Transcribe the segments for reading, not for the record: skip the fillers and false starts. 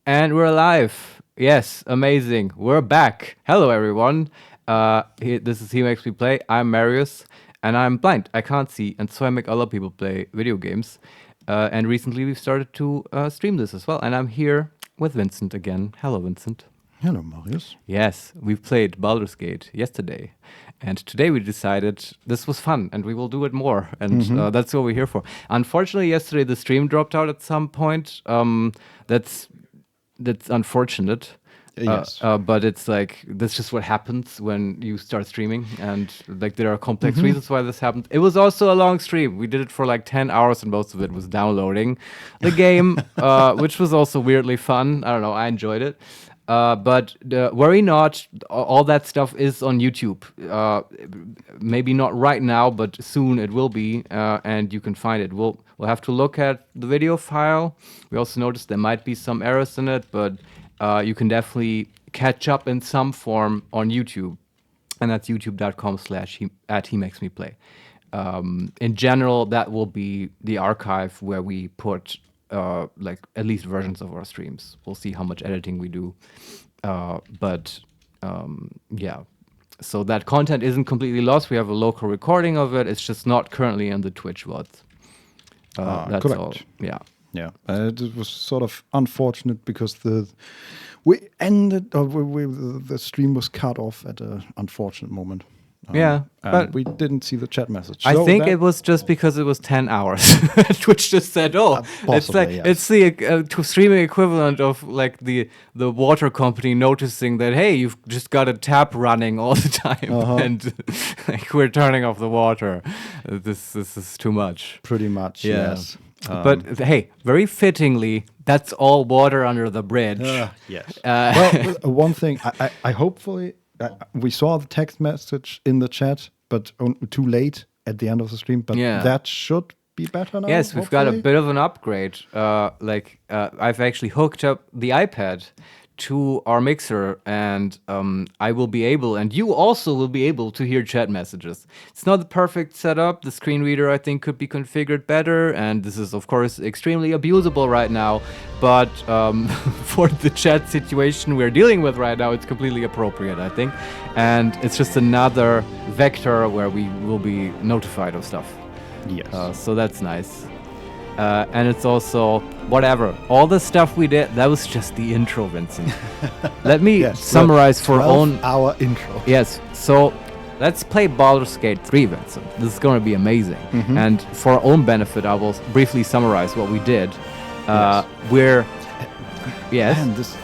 And we're live. Yes, amazing. We're back. Hello, everyone. This is HeMakesMePlay. I'm Marius, and I'm blind. I can't see, and so I make other people play video games. And recently we've started to stream this as well. And I'm here with Vincent again. Hello, Vincent. Hello, Marius. Yes, we played Baldur's Gate yesterday. And today we decided this was fun and we will do it more. And that's what we're here for. Unfortunately, yesterday the stream dropped out at some point. That's unfortunate. Yes. But it's like, that's just what happens when you start streaming. And like, there are complex reasons why this happened. It was also a long stream. We did it for like 10 hours and most of it was downloading the game, which was also weirdly fun. I don't know. I enjoyed it. But worry not, all that stuff is on YouTube. Maybe not right now, but soon it will be, and you can find it. We'll have to look at the video file. We also noticed there might be some errors in it, but you can definitely catch up in some form on YouTube, and that's youtube.com/HeMakesMePlay. In general, that will be the archive where we put like at least versions of our streams. We'll see how much editing we do. But yeah, so that content isn't completely lost. We have a local recording of it. It's just not currently in the Twitch VODs. That's correct. all. Yeah. Yeah, it was sort of unfortunate because the stream was cut off at an unfortunate moment. Yeah, but we didn't see the chat message. I So think that- it was just because it was 10 hours. Twitch just said, "Oh, it's possibly, like yes. it's the streaming equivalent of like the water company noticing that, hey, you've just got a tap running all the time, and like, we're turning off the water. This is too much." pretty much. Yeah. Yes. But hey, very fittingly, that's all water under the bridge. Yes. Well, one thing I hopefully we saw the text message in the chat, but too late at the end of the stream. But Yeah. that should be better now. Yes, we've got a hopefully. bit of an upgrade. I've actually hooked up the iPad to our mixer, and I will be able, and you also will be able to hear chat messages. It's not the perfect setup. The screen reader, I think, could be configured better, and this is, of course, extremely abusable right now. But for the chat situation we're dealing with right now, it's completely appropriate, I think. And it's just another vector where we will be notified of stuff. Yes. So that's nice. And it's also, whatever, all the stuff we did, that was just the intro, Vincent. Let me Yes, summarize for own... our intro. Yes, so let's play Baldur's Gate 3, Vincent. This is going to be amazing. And for our own benefit, I will briefly summarize what we did. Yes. We're... Yes. Man, this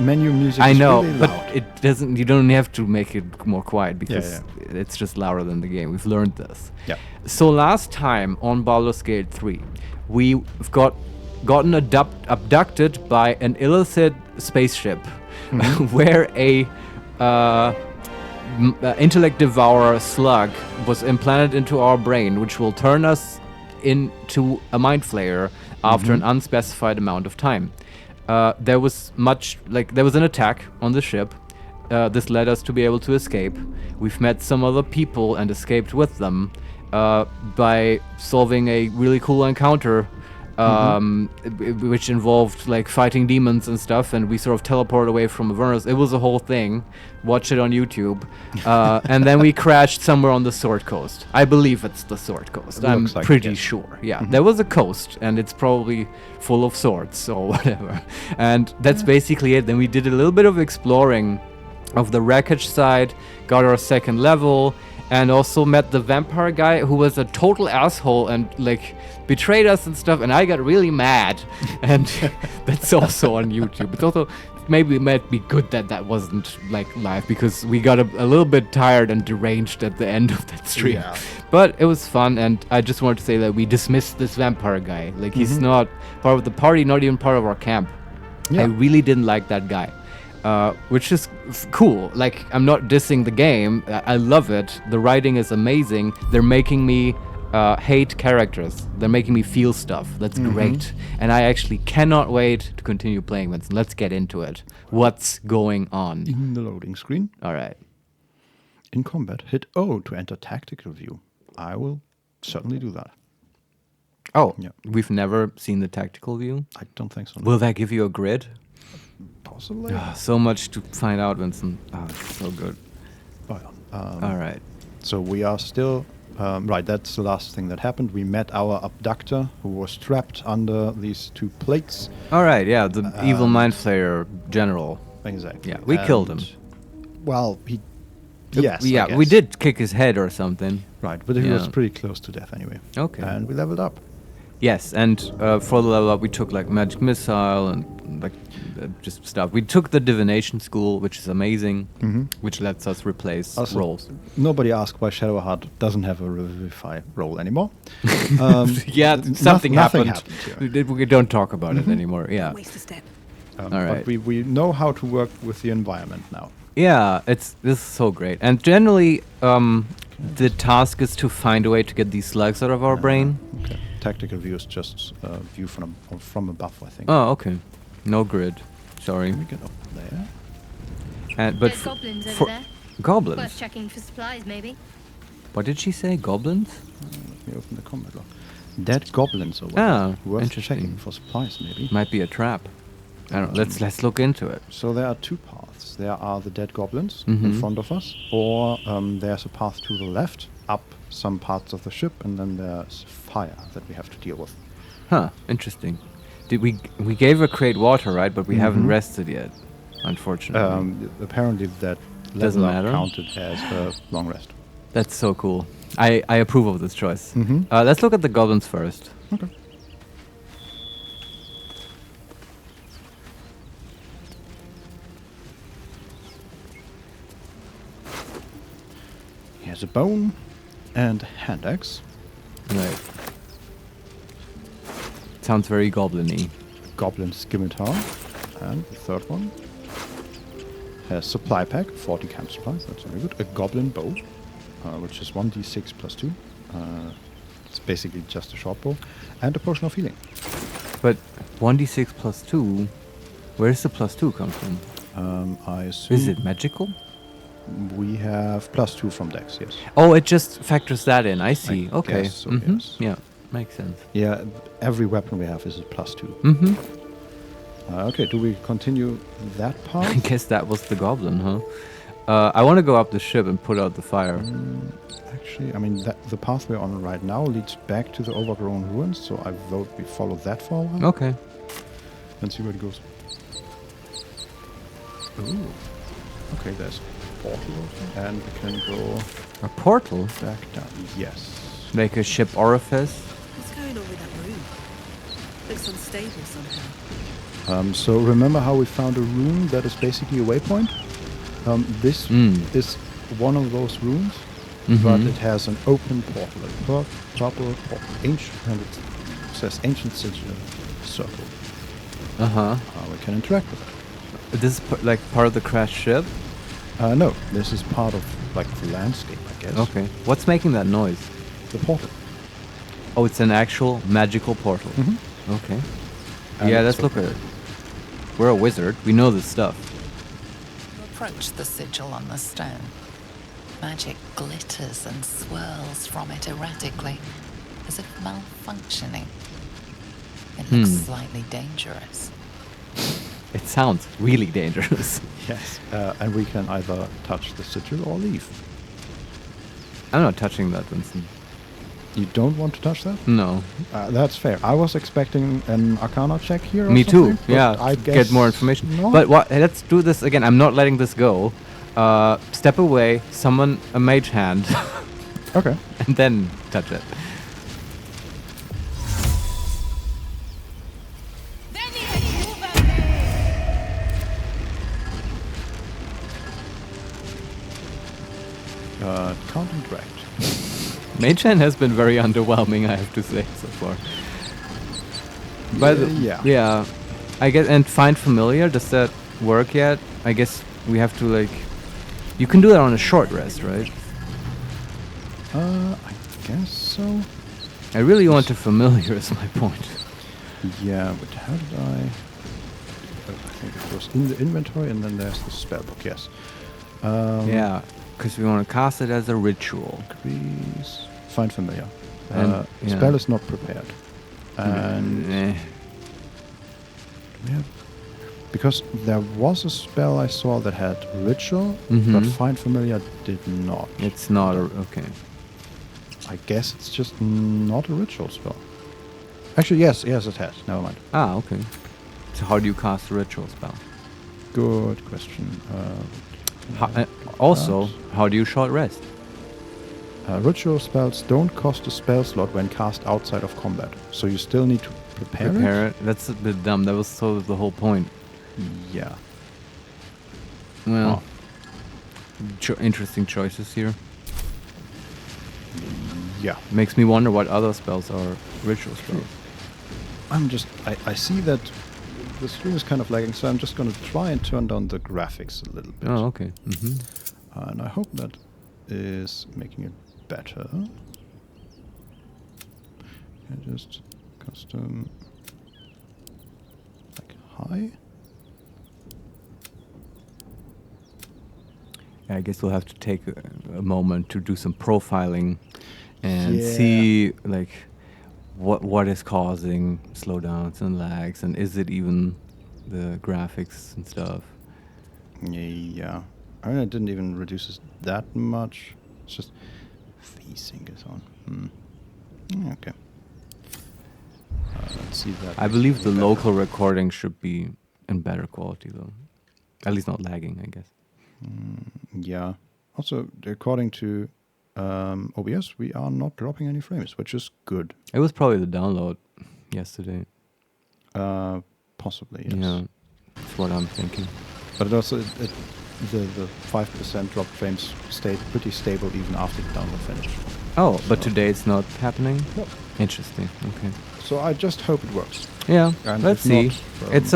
menu music I is know, really but loud. it doesn't. You don't have to make it more quiet because Yeah. it's just louder than the game. We've learned this. Yeah. So last time on Baldur's Gate 3, we've gotten abducted by an illicit spaceship, where a intellect devourer slug was implanted into our brain, which will turn us into a Mind Flayer after an unspecified amount of time. There was an attack on the ship. This led us to be able to escape. We've met some other people and escaped with them by solving a really cool encounter, which involved like fighting demons and stuff, and we sort of teleported away from Avernus. It was a whole thing. Watch it on YouTube. And then we crashed somewhere on the Sword Coast. I believe it's the Sword Coast. I'm looks like it, pretty yes. sure. Yeah, there was a coast, and it's probably full of swords or whatever. And that's basically it. Then we did a little bit of exploring of the wreckage side, got our second level, and also met the vampire guy who was a total asshole and like betrayed us and stuff, and I got really mad. And that's also on YouTube. It's also, maybe it might be good that that wasn't like live, because we got a little bit tired and deranged at the end of that stream. Yeah. But it was fun, and I just wanted to say that we dismissed this vampire guy. Like, he's not part of the party, not even part of our camp. Yeah. I really didn't like that guy. Which is cool. Like, I'm not dissing the game. I love it. The writing is amazing. They're making me hate characters. They're making me feel stuff. That's great. And I actually cannot wait to continue playing Vincent. Let's get into it. What's going on? In the loading screen, All right. in combat, hit O to enter tactical view. I will certainly do that. Oh, Yeah. we've never seen the tactical view. I don't think so. Will that give you a grid? Possibly. So much to find out, Vincent. Oh, it's so good. Well, All right. So we are still right. That's the last thing that happened. We met our abductor, who was trapped under these 2 plates. All right. Yeah, the evil Mind Flayer general. Exactly. Yeah, we killed him. Well, he. Yes. Yeah, I guess. we did kick his head or something. Right, but he was pretty close to death anyway. Okay. And we leveled up. Yes, and for the level up, we took like magic missile and like just stuff. We took the divination school, which is amazing, which lets us replace Also, roles. Nobody asked why Shadowheart doesn't have a revivify role anymore. Yeah, something nothing happened. here. We don't talk about it anymore. Yeah. Waste a step. All right. But we know how to work with the environment now. Yeah, this is so great. And generally, the task is to find a way to get these slugs out of our brain. Okay. Tactical view is just view from above, I think. Oh, okay. No grid. Sorry. We get up there. And but There's goblins over for there. Worth goblins. checking for supplies, maybe. What did she say? Goblins? Let me open the combat log. Dead goblins over Ah, there. Worth interesting. checking for supplies, maybe. Might be a trap. I don't know. Let's look into it. So there are 2 paths. There are the dead goblins Mhm. in front of us, or there's a path to the left, up some parts of the ship, and then there's fire that we have to deal with. Huh, interesting. Did we gave her crate water, right? But we haven't rested yet, unfortunately. Apparently that Doesn't level up matter. counted as a long rest. That's so cool. I approve of this choice. Mhm. Let's look at the goblins first. Okay. He has a bone and a hand axe. Right. Sounds very goblin-y. Goblin scimitar. And the third one has supply pack, 40 camp supplies, that's very good. A goblin bow, which is 1d6 plus 2. It's basically just a short bow. And a potion of healing. But 1d6 plus 2, where does the plus 2 come from? I assume Is it magical? we have plus 2 from Dex, yes. Oh, it just factors that in. I see. I Okay. guess so, Mhm. yes. Yeah, makes sense. Yeah, every weapon we have is a plus 2. Mm-hmm. Okay, do we continue that I part? guess that was the goblin, huh? I want to go up the ship and put out the fire. Actually, I mean, the path we're on right now leads back to the overgrown ruins, so I vote we follow that for a while Okay. and see where it goes. Ooh. Okay, there's a portal open, and we can go A portal? back down. Yes. Like a ship orifice? What's going on with that room? Looks unstable somehow. So remember how we found a room that is basically a waypoint? This is one of those rooms, but it has an open portal, a purple portal, ancient, and it says ancient sigil circle. Uh-huh. We can interact with it. This is like part of the crashed ship? No, this is part of like the landscape, I guess. Okay. What's making that noise? The portal. Oh, it's an actual magical portal. Okay. And Yeah, it's let's look at it. We're a wizard. We know this stuff. Approach the sigil on the stone. Magic glitters and swirls from it erratically, as if malfunctioning. It looks slightly dangerous. It sounds really dangerous. Yes. And we can either touch the sigil or leave. I'm not touching that, Vincent. You don't want to touch that? No. That's fair. I was expecting an Arcana check here. Or Me too. something, but Yeah. I to guess get more information. not. But what? Let's do this again. I'm not letting this go. Step away. Summon a mage hand, Okay. and then touch it. Can't interact. Mage hand has been very underwhelming, I have to say so far. But Yeah. yeah, I guess. And find familiar. Does that work yet? I guess we have to like. You can do that on a short rest, right? I guess so. I really want to familiar. Is my point. Yeah, but how did I think it was in the inventory, and then there's the spellbook. Yes. Yeah, because we want to cast it as a ritual. Please find familiar. And, yeah. Spell is not prepared. And Eh. we have Because there was a spell I saw that had ritual, Mhm. but Find Familiar did not. It's not okay. I guess it's just not a ritual spell. Actually, yes, it has. Never mind. Ah, okay. So how do you cast a ritual spell? Good question. Also, how do you short rest? Ritual spells don't cost a spell slot when cast outside of combat, so you still need to prepare it. That's a bit dumb. That was sort of the whole point. Yeah. Well, interesting choices here. Yeah. Makes me wonder what other spells are ritual spells. I see that the stream is kind of lagging, so I'm just going to try and turn down the graphics a little bit. Oh, okay. And I hope that is making it better. I just custom like high. I guess we'll have to take a moment to do some profiling and see like what is causing slowdowns and lags, and is it even the graphics and stuff? Yeah. I mean, I didn't even reduce it that much. It's just VSync is on. Okay. Let's see that. I believe the local recording should be in better quality though. At least not lagging, I guess. Yeah. Also, according to OBS, we are not dropping any frames, which is good. It was probably the download yesterday. Possibly, yes. Yeah, that's what I'm thinking. But it also, the 5% drop frames stayed pretty stable even after the download finished. Oh, but today it's not happening? Nope. Interesting, okay. So I just hope it works. Yeah, And let's if see.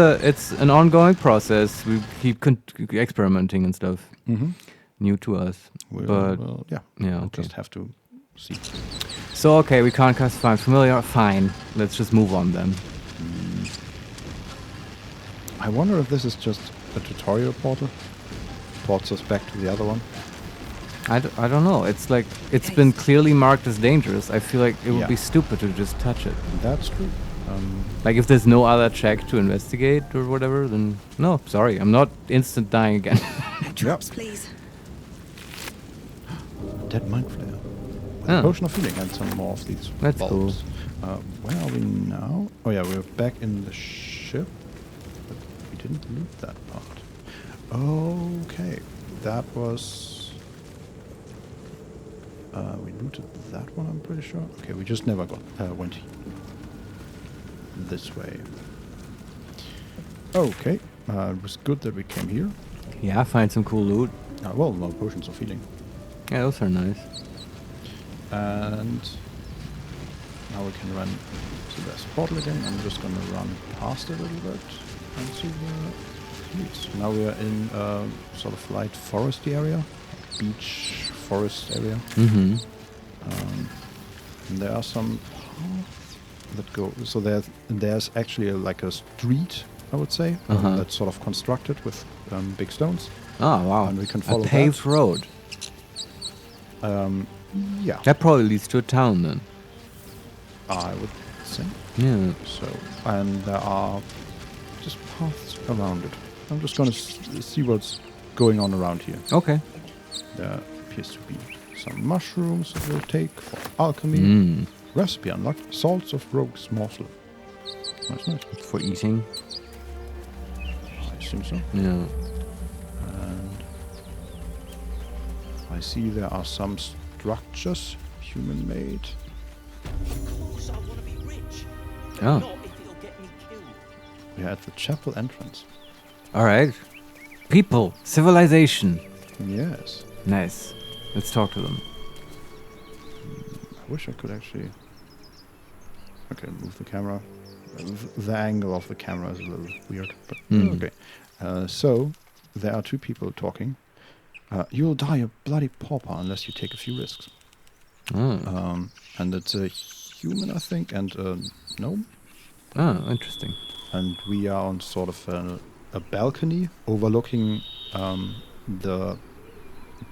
not, It's an ongoing process. We keep experimenting and stuff. Mm-hmm. New to us. We'll Okay. just have to see. So, okay, we can't cast Find Familiar. Fine. Let's just move on then. I wonder if this is just a tutorial portal. Ports us back to the other one. I don't know. It's like, it's been clearly marked as dangerous. I feel like it would Yeah. be stupid to just touch it. That's true. Like, if there's no other check to investigate or whatever, then no, sorry. I'm not instant dying again. Drops, please. Dead Mind Flayer. With Oh. a potion of healing and some more of these That's bulbs. Where are we now? Oh yeah, we're back in the ship. But we didn't loot that part. Okay. That was... we looted that one, I'm pretty sure. Okay, we just never went this way. Okay. It was good that we came here. Yeah, find some cool loot. Well, no potions of healing. Yeah, those are nice. And now we can run to this portal again. I'm just gonna run past it a little bit and see where it leads. Now we are in sort of light foresty area, beach forest area. Mm-hmm. And there are some paths that go. So there's actually like a street, I would say, that's sort of constructed with big stones. Oh, wow. And we can follow a paved that. road. Yeah, That probably leads to a town then. I would say. Yeah. So, and there are just paths around it. I'm just gonna see what's going on around here. Okay. There appears to be some mushrooms that we'll take for alchemy. Recipe unlocked. Salts of rogue's morsel. Nice. For eating. I assume so. Yeah. And I see there are some structures, human-made. Of course I want to be rich. Oh. Not if it'll get me killed. We're at the chapel entrance. All right. People, civilization. Yes. Nice. Let's talk to them. I wish I could actually... Okay, move the camera. The angle of the camera is a little weird, but okay. So, there are two people talking. You'll die a bloody pauper unless you take a few risks. Oh. And it's a human, I think, and a gnome. Oh, interesting. And we are on sort of a balcony overlooking the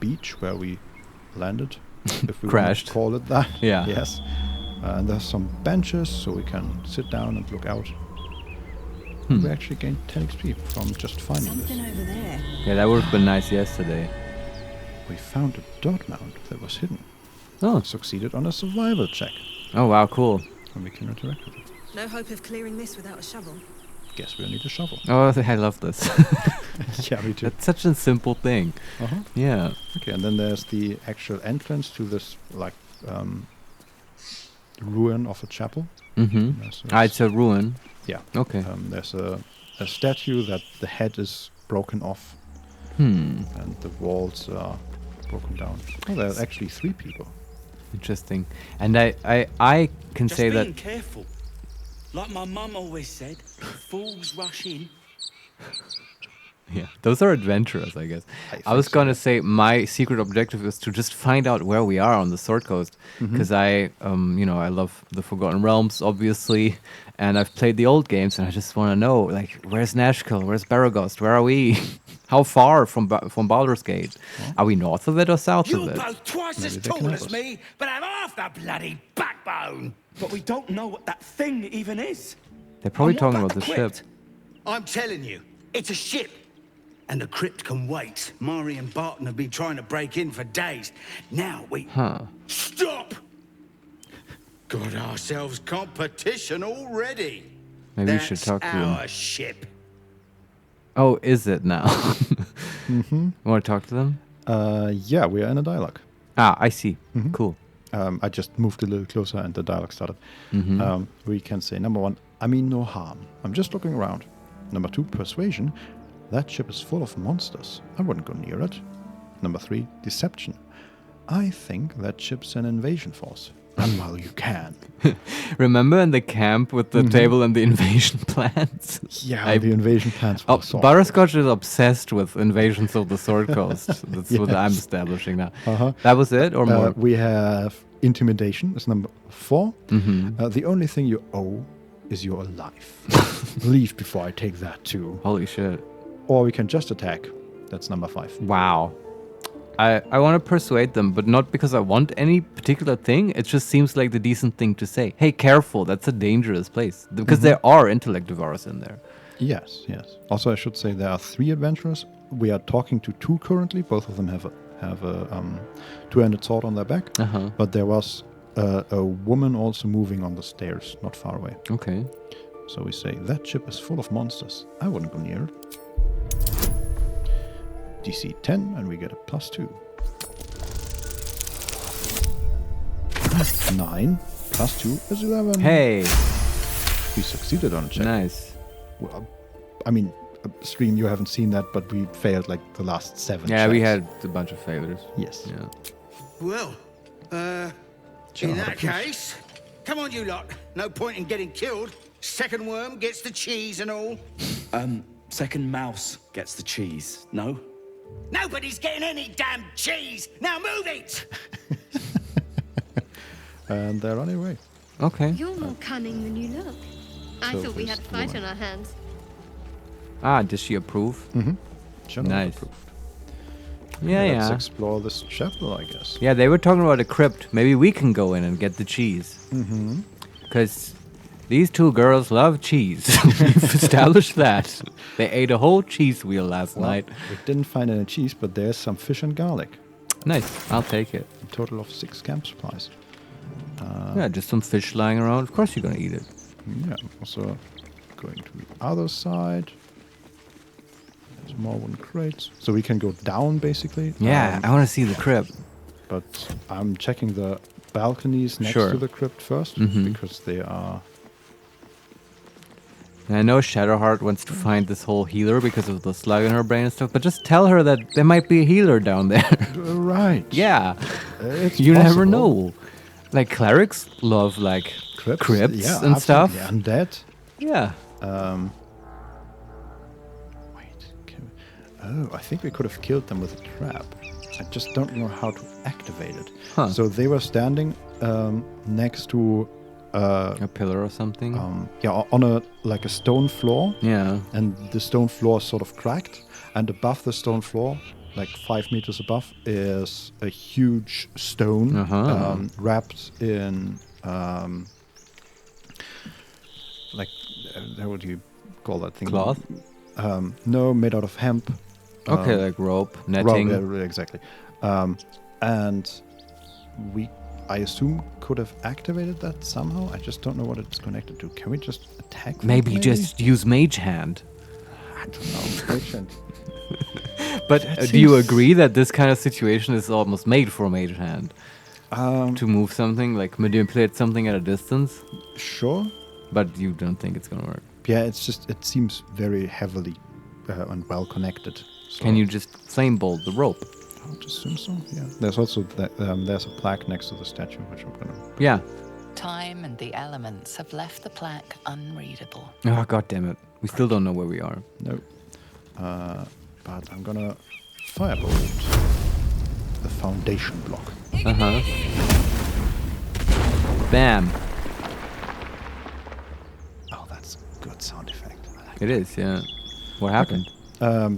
beach where we landed, if we Crashed. want to call it that. Yeah. Yes. And there's some benches, so we can sit down and look out. We actually gained 10 XP from just finding Something this. over there. Yeah, that would have been nice yesterday. We found a dot mount that was hidden. Oh. Succeeded on a survival check. Oh, wow, cool. And we can interact with it. No hope of clearing this without a shovel. Guess we'll need a shovel. Oh, I love this. Yeah, me too. That's such a simple thing. Uh-huh. Yeah. Okay, and then there's the actual entrance to this, like, ruin of a chapel. Mm-hmm. There's It's a ruin. yeah. Okay. There's a statue that the head is broken off, and the walls are broken down. Oh, there are actually 3 people. Interesting. And I can Just say being that. careful. Like my mum always said, fools rush in. Yeah, those are adventurous, I guess. I was think so, gonna say my secret objective is to just find out where we are on the Sword Coast, because I love the Forgotten Realms, obviously, and I've played the old games, and I just want to know, like, where's Nashkel, where's Baragost, where are we? How far from Baldur's Gate? Are we north of it or south You're of it? both twice Maybe as they can tall help as us. me, but have half the bloody backbone. But we don't know what that thing even is. They're probably And what talking about the crypt? ship. I'm telling you, it's a ship. And the crypt can wait. Mari and Barton have been trying to break in for days. Now we... Huh. Stop! Got ourselves competition already. Maybe we That's should talk to our them. ship. Oh, is it now? Want to talk to them? Yeah, we are in a dialogue. Ah, I see. Cool. I just moved a little closer and the dialogue started. We can say, number 1, I mean no harm. I'm just looking around. Number 2, persuasion. That ship is full of monsters. I wouldn't go near it. Number 3, deception. I think that ship's an invasion force. Run while you can. Remember in the camp with the table and the invasion plans? Yeah, the invasion plans Oh, were so Butterscotch is obsessed with invasions of the Sword Coast. That's what I'm Yes. establishing now. That was it, or more? we have intimidation. It's number 4. The only thing you owe is your life. Leave before I take that too. Holy shit! Or we can just attack. That's number 5. Wow. I want to persuade them, but not because I want any particular thing. It just seems like the decent thing to say. Hey, careful! That's a dangerous place because there are intellect devourers in there. Yes, yes. Also, I should say there are 3 adventurers. We are talking to 2 currently. Both of them have a two-handed sword on their back. But there was a woman also moving on the stairs, not far away. Okay. So we say, that ship is full of monsters. I wouldn't go near it. DC 10, and we get a +2. 9 +2 is 11. Hey, We succeeded on a check. nice. Well, I mean, stream, you haven't seen that, but we failed like the last 7 Yeah, we checks. had a bunch of failures. Yes. Yeah. Well, Sure, in how that to push. case, come on, you lot. No point in getting killed. Second worm gets the cheese and all. Second mouse gets the cheese. No? Nobody's getting any damn cheese. Now move it! And they're on their way. Okay. You're more cunning than you look. I So thought we is had a the fight woman. on our hands. Ah, does she approve? General Nice. approved. Yeah, Let's yeah. explore this chapel, I guess. Yeah, they were talking about a crypt. Maybe we can go in and get the cheese. Because these 2 girls love cheese. We've established that. They ate a whole cheese wheel last night. We didn't find any cheese, but there's some fish and garlic. Nice. I'll take it. A total of 6 camp supplies. Yeah, just some fish lying around. Of course you're going to eat it. Yeah, also going to the other side. There's more wooden crates. So we can go down, basically. Yeah, I want to see the crypt. But I'm checking the balconies next Sure. to the crypt first, because they are... And I know Shadowheart wants to find this whole healer because of the slug in her brain and stuff, but just tell her that there might be a healer down there. Right. Yeah. It's You never possible. know. Like, clerics love, like, crypts yeah, and stuff. absolutely. Undead. Yeah. Wait. I think we could have killed them with a trap. I just don't know how to activate it. Huh. So they were standing next to... A pillar or something. on a stone floor, Yeah. and the stone floor is sort of cracked, and above the stone floor, like 5 meters above, is a huge stone wrapped in how would you call that thing? Cloth? No, made out of hemp. Okay, like rope, netting. Exactly. And I assume, could have activated that somehow. I just don't know what it's connected to. Can we just attack them, Maybe just use Mage Hand. I don't know. Mage Hand. But do you agree that this kind of situation is almost made for Mage Hand? To move something, like manipulate something at a distance? Sure. But you don't think it's gonna work? Yeah, it seems very heavily and well connected. So Can you just flame bolt the rope? I would assume so, yeah. There's also there's a plaque next to the statue, which I'm gonna... Yeah. Time and the elements have left the plaque unreadable. Oh, god damn it. We still don't know where we are. No. But I'm gonna firebolt the foundation block. Uh-huh. Bam. Oh, that's a good sound effect. I like It is, yeah. What happened?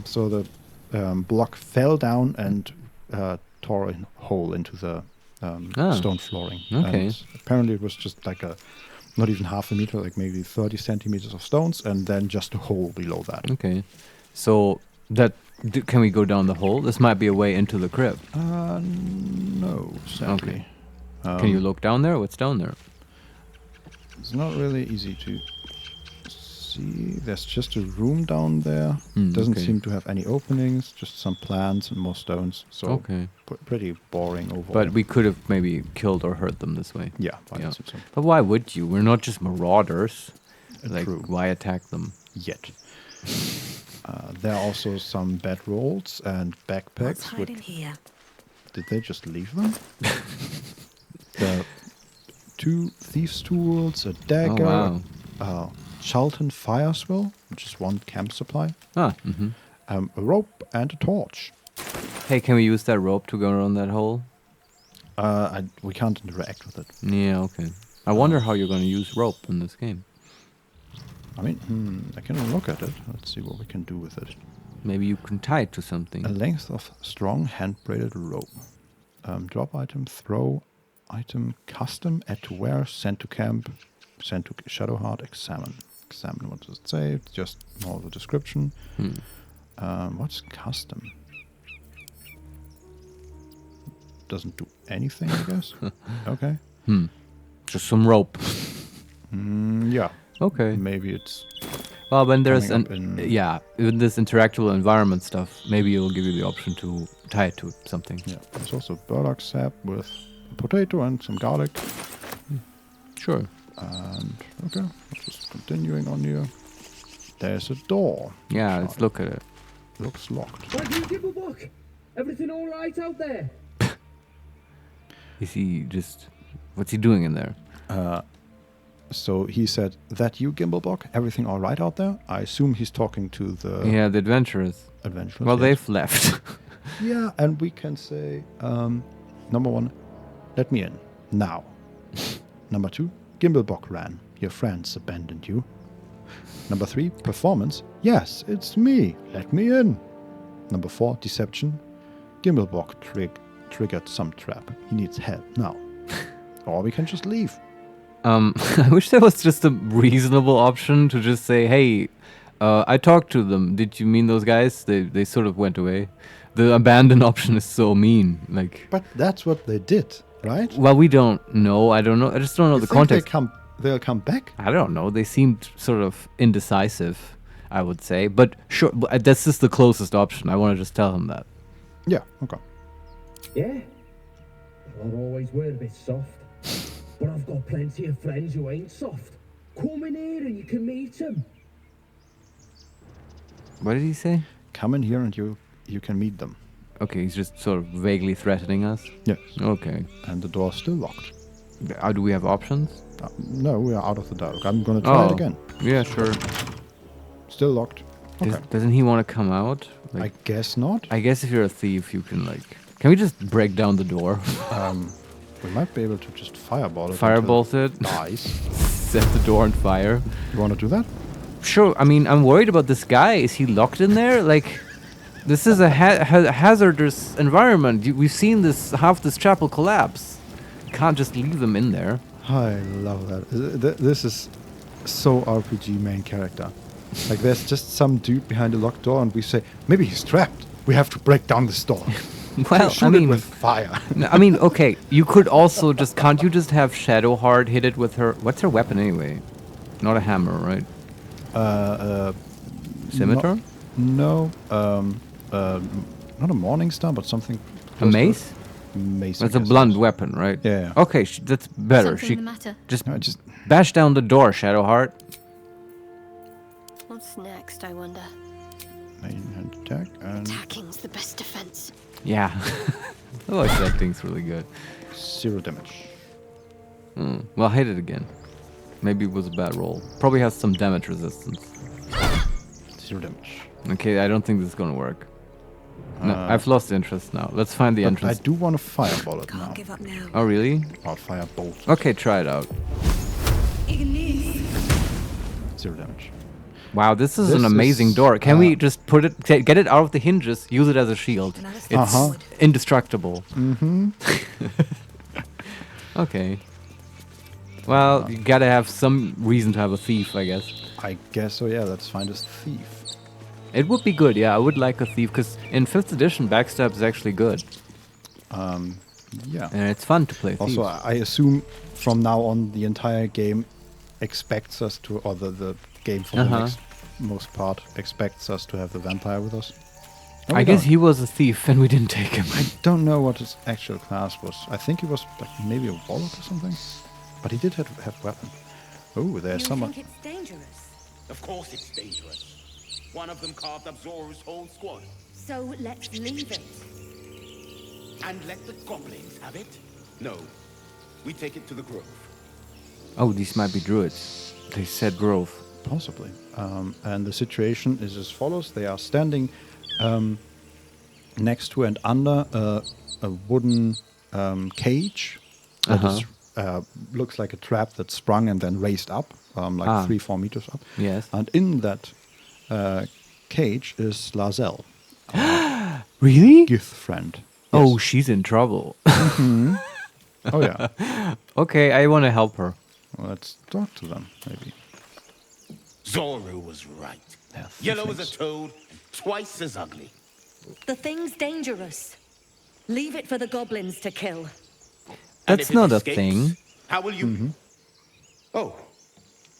So the block fell down and tore a hole into the stone flooring. Okay. And apparently it was just like not even half a meter, like maybe 30 centimeters of stones, and then just a hole below that. Okay. So can we go down the hole? This might be a way into the crypt. No, sadly. Okay. Can you look down there? What's down there? It's not really easy to see. There's just a room down there. Doesn't seem to have any openings, just some plants and more stones. So pretty boring overall. But we could have maybe killed or hurt them this way. Yeah, I assume so. But why would you? We're not just marauders. Like, True. why attack them? Yet. There are also some bedrolls and backpacks. What's hiding here? Did they just leave them? There are 2 thieves' tools, a dagger, Charlton fire swill, which is 1 camp supply, a rope, and a torch. Hey, can we use that rope to go around that hole? We can't interact with it. Yeah, okay. I wonder how you're going to use rope in this game. I mean, I can look at it. Let's see what we can do with it. Maybe you can tie it to something. A length of strong hand-braided rope. Drop item, throw item, custom, add to wear, send to camp, send to Shadowheart, examine. Examine, what does it say? It's just more of a description. What's custom? Doesn't do anything, I guess. Okay. Just some rope. Yeah. Okay. Maybe it's... Well, when there's even this interactable environment stuff, maybe it will give you the option to tie it to something. Yeah. There's also burdock sap with a potato and some garlic. Sure. And okay, just continuing on here. There's a door. Yeah, let's look at it. Looks locked. Why do you give a book? Everything all right out there? Is he just... What's he doing in there? So he said, that you, Gimbleblock? Everything all right out there? I assume he's talking to the... Yeah, the adventurers. Adventurers. Well, yes. they've left. Yeah, and we can say, number 1, let me in. Now. Number 2, Gimbleblock ran. Your friends abandoned you. Number 3, performance. Yes, it's me. Let me in. Number 4, deception. Gimbleblock triggered some trap. He needs help now. Or we can just leave. I wish there was just a reasonable option to just say, hey, I talked to them. Did you mean those guys? They sort of went away. The abandon option is so mean. Like, but that's what they did, right? Well, we don't know. I don't know. I just don't know the context. They'll come back? I don't know. They seemed sort of indecisive, I would say. But sure, that's just the closest option. I want to just tell him that. Yeah, okay. Yeah? Well, I always were a bit soft. But I've got plenty of friends who ain't soft. Come in here and you can meet them. What did he say? Come in here and you can meet them. Okay, he's just sort of vaguely threatening us? Yes. Okay. And the door's still locked. Do we have options? No, we are out of the dialogue. I'm going to try it again. Yeah, sure. Still locked. Okay. Doesn't he want to come out? Like, I guess not. I guess if you're a thief, you can, like... Can we just break down the door? We might be able to just firebolt it. Firebolt it? Nice. Set the door on fire. You want to do that? Sure. I mean, I'm worried about this guy. Is he locked in there? Like, this is a hazardous environment. We've seen half this chapel collapse. You can't just leave them in there. I love that. This is so RPG main character. Like there's just some dude behind a locked door, and we say maybe he's trapped. We have to break down this door. Well, Shoot it with fire. No, I mean, okay, you could also can't you just have Shadowheart hit it with her? What's her weapon anyway? Not a hammer, right? Scimitar? No. Not a morning star, but something. A close to mace? it. Mace. That's I a guess blunt it is. weapon, right? Yeah. Okay, that's better. Something the matter? Just No, just bash down the door, Shadowheart. What's next, I wonder? main hand attack and Attacking's the best defense. Yeah. Oh, that thing's really good. 0 damage. Well, hit it again. Maybe it was a bad roll. Probably has some damage resistance. 0 damage. Okay, I don't think this is gonna work. No, I've lost interest now. Let's find the But entrance. I do want to fireball it now. Can't give up now. Oh, really? Or firebolt. Okay, try it out. 0 damage. Wow, this is This an amazing is, door. Can we just put it, get it out of the hinges, use it as a shield? Another It's step forward. indestructible. Mm-hmm. Okay. Well, you gotta have some reason to have a thief, I guess. I guess so, yeah. Let's find this thief. It would be good, yeah. I would like a thief, because in 5th edition, backstab is actually good. Yeah. And it's fun to play thieves. Also, I assume from now on the entire game expects us to, or the game for the most part expects us to have the vampire with us. No, I we guess don't. he was a thief and we didn't take him. I don't know what his actual class was. I think he was like maybe a warlock or something. But he did have weapon. Oh, there's someone. Think it's dangerous? Of course it's dangerous. One of them carved up Zora's whole squad. So let's leave it. And let the goblins have it? No. We take it to the grove. Oh, these might be druids. They said grove. Possibly. And the situation is as follows. They are standing next to and under a wooden cage that is, looks like a trap that's sprung and then raised up, like 3-4 meters up. Yes. And in that cage is Lazelle, Really? Gith friend. Oh, Yes. she's in trouble. Oh, yeah. Okay, I want to help her. Let's talk to them, maybe. Zora was right. Yeah, Yellow as a things. toad, and twice as ugly. The thing's dangerous. Leave it for the goblins to kill. And That's if it not a escapes, thing. How will you... Oh,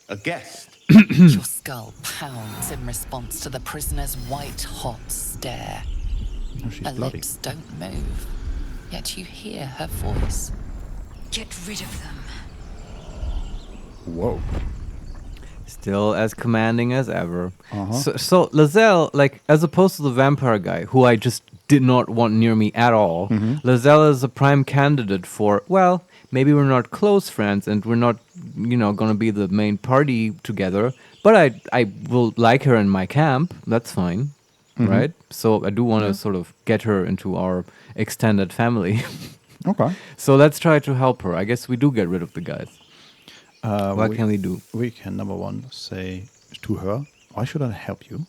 a guest. Your skull pounds in response to the prisoner's white-hot stare. Oh, she's Her bloody. lips don't move, yet you hear her voice. Get rid of them. Whoa. Still as commanding as ever. So Lazelle, like, as opposed to the vampire guy, who I just did not want near me at all, Lazelle is a prime candidate for, well, maybe we're not close friends and we're not, going to be the main party together, but I will like her in my camp. That's fine, right? So I do want to sort of get her into our extended family. Okay. So let's try to help her. I guess we do get rid of the guys. What can we do? We can, number one, say to her, why should I help you?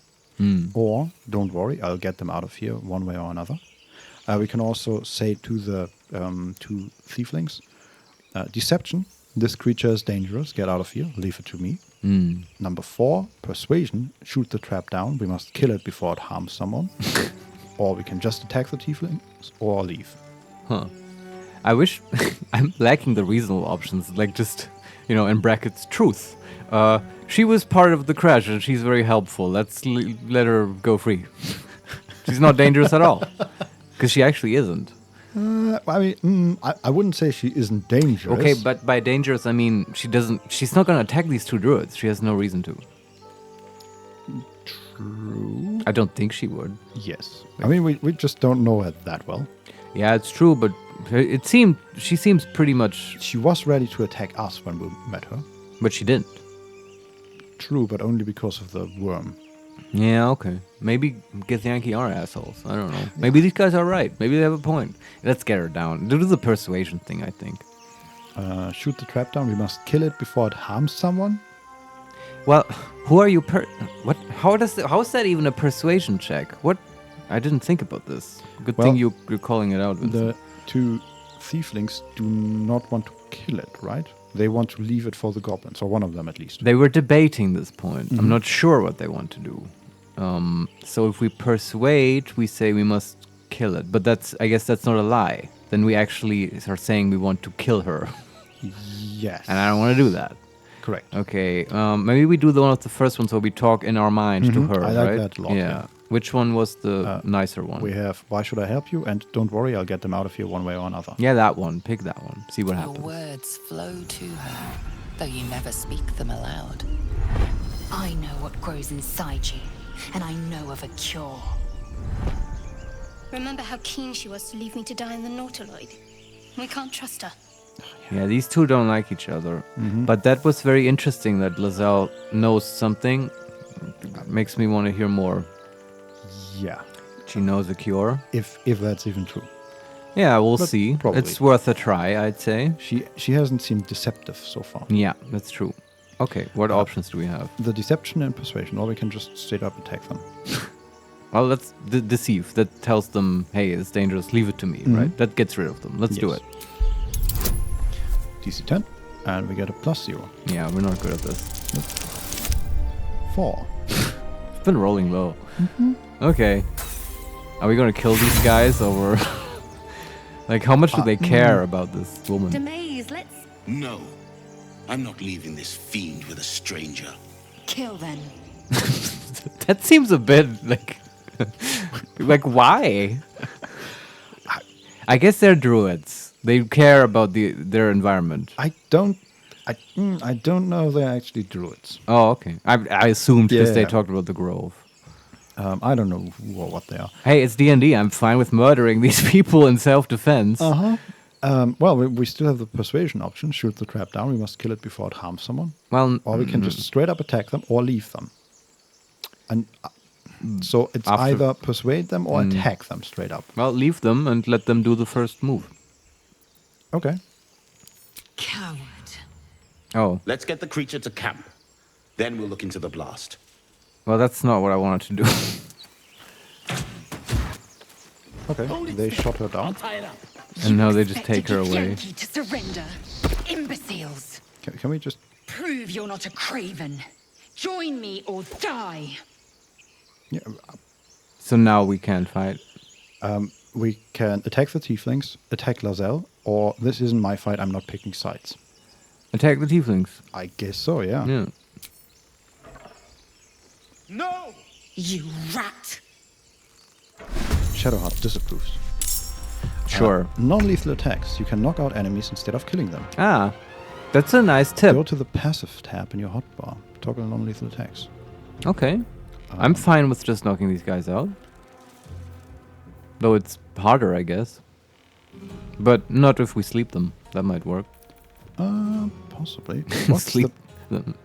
Or, don't worry, I'll get them out of here one way or another. We can also say to the two thieflings, deception, this creature is dangerous, get out of here, leave it to me. Number 4, persuasion, shoot the trap down, we must kill it before it harms someone. Or we can just attack the tieflings, or leave. I wish I'm lacking the reasonable options, like just, in brackets, truth. She was part of the crash and she's very helpful. Let's let her go free. She's not dangerous at all. Because she actually isn't. I mean, I wouldn't say she isn't dangerous. Okay, but by dangerous, I mean she's not going to attack these two druids. She has no reason to. True. I don't think she would. Yes. I mean, we just don't know her that well. Yeah, it's true, but she seems pretty much, She was ready to attack us when we met her. but she didn't. True, but only because of the worm. Yeah, okay. Maybe Githyanki are assholes. I don't know. Maybe these guys are right. Maybe they have a point. Let's get her down. Do the persuasion thing, I think. Shoot the trap down. We must kill it before it harms someone. Well, who are you what? How is that even a persuasion check? What? I didn't think about this. Good Well, thing you're calling it out, Vincent. The two thieflings do not want to kill it, right? They want to leave it for the goblins, or one of them at least. They were debating this point. I'm not sure what they want to do. So if we persuade, we say we must kill it. But I guess that's not a lie. Then we actually are saying we want to kill her. Yes. And I don't want to do that. Correct. Okay, maybe we do one of the first ones where we talk in our mind to her, I like right? that a lot, yeah. Which one was the nicer one? We have Why Should I Help You? And Don't Worry, I'll Get Them Out of Here one way or another. Yeah, that one. Pick that one. See what Your happens. words flow to her, though you never speak them aloud. I know what grows inside you, and I know of a cure. Remember how keen she was to leave me to die in the Nautiloid? We can't trust her. Yeah, these two don't like each other. But that was very interesting that Lazelle knows something. Makes me want to hear more. Yeah. She knows a cure. If that's even true. Yeah, we'll But see. probably. It's worth a try, I'd say. She hasn't seemed deceptive so far. Yeah, that's true. Okay, what options do we have? The deception and persuasion, or we can just straight up attack them. Well, let's deceive. That tells them, hey, it's dangerous, leave it to me, right? That gets rid of them. Let's do Yes. it. DC 10, and we get a +0. Yeah, we're not good at this. 4. It's been rolling low. Okay. Are we gonna kill these guys or like how much do they care about this woman? Demaze, let's No. I'm not leaving this fiend with a stranger. kill them. That seems a bit like like why? I guess they're druids. They care about their environment. I don't know if they're actually druids. Oh, okay. I assumed because they Yeah. talked about the grove. I don't know who or what they are. Hey, it's D&D. I'm fine with murdering these people in self-defense. Well, we still have the persuasion option. Shoot the trap down. We must kill it before it harms someone. Well, Or we can just straight up attack them or leave them. And so it's After- either persuade them or attack them straight up. well, leave them and let them do the first move. Okay. Coward. Oh, Let's get the creature to camp. Then we'll look into the blast. well, that's not what I wanted to do. Okay. They shot her down. And now they just take her away. Yankee to surrender. Imbeciles. Can we just... Prove you're not a craven. Join me or die. Yeah, So now we can't fight. we can attack the tieflings, attack Lazelle, or this isn't my fight, I'm not picking sides. Attack the tieflings. I guess so, yeah. Yeah. No! You rat. Shadowheart disapproves. Sure. Non-lethal attacks. You can knock out enemies instead of killing them. Ah, that's a nice tip. Go to the passive tab in your hotbar. Toggle non-lethal attacks. Okay. I'm fine with just knocking these guys out. Though it's harder, I guess. But not if we sleep them. That might work. Possibly. Sleep.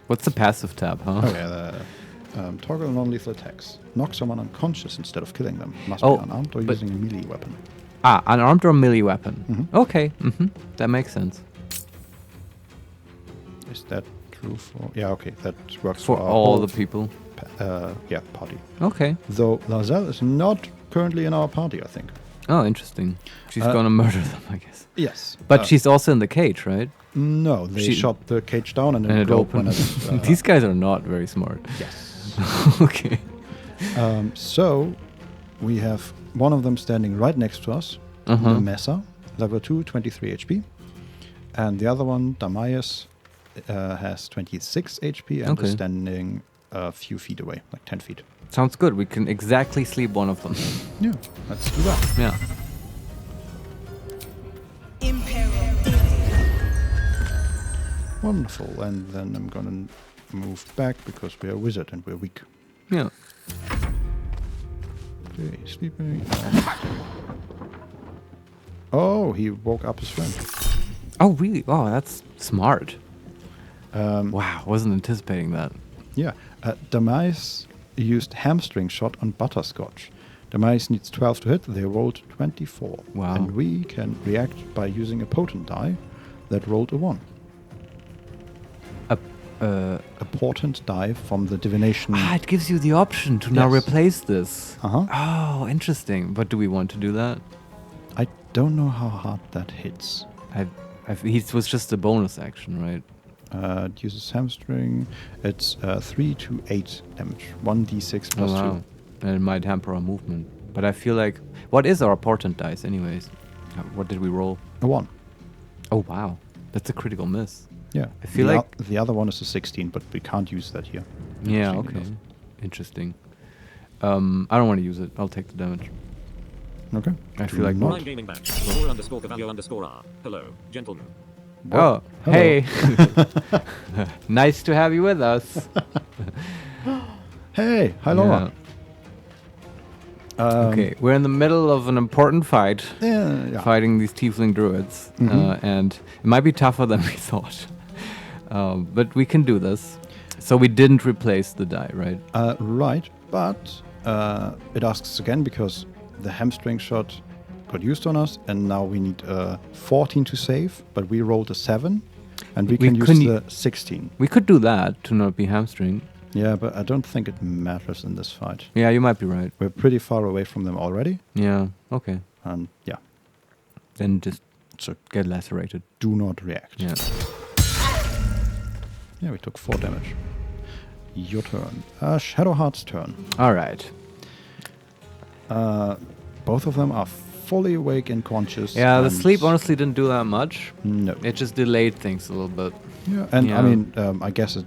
What's the passive tab, huh? Oh yeah, toggle non-lethal attacks. Knock someone unconscious instead of killing them. Must Oh, be unarmed or but- using a melee weapon. Ah, unarmed or melee weapon. Okay. That makes sense. Is that true for... Yeah, okay, that works For our all whole the people. party. Okay. Though Lazelle is not currently in our party, I think. Oh, interesting. She's gonna murder them, I guess. Yes. But she's also in the cage, right? No, they shot the cage down and And it it broke when opened. it... These guys are not very smart. Yes. Okay. So, we have one of them standing right next to us, the Mesa, level 2, 23 HP. And the other one, Marius, has 26 HP and is standing a few feet away, like 10 feet. Sounds good. We can exactly sleep one of them. Yeah, let's do that. Yeah. Wonderful. And then I'm going to move back because we're a wizard and we're weak. Yeah. Okay, sleeping. Oh, he woke up his friend. Oh, really? Oh, that's smart. Wow, wasn't anticipating that. Yeah. Demise used hamstring shot on butterscotch. Demise needs 12 to hit. They rolled 24. Wow. And we can react by using a potent die that rolled a 1. A portent die from the divination. Ah, it gives you the option to now Yes. replace this. Uh-huh. Oh, interesting. But do we want to do that? I don't know how hard that hits. It was just a bonus action, right? It uses hamstring. It's 3 to 8 damage. 1d6 plus 2. And it might hamper our movement. But I feel like... What is our portent dice, anyways? What did we roll? A 1. Oh, wow. That's a critical miss. Yeah. I feel like... The other one is a 16, but we can't use that here. Yeah, okay. Interesting. I don't want to use it. I'll take the damage. Okay. I feel like not. Gaming match. _Cavallo_R. Hello, gentlemen. Oh, Hello. hey. Nice to have you with us. Hey, hi Laura. Okay, we're in the middle of an important fight. Yeah. Fighting these tiefling druids. And it might be tougher than we thought. But we can do this. So we didn't replace the die, right? Right, but it asks again because the hamstring shot got used on us, and now we need 14 to save, but we rolled a 7, and we can use the 16. We could do that to not be hamstring. Yeah, but I don't think it matters in this fight. Yeah, you might be right. We're pretty far away from them already. Yeah, okay. And yeah. Then just So get lacerated. do not react. Yeah. Yeah, we took 4 damage. Your turn. Shadowheart's turn. All right. Both of them are fully awake and conscious. Yeah, the and sleep honestly didn't do that much. No. It just delayed things a little bit. Yeah, and Yeah. I mean, I guess it,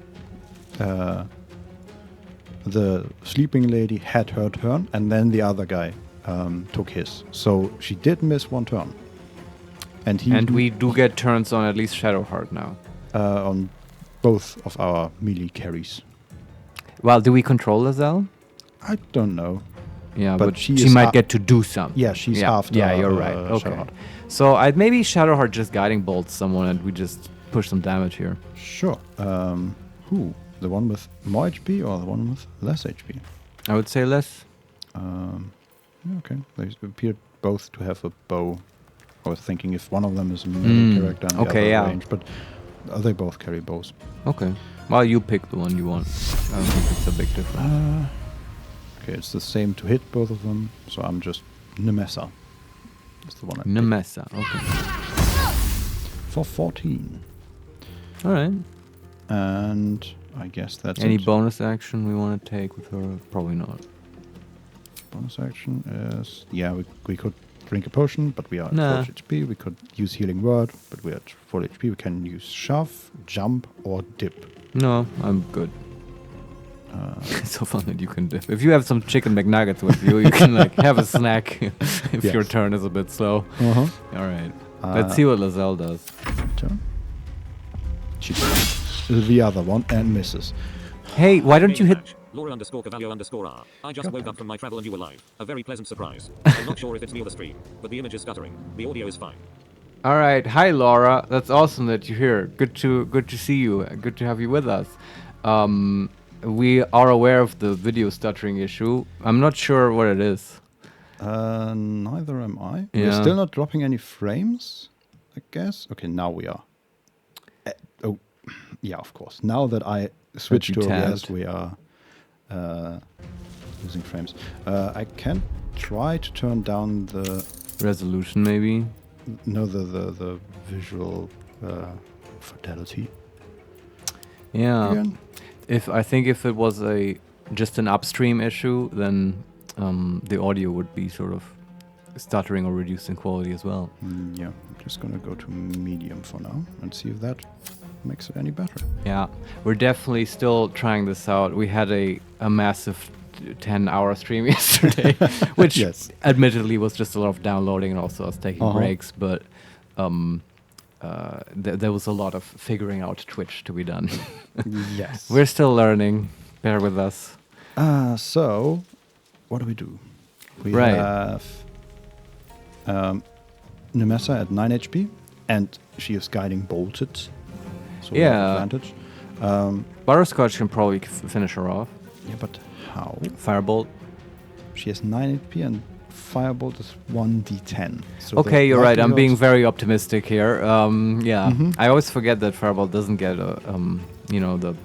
the sleeping lady had her turn, and then the other guy took his. So she did miss 1 turn. And we do get turns on at least Shadowheart now. On both of our melee carries. Well, do we control Lizelle? I don't know. Yeah, But but she she is might ha- get to do something. Yeah, she's after. Yeah, you're right. Okay. Shadowheart. So maybe Shadowheart just guiding bolts someone and we just push some damage here. Sure. Who? The one with more HP or the one with less HP? I would say less. Yeah, okay. They appear both to have a bow. I was thinking if one of them is a melee character and the Okay, other yeah. range, but they both carry bows. Okay. Well, you pick the one you want. I don't think it's a big difference. Okay, it's the same to hit both of them, so I'm just Nemessa. That's the one I picked. Nemessa. Okay. For 14. All right. And I guess that's Any it. bonus action we want to take with her? Probably not. Bonus action is... Yeah, we could drink a potion, but we are Nah. at 4 HP. We could use Healing Word, but we're at 4 HP. We can use Shove, Jump, or Dip. No, I'm good. It's so fun that you can dip. If you have some chicken McNuggets with you, you can like have a snack if Yes. your turn is a bit slow. Uh-huh. All right. Let's see what Lizelle does. Turn. She does the other one and misses. Hey, why don't you hit... Laura_Cavallo_R. I just woke up from my travel and you were live. A very pleasant surprise. I'm not sure if it's me or the stream, but the image is stuttering. The audio is fine. All right. Hi, Laura. That's awesome that you're here. Good to see you. Good to have you with us. We are aware of the video stuttering issue. I'm not sure what it is. Neither am I. Yeah. We're still not dropping any frames, I guess. Okay, now we are. Oh, yeah, of course. Now that I switch to you OBS, tabbed. we are losing frames. I can try to turn down the Resolution, maybe. the visual fidelity. Yeah. Again. I think if it was just an upstream issue, then the audio would be sort of stuttering or reducing quality as well. Yeah, I'm just gonna go to medium for now and see if that makes it any better. Yeah, we're definitely still trying this out. We had a massive 10-hour stream yesterday, which Yes. admittedly was just a lot of downloading and also us taking breaks, but there was a lot of figuring out Twitch to be done. Yes. We're still learning. Bear with us. So, what do? We Right. have Nemessa at 9 HP, and she is guiding bolted. So we have Yeah. advantage. Butterscotch can probably finish her off. Yeah, but how? Firebolt. She has 9 HP, and Firebolt is 1d10. So Okay, the you're right. I'm being likelihood- very optimistic here. Yeah, I always forget that Firebolt doesn't get the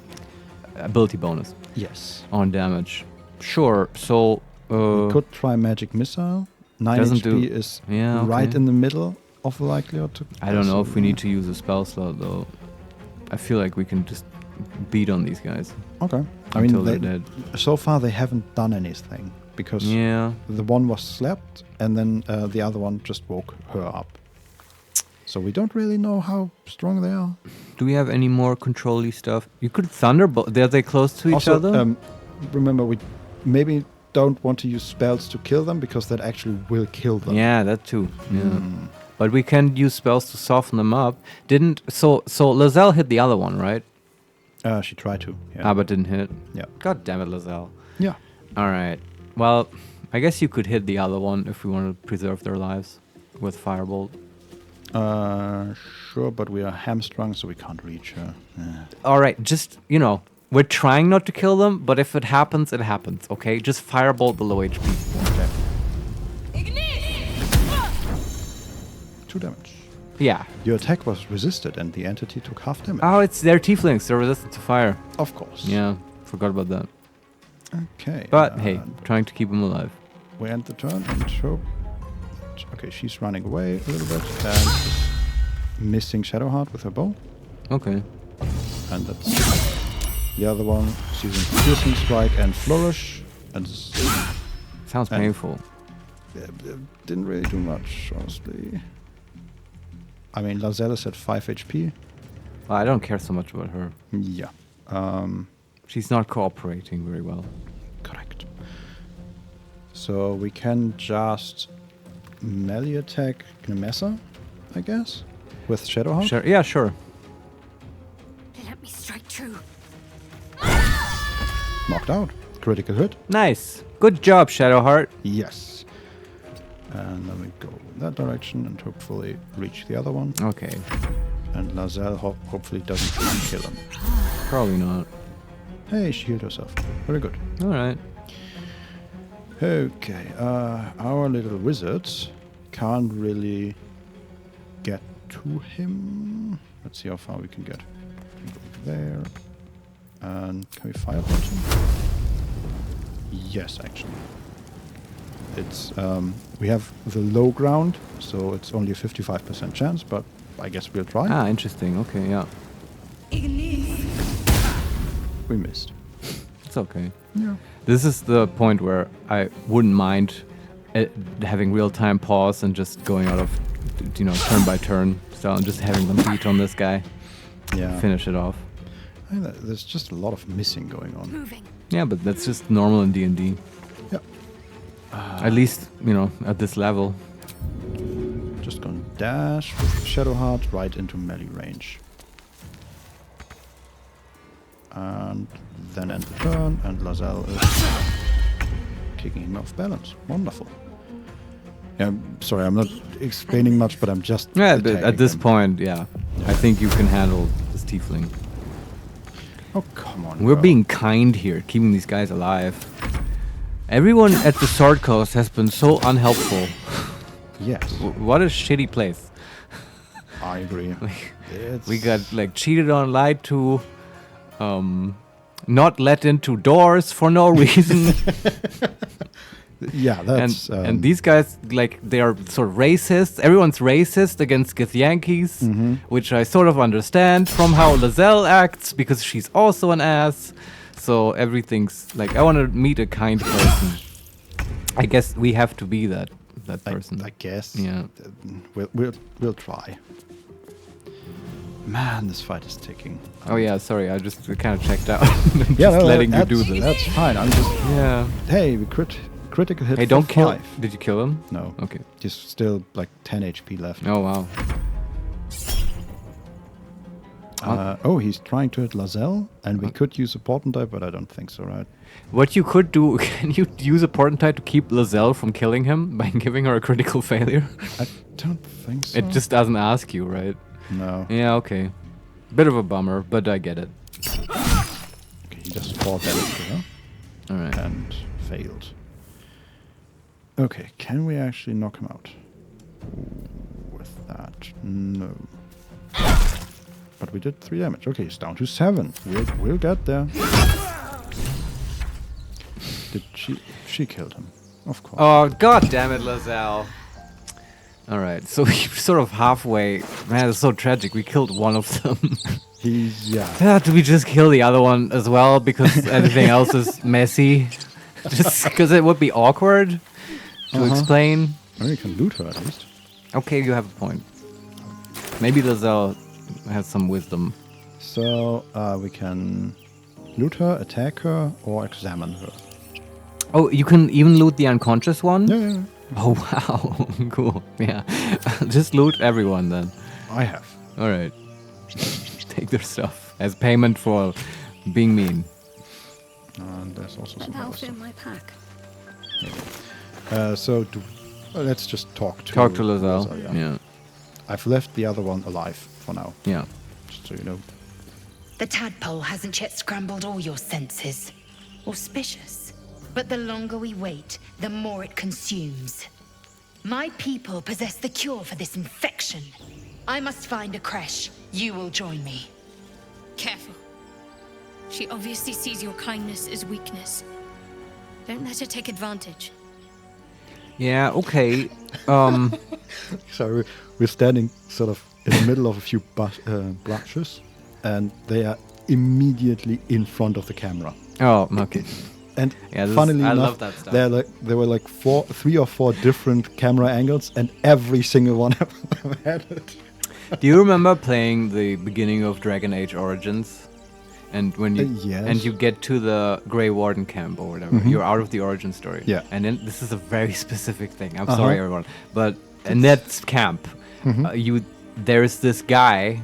ability bonus Yes. on damage. Sure. So We could try Magic Missile. 9 doesn't HP do- is Yeah, right okay. in the middle of likelihood to... I don't know if we need to use a spell slot, though. I feel like we can just beat on these guys. Okay. I Until mean, they're dead. so far they haven't done anything. Because Yeah. the one was slapped, and then the other one just woke her up. So we don't really know how strong they are. Do we have any more control-y stuff? You could thunderbolt. Are they close to each Also, other? remember, we maybe don't want to use spells to kill them, because that actually will kill them. Yeah, that too. Yeah. But we can use spells to soften them up. So Lazelle hit the other one, right? She tried to. Yeah. But didn't hit. Yeah. God damn it, Lazelle. Yeah. All right. Well, I guess you could hit the other one if we want to preserve their lives with Firebolt. Sure, but we are hamstrung, so we can't reach her. All right, just, we're trying not to kill them, but if it happens, it happens, okay? Just Firebolt the low HP. Okay. 2 damage. Yeah. Your attack was resisted, and the entity took half damage. Oh, it's their tieflings. They're resistant to fire. Of course. Yeah, forgot about that. Okay. But, hey, trying to keep them alive. We end the turn and hope... Okay, she's running away a little bit and is missing Shadowheart with her bow. Okay. And that's the other one. She's using Piercing Strike and Flourish. And sounds painful. Didn't really do much, honestly. I mean, Lazelle is at 5 HP. Well, I don't care so much about her. Yeah. She's not cooperating very well. Correct. So we can just melee attack Gnemessa, I guess, with Shadowheart. Sure. Yeah, sure. Let me strike true. Knocked out. Critical hit. Nice. Good job, Shadowheart. Yes. And then we go in that direction and hopefully reach the other one. Okay. And Lazelle hopefully doesn't kill him. Probably not. Hey, she healed herself. Very good. All right. Okay, our little wizards can't really get to him. Let's see how far we can get. There. And can we firebolt him? Yes, actually. It's we have the low ground, so it's only a 55% chance, but I guess we'll try. Ah, interesting. Okay, yeah. We missed. It's okay. Yeah. This is the point where I wouldn't mind having real-time pause and just going out of, turn by turn style and just having them beat on this guy. Yeah. Finish it off. There's just a lot of missing going on. Moving. Yeah, but that's just normal in D&D. Yeah. At least, at this level. Just gonna dash with Shadowheart right into melee range. And then end the turn, and Lazelle is kicking him off balance. Wonderful. Yeah, sorry, I'm not explaining much, but I'm just... Yeah, but at this him. point, yeah. I think you can handle this tiefling. Oh, come on. We're girl. being kind here, keeping these guys alive. Everyone at the Sword Coast has been so unhelpful. Yes. What a shitty place. I agree. We got, cheated on, lied to... not let into doors for no reason. Yeah, that's... and these guys, they are sort of racist. Everyone's racist against Githyanki's, which I sort of understand from how Lazelle acts, because she's also an ass. So everything's, I want to meet a kind person. I guess we have to be that person. I guess. Yeah. We'll try. Man, this fight is ticking. Oh yeah, sorry, I just kind of checked out. Yeah, just letting you do that's- this. That's fine. I'm just... Yeah. Hey, we critical hit Hey, for don't kill. 5. Did you kill him? No. Okay. Just still 10 HP left. Oh wow. He's trying to hit Lazelle, and we could use a portent die, but I don't think so, right? What you could do, can you use a portent to keep Lazelle from killing him by giving her a critical failure? I don't think so. It just doesn't ask you, right? No. Yeah, okay. Bit of a bummer, but I get it. Okay, he does 4 damage to her. Alright. And failed. Okay, can we actually knock him out? With that, no. But we did 3 damage. Okay, he's down to 7. We'll get there. Did she killed him? Of course. Oh, god damn it, Lazelle. All right, so we sort of halfway. Man, it's so tragic. We killed one of them. Do we just kill the other one as well because everything else is messy? Just because it would be awkward to explain. Well, you can loot her at least. Okay, you have a point. Maybe Lizelle has some wisdom. So we can loot her, attack her, or examine her. Oh, you can even loot the unconscious one? Yeah. Oh, wow. Cool. Yeah. Just loot everyone then. I have. All right. Take their stuff as payment for being mean. And there's also some That'll other fit stuff. my pack. Let's just talk to Lizelle. Yeah. I've left the other one alive for now. Yeah. Just so you know. The tadpole hasn't yet scrambled all your senses. Auspicious. But the longer we wait, the more it consumes. My people possess the cure for this infection. I must find a creche. You will join me. Careful. She obviously sees your kindness as weakness. Don't let her take advantage. Yeah, okay. So we're standing sort of in the middle of a few branches, and they are immediately in front of the camera. Oh, okay. And yeah, funnily I enough, love that stuff. there were like 3 or 4 different camera angles, and every single one had it. Do you remember playing the beginning of Dragon Age Origins? And when you yes. and you get to the Grey Warden camp or whatever, you're out of the origin story. Yeah. And then this is a very specific thing. I'm sorry, everyone, but in that camp, there's this guy,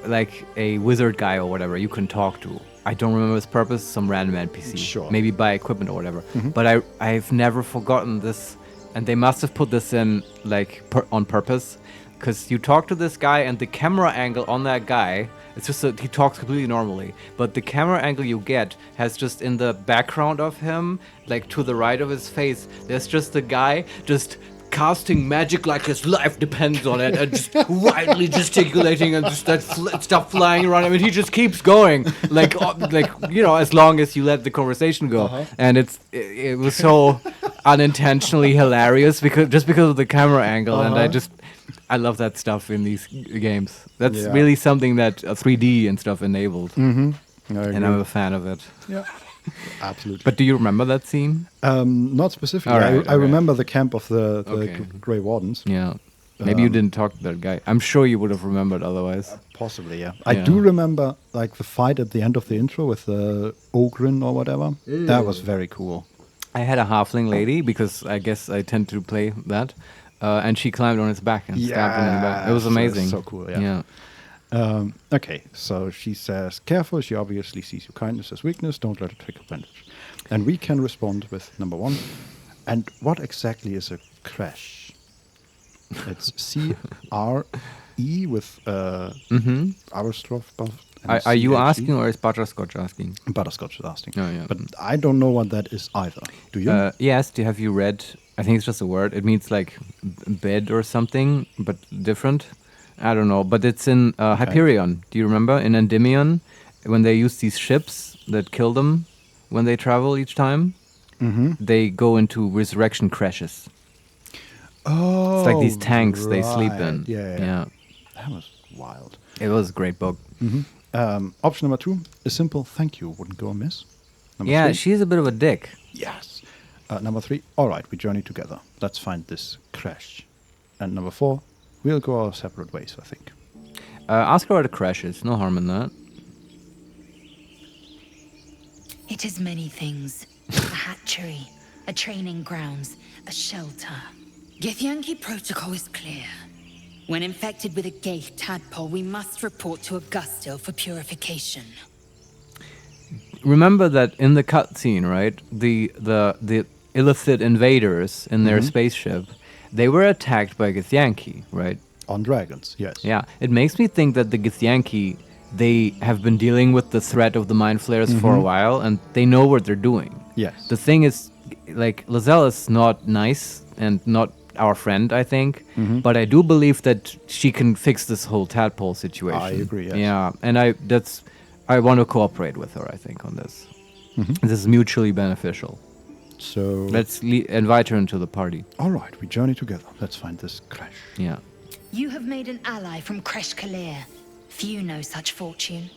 like a wizard guy or whatever. You can talk to. I don't remember his purpose. Some random NPC. Sure. Maybe buy equipment or whatever. But I've never forgotten this, and they must have put this in like on purpose, because you talk to this guy and the camera angle on that guy. It's just that he talks completely normally, but the camera angle you get has just in the background of him, like to the right of his face, there's just the guy just casting magic like his life depends on it, and just wildly gesticulating and just that stuff flying around him, and he just keeps going, like you know, as long as you let the conversation go. And it was so unintentionally hilarious because of the camera angle, and I love that stuff in these games. That's really something that 3D and stuff enabled. And I'm a fan of it. Yeah, absolutely. But do you remember that scene? Not specifically. I remember the camp of the Grey Wardens. Yeah. Maybe you didn't talk to that guy. I'm sure you would have remembered otherwise. Possibly, yeah. I do remember like the fight at the end of the intro with the Ogrin or whatever. That was very cool. I had a halfling lady because I guess I tend to play that. And she climbed on his back and stabbed him in the back. It was amazing. So cool, yeah. Okay, so she says, careful, she obviously sees your kindness as weakness, don't let her take advantage. And we can respond with number 1. And what exactly is a crash? It's C-R-E with Arostrof. Are you asking or is Butterscotch asking? Butterscotch is asking. Oh, yeah. But I don't know what that is either. Do you? Yes, have you read? I think it's just a word. It means like bed or something, but different. I don't know. But it's in Hyperion. Do you remember? In Endymion, when they use these ships that kill them when they travel each time, they go into resurrection crashes. Oh, it's like these tanks they sleep in. Yeah. That was wild. It was a great book. Option number 2, a simple thank you wouldn't go amiss. Number 3, she's a bit of a dick. Yes. Number 3, all right, we journey together. Let's find this crash. And number 4, we'll go our separate ways, I think. Ask her where the crash is. No harm in that. It is many things. A hatchery, a training grounds, a shelter. Githyanki protocol is clear. When infected with a gate tadpole, we must report to Augustil for purification. Remember that in the cutscene, right? The illicit invaders in their spaceship, they were attacked by Githyanki, right? On dragons, yes. Yeah, it makes me think that the Githyanki, they have been dealing with the threat of the Mind Flayers for a while, and they know what they're doing. Yes. The thing is, like, Lizelle is not nice and not our friend, I think, but I do believe that she can fix this whole tadpole situation. I agree, yes. Yeah, and I want to cooperate with her, I think, on this. This is mutually beneficial. So Let's invite her into the party. all right, we journey together. Let's find this crash. Yeah. You have made an ally from Kresh Kalir. Few know such fortune.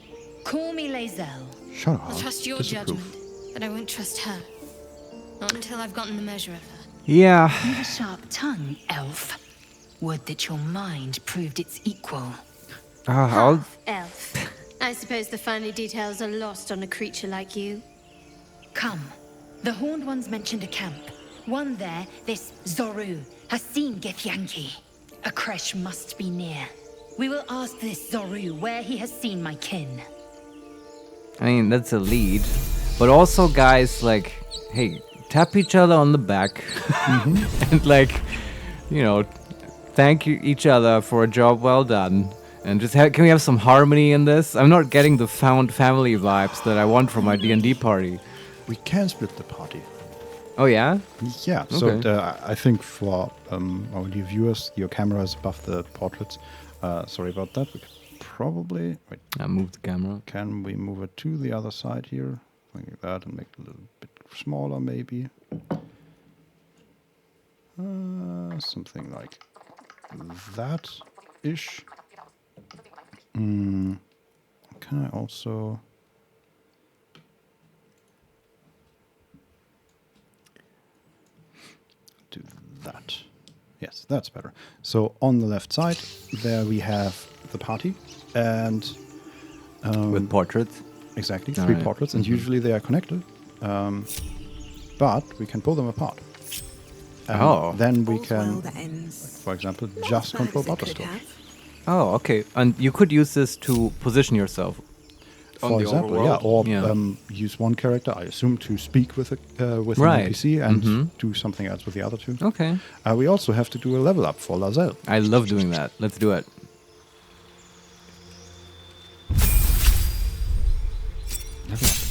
Call me Lae'zel. Shut I'll up. trust your Disapprove. judgment, but I won't trust her. Not until I've gotten the measure of her. Yeah. You've a sharp tongue, elf. Would that your mind proved its equal. I'll Elf. I suppose the finer details are lost on a creature like you. Come. The Horned Ones mentioned a camp. One there, this Zoru, has seen Githyanki. A Kresh must be near. We will ask this Zoru where he has seen my kin. I mean, that's a lead. But also, guys, like, hey, tap each other on the back. And, like, you know, thank each other for a job well done. And just can we have some harmony in this? I'm not getting the found family vibes that I want from my D&D party. We can split the party. Oh, yeah? Yeah, so I think for our dear viewers, your camera is above the portraits. Sorry about that. We could probably... Wait, I moved the camera. can we move it to the other side here? Like that and make it a little bit smaller, maybe. Something like that-ish. Can I also... do that? Yes, that's better. So on the left side, there we have the party, and With portraits? exactly All 3 right. portraits, and usually they are connected, but we can pull them apart. And then we can, for example, just control butterscotch. Oh, okay. And you could use this to position yourself on For the example, overworld. yeah, or use one character, I assume, to speak with with Right. an NPC and do something else with the other 2. Okay. We also have to do a level up for Lae'zel. I love doing that. Let's do it.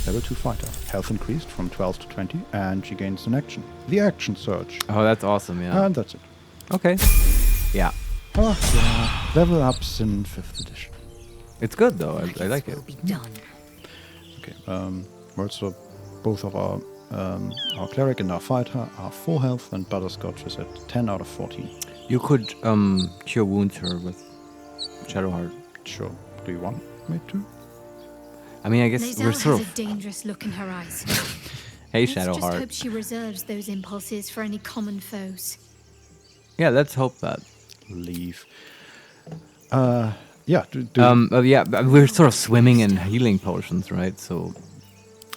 Level 2 fighter. Health increased from 12 to 20, and she gains an action. The action surge. Oh, that's awesome, yeah. And that's it. Okay. Yeah. Oh, yeah. Level ups in 5th edition. It's good, though. I like it. Will be done. Okay. Also, both of our cleric and our fighter are full health, and Butterscotch is at 10 out of 14. You could cure wounds her with Shadowheart. Sure. Do you want me to? I mean, I guess Lae'zel we're has sort a of... dangerous look in her eyes. Hey, Let's just hope Shadowheart. she reserves those impulses for any common foes. Yeah, let's hope that. Leave. Yeah. Yeah, but we're sort of swimming in healing potions, right? So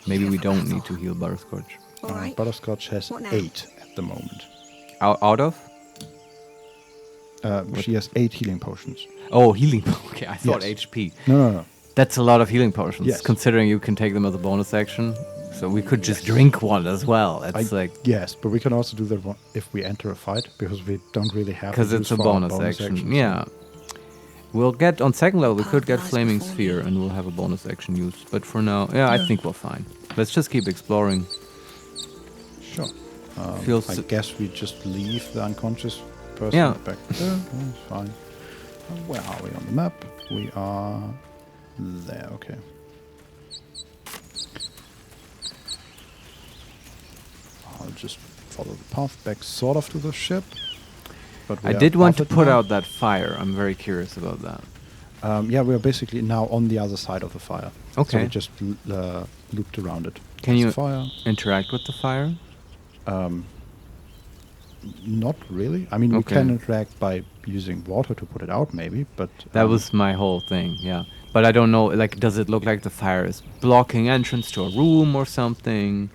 maybe we don't need to heal Butterscotch. Butterscotch has 8 at the moment. Out of? She has 8 healing potions. Oh, healing. Okay, I thought Yes. HP. No. That's a lot of healing potions, Yes. considering you can take them as a bonus action. So we could just drink one as well. It's like... Yes, but we can also do that one if we enter a fight, because we don't really have to Because use it's a for our bonus action. so- Yeah. We'll get, on second level, we could get Flaming Sphere and we'll have a bonus action used. But for now, yeah, I think we're fine. Let's just keep exploring. Sure. Feels... I guess we just leave the unconscious person Yeah. back there. That's fine. Where are we on the map? We are there, okay. I'll just follow the path back sort of to the ship. But we I are did want to above it put now. out that fire. I'm very curious about that. Yeah, we are basically now on the other side of the fire. So Okay. we just looped around it. Can There's you the fire? interact with the fire? Not really. I mean, we Okay. can interact by using water to put it out, maybe, but... That was my whole thing, yeah. But I don't know, like, does it look like the fire is blocking entrance to a room or something?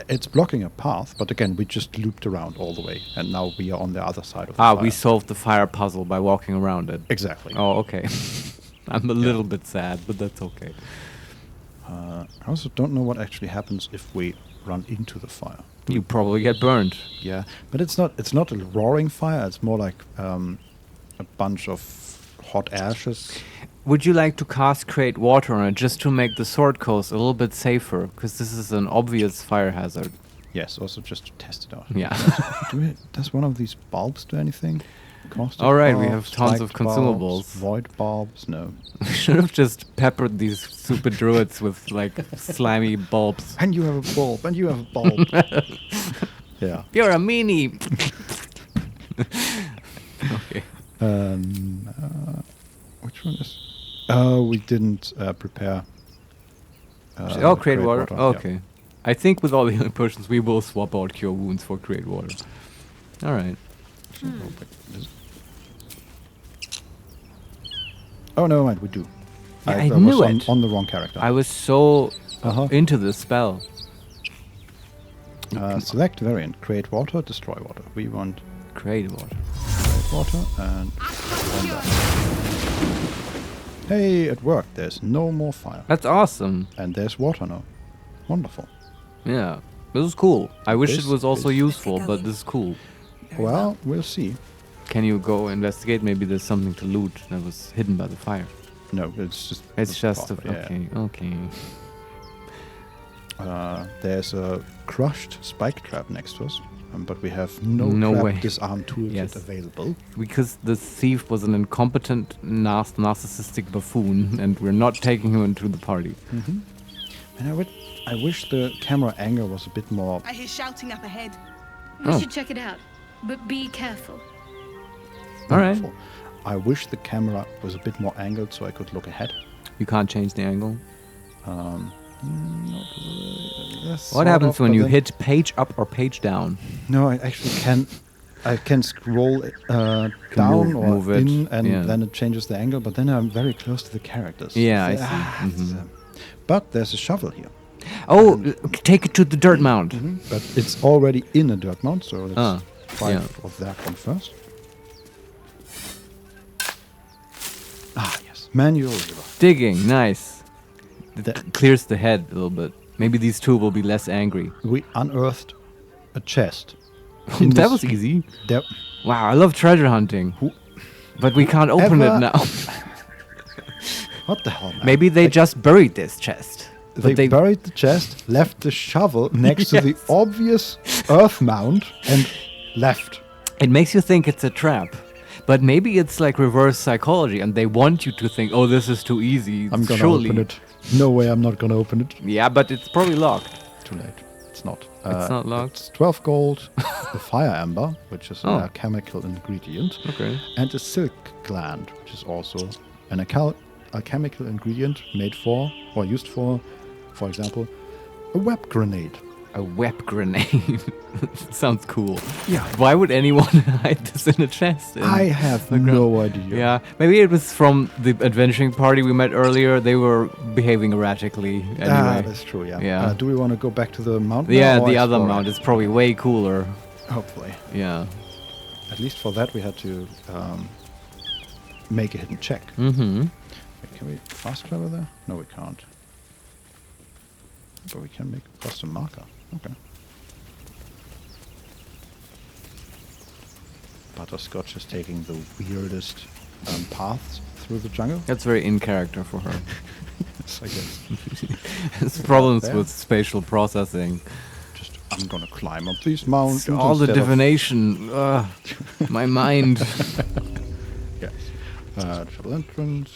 It's blocking a path, but again, we just looped around all the way, and now we are on the other side of the fire. We solved the fire puzzle by walking around it. Exactly. Oh, okay. I'm a little bit sad, but that's okay. I also don't know what actually happens if we run into the fire. You probably get burned. Yeah, but it's not a roaring fire. It's more like a bunch of hot ashes. Would you like to cast Create Water on it just to make the sword coast a little bit safer? Because this is an obvious fire hazard. Yes, also just to test it out. Yeah. Does one of these bulbs do anything? Caustic All right, we bulbs, have tons of spiked consumables. bulbs, void bulbs. No. We should have just peppered these stupid druids with like slimy bulbs. And you have a bulb. And you have a bulb. Yeah. You're a meanie. Okay. Which one is? Oh, we didn't prepare. Create water. Yeah. Okay. I think with all the healing potions, we will swap out cure wounds for create water. All right. Oh no, mind, we do. Yeah, I was knew it. On the wrong character. I was so into this spell. Select variant. Create water, destroy water. We want Create water. create water and run that. Hey, it worked. There's no more fire. That's awesome. And there's water now. Wonderful. Yeah. This is cool. I wish This it was also is- useful, but this is cool. Well, we'll see. Can you go investigate? Maybe there's something to loot that was hidden by the fire. No, it's just... It's just a, yeah. okay. There's a crushed spike trap next to us, but we have no No trap way. disarm toolkit Yes. available. Because the thief was an incompetent, narcissistic buffoon, and we're not taking him into the party. And I wish the camera angle was a bit more... I hear shouting up ahead. We Oh. should check it out, but be careful. All right. wonderful. I wish the camera was a bit more angled so I could look ahead. You can't change the angle. Not really. Yes, What sort happens of, when but you then- hit page up or page down? No, I actually can. I can scroll down move or it, in, and yeah. then it changes the angle. But then I'm very close to the characters. Yeah, I So, see. it's, but there's a shovel here. Oh, take it to the dirt mound. But it's already in a dirt mound, so let's Ah, try yeah. with that one first. Ah, yes. Manual lever. Digging, nice. That- Clears the head a little bit. Maybe these two will be less angry. We unearthed a chest. In That this- was easy. There, Wow, I love treasure hunting. But we can't open Ever- it now. what the hell, man? Maybe they just buried this chest. But They buried the chest, left the shovel next to the Yes. obvious earth mound, and left. It makes you think it's a trap. But maybe it's like reverse psychology and they want you to think, oh, this is too easy. I'm gonna Surely. open it. No way, I'm not gonna open it. Yeah, but it's probably locked. Too late. It's not. It's not locked? It's 12 gold, a fire amber, which is Oh. a chemical ingredient, Okay. and a silk gland, which is also a chemical ingredient made for, or used for example, a web grenade. A web grenade. Sounds cool. Yeah. Why would anyone hide this in a chest? I have the ground? no idea. Yeah, maybe it was from the adventuring party we met earlier. They were behaving erratically anyway. That's true, yeah. Yeah. Do we want to go back to the mountain? Yeah, now or the other explore mount it? is probably way cooler. Hopefully. Yeah. At least for that we had to make a hidden check. Mm-hmm. Wait, can we fast travel there? No, we can't. But we can make a custom marker. Okay. Butterscotch is taking the weirdest paths through the jungle. That's very in character for her. Yes, I guess. It's problems there. with spatial processing. Just, I'm gonna climb up these mountains. All the instead of- divination. My mind. Yes. Travel entrance.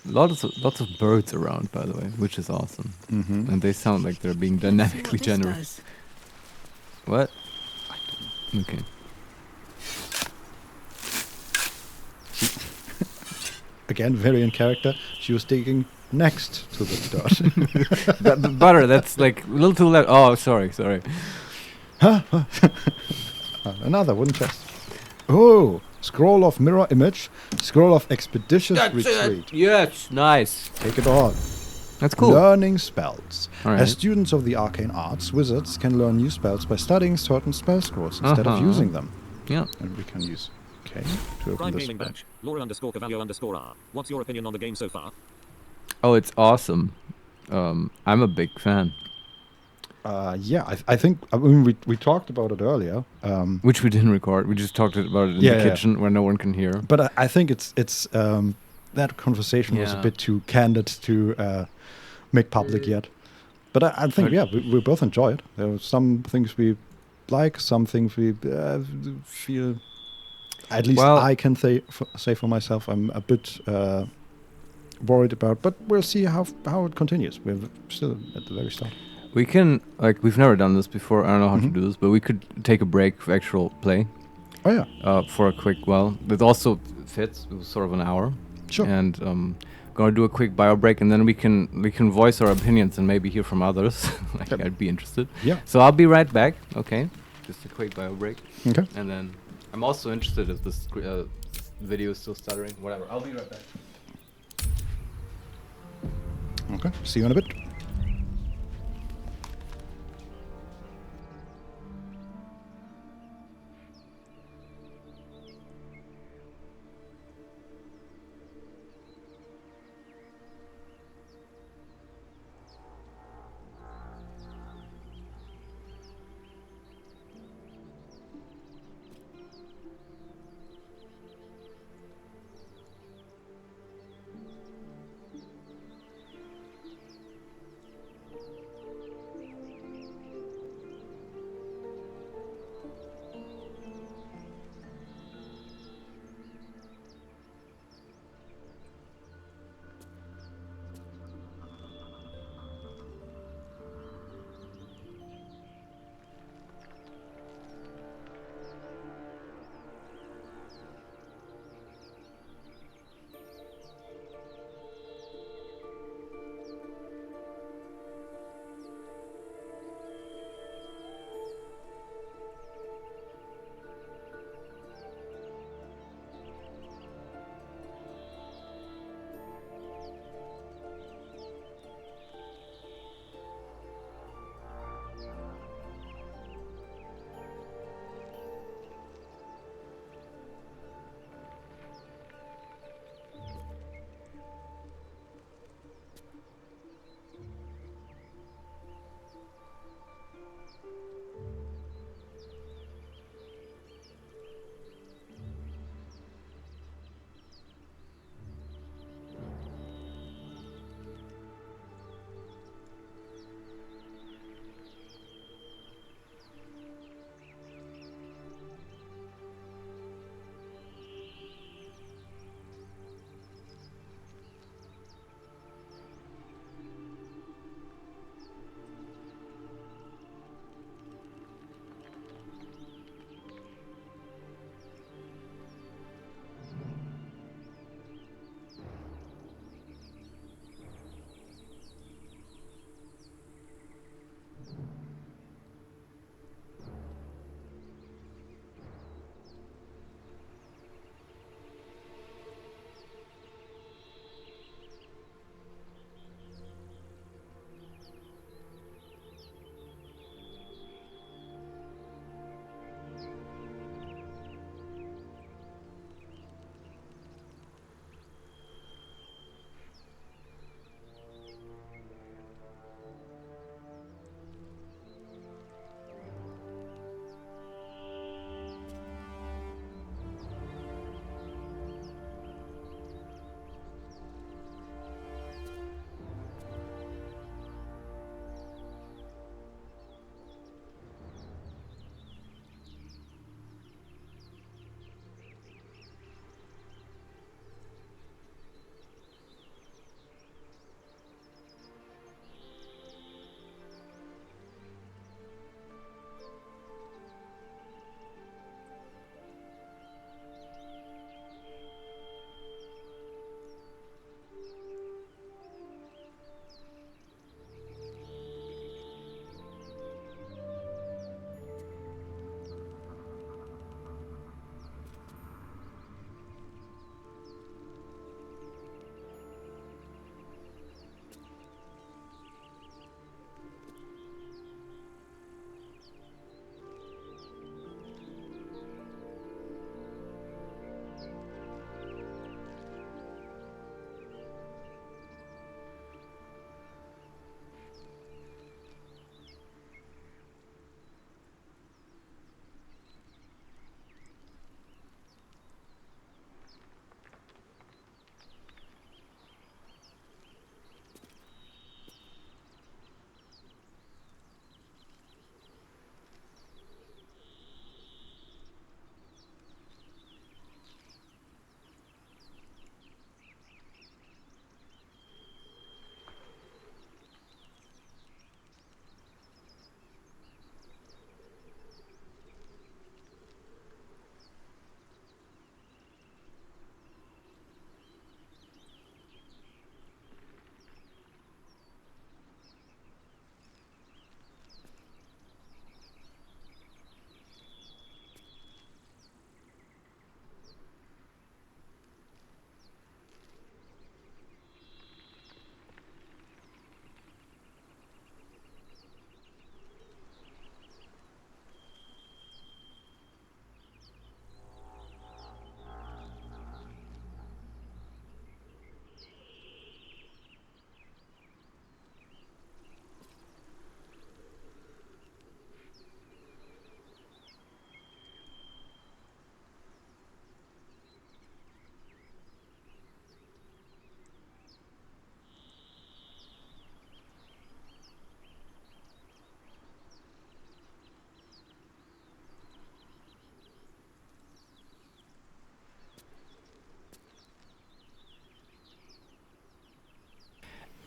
Lots of birds around, by the way, which is awesome. Mm-hmm. And they sound like they're being dynamically generous. What? Okay. Again, very in character. She was digging next to the dirt. The butter, that's like a little too loud. Oh, sorry. Another wooden chest. Oh, scroll of mirror image, scroll of expeditious retreat. Yes, nice. Take it all. That's cool. Learning spells. All right. As students of the arcane arts, wizards can learn new spells by studying certain spell scrolls instead of using them. Yeah. And we can use K to open Prime this Gaming spell. Badge. Laura_Cavallo_R. What's your opinion on the game so far? Oh, it's awesome. I'm a big fan. Yeah, I think I mean, we talked about it earlier. Which we didn't record. We just talked about it in the kitchen where no one can hear. But I think it's that conversation was a Yeah. bit too candid to make public yet. But I think, yeah, we both enjoy it. There are some things we like, some things we feel. At least I can say for myself, I'm a bit worried about. But we'll see how it continues. We're still at the very start. We can, like, we've never done this before. I don't know how to do this, but we could take a break for actual play. Oh yeah. For a quick, it also fits. It was sort of an hour. Sure. And gonna do a quick bio break, and then we can voice our opinions and maybe hear from others. Like, I'd be interested. Yeah. So I'll be right back. Okay. Just a quick bio break. Okay. And then I'm also interested if this video is still stuttering. Whatever. I'll be right back. Okay. See you in a bit.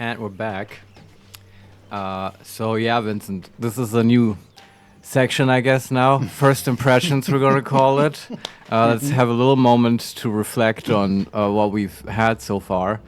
And we're back. So yeah, Vincent, this is a new section, I guess now. First impressions, we're going to call it. Let's have a little moment to reflect on what we've had so far.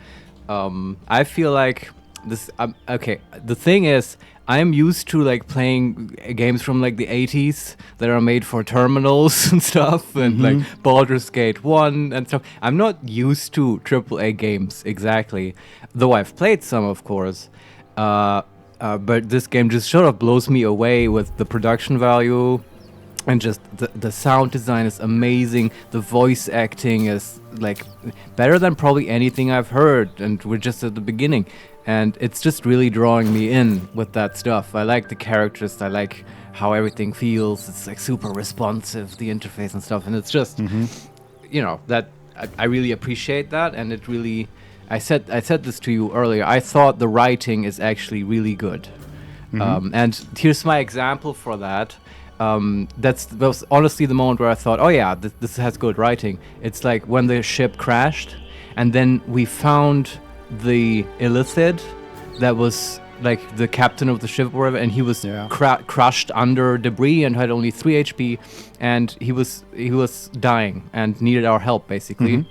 I feel like this. Okay, the thing is, I'm used to like playing games from like the 80s that are made for terminals and stuff, and like Baldur's Gate 1 and stuff. I'm not used to AAA games exactly, though I've played some, of course. But this game just sort of blows me away with the production value, and just the sound design is amazing. The voice acting is like better than probably anything I've heard, and we're just at the beginning. And it's just really drawing me in with that stuff. I like the characters. I like how everything feels. It's like super responsive, the interface and stuff. And it's just, you know, that I really appreciate that. And it really, I said this to you earlier. I thought the writing is actually really good. And here's my example for that. That was honestly the moment where I thought, oh yeah, this has good writing. It's like when the ship crashed, and then we found the illithid that was like the captain of the ship or whatever, and he was crushed under debris and had only 3 HP, and he was dying and needed our help basically.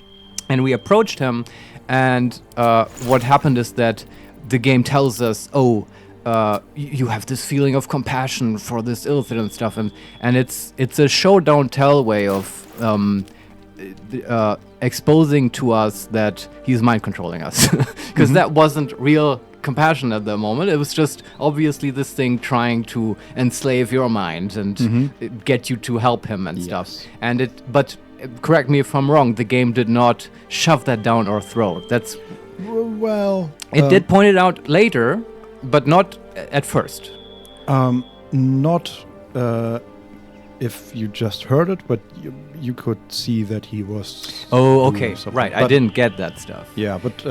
And we approached him, and what happened is that the game tells us, you have this feeling of compassion for this illithid and stuff, and it's a show don't tell way of exposing to us that he's mind controlling us, because that wasn't real compassion at the moment. It was just obviously this thing trying to enslave your mind and get you to help him and stuff. And but correct me if I'm wrong, the game did not shove that down our throat. That's it did point it out later, but not at first. Not if you just heard it, but you could see that he was. Oh, okay, right. I didn't get that stuff. Yeah, but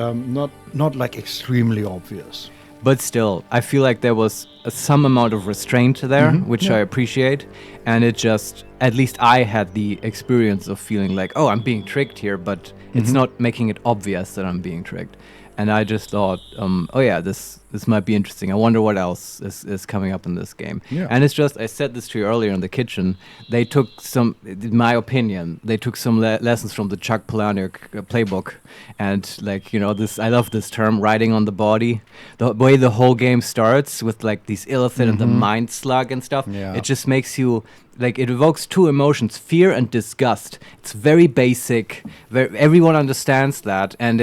not like extremely obvious. But still, I feel like there was some amount of restraint there, which I appreciate. And it just, at least I had the experience of feeling like, oh, I'm being tricked here, but it's not making it obvious that I'm being tricked. And I just thought, oh yeah, this might be interesting. I wonder what else is coming up in this game. Yeah. And it's just, I said this to you earlier in the kitchen, they took some, in my opinion, they took some lessons from the Chuck Palahniuk playbook. And like, you know, I love this term, riding on the body. The way the whole game starts with like these illithid and the mind slug and stuff, it just makes you, like, it evokes two emotions, fear and disgust. It's very basic. Everyone understands that, and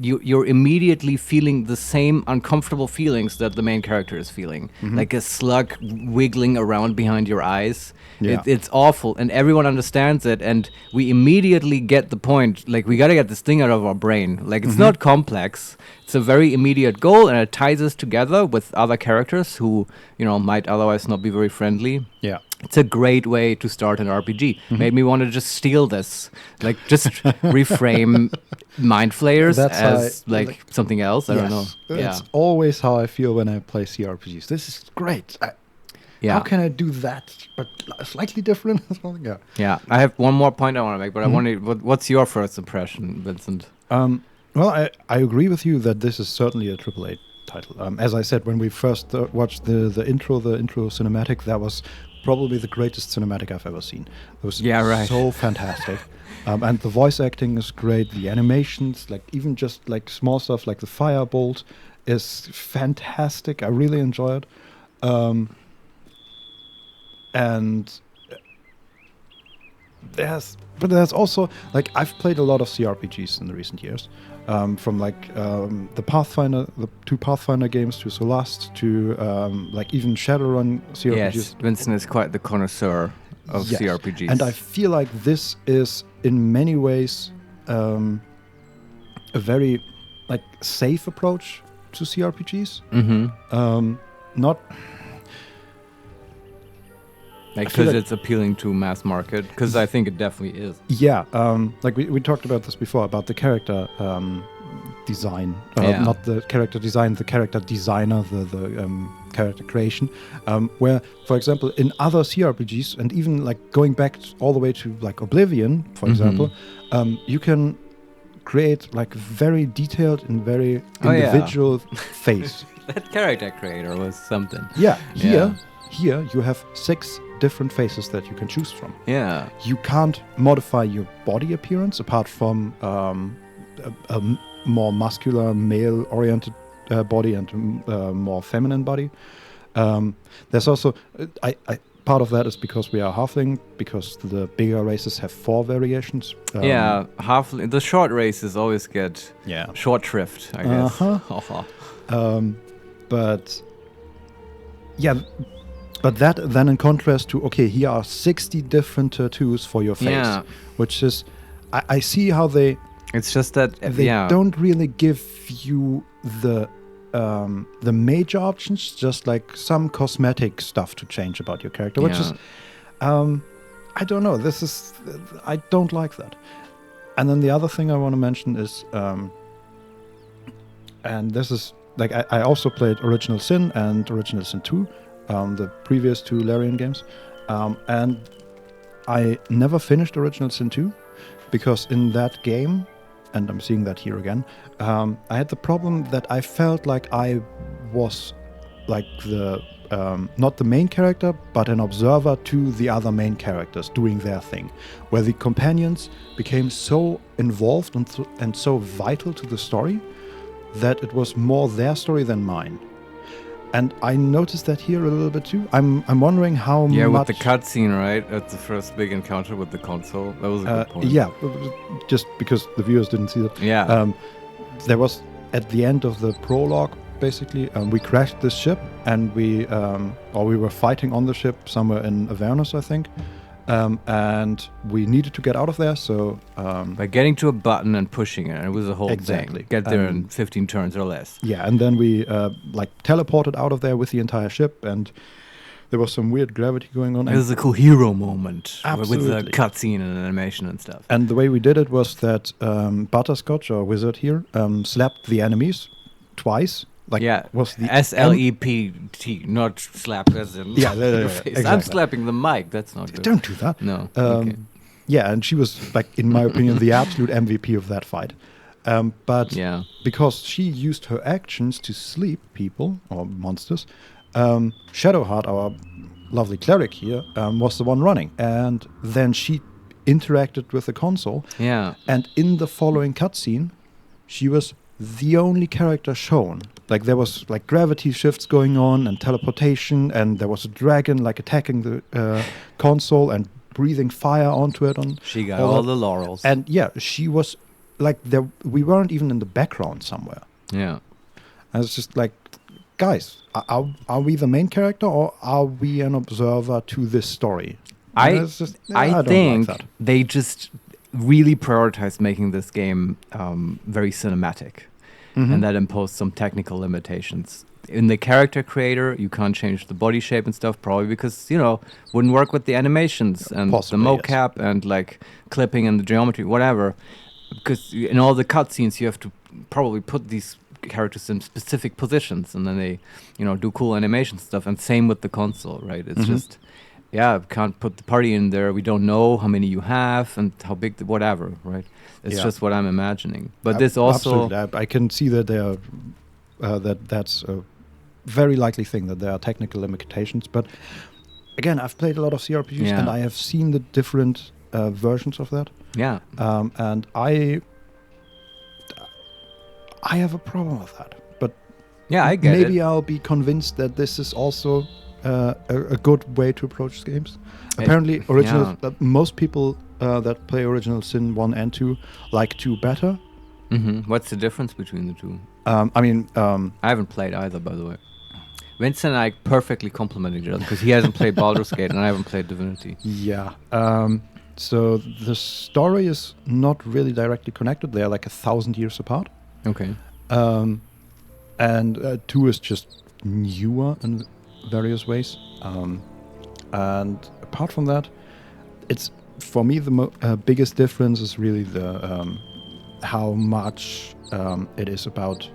you're immediately feeling the same uncomfortable feelings that the main character is feeling, like a slug wiggling around behind your eyes. Yeah. It's awful, and everyone understands it, and we immediately get the point. Like, we gotta get this thing out of our brain. Like, it's not complex. It's a very immediate goal, and it ties us together with other characters who, you know, might otherwise not be very friendly. Yeah. It's a great way to start an RPG. Made me want to just steal this. Like, just reframe Mind Flayers as like something else. I don't know. That's always how I feel when I play CRPGs. This is great. How can I do that, but slightly different? Yeah, I have one more point I want to make, but I wonder, what's your first impression, Vincent? Well, I agree with you that this is certainly a AAA title. As I said, when we first watched the intro cinematic, that was probably the greatest cinematic I've ever seen. It was so fantastic. And the voice acting is great. The animations, like even just like small stuff like the firebolt is fantastic. I really enjoy it. And there's also, like, I've played a lot of CRPGs in the recent years, from like the two Pathfinder games to Solast to like even Shadowrun CRPGs. Yes, Vincent is quite the connoisseur of CRPGs. And I feel like this is in many ways a very like safe approach to CRPGs. Not because it's appealing to mass market, because I think it definitely is. Yeah, like we talked about this before, about the character design. Not the character design, the character designer, the character creation. Where, for example, in other CRPGs, and even like going back all the way to like Oblivion, for example, you can create like very detailed and very individual face. That character creator was something. Yeah, here you have 6 different faces that you can choose from. Yeah. You can't modify your body appearance apart from a more muscular, male-oriented body and more feminine body. There's also part of that is because we are halfling, because the bigger races have 4 variations. Halfling. The short races always get short shrift, I guess. But that then in contrast to, okay, here are 60 different tattoos for your face, which is, I see how they... It's just that they don't really give you the major options, just like some cosmetic stuff to change about your character, which is, I don't know, I don't like that. And then the other thing I want to mention is, and this is, like, I also played Original Sin and Original Sin 2, the previous 2 Larian games, and I never finished Original Sin 2, because in that game, and I'm seeing that here again, I had the problem that I felt like I was like the not the main character, but an observer to the other main characters doing their thing, where the companions became so involved and so vital to the story that it was more their story than mine. And I noticed that here a little bit too. I'm wondering how much... Yeah, with the cutscene, right? At the first big encounter with the console. That was a good point. Yeah, just because the viewers didn't see that. Yeah. There was, at the end of the prologue, basically, we crashed this ship, and we were fighting on the ship somewhere in Avernus, I think. And we needed to get out of there, so... By getting to a button and pushing it, and it was a whole thing. Get there in 15 turns or less. Yeah, and then we teleported out of there with the entire ship, and there was some weird gravity going on. It was a cool hero moment. Absolutely. With the cutscene and animation and stuff. And the way we did it was that Butterscotch, our wizard here, slapped the enemies twice. Was the SLEPT, not slap as in face. Exactly. I'm slapping the mic. That's not good. Don't do that. No. Okay. Yeah, and she was, like, in my opinion, the absolute MVP of that fight. But because she used her actions to sleep people or monsters, Shadowheart, our lovely cleric here, was the one running, and then she interacted with the console. Yeah. And in the following cutscene, she was the only character shown. Like, there was like gravity shifts going on and teleportation, and there was a dragon like attacking the console and breathing fire onto it. She got all the laurels. And yeah, she was like there. We weren't even in the background somewhere. Yeah. And it's just like, guys, are we the main character, or are we an observer to this story? I think like they just really prioritized making this game very cinematic. And that imposed some technical limitations. In the character creator, you can't change the body shape and stuff, probably because, wouldn't work with the animations and possibly, the mocap and like clipping and the geometry, whatever. Because in all the cutscenes, you have to probably put these characters in specific positions, and then they, do cool animation stuff. And same with the console, right? It's just, can't put the party in there. We don't know how many you have and how big, whatever, right? It's just what I'm imagining. But this also... Absolutely. I can see that there are, that's a very likely thing, that there are technical limitations. But again, I've played a lot of CRPGs, and I have seen the different versions of that. Yeah. And I have a problem with that. But I get it. Maybe I'll be convinced that this is also a good way to approach games. Apparently, most people... that play Original Sin 1 and 2 like 2 better. What's the difference between the two? I haven't played either, by the way. Vincent and I perfectly complement each other because he hasn't played Baldur's Gate and I haven't played Divinity. Yeah. So the story is not really directly connected. They are like 1,000 years apart. Okay. And 2 is just newer in various ways. And apart from that, it's... For me, the biggest difference is really the how much it is about.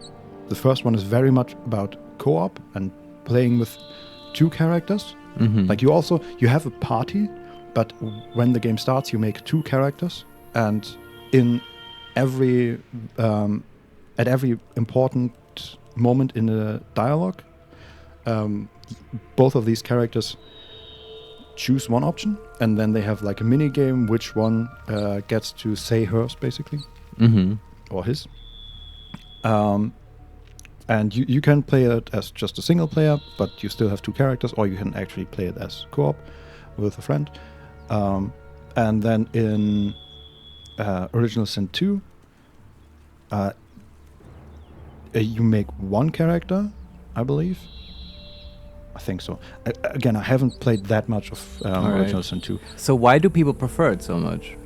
The first one is very much about co-op and playing with 2 characters. Like you have a party, but when the game starts, you make 2 characters, and in every important moment in the dialogue, both of these characters choose one option, and then they have like a mini game which one gets to say hers basically, or his. And you can play it as just a single player, but you still have two characters, or you can actually play it as co-op with a friend. And then in Original Sin 2, you make one character, I believe. I think so. Again, I haven't played that much of Original Sin 2. So why do people prefer it so much?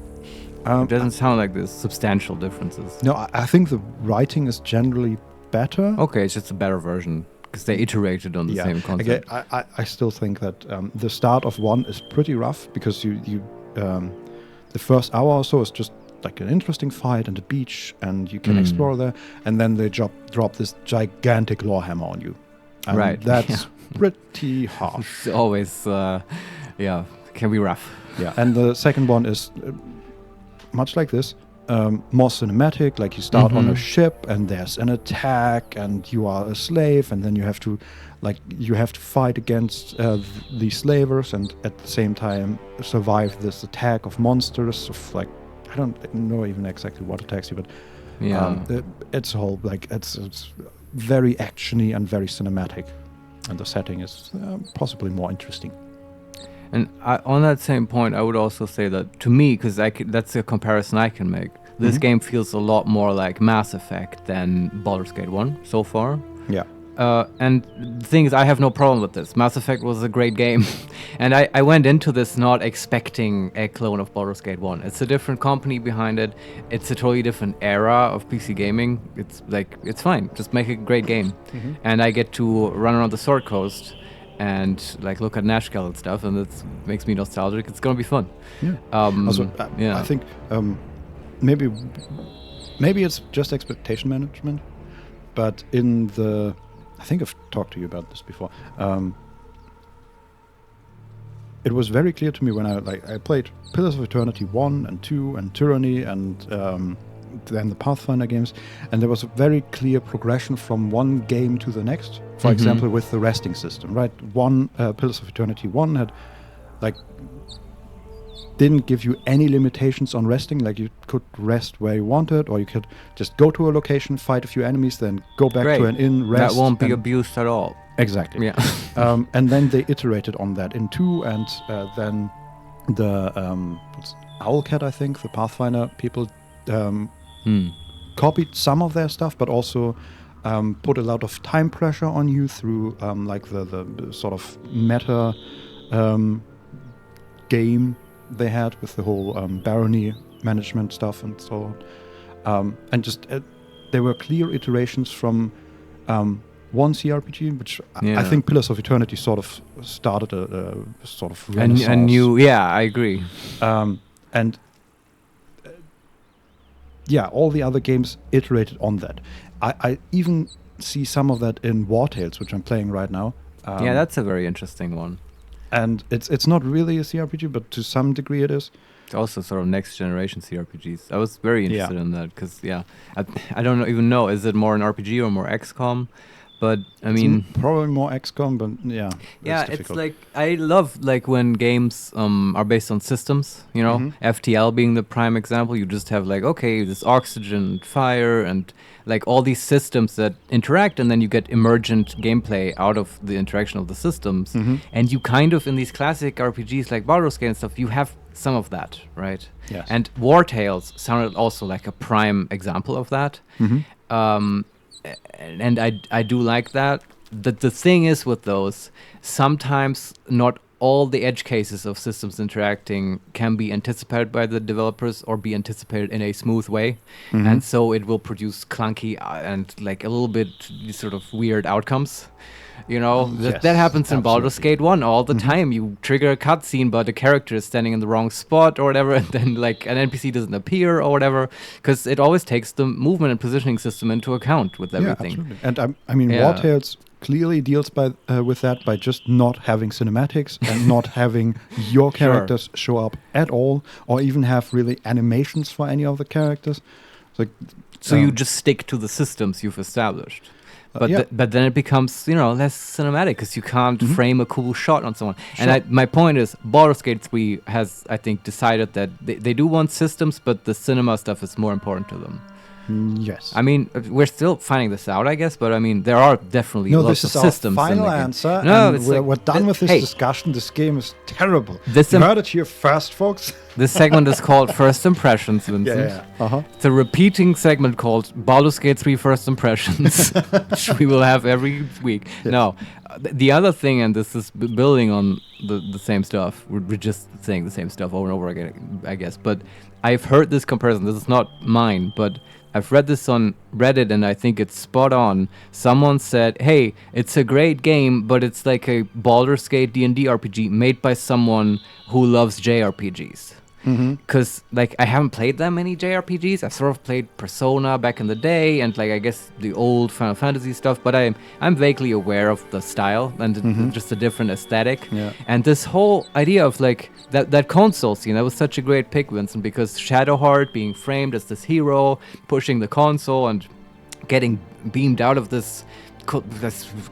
It doesn't sound like there's substantial differences. No, I think the writing is generally better. Okay, it's just a better version because they iterated on the same concept. Okay, I still think that the start of 1 is pretty rough because you the first hour or so is just like an interesting fight on the beach, and you can explore there, and then they drop this gigantic lore hammer on you. And right. That's pretty harsh. It's always, can be rough. Yeah. And the second one is much like this, more cinematic. Like you start on a ship, and there's an attack, and you are a slave, and then you have to fight against the slavers, and at the same time survive this attack of monsters. Of like, I don't know even exactly what attacks you, but it's a whole like it's very actiony and very cinematic, and the setting is possibly more interesting. And on that same point, I would also say that to me, because that's a comparison I can make, this game feels a lot more like Mass Effect than Baldur's Gate 1 so far. Yeah. And the thing is, I have no problem with this. Mass Effect was a great game. And I went into this not expecting a clone of Baldur's Gate 1. It's a different company behind it. It's a totally different era of PC gaming. It's like, it's fine. Just make a great game. And I get to run around the Sword Coast and like look at Nashkel and stuff, and it makes me nostalgic. It's gonna be fun. Yeah. I think maybe it's just expectation management, but I think I've talked to you about this before. It was very clear to me when I played Pillars of Eternity 1 and 2 and Tyranny and then the Pathfinder games, and there was a very clear progression from one game to the next. For example, with the resting system, right? Pillars of Eternity 1 had didn't give you any limitations on resting. Like you could rest where you wanted, or you could just go to a location, fight a few enemies, then go back to an inn, rest. That won't be abused at all. Exactly. Yeah. And then they iterated on that in 2, and then the Owlcat, I think, the Pathfinder people copied some of their stuff, but also put a lot of time pressure on you through like the sort of meta game they had with the whole barony management stuff and so on. And just there were clear iterations from one CRPG, which I think Pillars of Eternity sort of started a sort of renaissance. A new, I agree. And all the other games iterated on that. I even see some of that in War Tales, which I'm playing right now. That's a very interesting one. And it's not really a CRPG, but to some degree it is. It's also sort of next generation CRPGs. I was very interested in that because, I don't even know, is it more an RPG or more XCOM? But I mean, probably more XCOM, but it's like I love like when games are based on systems. You know, FTL being the prime example. You just have like this oxygen, fire, and like all these systems that interact, and then you get emergent gameplay out of the interaction of the systems. And you kind of in these classic RPGs like Baldur's Gate and stuff, you have some of that, right? Yes. And War Tales sounded also like a prime example of that. And I do like that. The thing is with those, sometimes not all the edge cases of systems interacting can be anticipated by the developers or be anticipated in a smooth way. And so it will produce clunky and like a little bit sort of weird outcomes. You know, that happens in Baldur's Gate 1 all the time. You trigger a cutscene, but the character is standing in the wrong spot or whatever, and then like an NPC doesn't appear or whatever, because it always takes the movement and positioning system into account with everything. Yeah, absolutely. And I mean, War Tales clearly deals with that by just not having cinematics and not having your characters show up at all, or even have really animations for any of the characters. Like, So you just stick to the systems you've established. But yeah. but then it becomes, less cinematic because you can't frame a cool shot on someone. Sure. And my point is, Baldur's Gate 3 has, I think, decided that they do want systems, but the cinema stuff is more important to them. Yes. I mean, we're still finding this out, I guess, but I mean, there are definitely lots of systems. This is our final in the game. answer. No, and it's we're done with this hey, discussion. This game is terrible. This You heard it here first, folks. This segment is called First Impressions, Vincent. Yeah. Uh-huh. It's a repeating segment called Baldur's Gate 3 First Impressions, which we will have every week. Yes. No, the other thing, and this is building on the same stuff, we're just saying the same stuff over and over again, I guess, but I've heard this comparison. This is not mine, but I've read this on Reddit, and I think it's spot on. Someone said, hey, it's a great game, but it's like a Baldur's Gate D&D RPG made by someone who loves JRPGs. Because I haven't played that many JRPGs. I've sort of played Persona back in the day, and I guess the old Final Fantasy stuff. But I'm vaguely aware of the style and just a different aesthetic. Yeah. And this whole idea of that console scene, that was such a great pick, Vincent, because Shadowheart being framed as this hero pushing the console and getting beamed out of this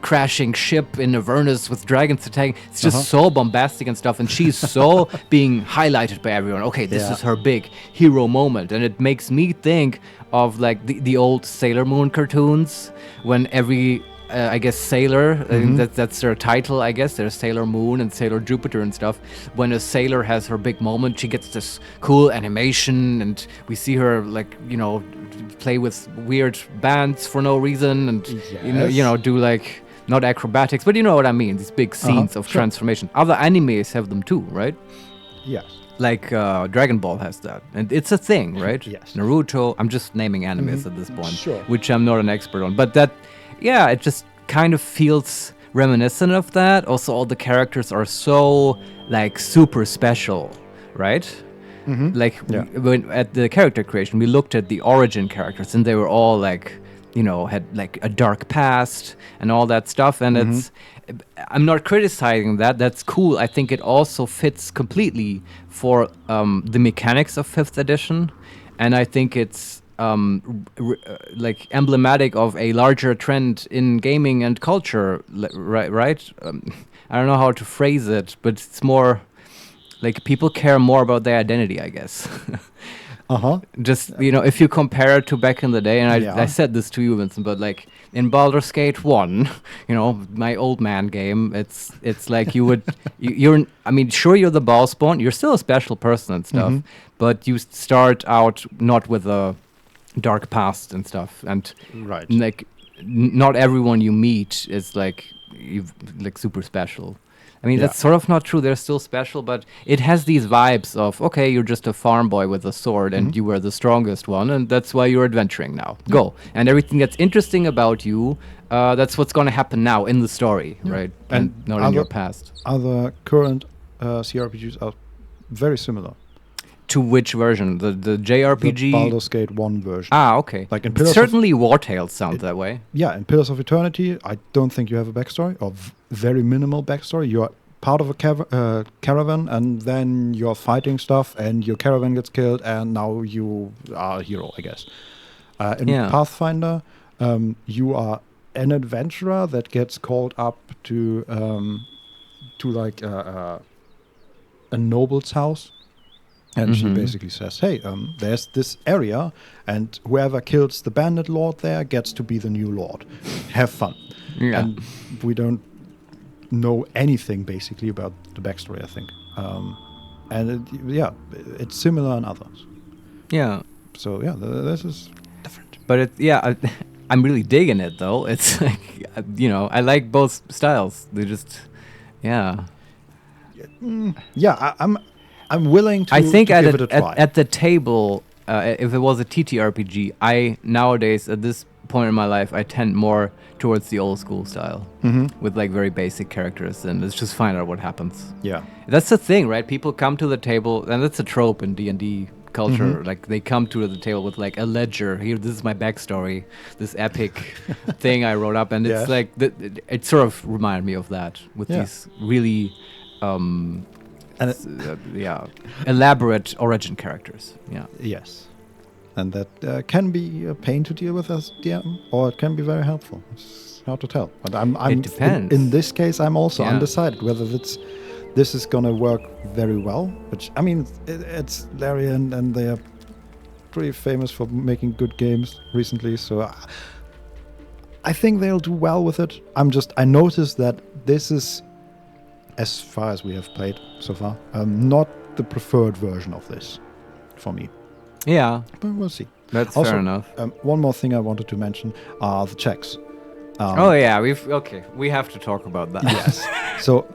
crashing ship in Avernus with dragons attacking. It's just so bombastic and stuff, and she's so being highlighted by everyone. Okay, this is her big hero moment, and it makes me think of the old Sailor Moon cartoons when every I guess sailor, that's their title, I guess. There's Sailor Moon and Sailor Jupiter and stuff. When a sailor has her big moment, she gets this cool animation, and we see her play with weird bands for no reason, and do not acrobatics, but you know what I mean. These big scenes of transformation. Other animes have them too, right? Yes. Like Dragon Ball has that, and it's a thing, right? Yes. Naruto. I'm just naming animes at this point, Sure. which I'm not an expert on, but that. Yeah, it just kind of feels reminiscent of that. Also, all the characters are so super special, right? When at the character creation, we looked at the origin characters, and they were all had a dark past and all that stuff. And I'm not criticizing that. That's cool. I think it also fits completely for the mechanics of 5th edition, and I think it's emblematic of a larger trend in gaming and culture, right? I don't know how to phrase it, but it's more people care more about their identity, I guess. Just if you compare it to back in the day, and I said this to you, Vincent, but in Baldur's Gate 1, my old man game, it's like you're sure, you're the ball spawn, you're still a special person and stuff, but you start out not with a dark past and stuff, and not everyone you meet is super special. I mean, that's sort of not true. They're still special, but it has these vibes of, okay, you're just a farm boy with a sword, and you were the strongest one, and that's why you're adventuring now. Go. And everything that's interesting about you, that's what's going to happen now in the story, right? And not in your past. Other current CRPGs are very similar. To which version? The JRPG? The Baldur's Gate 1 version. Ah, okay. In certainly War Tales sound that way. Yeah, in Pillars of Eternity, I don't think you have a backstory, or very minimal backstory. You're part of a caravan, and then you're fighting stuff, and your caravan gets killed, and now you are a hero, I guess. In Pathfinder, you are an adventurer that gets called up to a noble's house. And she basically says, hey, there's this area, and whoever kills the bandit lord there gets to be the new lord. Have fun. Yeah. And we don't know anything, basically, about the backstory, I think. And it's similar in others. Yeah. So, this is different. But I'm really digging it, though. It's I like both styles. They just, I'm willing to, I think give it a try. At the table, if it was a TTRPG, I nowadays, at this point in my life, I tend more towards the old school style with very basic characters, and let's just find out what happens. Yeah. That's the thing, right? People come to the table, and that's a trope in D&D culture. They come to the table with a ledger. Here, this is my backstory, this epic thing I wrote up, and it's it sort of reminded me of that with these really elaborate origin characters. Yeah. Yes. and that can be a pain to deal with as DM, or it can be very helpful. It's hard to tell. But I'm It depends. In this case, I'm also Yeah. undecided whether this is gonna work very well. Which I mean, it's Larian, and they are pretty famous for making good games recently. So I think they'll do well with it. I noticed that this is, as far as we have played so far, not the preferred version of this for me. Yeah, But we'll see. that's Also, fair enough. One more thing I wanted to mention are the checks. Oh yeah, we have to talk about that. Yes. So,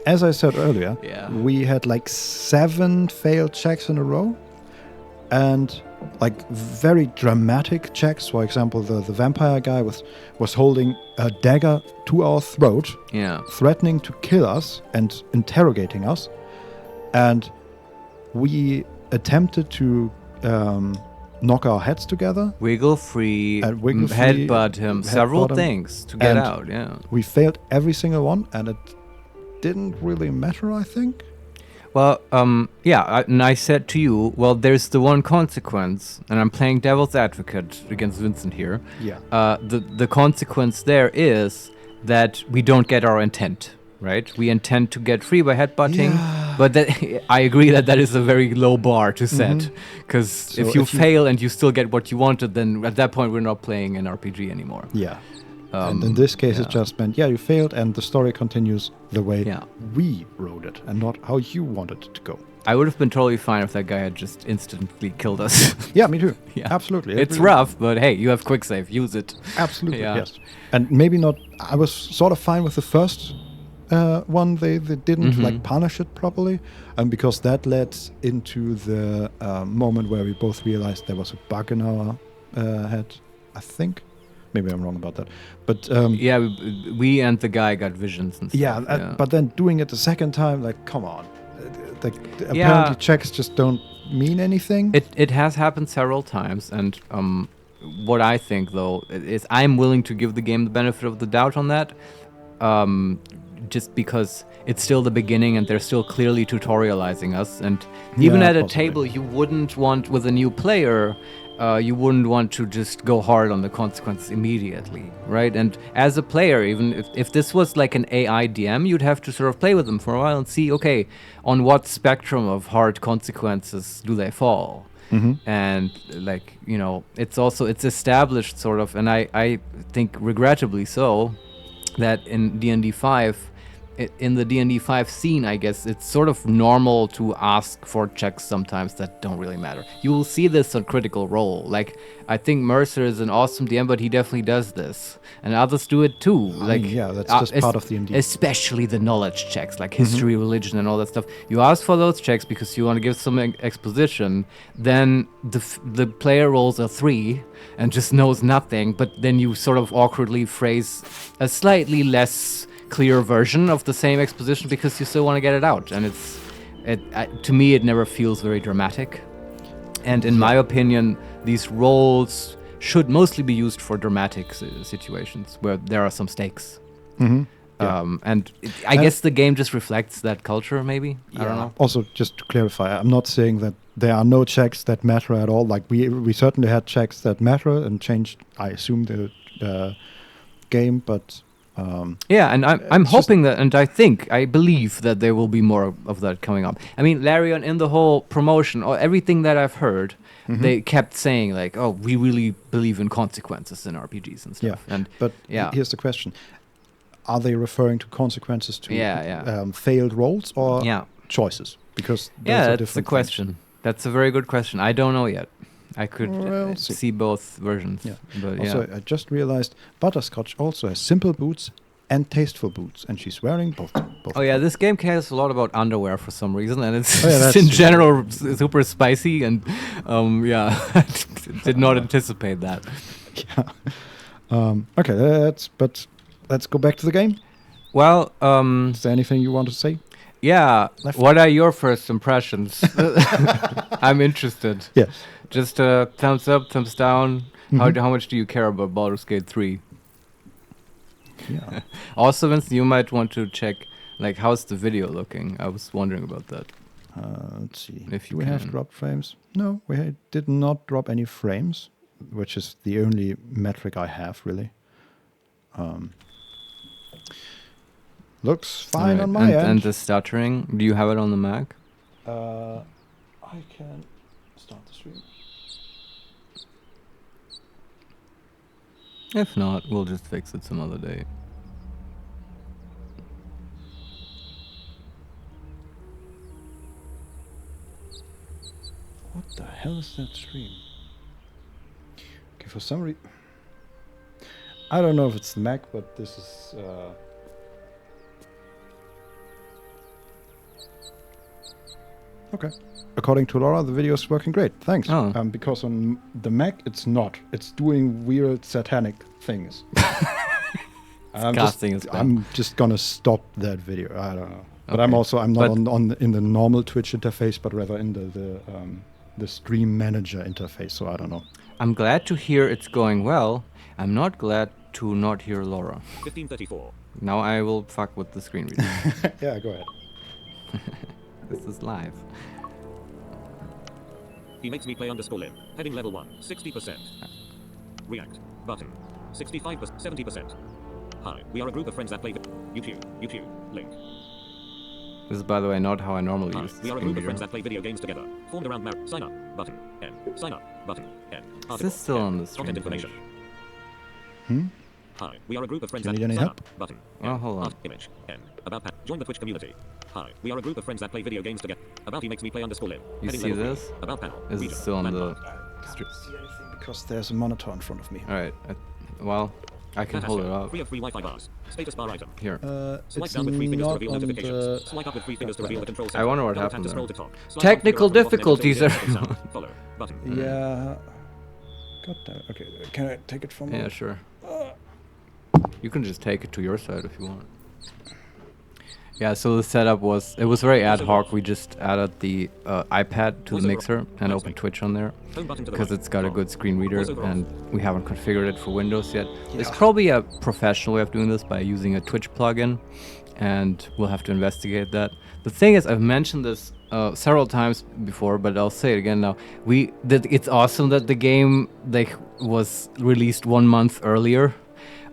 as I said earlier, Yeah. we had like 7 failed checks in a row, and like very dramatic checks. For example, the vampire guy was holding a dagger to our throat, Yeah. threatening to kill us and interrogating us, and we attempted to knock our heads together. Wiggle free, Wiggle free, headbutt him, several headbutt him, things to get and out. Yeah. We failed every single one, and it didn't really matter, I think. Well, yeah, and I said to you, well, there's the one consequence, and I'm playing devil's advocate against Vincent here. Yeah. The consequence there is that we don't get our intent, right? We intend to get free by headbutting, but that I agree that is a very low bar to set, because So if you if you- fail and you still get what you wanted, then at that point we're not playing an RPG anymore. Yeah. And in this case, it just meant, you failed, and the story continues the way we wrote it, and not how you wanted it to go. I would have been totally fine if that guy had just instantly killed us. Yeah, me too. Yeah. Absolutely. It's rough, but hey, you have quick save. Use it. Absolutely, Yeah. yes. And maybe not. I was sort of fine with the first one. They didn't like punish it properly, and because that led into the moment where we both realized there was a bug in our head. I think. Maybe I'm wrong about that, but Yeah, we and the guy got visions and stuff. yeah. But then doing it the second time, like, come on. Apparently checks just don't mean anything. It has happened several times, and what I think though is I'm willing to give the game the benefit of the doubt on that, just because it's still the beginning and they're still clearly tutorializing us, and even Yeah, at a possibly. table you wouldn't want with a new player. You wouldn't want to just go hard on the consequences immediately, right? And as a player, even if this was like an AI DM, you'd have to sort of play with them for a while and see, okay, on what spectrum of hard consequences do they fall? And like, you know, it's established sort of, and I think regrettably so, that in D&D 5, in the D&D 5 scene, I guess, it's sort of normal to ask for checks sometimes that don't really matter. You will see this on Critical Role. Like, I think Mercer is an awesome DM, but he definitely does this. And others do it too. Like, yeah, that's just part of D&D. Especially the knowledge checks, like history, religion, and all that stuff. You ask for those checks because you want to give some exposition. Then the player rolls a 3 and just knows nothing, but then you sort of awkwardly phrase a slightly less clear version of the same exposition because you still want to get it out, and to me it never feels very dramatic. And in my opinion, these roles should mostly be used for dramatic situations where there are some stakes. And I guess the game just reflects that culture, maybe. I don't know. Also, just to clarify, I'm not saying that there are no checks that matter at all. Like we certainly had checks that matter and changed, I assume, the game, but yeah, and I'm hoping that, and I believe that there will be more of that coming up. I mean, Larian, in the whole promotion or everything that I've heard, they kept saying like, "Oh, we really believe in consequences in RPGs and stuff." yeah. And But here's the question: are they referring to consequences to failed rolls or choices? Because those are that's different the question. That's a very good question. I don't know yet. I could see both versions. Yeah. But also, I just realized Butterscotch also has simple boots and tasteful boots, and she's wearing both. Oh yeah, this game cares a lot about underwear for some reason, and it's that's in true. general super spicy, and I did not anticipate that. Yeah. Okay, let's go back to the game. Well, is there anything you want to say? Yeah. Left. What are your first impressions? I'm interested. Yes. Just thumbs up, thumbs down. How much do you care about Baldur's Gate 3? Yeah. Also, Vince, you might want to check, like, how's the video looking? I was wondering about that. Let's see. If you Do we have can. dropped frames? No, we did not drop any frames, which is the only metric I have, really. Looks fine on my end. And the stuttering, do you have it on the Mac? I can start the stream. If not, we'll just fix it some other day. What the hell is that stream? Okay, for some reason... I don't know if it's the Mac, but this is... Okay. According to Laura, the video is working great. Thanks. Oh. Because on the Mac, it's not. It's doing weird satanic things. I'm just gonna stop that video. I don't know. But Okay. I'm not in the normal Twitch interface, but rather in the stream manager interface. So I don't know. I'm glad to hear it's going well. I'm not glad to not hear Laura. 1534. Now I will fuck with the screen reader. Yeah, go ahead. This is live. HeMakesMePlay_lim. Heading level 1. 60%. React. Button. 65%. 70%. Hi. We are a group of friends that play YouTube. Link. This is, by the way, not how I normally Hi. use the We are a screen group of reader. friends that play video games together. Formed around sign up. Button. N. Sign up. Button. N. Is Article. this still N. on the stream Content page? information. Hi. We are a group of friends Do you that need any sign help? up. Button. Oh, hold on. Image. N. About join the Twitch community. Hi. We are a group of friends that play video games together. About HeMakesMePlay_lim. You Heading see level 3. this? About panel. Is it Region. still on the Landmark. stream? Because there's a monitor in front of me. Alright. Well, I can hold it up. 3 of 3 Wi-Fi bars. Status bar item. Here. Swipe It's down with 3 fingers to not reveal on notifications. the... Swipe up with 3 fingers to reveal the control I center. wonder what Double tap happened to scroll there. to top. Slide Technical up to the bottom difficulties, until the everyone. Follow. Button. Yeah. God damn. Okay, can I take it from Yeah, sure. You can just take it to your side if you want. Yeah, so the setup was very ad hoc. We just added the iPad to the mixer and opened Twitch on there Home button to the because right. it's got a good screen reader and we haven't configured it for Windows yet. There's Yeah. probably a professional way of doing this by using a Twitch plugin, and we'll have to investigate that. The thing is, I've mentioned this several times before, but I'll say it again now. It's awesome that the game was released 1 month earlier.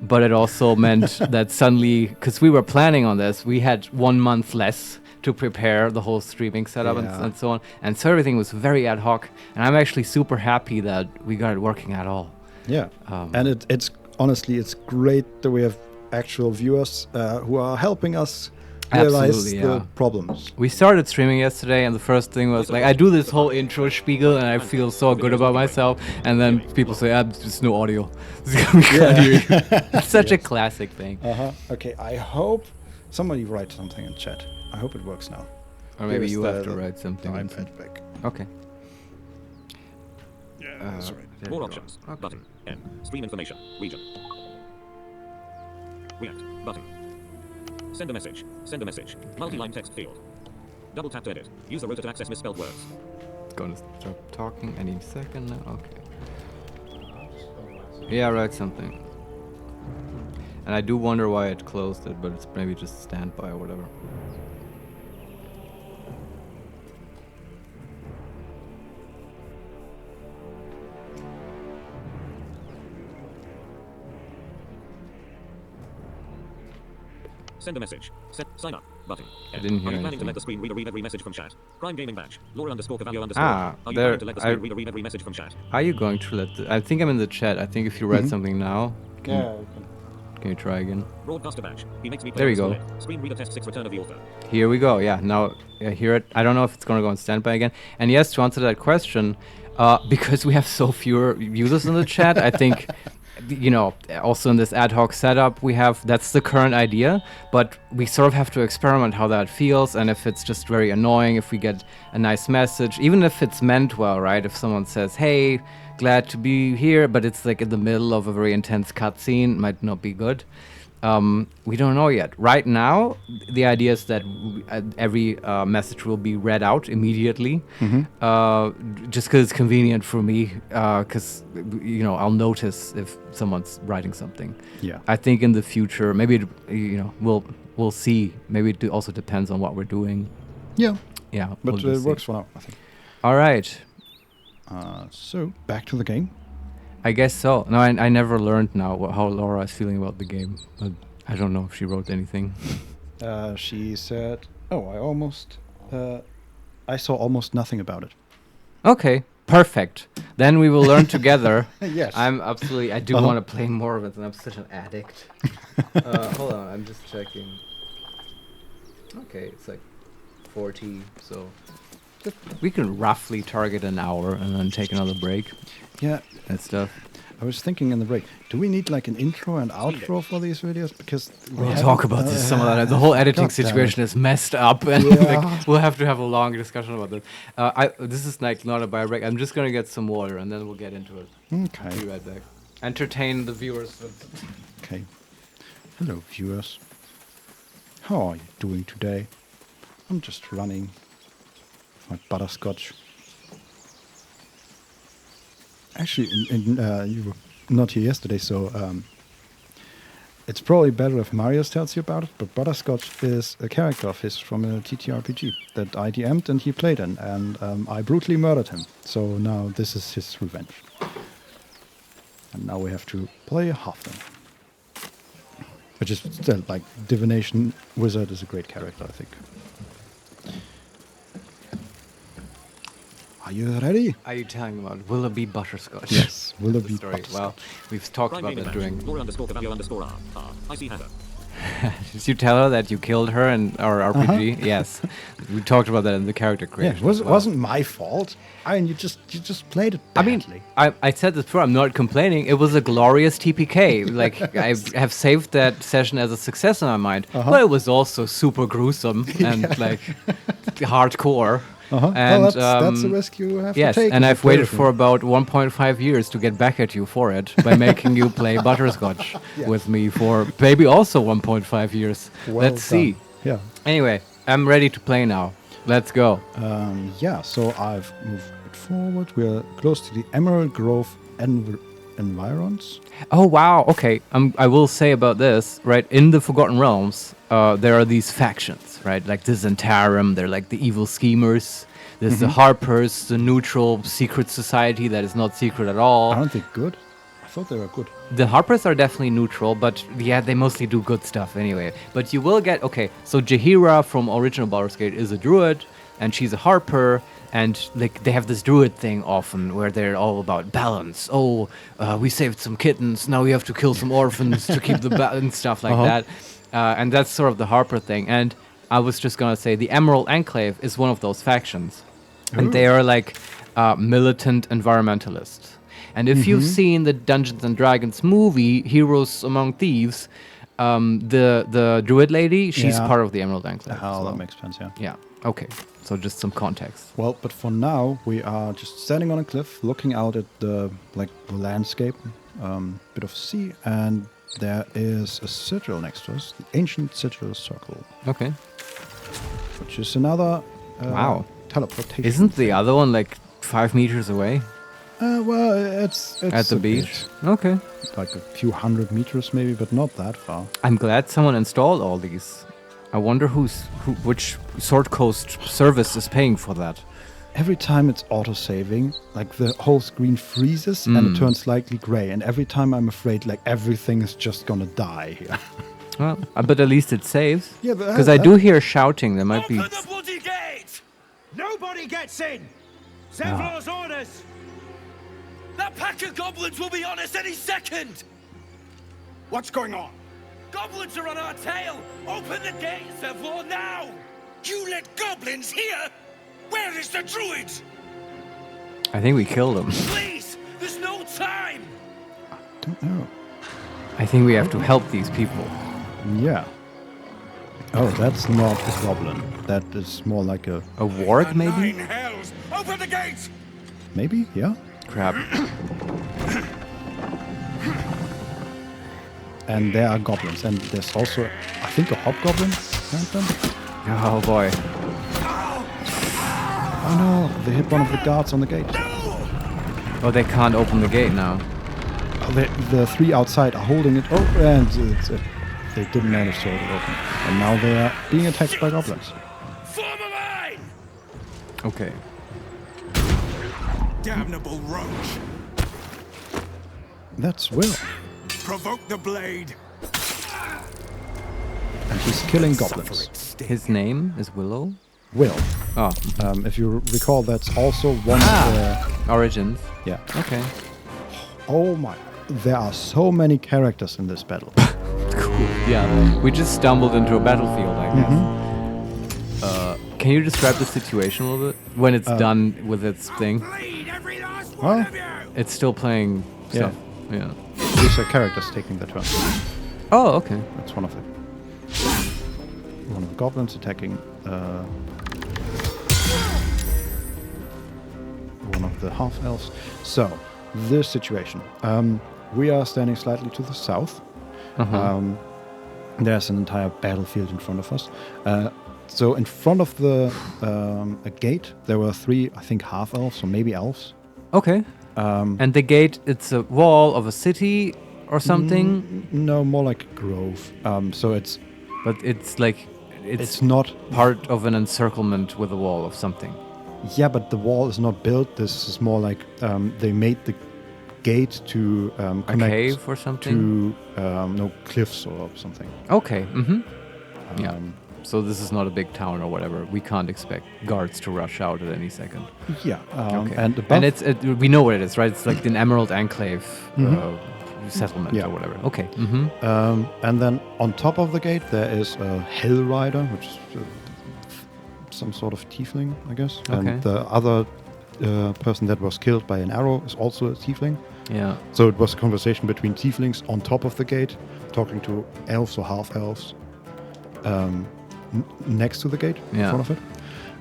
But it also meant that suddenly, because we were planning on this, we had 1 month less to prepare the whole streaming setup and so on. And so everything was very ad hoc. And I'm actually super happy that we got it working at all. Yeah. And it's honestly, it's great that we have actual viewers who are helping us realize Absolutely, the yeah. problems. We started streaming yesterday, and the first thing was like, I do this whole intro spiegel, and I feel so good about myself. And then people say, there's no audio. It's such a classic thing. Okay, I hope somebody write something in chat. I hope it works now. Or maybe Here's you have to the write something. iPad back. Okay. Yeah, that's right. There More you go. options. Okay. Button. N. Stream information. Region. React. Button. Send a message. Send a message. Multi-line text field. Double tap to edit. Use the rotor to access misspelled words. Gonna stop talking any second now. Okay. Yeah, write something. And I do wonder why it closed it, but it's maybe just standby or whatever. Send a message. Sign up. Button. I didn't hear Are you planning to anything. let the screen reader read every message from chat? Prime Gaming Badge. Laura _Cavallo _ Ah, Are you there- planning to let the screen reader read every message from chat? Are you going to let I think I'm in the chat. I think if you write something now, Yeah. can you try again? Broadcaster badge. He makes me play There you on go. display. Screen reader test 6 return of the author. Here we go. Yeah, now I hear it. I don't know if it's going to go on standby again. And yes, to answer that question, because we have so fewer users in the chat, I think, also in this ad hoc setup, that's the current idea, but we sort of have to experiment how that feels, and if it's just very annoying, if we get a nice message, even if it's meant well, right? If someone says, hey, glad to be here, but it's like in the middle of a very intense cutscene, might not be good. We don't know yet. Right now, the idea is that every message will be read out immediately, just because it's convenient for me, because I'll notice if someone's writing something. Yeah. I think in the future, maybe we'll see. Maybe it also depends on what we're doing. Yeah. Yeah, but we'll just it works see. for now, I think. All right. So back to the game. I guess so. No, I never learned now how Laura is feeling about the game, but I don't know if she wrote anything. She said, I saw almost nothing about it. Okay, perfect. Then we will learn together. Yes. I do want to play more of it, and I'm such an addict. Hold on, I'm just checking. Okay, it's like 40, so we can roughly target an hour and then take another break. Yeah. And stuff. I was thinking in the break, do we need like an intro and outro for these videos? Because we'll talk about this some of that. The whole editing situation is messed up, and like, we'll have to have a long discussion about this. This is like not a bio break. I'm just gonna get some water, and then we'll get into it. Okay. I'll be right back. Entertain the viewers. Okay. Hello, viewers. How are you doing today? I'm just running my butterscotch. Actually, you were not here yesterday, so it's probably better if Marius tells you about it, but Butterscotch is a character of his from a TTRPG that I DM'd and he played in, and I brutally murdered him. So now this is his revenge. And now we have to play a halfling. Which is still, like, Divination Wizard is a great character, I think. Are you ready? Are you telling about Willoughby Butterscotch? Yes, Willoughby story. Butterscotch. Well, we've talked about that during... Laura_Cavallo_R. I see Heather. Did you tell her that you killed her in our RPG? Yes. We talked about that in the character creation. Yeah, it wasn't my fault. I mean, you just played it badly. I said this before, I'm not complaining. It was a glorious TPK. Like, I have saved that session as a success in my mind. But it was also super gruesome and, like, hardcore. And, well, that's a risk you have to take. Yes, and I've waited for about 1.5 years to get back at you for it by making you play Butterscotch with me for maybe also 1.5 years. Well Let's see. Yeah. Anyway, I'm ready to play now. Let's go. Yeah, so I've moved it forward. We're close to the Emerald Grove environs. Oh, wow. Okay. I will say about this, right? In the Forgotten Realms, there are these factions, right? Like the Zentarum, they're like the evil schemers. There's the Harpers, the neutral secret society that is not secret at all. I don't think good. I thought they were good. The Harpers are definitely neutral, but yeah, they mostly do good stuff anyway. But you will get, okay, so Jaheira from original Baldur's Gate is a druid, and she's a Harper, and like they have this druid thing often where they're all about balance. Oh, we saved some kittens, now we have to kill some orphans to keep the balance, stuff like that. And that's sort of the Harper thing. And I was just gonna say the Emerald Enclave is one of those factions. And they are like militant environmentalists. And if you've seen the Dungeons and Dragons movie, Heroes Among Thieves, the druid lady, she's part of the Emerald Enclave. Oh, that makes sense, yeah. Yeah, okay. So just some context. Well, but for now, we are just standing on a cliff, looking out at the landscape, bit of sea, and there is a sigil next to us, the Ancient Sigil Circle. Okay. Which is another wow. Teleportation. Isn't the other one like 5 meters away? Well, it's at the beach. Okay. Like a few 100 meters maybe, but not that far. I'm glad someone installed all these. I wonder which Sword Coast service is paying for that. Every time it's auto-saving, like the whole screen freezes and it turns slightly gray. And every time I'm afraid like everything is just gonna die here. Well, but at least it saves. Yeah, but because I do hear shouting. There might be. Open the bloody gate! Nobody gets in! Zevlor's orders! That pack of goblins will be on us any second! What's going on? Goblins are on our tail! Open the gate, Zevlor, now! You let goblins here? Where is the druid? I think we killed him. Please! There's no time! I don't know. I think we have to help these people. Yeah. Oh, that's not a goblin. That is more like a warg, maybe? Nine hells! Open the gate! Maybe, yeah. Crap. And there are goblins, and there's also, I think, a hobgoblin behind them. Oh boy. Oh no, they hit one of the guards on the gate. Oh, they can't open the gate now. Oh, the three outside are holding it open, and they didn't manage to hold it open. And now they are being attacked by goblins. Form a line! Okay. Damnable roach. That's Will. Provoke the blade. And he's killing goblins. His name is Willow? Will. Oh. If you recall, that's also one of the... Origins. Yeah. Okay. Oh my... There are so many characters in this battle. Cool. Yeah. We just stumbled into a battlefield, I guess. Can you describe the situation a little bit? When it's done with its thing? Well, It's still playing stuff. Yeah. these are characters taking the turn. Oh, okay. That's one of them. One of the goblins attacking one of the half elves. So, this situation. We are standing slightly to the south. There's an entire battlefield in front of us. So in front of the a gate, there were 3, I think, half elves or maybe elves. Okay. And the gate, it's a wall of a city or something? No, more like a grove. So it's... But it's like... It's not... part of an encirclement with a wall of something. Yeah, but the wall is not built. This is more like they made the gate to connect a cave or something? to no cliffs or something. Okay. Mm-hmm. Yeah. So this is not a big town or whatever. We can't expect guards to rush out at any second. Yeah. Okay. And above, and it's we know what it is, right? It's like an Emerald Enclave settlement Yeah. or whatever. Okay. and then on top of the gate there is a Hell Rider, which is some sort of tiefling, I guess. Okay. And the other person that was killed by an arrow is also a tiefling. Yeah. So it was a conversation between tieflings on top of the gate, talking to elves or half elves next to the gate, in front of it.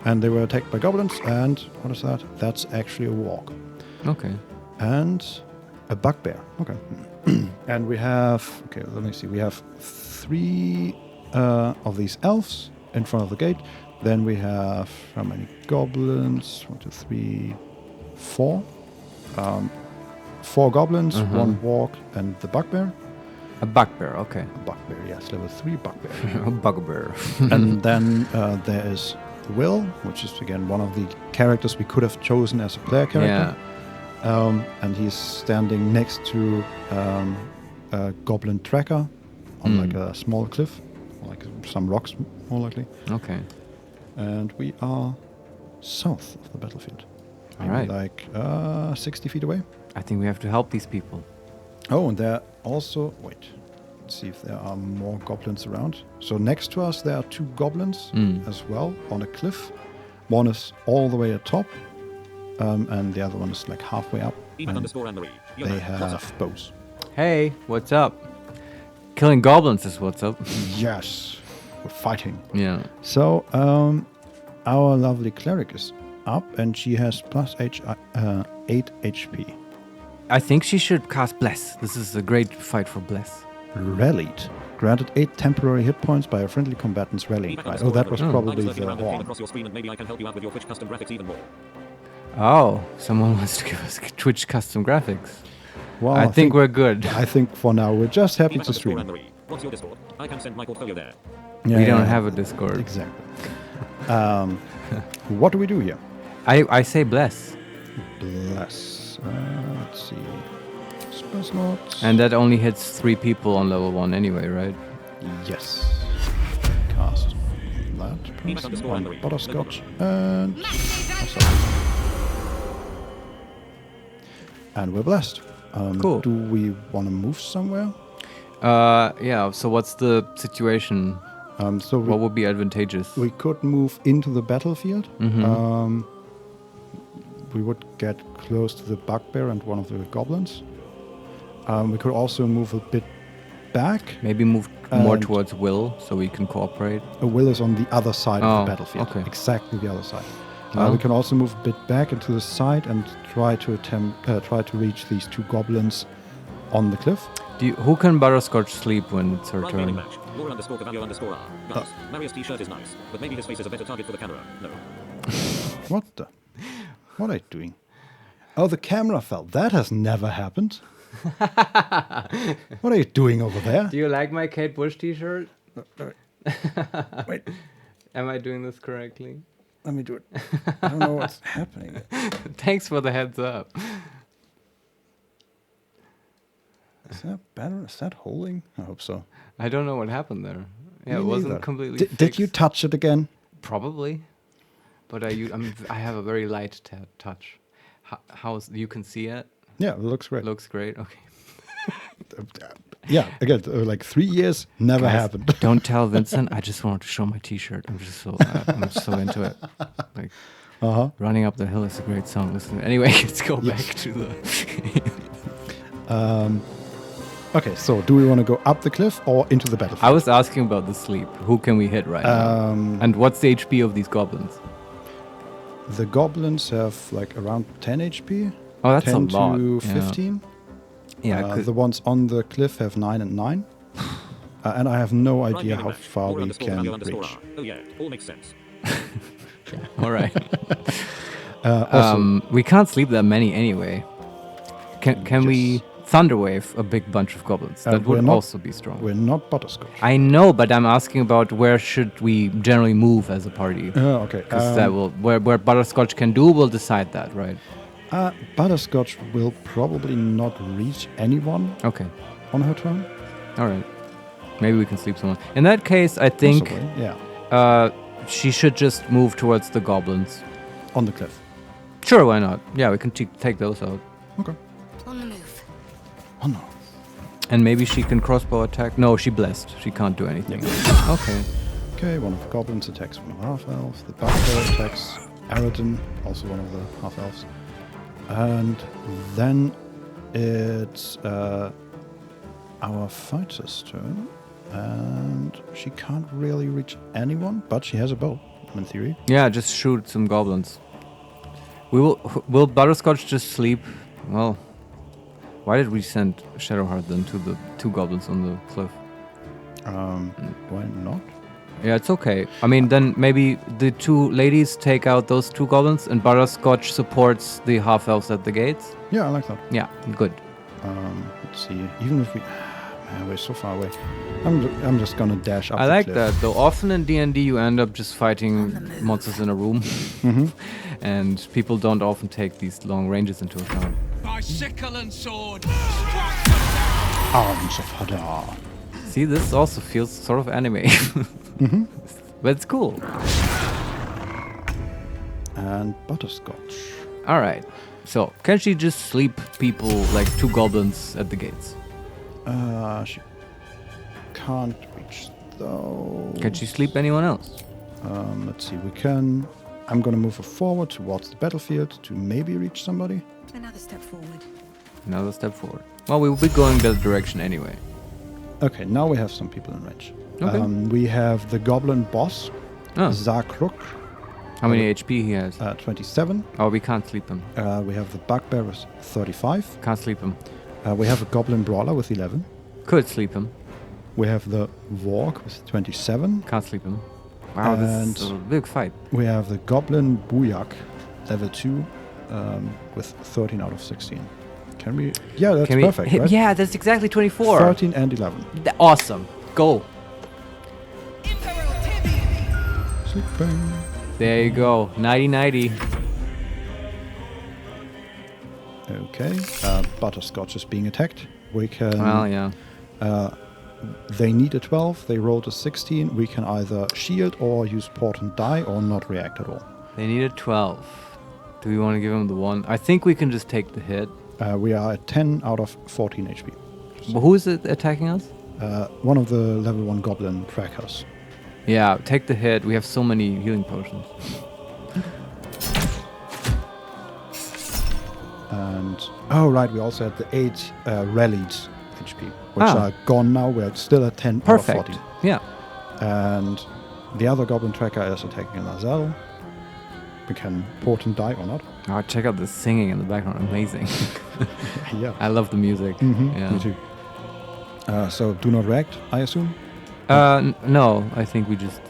And they were attacked by goblins. And what is that? That's actually a warg. Okay. And a bugbear. Okay. And we have, okay, let me see. We have 3 of these elves in front of the gate. Then we have how many goblins? 1, 2, 3, 4. 4 goblins, 1 warg, and the bugbear. A bugbear, okay. A bugbear, yes, level 3 bugbear. A bugbear. And then there is Will, which is again one of the characters we could have chosen as a player character. Yeah. And he's standing next to a goblin tracker on like a small cliff, like some rocks, more likely. Okay. And we are south of the battlefield. All Maybe right. like 60 feet away. I think we have to help these people. Oh, and there also... Wait. Let's see if there are more goblins around. So next to us, there are 2 goblins as well on a cliff. One is all the way at top, and the other one is like halfway up. They have bows. Hey, what's up? Killing goblins is what's up. Yes, we're fighting. Yeah. So our lovely cleric is up, and she has plus 8 HP. I think she should cast Bless. This is a great fight for Bless. Rallied. Granted 8 temporary hit points by a friendly combatant's rallying cry. Oh, that was probably the horn. Across your screen, and maybe I can help you out with your Twitch custom graphics even more. Oh, someone wants to give us Twitch custom graphics. Well, I think we're good. I think for now we're just happy to stream. What's your Discord? I can send my portfolio there. We don't have a Discord. Exactly. What do we do here? I say Bless. Bless. Let's see. Spell slots. And that only hits 3 people on level 1 anyway, right? Yes. Cast that person on butterscotch and... And we're blessed. Cool. Do we want to move somewhere? Yeah, so what's the situation? So what would be advantageous? We could move into the battlefield. We would get close to the bugbear and one of the goblins. We could also move a bit back. Maybe move more towards Will so we can cooperate. Will is on the other side of the battlefield. Okay. Exactly the other side. We can also move a bit back into the side and try to reach these 2 goblins on the cliff. Who can Butterscotch sleep when it's her turn? Match. Laura_Cavallo_R. Guys, Marius' t-shirt is nice, but maybe his face is a better target for the camera. No. What the? What are you doing? Oh, the camera fell. That has never happened. What are you doing over there? Do you like my Kate Bush t-shirt? Wait. Am I doing this correctly? Let me do it. I don't know what's happening. Thanks for the heads up. Is that better? Is that holding? I hope so. I don't know what happened there. Yeah, Me it wasn't neither. completely Did you fixed. touch it again? Probably. But I have a very light touch. How's you can see it? Yeah, it looks great. Looks great. Okay. Yeah, again, like 3 years, never Guys, happened. Don't tell Vincent. I just wanted to show my T-shirt. I'm just so into it. Like, Running Up the Hill is a great song. Listen. Anyway, let's go back to the. Okay, so do we want to go up the cliff or into the battlefield? I was asking about the sleep. Who can we hit right now? And what's the HP of these goblins? The goblins have like around 10 HP. Oh, that's 10 a lot. to 15. Yeah, the ones on the cliff have 9 and 9. And I have no idea how far we can reach. Oh yeah, all makes sense. All right. We can't sleep that many anyway. Can we thunderwave a big bunch of goblins? That would also be strong. We're not butterscotch. I know, but I'm asking about where should we generally move as a party? Okay. Because that will where butterscotch can do, we'll decide that, right? Butterscotch will probably not reach anyone. Okay. On her turn. All right. Maybe we can sleep someone. In that case, I think. Possibly, yeah. She should just move towards the goblins. On the cliff. Sure, why not? Yeah, we can take those out. Okay. On the move. Oh no. And maybe she can crossbow attack. No, she blessed. She can't do anything. Okay. Okay, one of the goblins attacks one of the half-elves. The Baldur attacks Aradin, also one of the half-elves. And then it's our fighter's turn. And she can't really reach anyone, but she has a bow, in theory. Yeah, just shoot some goblins. Will Butterscotch just sleep? Well, why did we send Shadowheart then to the 2 goblins on the cliff? Why not? Yeah, it's okay. I mean, then maybe the 2 ladies take out those 2 goblins and Butterscotch supports the half-elves at the gates. Yeah, I like that. Yeah, good. Let's see. Even if we... Man, we're so far away. I'm just gonna dash up I the like cliff. that, though. Often in D&D you end up just fighting monsters in a room. And people don't often take these long ranges into account. My sickle and sword. Arms of Hadar. See, this also feels sort of anime. But it's cool. And Butterscotch. Alright. So, can she just sleep people like 2 goblins at the gates? She can't reach those. Can she sleep anyone else? Let's see. We can. I'm gonna move her forward towards the battlefield to maybe reach somebody. Another step forward. Another step forward. Well, we will be going that direction anyway. Okay, now we have some people in range. Okay. We have the goblin boss, Zarkruk. How many HP he has? 27. Oh, we can't sleep him. We have the bugbear with 35. Can't sleep him. We have a goblin brawler with 11. Could sleep him. We have the warg with 27. Can't sleep him. Wow, And this is a big fight. we have the goblin booyak, level 2, with 13 out of 16. Can we? Yeah, that's perfect, right? Yeah, that's exactly 24. 13 and 11. Awesome. Go. Sleeping. There you go. 90-90. Okay. Butterscotch is being attacked. We can. Well, yeah. They need a 12. They rolled a 16. We can either shield or use port and die or not react at all. They need a 12. Do we want to give him the 1? I think we can just take the hit. We are at 10 out of 14 HP. But who is it attacking us? One of the level 1 goblin trackers. Yeah, take the hit. We have so many healing potions. And right, we also had the 8 rallied HP, which are gone now. We're still at 10 Perfect. out of 14. Yeah. And the other goblin tracker is attacking Lazel. We can port and die or not. Oh, check out the singing in the background. Amazing. Yeah. I love the music. Yeah. Me too. So do not react, I assume? No, I think we just...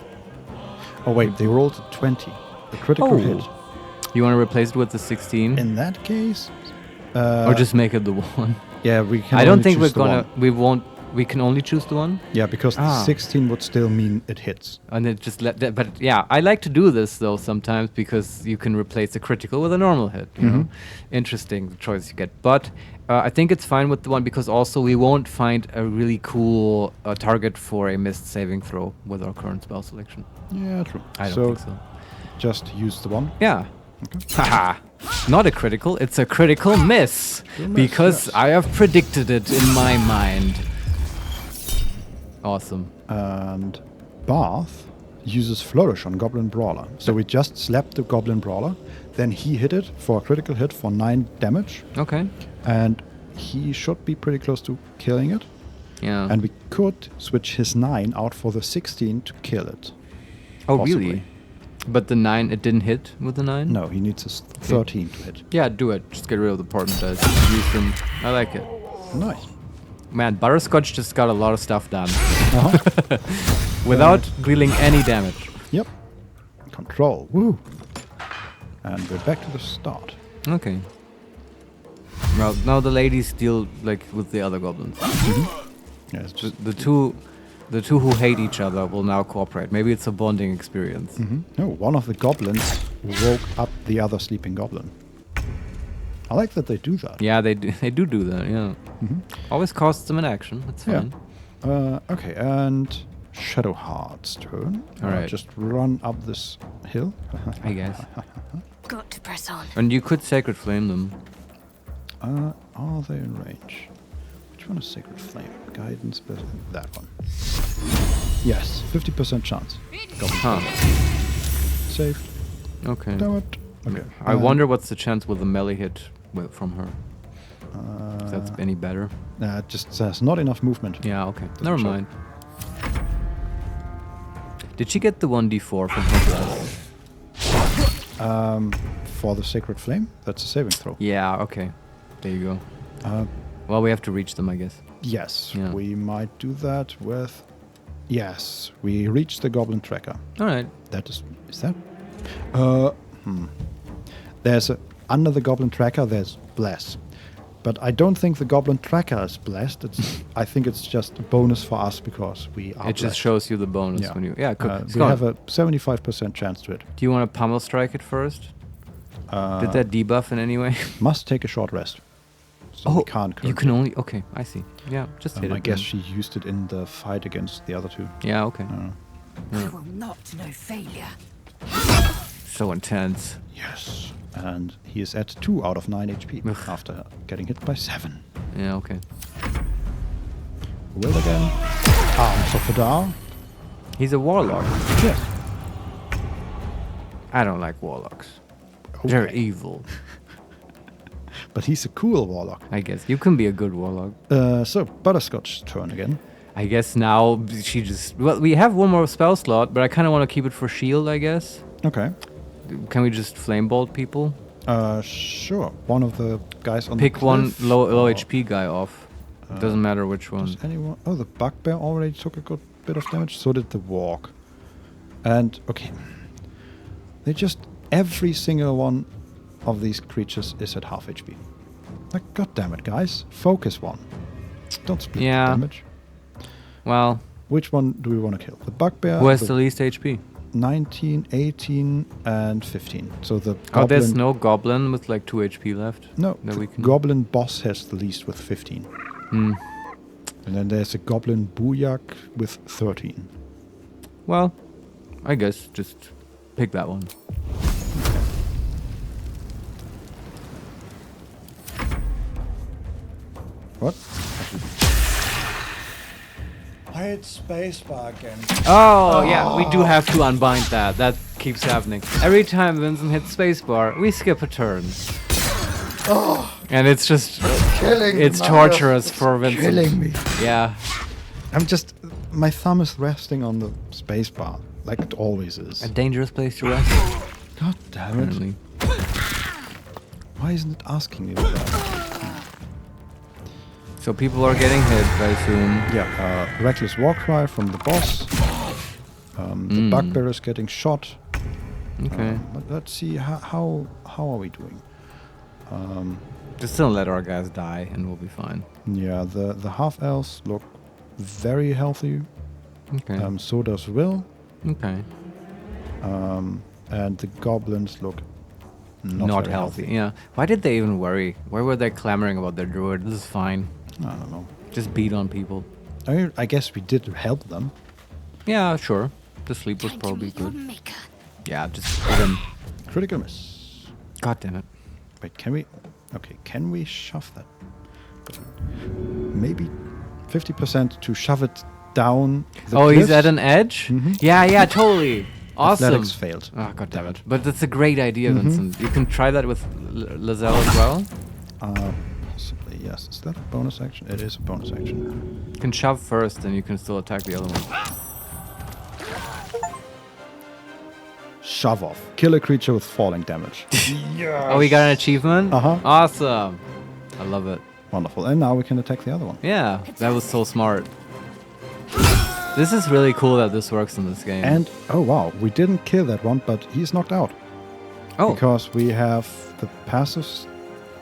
Oh wait, they rolled a 20. A critical hit. You want to replace it with the 16? In that case... or just make it the 1? Yeah, we can I don't only think we're choose the gonna... one. We won't We can only choose the one? Yeah, because the 16 would still mean it hits. And it just but yeah, I like to do this though sometimes because you can replace a critical with a normal hit. You know, interesting choice you get. But I think it's fine with the one because also we won't find a really cool target for a missed saving throw with our current spell selection. Yeah, true. I don't think so. Just use the one. Yeah. Okay. Haha. Not a critical, it's a critical miss. Because yes. I have predicted it in my mind. Awesome. And Barth uses Flourish on Goblin Brawler. So we just slapped the Goblin Brawler. Then he hit it for a critical hit for 9 damage. Okay. And he should be pretty close to killing it. Yeah. And we could switch his 9 out for the 16 to kill it. Oh, possibly. really? But the 9, it didn't hit with the 9? No, he needs a 13 to hit. Yeah, do it. Just get rid of the portent dice. Use them. I like it. Nice. Man, Butterscotch just got a lot of stuff done. Without dealing any damage. Yep. Control. Woo. And we're back to the start. Okay. Well, now the ladies deal like with the other goblins. Yeah, it's just The two who hate each other will now cooperate. Maybe it's a bonding experience. No, one of the goblins woke up the other sleeping goblin. I like that they do that. Yeah, they do that. Yeah. Always costs them an action. That's fine. Okay, and Shadowheart's turn. All right. Just run up this hill. I guess. Got to press on. And you could Sacred Flame them. Are they in range? Which one is Sacred Flame? Guidance, but that one. Yes, 50% chance. Huh. Safe. Okay. Damn it. Okay. I wonder what's the chance with a melee hit from her. If that's any better. It just says not enough movement. Yeah, okay. Doesn't Never show. mind. Did she get the 1d4 from her blast? For the Sacred Flame, that's a saving throw. Yeah, okay. There you go. Well, we have to reach them, I guess. Yes, Yeah. we might do that with... Yes, we reach the Goblin Tracker. All right. That is that? There's under the Goblin Tracker, there's Bless. But I don't think the Goblin Tracker is blessed. I think it's just a bonus for us because we are It just blessed. shows you the bonus when you... Yeah, cool. We have a 75% chance to it. Do you want to pummel strike it first? Did that debuff in any way? Must take a short rest. So we can't you can only... Okay, I see. Yeah, just hit it. I guess then. she used it in the fight against the other two. Yeah, okay. I will not know failure. So intense. Yes. And he is at 2 out of 9 HP Ugh. after getting hit by 7. Yeah, okay. Will again. Arms of Adar. He's a warlock. Yes. I don't like warlocks. Okay. They're evil. But he's a cool warlock. I guess. You can be a good warlock. So, Butterscotch's turn again. I guess now she just... Well, we have one more spell slot, but I kind of want to keep it for shield, I guess. Okay. Can we just flame bolt people? Sure. One of the guys on Pick the one cliff, low or HP guy off. Doesn't matter which one. Does anyone... Oh, the Bugbear already took a good bit of damage. So did the Walk. And, okay. They just... Every single one of these creatures is at half HP. Like, God damn it, guys. Focus one. Don't split the damage. Well... Which one do we want to kill? The Bugbear? Who has the least HP? 19, 18, and 15. So the Oh, there's goblin... no goblin with like 2 HP left? No, that the we can... goblin boss has the least with 15. Hmm. And then there's a goblin booyak with 13. Well, I guess just pick that one. What? I hit spacebar again. Oh, yeah, we do have to unbind that. That keeps happening. Every time Vincent hits spacebar, we skip a turn. Oh, and it's just... killing It's me, torturous Marius. for It's Vincent. killing me. Yeah. I'm just... My thumb is resting on the spacebar, like it always is. A dangerous place to rest. God damn it. Apparently. Why isn't it asking me that? So people are getting hit, I assume. Yeah, Reckless Warcry from the boss. The Bugbear is getting shot. Okay. But let's see, how are we doing? Just don't let our guys die and we'll be fine. Yeah, the half-elves look very healthy. Okay. So does Will. Okay. And the goblins look not very healthy. Yeah. Why did they even worry? Why were they clamoring about their druid? This is fine. I don't know. Just beat on people. I guess we did help them. Yeah, sure. The sleep was probably good. Yeah, just hit him. Critical miss. God damn it. Wait, can we... Okay, can we shove that? Maybe 50% to shove it down the Oh, cliffs? he's at an edge? Yeah, totally. Awesome. Athletics failed. Oh, god damn it. But that's a great idea, Vincent. You can try that with Lazelle as well. Possibly, yes. Is that a bonus action? It is a bonus action. You can shove first, and you can still attack the other one. Shove off. Kill a creature with falling damage. Oh, we got an achievement? Uh-huh. Awesome. I love it. Wonderful. And now we can attack the other one. Yeah, that was so smart. This is really cool that this works in this game. And, oh wow, we didn't kill that one, but he's knocked out. Oh. Because we have the passive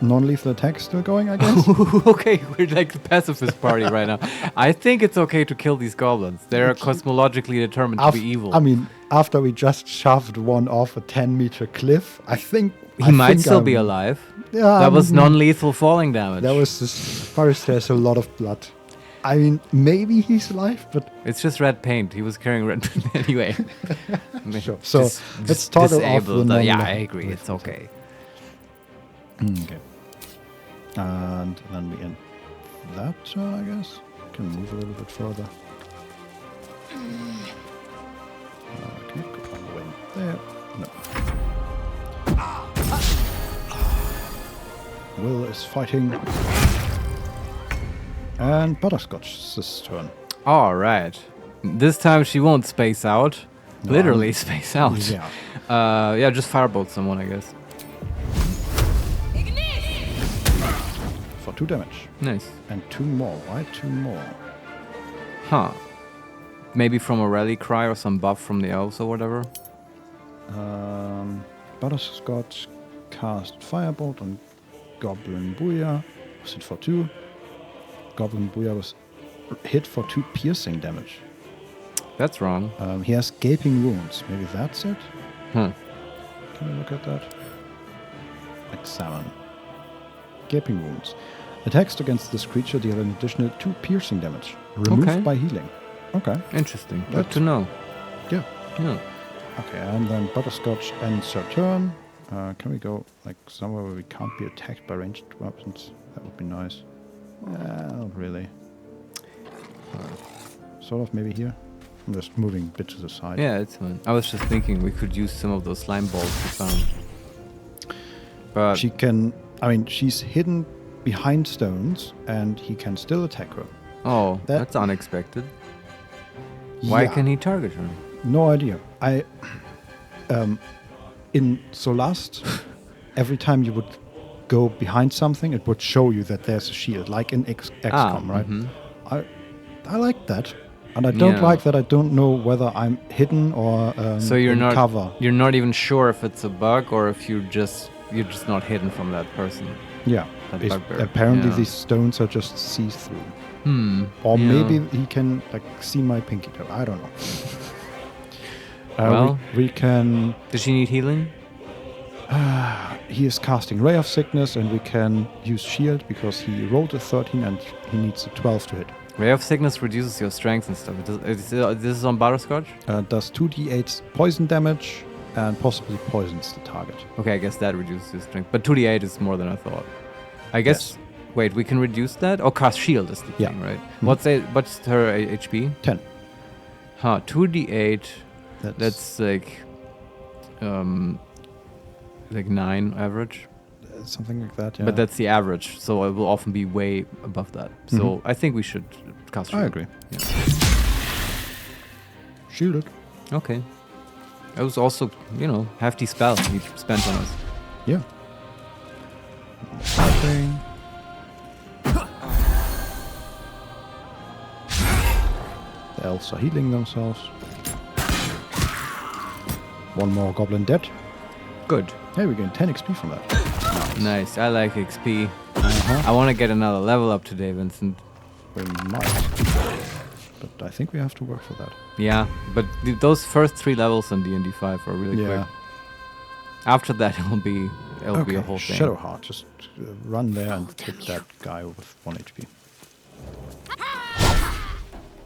non-lethal attack still going, I guess. Okay, we're like the pacifist party right now. I think it's okay to kill these goblins. They're cosmologically determined to be evil. I mean, after we just shoved one off a 10-meter cliff, I think... He might still be alive. Yeah, that was non-lethal falling damage. That was just... First, there's a lot of blood. I mean, maybe he's alive, but... It's just red paint. He was carrying red paint anyway. Sure. So, let's toggle off the non-lethal. Yeah, I agree. It's okay. Okay. And then we end that turn, I guess. Can move a little bit further. Can I go all the way there? No. Will is fighting. And Butterscotch this turn. All right. This time she won't space out. No, literally space out. Yeah. Yeah, just firebolt someone, I guess. For 2 damage. Nice. And 2 more. Why 2 more? Huh. Maybe from a rally cry or some buff from the elves or whatever. Butterscotch cast Firebolt on Goblin Booyah. Was it for 2? Goblin Booyah was hit for 2 piercing damage. That's wrong. He has gaping wounds. Maybe that's it? Huh. Can we look at that? Examine. Gaping wounds. Attacks against this creature deal an additional 2 piercing damage. Removed by healing. Okay. Interesting. Good to know. Yeah. Yeah. Okay, and then Butterscotch ends her turn. Can we go like somewhere where we can't be attacked by ranged weapons? That would be nice. Not really. Sort of maybe here. I'm just moving a bit to the side. Yeah, it's fine. I was just thinking we could use some of those slime balls we found. But she can... I mean, she's hidden behind stones, and he can still attack her. Oh, that's unexpected. Why can he target her? No idea. In Solast, every time you would go behind something, it would show you that there's a shield, like in XCOM, right? I like that. And I don't like that I don't know whether I'm hidden or so you're in not cover. You're not even sure if it's a bug or if you're just not hidden from that person. Yeah. Apparently these stones are just see-through. Or maybe he can like see my pinky toe. I don't know. Well, we can... Does she need healing? He is casting Ray of Sickness, and we can use Shield because he rolled a 13 and he needs a 12 to hit. Ray of Sickness reduces your strength and stuff. This is on Butterscotch? Does 2d8 poison damage and possibly poisons the target. Okay, I guess that reduces your strength. But 2d8 is more than I thought. I guess... Yes. Wait, we can reduce that? Oh, cast Shield is the thing, right? What's her HP? 10. Huh, 2d8... That's like 9 average. Something like that, yeah. But that's the average, so it will often be way above that. So I think we should cast Shield. I agree. Yeah. Shielded. Okay. That was also, hefty spell he spent on us. Yeah. Nothing. The elves are healing themselves. One more goblin dead. Good. Hey, we're getting 10 XP from that. Nice. I like XP. I want to get another level up today, Vincent. We might. but I think we have to work for that. Yeah, but those first 3 levels in D&D 5 are really quick. After that, it'll be a whole thing. Shadowheart, just run there and hit that guy with 1 HP.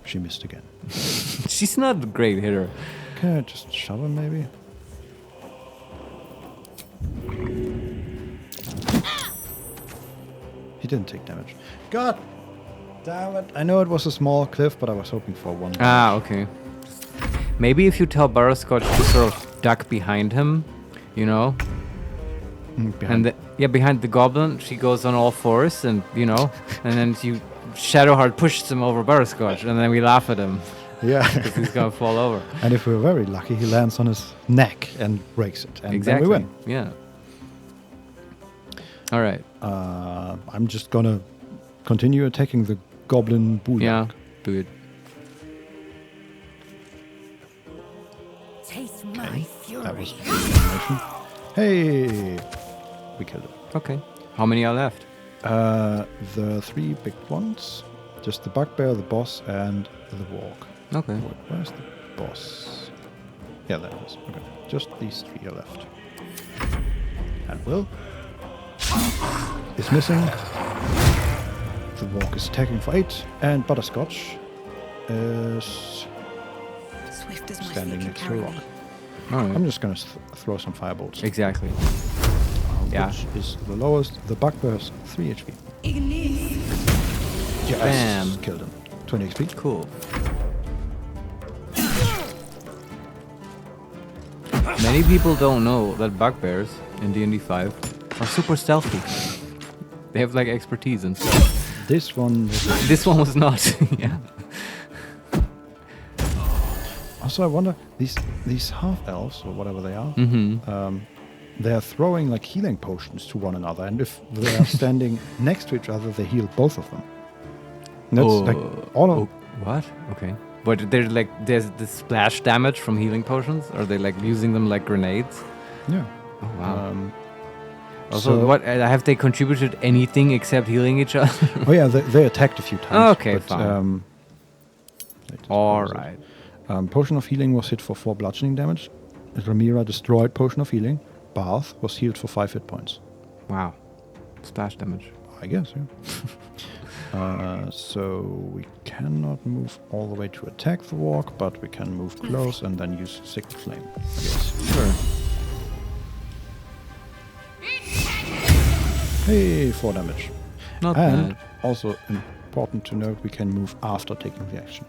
She missed again. She's not a great hitter. Can I just shove him, maybe? He didn't take damage. God damn it. I know it was a small cliff, but I was hoping for 1. Ah, okay. Maybe if you tell Butterscotch to sort of duck behind him, you know? Behind Behind the goblin, she goes on all fours, and you know, and then Shadowheart pushes him over Butterscotch, and then we laugh at him. Yeah. Because he's gonna fall over. And if we're very lucky, he lands on his neck and breaks it, and exactly. then we win. Yeah. All right. I'm just gonna continue attacking the goblin bulldog. Yeah, do it. Taste my fury. That was information. Hey, we killed it. Okay. How many are left? The 3 big ones. Just the bugbear, the boss, and the walk. Okay. Where's the boss? Yeah, there it is. Okay. Just these 3 are left. And Will is missing. The walk is attacking for 8, and Butterscotch is Swift as my standing feet next can to a carry rock. me. All right. I'm just gonna throw some firebolts. Exactly. Yeah. Which is the lowest. The bugbear's 3 HP. Yes, Bam. killed him. 20 XP. Cool. Many people don't know that bugbears in D&D 5 are super stealthy. They have like expertise and stuff. This one was not. Yeah. Also, I wonder, these half-elves, or whatever they are, they're throwing like healing potions to one another, and if they are standing next to each other, they heal both of them. And that's like all of... What? Okay. But there's the splash damage from healing potions? Are they like using them like grenades? Yeah. Oh, wow. So what have they contributed anything except healing each other? Oh yeah, they attacked a few times. Oh, okay, but, fine. All right. Potion of Healing was hit for 4 bludgeoning damage. Ramira destroyed Potion of Healing. Barth was healed for 5 hit points. Wow. Splash damage. I guess, yeah. So we cannot move all the way to attack the walk, but we can move close and then use Sacred Flame, I guess. Sure. Hey, 4 damage. Not and bad. also important to note, we can move after taking the action.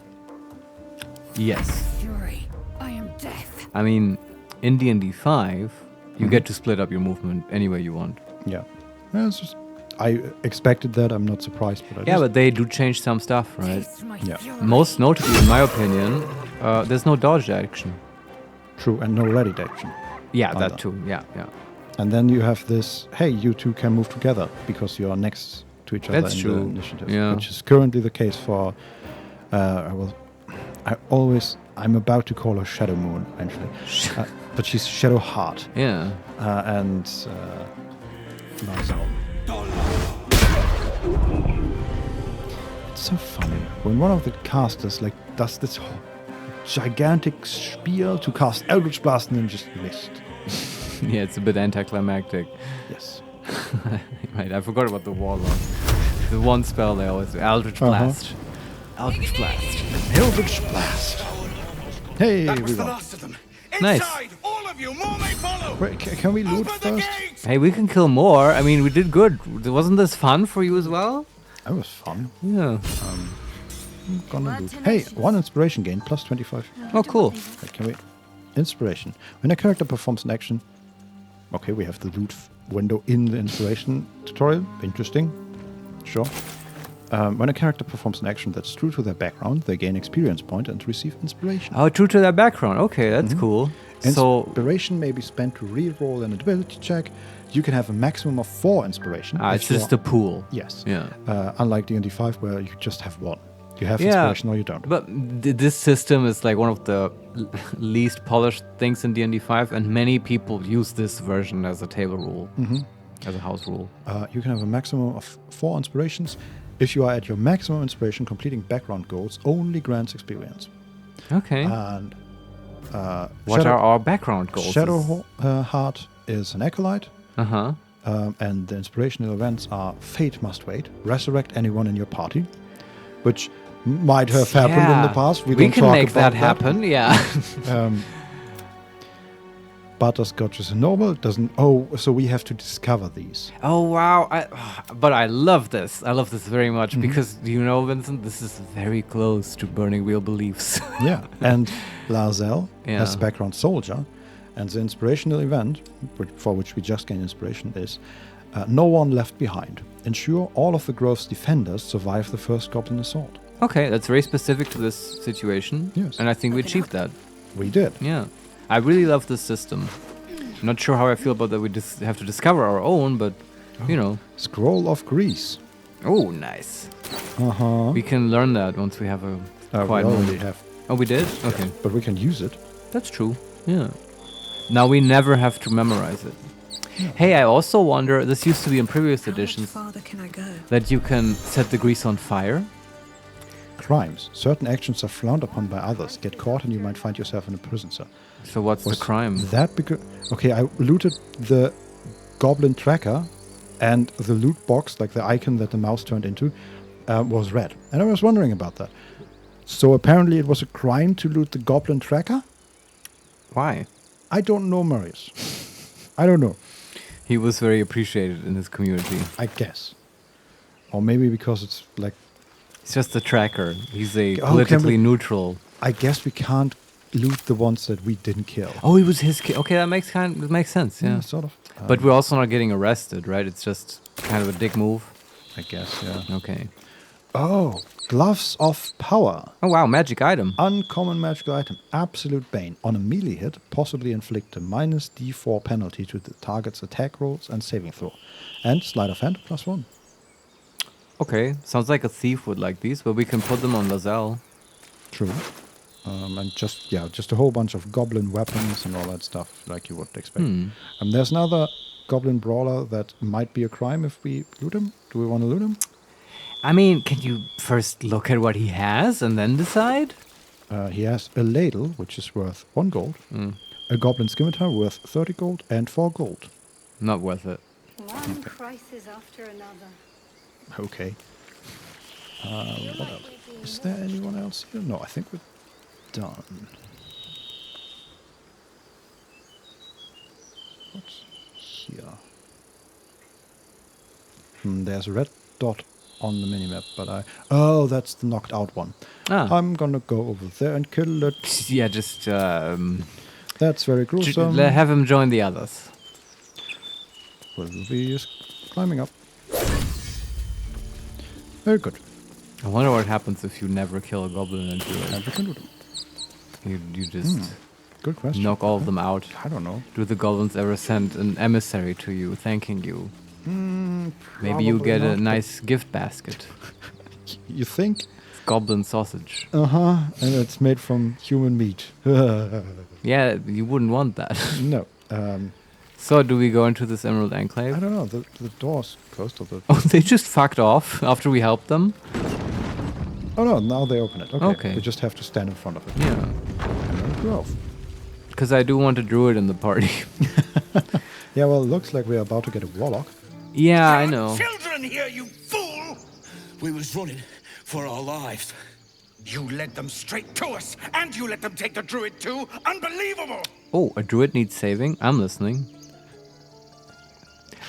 Yes. Fury, I am death. I mean, in D&D 5, you get to split up your movement any way you want. Yeah. It's just, I expected that. I'm not surprised, but but they do change some stuff, right? Yeah. Most notably, in my opinion, there's no dodge action. True, and no ready action. Yeah, either. that too. Yeah. And then you have this, hey, you two can move together because you are next to each other That's in true. the initiative. Yeah. Which is currently the case for, I'm about to call her Shadow Moon, actually. But she's Shadowheart. Yeah. And Larzal. It's so funny. When one of the casters does this gigantic spiel to cast Eldritch Blast and then just missed. Yeah, it's a bit anticlimactic. Yes. Right, I forgot about the warlock. The one spell they always do. Eldritch Blast. Eldritch Blast. Eldritch Blast. Hey, That was we the won. last of them. Nice. Inside, all of you, more may follow. Wait, can we loot Open the first? gates. Hey, we can kill more. I mean, we did good. Wasn't this fun for you as well? That was fun. Yeah. I'm gonna loot. Hey, 1 inspiration gain, plus 25. Oh, cool. Wait, can we... Inspiration. When a character performs an action... Okay, we have the loot window in the inspiration tutorial. Interesting. Sure. When a character performs an action that's true to their background, they gain experience point and receive inspiration. Oh, true to their background. Okay, that's cool. So, Inspiration may be spent to re-roll an ability check. You can have a maximum of 4 inspiration. it's just a pool. Yes. Yeah. Unlike D&D 5, where you just have 1. You have inspiration or you don't. But this system is like one of the least polished things in D&D 5, and many people use this version as a table rule, as a house rule. You can have a maximum of 4 inspirations. If you are at your maximum inspiration, completing background goals only grants experience. Okay. And what are our background goals? Shadow Heart is an acolyte. Uh-huh. And the inspirational events are Fate Must Wait, resurrect anyone in your party, which might have happened in the past. We can make that happen, yeah. Butterscotch is a normal, doesn't... Oh, so we have to discover these. Oh, wow. But I love this. I love this very much because, you know, Vincent, this is very close to Burning Wheel Beliefs. Yeah, and Lazel has background soldier, and the inspirational event, for which we just gain inspiration, is No One Left Behind. Ensure all of the Grove's defenders survive the first Goblin Assault. Okay, that's very specific to this situation. Yes. And I think we achieved that. We did. Yeah. I really love this system. Not sure how I feel about that we just have to discover our own, but, you know. Scroll of Grease. Oh, nice. Uh-huh. We can learn that once we have a quiet we moment. already have. Oh, we did? Okay. But we can use it. That's true. Yeah. Now we never have to memorize it. Yeah. Hey, I also wonder, this used to be in previous editions, How far can I go? that you can set the grease on fire. Crimes. Certain actions are frowned upon by others. Get caught and you might find yourself in a prison cell. So what's the crime? That because... Okay, I looted the goblin tracker, and the loot box, like the icon that the mouse turned into, was red. And I was wondering about that. So apparently it was a crime to loot the goblin tracker? Why? I don't know, Marius. I don't know. He was very appreciated in his community. I guess. Or maybe because it's like... He's just a tracker. He's a politically neutral. I guess we can't loot the ones that we didn't kill. Oh, he was his kid. Okay, that makes sense, yeah. Sort of. But we're also not getting arrested, right? It's just kind of a dick move. I guess, yeah. Okay. Oh, Gloves of Power. Oh, wow, magic item. Uncommon magical item. Absolute Bane. On a melee hit, possibly inflict a minus D4 penalty to the target's attack rolls and saving throw. And sleight of hand, +1. Okay, sounds like a thief would like these, but we can put them on Lazel. True. And just a whole bunch of goblin weapons and all that stuff, like you would expect. There's another goblin brawler that might be a crime if we loot him. Do we want to loot him? I mean, can you first look at what he has and then decide? He has a ladle, which is worth 1 gold. A goblin scimitar worth 30 gold and 4 gold. Not worth it. One crisis after another. Okay. What else? Is there anyone else here? No, I think we're done. What's here? There's a red dot on the minimap, but oh, that's the knocked out one. I'm gonna go over there and kill it. Yeah, just... that's very gruesome. Have him join the others. We'll be just climbing up. Very good. I wonder what happens if you never kill a goblin and you just good question. Knock all of them out. I don't know. Do the goblins ever send an emissary to you thanking you? Maybe you get a nice gift basket. You think? It's goblin sausage. And it's made from human meat. Yeah, you wouldn't want that. No. So do we go into this Emerald Enclave? I don't know. The door's closed to the... Oh, they just fucked off after we helped them? Oh no, now they open it. Okay. We just have to stand in front of it. Yeah. Because I do want a druid in the party. Yeah, well, it looks like we're about to get a warlock. Yeah, I know. Children here, you fool! We was running for our lives. You led them straight to us, and you let them take the druid too? Unbelievable! Oh, a druid needs saving? I'm listening.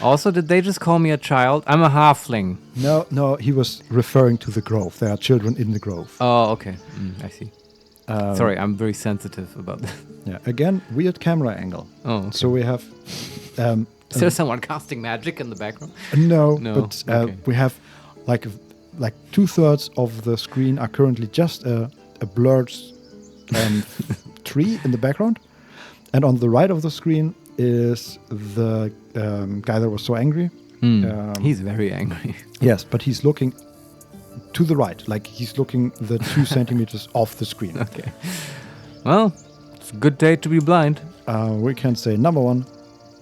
Also, did they just call me a child? I'm a halfling. No, he was referring to the grove. There are children in the grove. Oh, okay. I see. Sorry, I'm very sensitive about that. Yeah, again, weird camera angle. Oh, okay. So we have... Is there someone casting magic in the background? No, but okay. We have like 2/3 of the screen are currently just a blurred tree in the background. And on the right of the screen is the guy that was so angry. He's very angry. Yes, but he's looking to the right, like he's looking the 2 centimeters off the screen. Okay. Well, it's a good day to be blind. We can say number 1.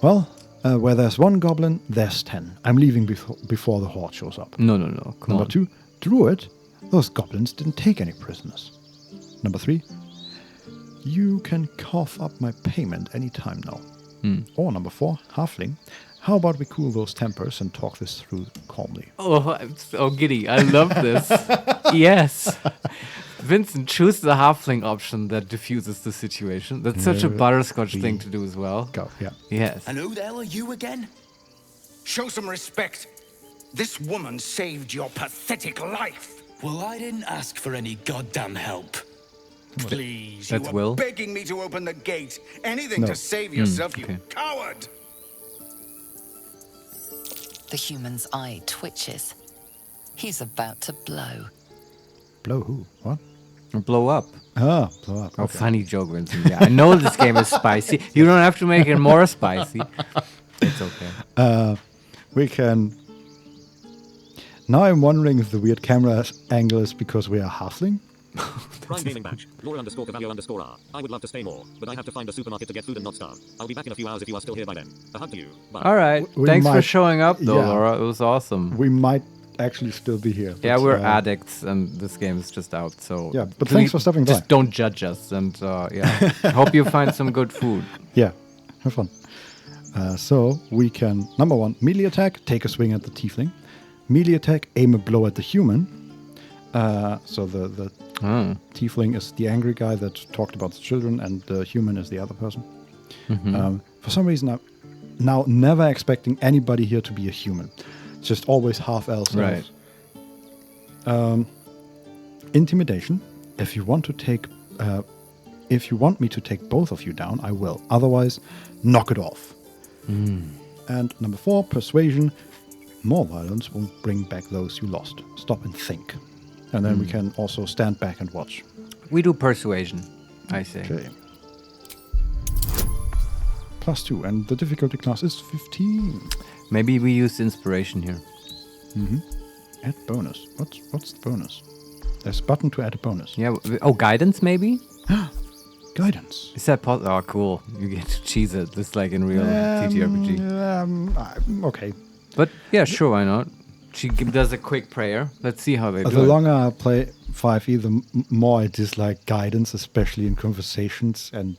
Well, Where there's one goblin, there's 10. I'm leaving before the horde shows up. No. Come Number on. 2, druid. Those goblins didn't take any prisoners. Number 3, you can cough up my payment anytime now. Or number 4, halfling. How about we cool those tempers and talk this through calmly? Oh, I'm so giddy. I love this. Yes. Vincent, choose the halfling option that diffuses the situation. That's such a butterscotch thing to do as well. Go, yeah. Yes. And who the hell are you again? Show some respect. This woman saved your pathetic life. Well, I didn't ask for any goddamn help. Please, That's you were Will? begging me to open the gate. Anything No. to save yourself, okay. you coward. The human's eye twitches. He's about to blow. Blow who? What? Blow up. Ah, blow up. Oh, Okay. funny joke, Vincent. Yeah, I know this game is spicy. You don't have to make it more spicy. It's okay. We can... Now I'm wondering if the weird camera angle is because we are halfling. Prime Gaming Badge. Laura_Cavallo_R. I would love to stay more, but I have to find a supermarket to get food and not starve. I'll be back in a few hours if you are still here by then. A hug to you. Bye. All right. We Thanks for might- showing up, though, yeah. Laura. It was awesome. We might actually still be here. Yeah, but, we're addicts, and this game is just out. So Yeah, but thanks for stopping by. Just don't judge us, and yeah, hope you find some good food. Yeah, have fun. So we can, number 1, melee attack, take a swing at the tiefling. Melee attack, aim a blow at the human. So the tiefling is the angry guy that talked about the children, and the human is the other person. For some reason, I'm now never expecting anybody here to be a human. It's just always half elves. Right. Intimidation. If you want me to take both of you down, I will. Otherwise, knock it off. And number 4, persuasion. More violence will bring back those you lost. Stop and think. And then we can also stand back and watch. We do persuasion, I say. Okay. +2, and the difficulty class is 15. Maybe we use inspiration here. Add bonus. What's the bonus? There's a button to add a bonus. Yeah. Guidance maybe. Guidance. Is that possible? Oh, cool. You get to cheese it. This like in real TTRPG. Okay. But yeah, sure, why not? She does a quick prayer. Let's see how they do The it. longer I play 5e, the more I dislike guidance, especially in conversations. And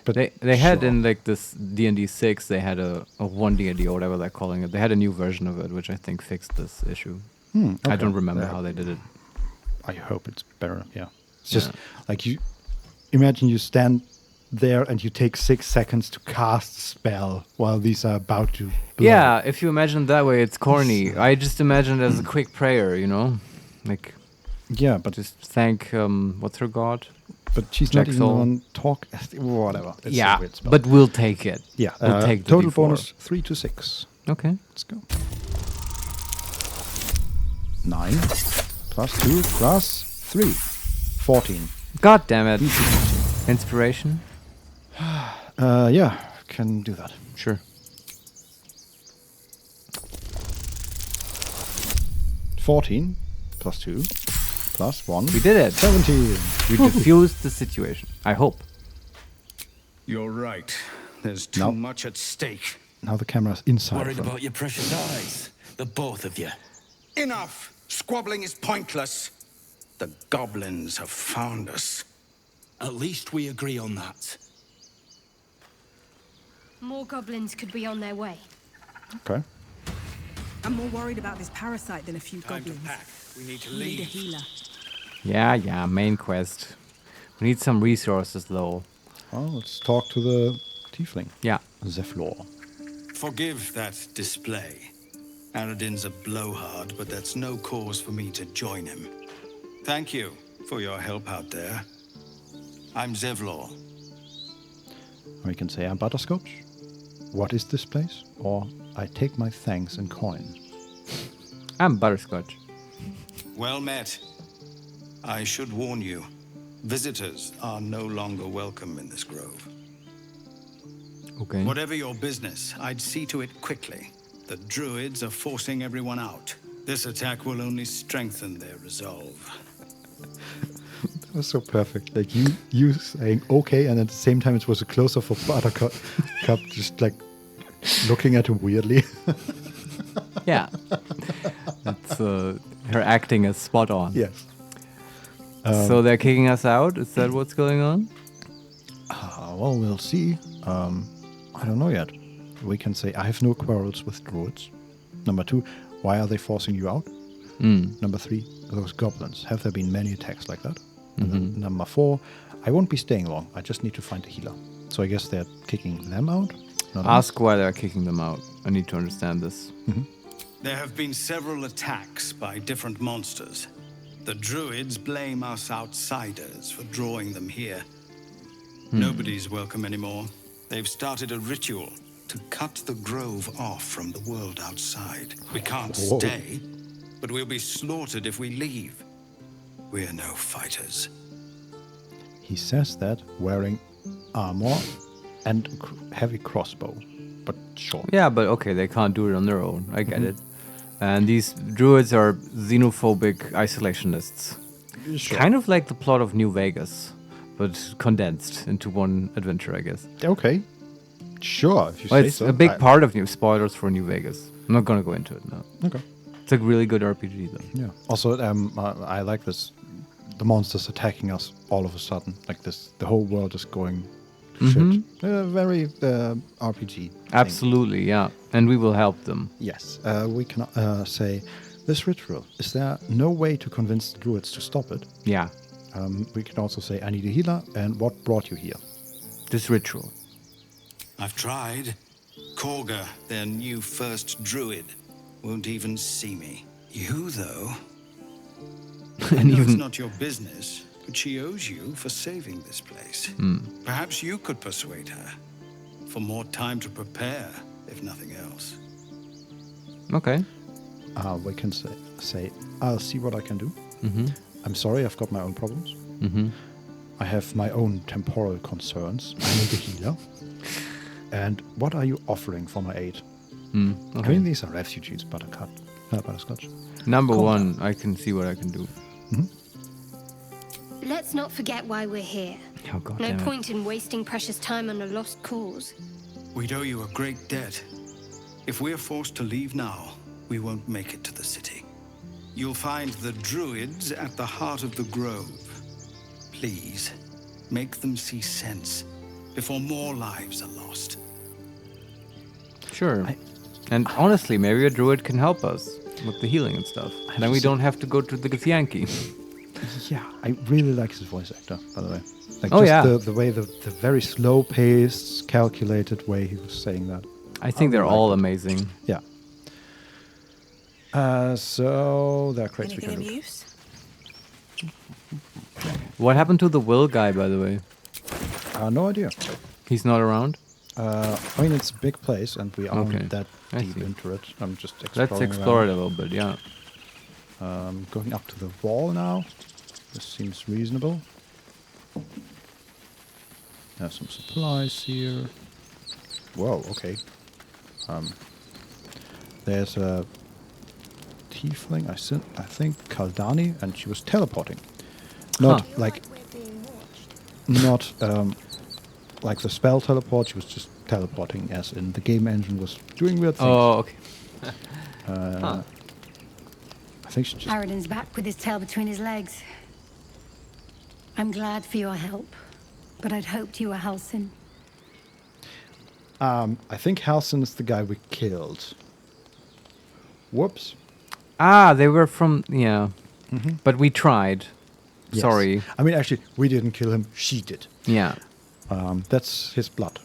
but They had sure. in like this D&D 6, they had a 1D&D or whatever they're calling it. They had a new version of it, which I think fixed this issue. I okay. don't remember Yeah. how they did it. I hope it's better. Yeah, it's just like you imagine you stand there and you take 6 seconds to cast a spell while these are about to. Blow. Yeah, if you imagine it that way, it's corny. I just imagine it as a quick prayer, you know, like Yeah, but just thank what's her god? but she's not even the Jaxol. one talk. Whatever. It's a Yeah, weird spell. but we'll take it. yeah, we'll take the total D4. bonus 3 to 6. Okay. Let's go. 9 plus 2 plus 3. 14. God damn it. Inspiration? Yeah, can do that. Sure. 14 plus 2 plus 1. We did it. 17. We diffused the situation. I hope. You're right. There's too No. much at stake. Now the camera's inside. Worried from- about your precious eyes. The both of you. Enough! Squabbling is pointless. The goblins have found us. At least we agree on that. More goblins could be on their way. Okay. I'm more worried about this parasite than a few Time to goblins. pack. We need to We need a leave. healer. Yeah, main quest. We need some resources though. Well, let's talk to the tiefling. Yeah. Zeflor. Forgive that display. Aradin's a blowhard, but that's no cause for me to join him. Thank you for your help out there. I'm Zevlor. We can say I'm Butterscotch. What is this place? Or I take my thanks in coins. I'm Butterscotch. Well met. I should warn you, visitors are no longer welcome in this grove. Okay. Whatever your business, I'd see to it quickly. The druids are forcing everyone out. This attack will only strengthen their resolve. That was so perfect. Like you saying okay, and at the same time it was a closer for Buttercup, just like Looking at him weirdly. Yeah. That's, her acting is spot on. Yes. So they're kicking us out? Is that what's going on? Well, we'll see. I don't know yet. We can say, I have no quarrels with druids. Number 2, why are they forcing you out? Number 3, those goblins. Have there been many attacks like that? And then number 4, I won't be staying long. I just need to find a healer. So I guess they're kicking them out? Ask why they're kicking them out. I need to understand this. There have been several attacks by different monsters. The druids blame us outsiders for drawing them here. Nobody's welcome anymore. They've started a ritual to cut the grove off from the world outside. We can't stay, but we'll be slaughtered if we leave. We're no fighters. He says that wearing armor and heavy crossbow, but short. Yeah, but okay, they can't do it on their own. I get it. And these druids are xenophobic isolationists. Sure. Kind of like the plot of New Vegas, but condensed into one adventure, I guess. Okay. Sure, if you Well, say it's so. a big part of New Spoilers for New Vegas. I'm not going to go into it now. Okay. It's a really good RPG, though. Yeah. Also, I like this. The monsters attacking us all of a sudden. Like this, the whole world is going shit. Very RPG. Absolutely, yeah. And we will help them. Yes. We can say, this ritual, is there no way to convince the druids to stop it? Yeah. We can also say, I need a healer, and what brought you here? This ritual. I've tried. Korga, their new first druid, won't even see me. You, though... I know it's not your business, but she owes you for saving this place. Perhaps you could persuade her. For more time to prepare, if nothing else. Okay. We can say, I'll see what I can do. I'm sorry, I've got my own problems. I have my own temporal concerns. I need a healer. And what are you offering for my aid? Okay. I mean, these are refugees, butterscotch. Number 1, I can see what I can do. Let's not forget why we're here. Oh, God No damn it. point in wasting precious time on a lost cause. We'd owe you a great debt. If we're forced to leave now, we won't make it to the city. You'll find the druids at the heart of the grove. Please, make them see sense before more lives are lost. Sure. And honestly, maybe a druid can help us with the healing and stuff. Then we don't have to go to the Githyanki. Yeah, I really like his voice actor, by the way. Like Oh, just yeah. the way, the very slow-paced, calculated way he was saying that. I think they're all amazing. Yeah. So there are crates we Anything can of do. use? What happened to the Will guy, by the way? No idea. He's not around? I mean, it's a big place, and we aren't Okay. that I deep see. into it. I'm just exploring. Let's explore it a little bit, yeah. Going up to the wall now. This seems reasonable. There's some supplies here. Whoa, okay. There's a tiefling, I think, Kaldani, and she was teleporting. Not like the spell teleport, she was just teleporting, as in the game engine was doing weird things. Oh, okay. I think she just... Aradin's back with his tail between his legs. I'm glad for your help, but I'd hoped you were Halsin. I think Halsin is the guy we killed. Whoops. Ah, they were from... Yeah. But we tried. Yes. Sorry. I mean, actually, we didn't kill him. She did. Yeah. That's his blood.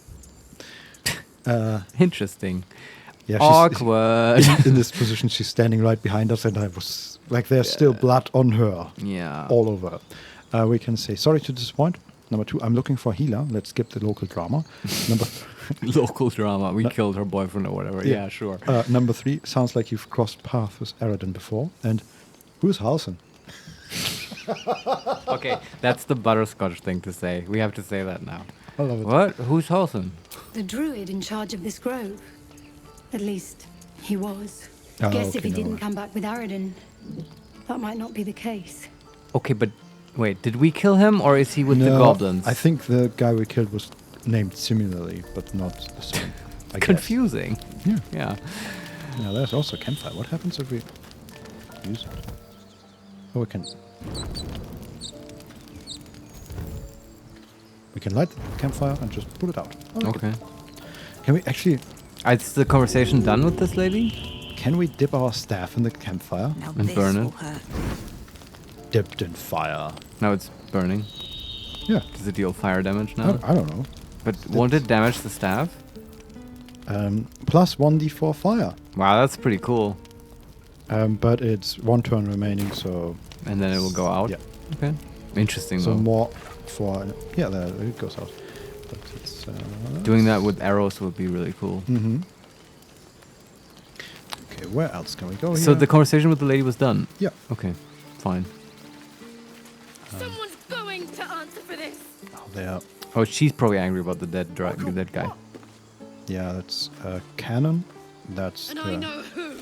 Interesting. Yeah, Awkward. In this position, she's standing right behind us, and I was like, there's still blood on her. Yeah. All over her. We can say, sorry to disappoint. Number 2, I'm looking for a healer. Let's skip the local drama. Local drama. We killed her boyfriend or whatever. Yeah, sure. Number 3, sounds like you've crossed paths with Aradin before. And who's Halsin? Okay, that's the butterscotch thing to say. We have to say that now. I love it. What? Who's Halsin? The druid in charge of this grove. At least, he was. Oh, Guess okay, if he no didn't worries. come back with Aradin, that might not be the case. Okay, but wait, did we kill him or is he with the goblins? I think the guy we killed was named similarly, but not the same. I guess. confusing. Yeah. Yeah. Now there's also a campfire. What happens if we use it? Oh, we can light the campfire and just put it out. Oh, Okay. Can we actually... Is the conversation done with this lady? Can we dip our staff in the campfire? Now And this burn it. will hurt. Dipped in fire. Now it's burning. Yeah. Does it deal fire damage now? I don't know. But won't it damage the staff? Plus 1d4 fire. Wow, that's pretty cool. But it's 1 turn remaining, so... And then it will go out? Yeah. Okay. Interesting, So though. more for... Yeah, there it goes out. But it's... Doing that with arrows would be really cool. Mm-hmm. Okay, where else can we go So here? the conversation with the lady was done? Yeah. Okay, fine. Someone's going to answer for this. Oh, there. Oh, she's probably angry about the dead guy. Yeah, that's cannon. That's And I know who.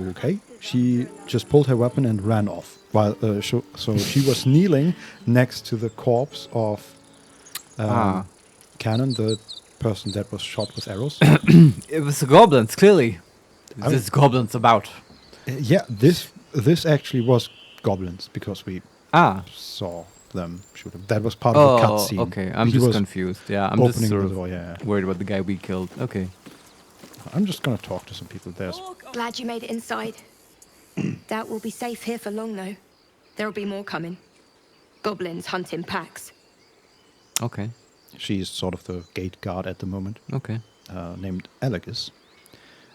Okay. She just pulled her weapon and ran off. While so she was kneeling next to the corpse of Cannon, the person that was shot with arrows. It was the goblins, clearly. This goblins about. Yeah, this actually was goblins because we saw them shoot him. That was part of the cutscene. Okay, I'm He just was confused. Yeah, I'm just opening sort the of door, yeah. worried about the guy we killed. Okay. I'm just gonna talk to some people. There's Glad you made it inside. Doubt we'll be safe here for long, though. There'll be more coming. Goblins hunt in packs. Okay. She's sort of the gate guard at the moment. Okay. Named Elegus.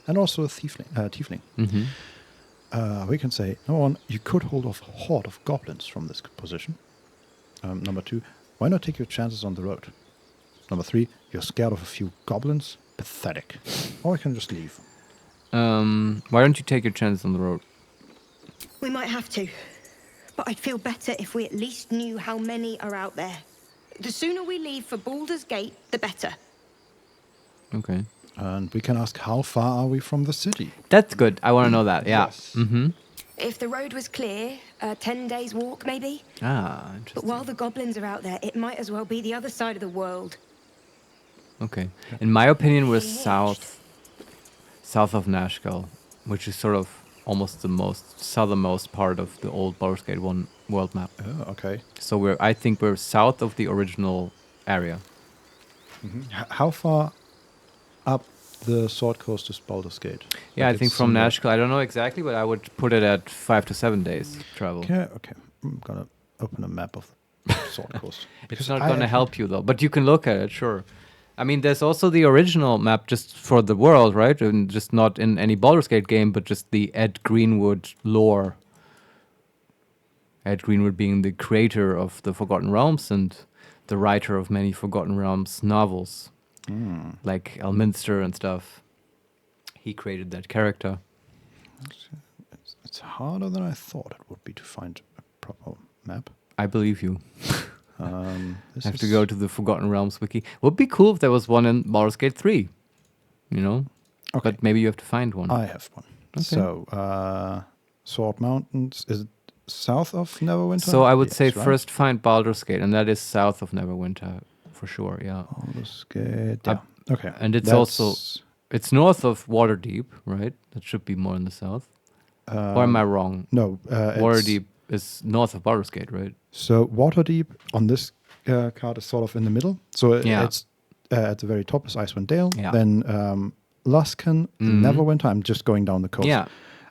And also a tiefling. Mm-hmm. We can say, number 1, you could hold off a horde of goblins from this position. Number 2, why not take your chances on the road? Number 3, you're scared of a few goblins? Pathetic. Or we can just leave. Why don't you take your chances on the road? We might have to. But I'd feel better if we at least knew how many are out there. The sooner we leave for Baldur's Gate, the better. Okay. And we can ask, how far are we from the city? That's good. I want to know that. Yeah. Yes. Mm-hmm. If the road was clear, 10 days walk maybe. Interesting. But while the goblins are out there, it might as well be the other side of the world. Okay. In my opinion, we're south of Nashkel, which is sort of almost the most southernmost part of the old Baldur's Gate 1 world map. Oh, okay. So I think we're south of the original area. Mm-hmm. How far up the Sword Coast is Baldur's Gate? Yeah, Like I think it's from somewhere- Nashkel, I don't know exactly, but I would put it at 5 to 7 days travel. Okay. I'm gonna open a map of the Sword Coast. It's Because not I going to actually- help you, though. But you can look at it, sure. I mean, there's also the original map just for the world, right? And just not in any Baldur's Gate game, but just the Ed Greenwood lore. Ed Greenwood being the creator of the Forgotten Realms and the writer of many Forgotten Realms novels, like Elminster and stuff. He created that character. It's harder than I thought it would be to find a proper map. I believe you. This Have to is- go to the Forgotten Realms wiki. Would be cool if there was one in Baldur's Gate 3. You know? Okay. But maybe you have to find one. I have one. Okay. So, Sword Mountains, is it south of Neverwinter? So I would Yes, say right? first find Baldur's Gate, and that is south of Neverwinter, for sure, yeah. Baldur's Gate, yeah. Okay. And it's That's- also, it's north of Waterdeep, right? That should be more in the south. Or am I wrong? No. Waterdeep is north of Baldur's Gate, right? So Waterdeep on this card is sort of in the middle. So it's at the very top is Icewind Dale. Yeah. Then Luskan, Neverwinter. I'm just going down the coast. Yeah.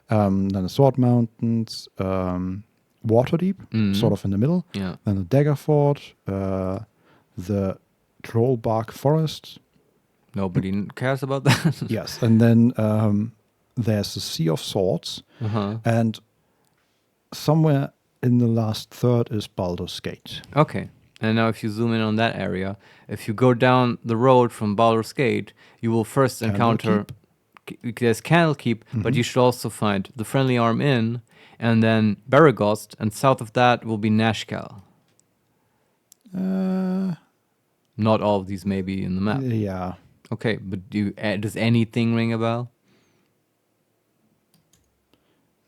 Then the Sword Mountains, Waterdeep, sort of in the middle. Yeah. Then the Daggerford, the Trollbark Forest. Nobody cares about that. Yes. And then there's the Sea of Swords. And somewhere in the last third is Baldur's Gate. Okay. And now if you zoom in on that area, if you go down the road from Baldur's Gate, you will first encounter... There's Candlekeep, but you should also find the Friendly Arm Inn, and then Baragost, and south of that will be Nashkel. Not all of these may be in the map. Yeah. Okay, but does anything ring a bell?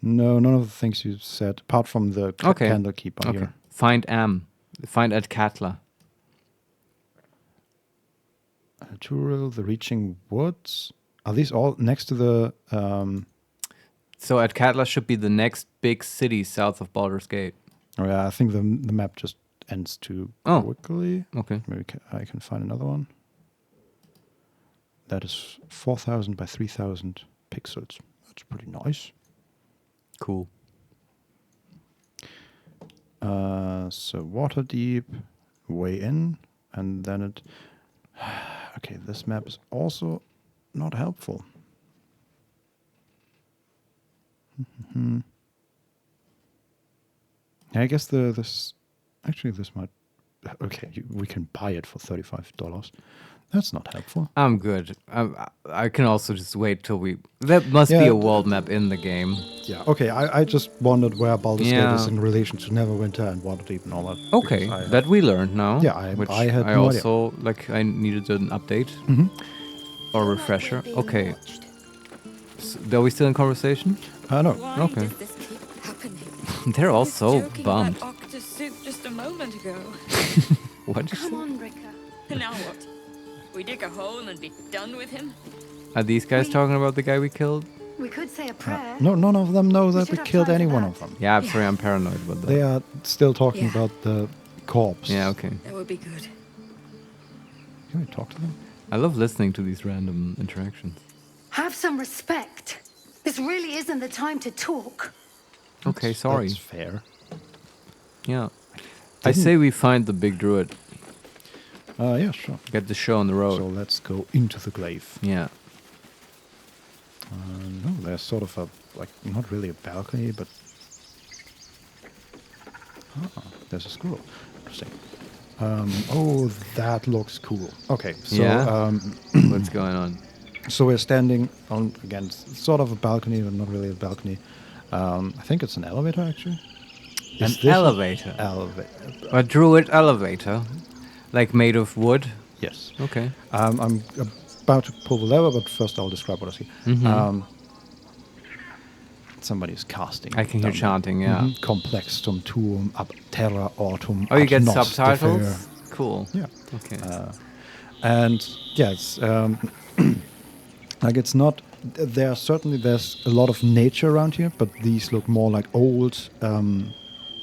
No, none of the things you said, apart from the Candlekeep on here. Find Am. Find Ed Katla. Turil, the Reaching Woods. Are these all next to the... So Atkatla should be the next big city south of Baldur's Gate. Oh yeah, I think the map just ends too quickly. Okay. Maybe I can find another one. That is 4,000 by 3,000 pixels. That's pretty nice. Cool. So Waterdeep, way in, and then it... Okay, this map is also not helpful. I guess this might... Okay, we can buy it for $35. That's not helpful. I'm good. I can also just wait till we... There must be a world map in the game. Yeah, okay, I just wondered where Baldur's Gate is in relation to Neverwinter and Waterdeep and all that. Okay, that we learned now. Yeah, I had no also, like, I needed an update. Or a refresher. Okay. So, are we still in conversation? No. Okay. They're all so bummed. Just a moment ago. What? Come on, Ricker. Now what? We dig a hole and be done with him? Are these guys talking about the guy we killed? We could say a prayer. No, none of them know that we killed any one of them. Yeah, I'm sorry, I'm paranoid about that. They are still talking about the corpse. Yeah, okay. That would be good. Can we talk to them? I love listening to these random interactions. Have some respect. This really isn't the time to talk. Okay, sorry. That's fair. Yeah. I say we find the big druid. Yeah, sure. Get the show on the road. So let's go into the glaive. Yeah. No, there's sort of a, like, not really a balcony, but... there's a scroll. Interesting. Oh, that looks cool. Okay, so... Yeah? What's going on? So we're standing on, again, sort of a balcony, but not really a balcony. I think it's an elevator, actually. An elevator? A druid elevator? Like made of wood? Yes. Okay. I'm about to pull the lever, but first I'll describe what I see. Somebody's casting. I can hear chanting, yeah. Complextum tuum ab terra autum. Oh, you get agnostifere. subtitles? Cool. Yeah. Okay. And yes, like it's not. There's a lot of nature around here, but these look more like old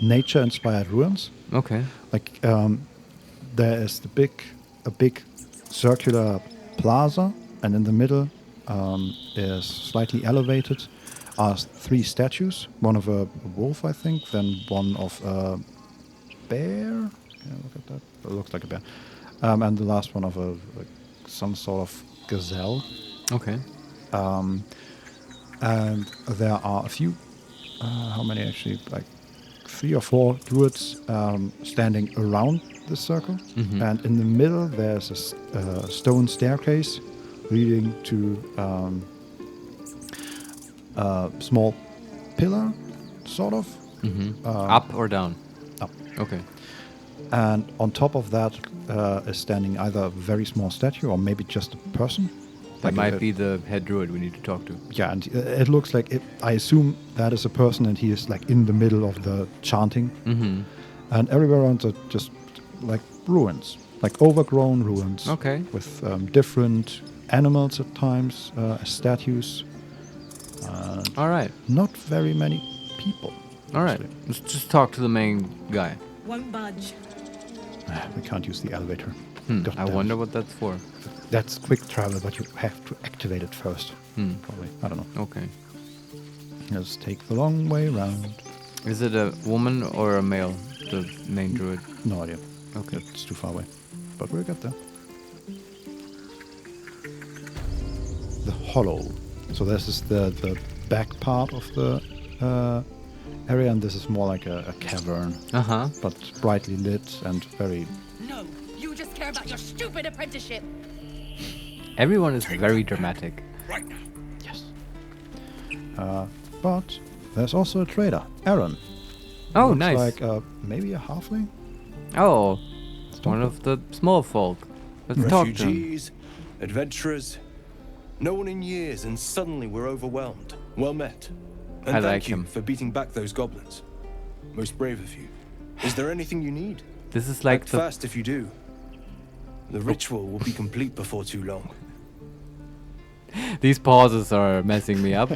nature-inspired ruins. Okay. Like there is a big circular plaza, and in the middle is slightly elevated are 3 statues. One of a wolf, I think, then one of a bear. Yeah, look at that. It looks like a bear. And the last one of some sort of gazelle. Okay. And there are a few, how many actually? Like 3 or 4 druids standing around the circle. And in the middle there's a stone staircase leading to a small pillar, sort of. Up or down? Up. Okay. And on top of that is standing either a very small statue or maybe just a person. That might be the head druid we need to talk to. Yeah, and it looks like I assume that is a person, and he is like in the middle of the chanting. And everywhere around are just like ruins, like overgrown ruins. Okay. With different animals at times, statues. All right. Not very many people. All right. Let's just talk to the main guy. Won't budge. We can't use the elevator. I wonder what that's for. That's quick travel, but you have to activate it first. Probably. I don't know. Okay. Let's take the long way around. Is it a woman or a male, the main druid? No idea. Okay. It's too far away. But we'll get there. The hollow. So this is the back part of the area, and this is more like a cavern. But brightly lit and very... No, you just care about your stupid apprenticeship. Everyone is very dramatic. Right now. Yes. But there's also a trader, Aaron. Oh, Looks nice. like maybe a halfling? Oh, it's one of the small folk. Let's talk to him. Refugees, adventurers, no one in years, and suddenly we're overwhelmed. Well met. And I thank like you him. for beating back those goblins. Most brave of you. Is there anything you need? This is like Act the... fast if you do. The ritual will be complete before too long. These pauses are messing me up.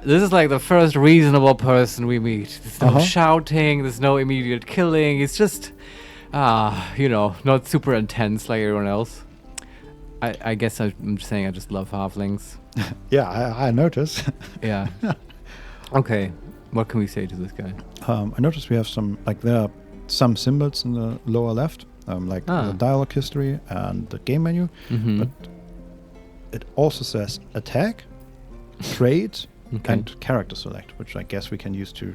This is like the first reasonable person we meet. There's no shouting, there's no immediate killing. It's just, you know, not super intense like everyone else. I guess I'm just saying I just love halflings. Yeah, I notice. Yeah. Okay, what can we say to this guy? I noticed we have some, like there are some symbols in the lower left, like the dialogue history and the game menu, but it also says attack, trade, and character select, which I guess we can use to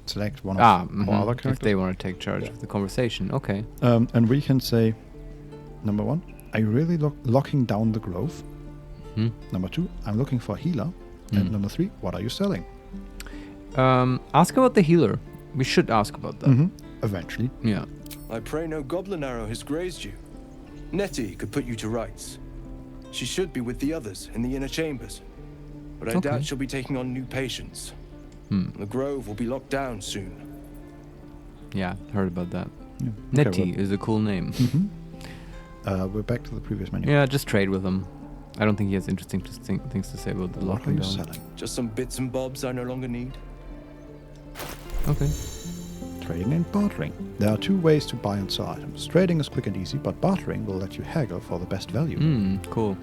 select one of our other characters. If they want to take charge of the conversation, okay. And we can say, number 1, are you really locking down the grove? Number 2, I'm looking for a healer. And number 3, what are you selling? Ask about the healer. We should ask about that. Eventually. Yeah. I pray no goblin arrow has grazed you. Nettie could put you to rights. She should be with the others in the inner chambers. But I doubt she'll be taking on new patients. The grove will be locked down soon. Yeah, heard about that. Yeah. Nettie is a cool name. We're back to the previous menu. Yeah, just trade with him. I don't think he has interesting things to say about the locking down. Selling? Just some bits and bobs I no longer need. Okay. Trading and bartering. There are 2 ways to buy and sell items. Trading is quick and easy, but bartering will let you haggle for the best value. Cool.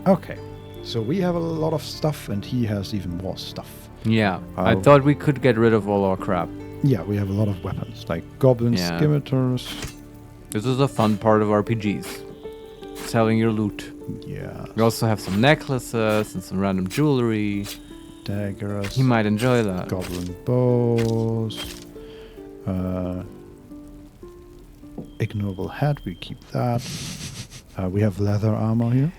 Okay, so we have a lot of stuff, and he has even more stuff. Yeah, I thought we could get rid of all our crap. Yeah, we have a lot of weapons, like goblin scimitars. This is a fun part of RPGs. Selling your loot. Yeah. We also have some necklaces and some random jewelry. Daggers. He might enjoy that. Goblin bows. Ignoble head, we keep that. We have leather armor here.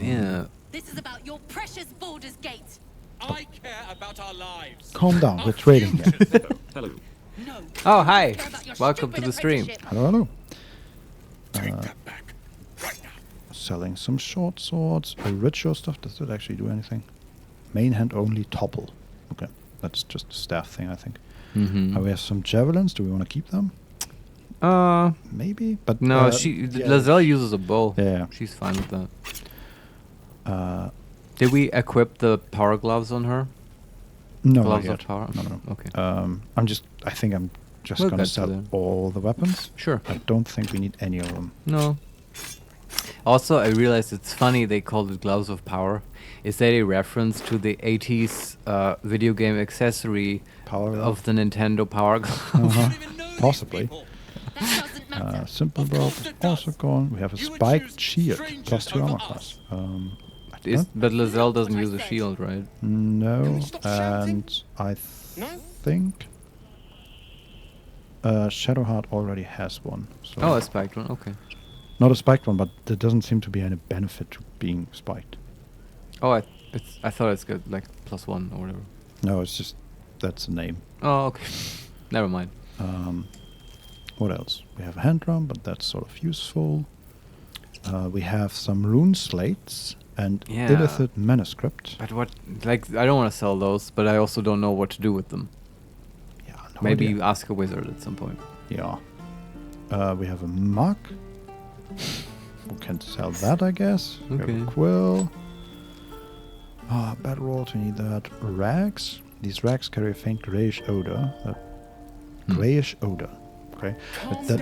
Yeah. This is about your precious Baldur's Gate. I care about our lives. Calm down, we're trading here. Hello. Oh, hi. Welcome to the stream. Hello. Selling some short swords. Ritual stuff. Does it actually do anything? Main hand only topple. Okay. That's just a staff thing, I think. We have some javelins. Do we want to keep them? Maybe, but no. Lazelle uses a bow. Yeah, she's fine with that. Did we equip the power gloves on her? No, gloves not of yet. power. No. Okay. I think I'm just gonna sell all the weapons. Sure. I don't think we need any of them. No. Also, I realized it's funny they called it gloves of power. Is that a reference to the 80s video game accessory of the Nintendo Power Glove? Possibly. Simple rope, also gone. We have a spiked shield, +2 armor class. But Lazelle doesn't use a shield, right? No, and I think Shadowheart already has one. So a spiked one, okay. Not a spiked one, but there doesn't seem to be any benefit to being spiked. Oh, I thought it's got like +1 or whatever. No, it's just that's the name. Oh, okay. Never mind. What else? We have a hand drum, but that's sort of useful. We have some rune slates and Illithid manuscript. But what? Like, I don't want to sell those, but I also don't know what to do with them. Yeah, no Maybe idea. ask a wizard at some point. Yeah. We have a mug. We can sell that, I guess. We have a quill. Bedroll, we need that. Rags. These rags carry a faint grayish odor. Grayish odor. Okay. But that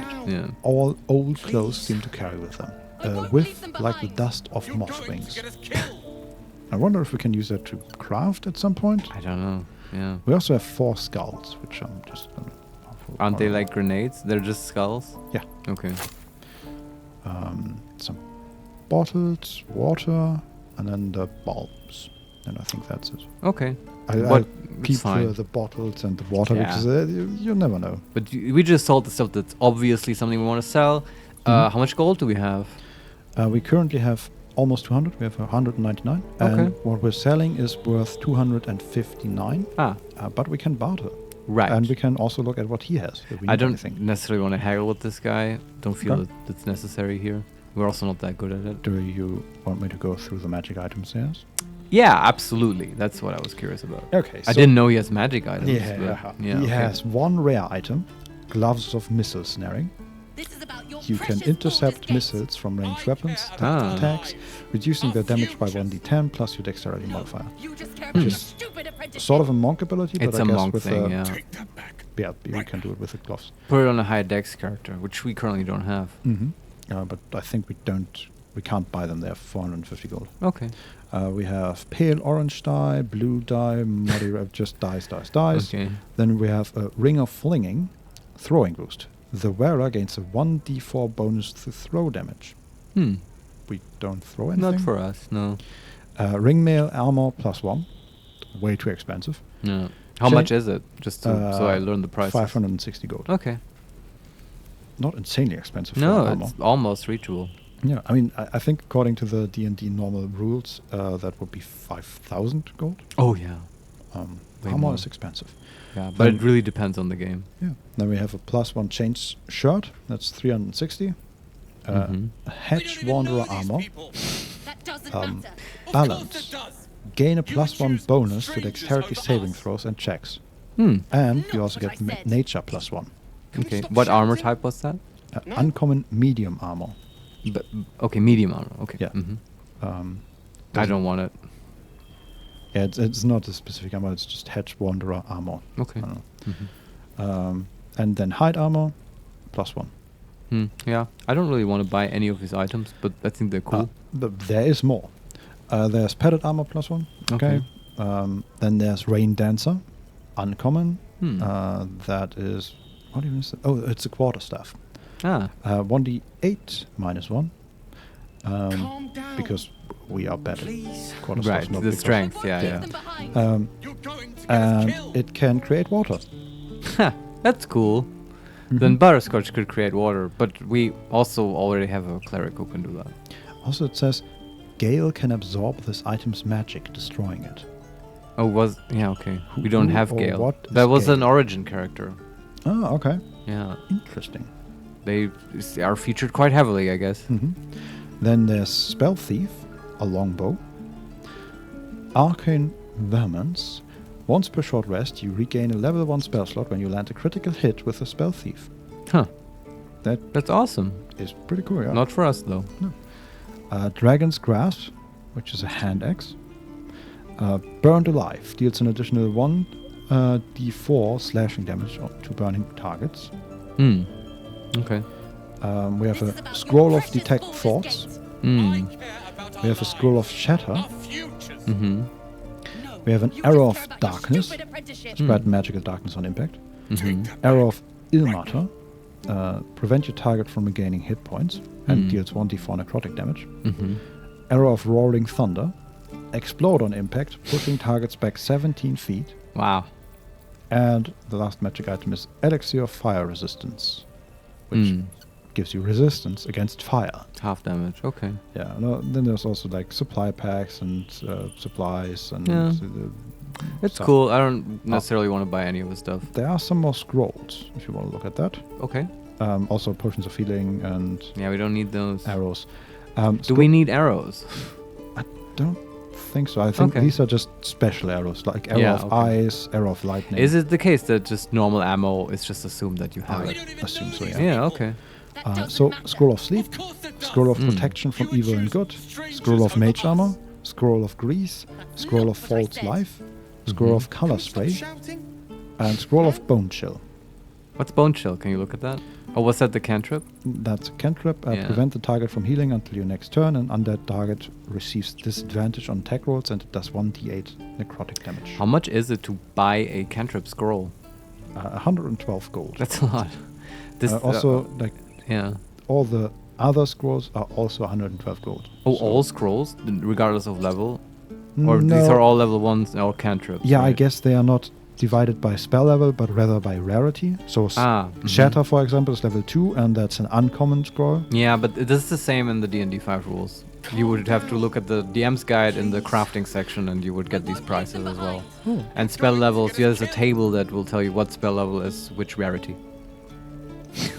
all old clothes seem to carry with them. Whiff like the dust of moth wings. I wonder if we can use that to craft at some point. I don't know. Yeah. We also have 4 skulls, which I'm just gonna. Aren't they like grenades? They're just skulls? Yeah. Okay. Some bottles, water, and then the bulbs. And I think that's it. Okay. I'll peep through the bottles and the water because you never know. But we just sold the stuff that's obviously something we want to sell. How much gold do we have? We currently have almost 200. We have 199. Okay. And what we're selling is worth 259. But we can barter. Right. And we can also look at what he has. I don't necessarily want to haggle with this guy. Don't feel that it's necessary here. We're also not that good at it. Do you want me to go through the magic items he has? Yeah, absolutely. That's what I was curious about. Okay. I didn't know he has magic items. Yeah, he has one rare item, gloves of missile snaring. This is about your you can intercept missiles from ranged weapons, attacks, reducing their damage by 1d10 plus your dexterity modifier. Which is sort of a monk ability, but It's I a guess monk with thing, yeah, you can do it with the gloves. Put it on a high dex character, which we currently don't have. But I think we can't buy them. They're 450 gold. Okay. We have pale orange die, blue die, muddy red, just dice. Okay. Then we have a ring of flinging, throwing boost. The wearer gains a 1d4 bonus to throw damage. We don't throw anything. Not for us, no. Ringmail armor +1. Way too expensive. No. How much is it? Just so I learn the price. 560 gold. Okay. Not insanely expensive for No, armor. it's almost reachable. Yeah, I mean, I think according to the D&D normal rules, that would be 5,000 gold. Oh, yeah. Way Armor more. is expensive. Yeah, but it really depends on the game. Yeah. Then we have a +1 chains shirt. That's 360. Hedge Wanderer armor. Balance. Gain a +1 bonus to dexterity saving throws and checks. And you also get nature +1. Okay. What armor type was that? Uncommon medium armor. Okay, medium armor. Okay. Yeah. I don't want it. Yeah, it's not a specific armor. It's just Hedge Wanderer armor. Okay. I don't know. And then hide armor +1. Yeah, I don't really want to buy any of these items, but I think they're cool. But there is more. There's padded armor +1. Okay. Then there's Rain Dancer, uncommon. That is, what even is it? Oh, it's a quarterstaff. 1d8 -1. Because we are better. Right, the strength, yeah. And it can create water. That's cool. Then Butterscotch could create water, but we also already have a cleric who can do that. Also, it says Gale can absorb this item's magic, destroying it. Oh, okay. We don't have Gale. What That is was Gale? an origin character. Oh, okay. Yeah. Interesting. They are featured quite heavily, I guess. Then there's Spell Thief, a longbow. Arcane Vermins. Once per short rest, you regain a level 1 spell slot when you land a critical hit with a Spell Thief. Huh. That's awesome. Is pretty cool, yeah. Not for us, though. No. Dragon's Grasp, which is a hand axe. Burned Alive deals an additional 1d4 slashing damage to burning targets. Okay. We have a Scroll of Detect Thoughts. We have a Scroll of Shatter. We have an Arrow of Darkness. Spread magical darkness on impact. Arrow of Ilmater. Prevent your target from regaining hit points and deals 1d4 necrotic damage. Arrow of Roaring Thunder. Explode on impact, pushing targets back 17 feet. Wow. And the last magic item is Elixir of Fire Resistance, which gives you resistance against fire. Half damage, okay. Yeah, no, then there's also like supply packs and supplies and... It's cool. I don't necessarily want to buy any of the stuff. There are some more scrolls, if you want to look at that. Okay. Also potions of healing and... Yeah, we don't need those. Arrows. Do we need arrows? I don't think so. I think these are just special arrows, like Arrow of Ice, Arrow of Lightning. Is it the case that just normal ammo is just assumed that you have it? I assume so, yeah. Yeah, okay. So, Scroll of Sleep, Scroll of Protection from Evil and Good, Scroll of Mage Armor, Scroll of Grease, Scroll of False Life, Scroll of Color Spray, and Scroll of Bone Chill. What's Bone Chill? Can you look at that? Oh, was that the cantrip? That's a cantrip. Prevent the target from healing until your next turn, and undead target receives disadvantage on attack rolls, and it does 1d8 necrotic damage. How much is it to buy a cantrip scroll? 112 gold. That's a lot. This also, all the other scrolls are also 112 gold. Oh, so all scrolls, regardless of level? Or these are all level 1s or cantrips? Yeah, right? I guess they are not divided by spell level, but rather by rarity. So Shatter, for example, is level 2, and that's an uncommon scroll. Yeah, but this is the same in the D&D 5 rules. You would have to look at the DM's guide in the crafting section, and you would get these prices as well. And spell levels, there's a table that will tell you what spell level is which rarity.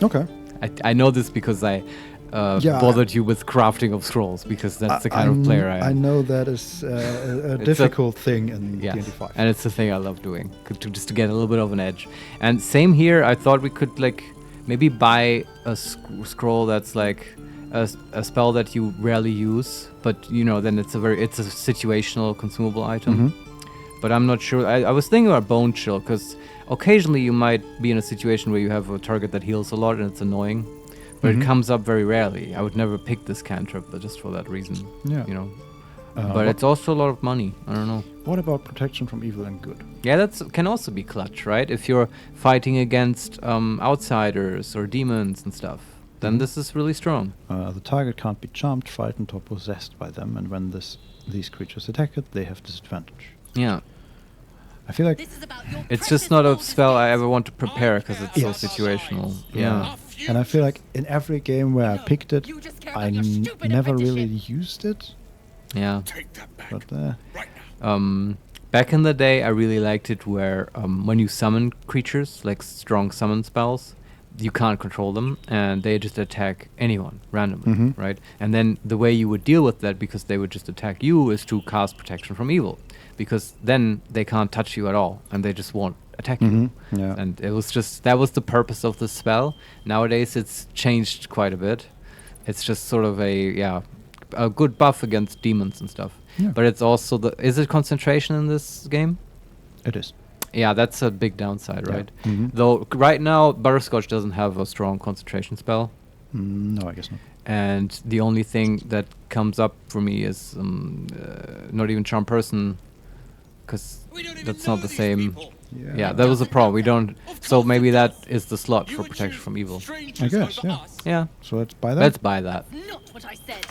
Okay. I know this because I bothered you with crafting of scrolls, because that's the kind of player I am. I know that is a difficult thing in D&D 5. And it's the thing I love doing, just to get a little bit of an edge. And same here, I thought we could maybe buy a scroll that's like a spell that you rarely use, but you know, then it's a situational consumable item. But I'm not sure. I was thinking about Bone Chill, because occasionally you might be in a situation where you have a target that heals a lot and it's annoying, but it comes up very rarely. I would never pick this cantrip, but just for that reason. Yeah. You know. But it's also a lot of money. I don't know. What about protection from evil and good? Yeah, that can also be clutch, right? If you're fighting against outsiders or demons and stuff, then this is really strong. The target can't be charmed, frightened, or possessed by them, and when these creatures attack it, they have disadvantage. Yeah. I feel like it's just not a spell I ever want to prepare because it's so situational. Yeah. And I feel like in every game where I picked it, I never really used it. Yeah. But back in the day, I really liked it where when you summon creatures, like strong summon spells, you can't control them and they just attack anyone randomly, right? And then the way you would deal with that, because they would just attack you, is to cast protection from evil, because then they can't touch you at all and they just won't attack you. Yeah. And it was just, that was the purpose of the spell. Nowadays it's changed quite a bit. It's just sort of a good buff against demons and stuff. Yeah. But it's also is it concentration in this game? It is. Yeah, that's a big downside, right? Yeah. Though right now Butterscotch doesn't have a strong concentration spell. No, I guess not. And the only thing that comes up for me is not even Charm Person, because that's not the same. Yeah, that was a problem. We don't. So maybe that is the slot for protection from evil. I guess. Yeah. Yeah. So let's buy that. Let's buy that. Not what I said.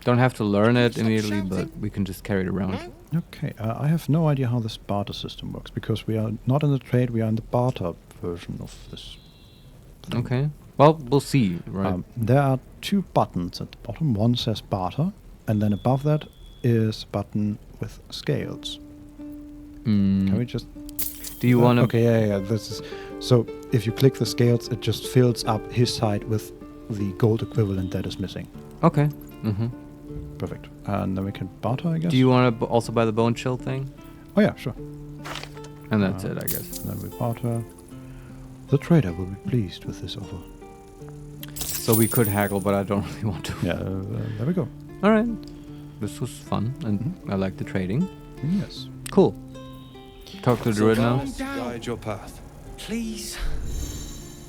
Don't have to learn it immediately, but we can just carry it around. Okay, I have no idea how this barter system works, because we are not in the trade, we are in the barter version of this thing. Okay, well, we'll see, right? There are 2 buttons at the bottom. One says barter, and then above that is a button with scales. Can we just... Do you want to... Okay, yeah, this is... So, if you click the scales, it just fills up his side with the gold equivalent that is missing. Okay. Perfect. And then we can barter, I guess. Do you want to also buy the Bone Chill thing? Oh yeah, sure. And that's it, I guess. And then we barter. The trader will be pleased with this offer. So we could haggle, but I don't really want to. Yeah, there we go. All right. This was fun, and I like the trading. Yes. Cool. Talk to the druid now. Guide your path. Please.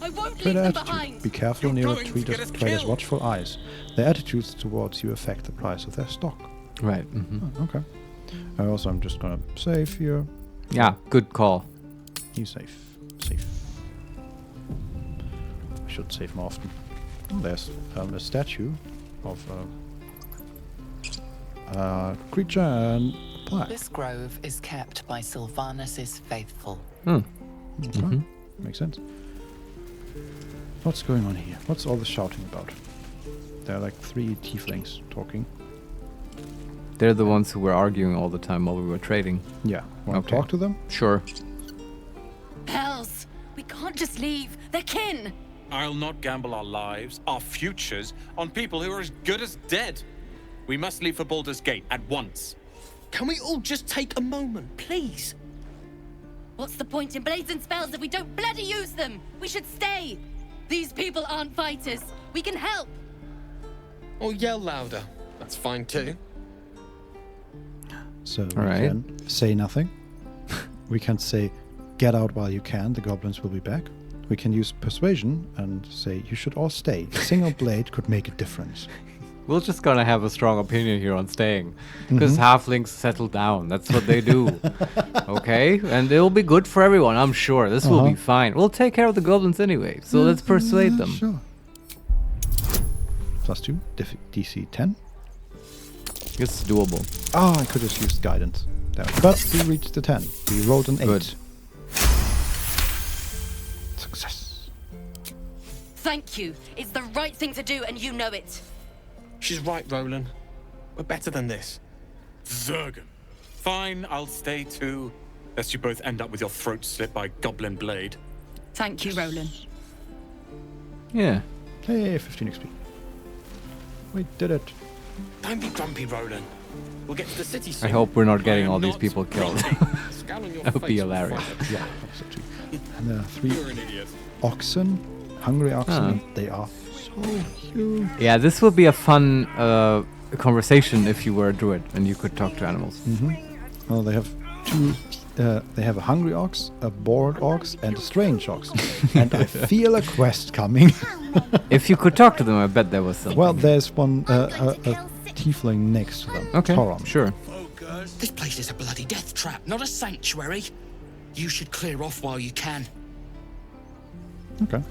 I won't leave Trader them attitude. behind. Be careful near traders' watchful eyes. Their attitudes towards you affect the price of their stock. Right. Oh, okay. Also, I'm just gonna save here. Yeah, good call. You safe. Safe. I should save more often. There's a statue of a creature and plaque. This grove is kept by Sylvanus' faithful. Okay. Makes sense. What's going on here? What's all the shouting about? There are like 3 tieflings talking. They're the ones who were arguing all the time while we were trading. Yeah. Want to talk to them? Sure. Hells, we can't just leave. They're kin. I'll not gamble our lives, our futures, on people who are as good as dead. We must leave for Baldur's Gate at once. Can we all just take a moment, please? What's the point in blades and spells if we don't bloody use them? We should stay. These people aren't fighters. We can help. Or yell louder. That's fine too. So we can say nothing. We can say, get out while you can, the goblins will be back. We can use persuasion and say, you should all stay. A single blade could make a difference. We're just gonna have a strong opinion here on staying, because halflings settle down. That's what they do. Okay, and it'll be good for everyone. I'm sure this will be fine. We'll take care of the goblins anyway. So let's persuade them. Sure. +2, DC 10. It's doable. Oh, I could have used guidance. But we reached the 10. We rolled an 8. Good. Success. Thank you. It's the right thing to do, and you know it. She's right, Roland. We're better than this. Zergan. Fine, I'll stay too. Lest you both end up with your throat slit by Goblin Blade. Thank you, Roland. Yeah. Hey, 15 XP. We did it. Don't be grumpy, Roland. We'll get to the city soon. I hope we're not getting all these people killed. That would be hilarious. Yeah, also too. And there are 3 oxen hungry oxen. They are so cute. Yeah, this would be a fun conversation if you were a druid and you could talk to animals. Well, they have two. They have a hungry ox, a bored ox, and a strange ox. And I feel a quest coming. If you could talk to them, I bet there was something. Well, there's one a tiefling next to them. Okay, Toron. sure. This place is a bloody death trap, not a sanctuary. You should clear off while you can. Okay.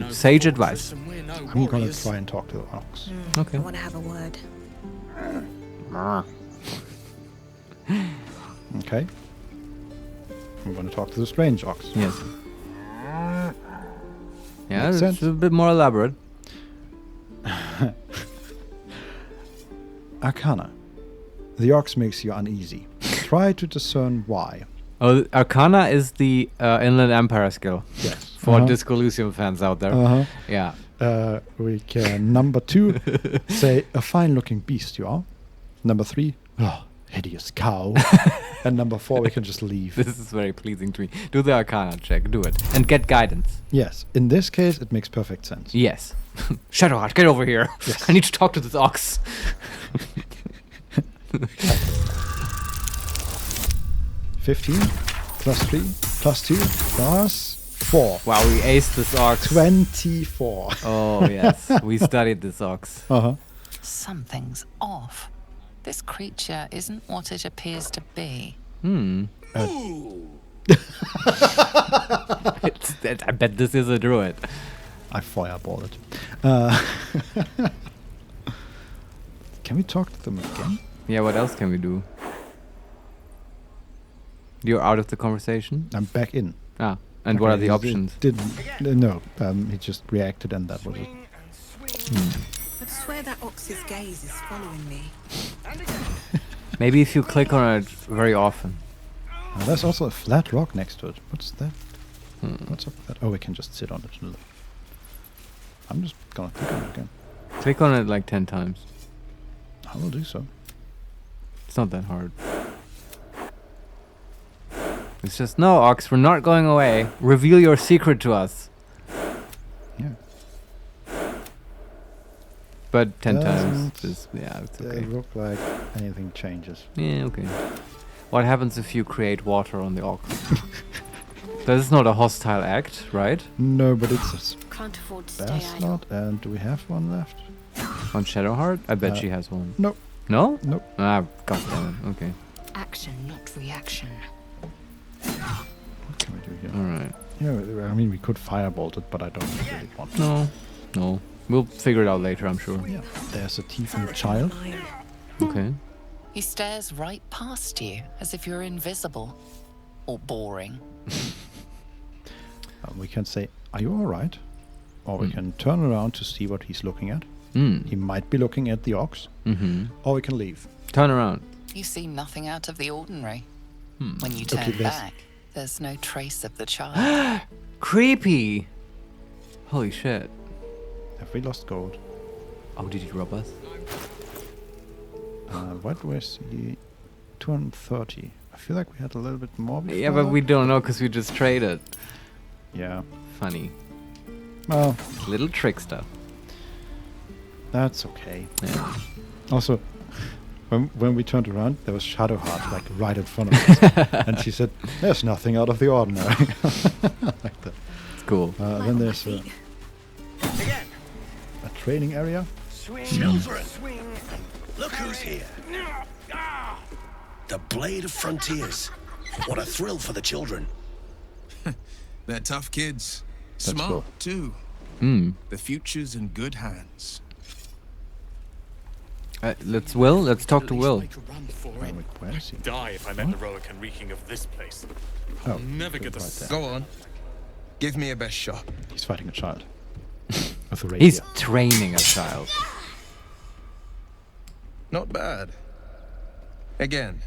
Sage advice. I'm gonna try and talk to the ox. Okay. I want to have a word. Okay. I'm gonna talk to the strange ox. Yes. Yeah, Makes it's sense. a bit more elaborate. Arcana. The ox makes you uneasy. Try to discern why. Oh, Arcana is the Inland Empire skill. Yes. For Disco Elysium fans out there. Yeah. We can, number 2, say, a fine-looking beast you are. Number 3, hideous cow. And number 4, we can just leave. This is very pleasing to me. Do the Arcana check. Do it. And get guidance. Yes. In this case, it makes perfect sense. Yes. Shadowheart, get over here. Yes. I need to talk to this ox. 15 plus 3 plus 2 plus 4. Wow, we aced this ox. 24. Oh, yes. We studied this ox. Something's off. This creature isn't what it appears to be. I bet this is a druid. I fireball it. Can we talk to them again? Yeah, what else can we do? You're out of the conversation? I'm back in. Ah, and what are the options? No, he just reacted and that was it. I swear that ox's gaze is following me. Maybe if you click on it very often. There's also a flat rock next to it. What's that? What's up with that? Oh, we can just sit on it and look. I'm just gonna click on it again. Click on it like 10 times. I will do so. It's not that hard. It's just, no, Ox, we're not going away. Reveal your secret to us. Yeah. But 10 times is, yeah, it's okay. Doesn't look like anything changes. Yeah, okay. What happens if you create water on the Ox? That is not a hostile act, right? No, but it's a Can't afford to stay bear idle. slot, and do we have one left? On Shadowheart? I bet she has one. Nope. No? Nope. Ah, goddammit. Okay. Action, not reaction. What can we do here? Alright. Yeah, I mean, we could firebolt it, but I don't really want to. No. No. We'll figure it out later, I'm sure. Yeah. There's a tiefling child. Okay. He stares right past you, as if you're invisible. Or boring. We can say, are you alright? Or we can turn around to see what he's looking at. He might be looking at the ox. Or we can leave. Turn around. You see nothing out of the ordinary. When you Okay, turn there's- back, there's no trace of the child. Creepy! Holy shit. Have we lost gold? Oh, did he rob us? What was he? 230. I feel like we had a little bit more before. Yeah, but we don't know because we just traded. Yeah. Funny. Well, little trickster. That's okay. Yeah. Also, when we turned around, there was Shadowheart like right in front of us, and she said, "There's nothing out of the ordinary." Like that. It's cool. Then there's a training area. Children, look who's here. The Blade of Frontiers. What a thrill for the children. They're tough kids. Let's Smart, go. too. The future's in good hands. Let's talk to Will. Where is he? Die if I met the Roic and reeking of this place. Oh, I'll never get the right there. Go on. Give me a best shot. He's fighting a child. With a rapier. He's training a child. Not bad. Again.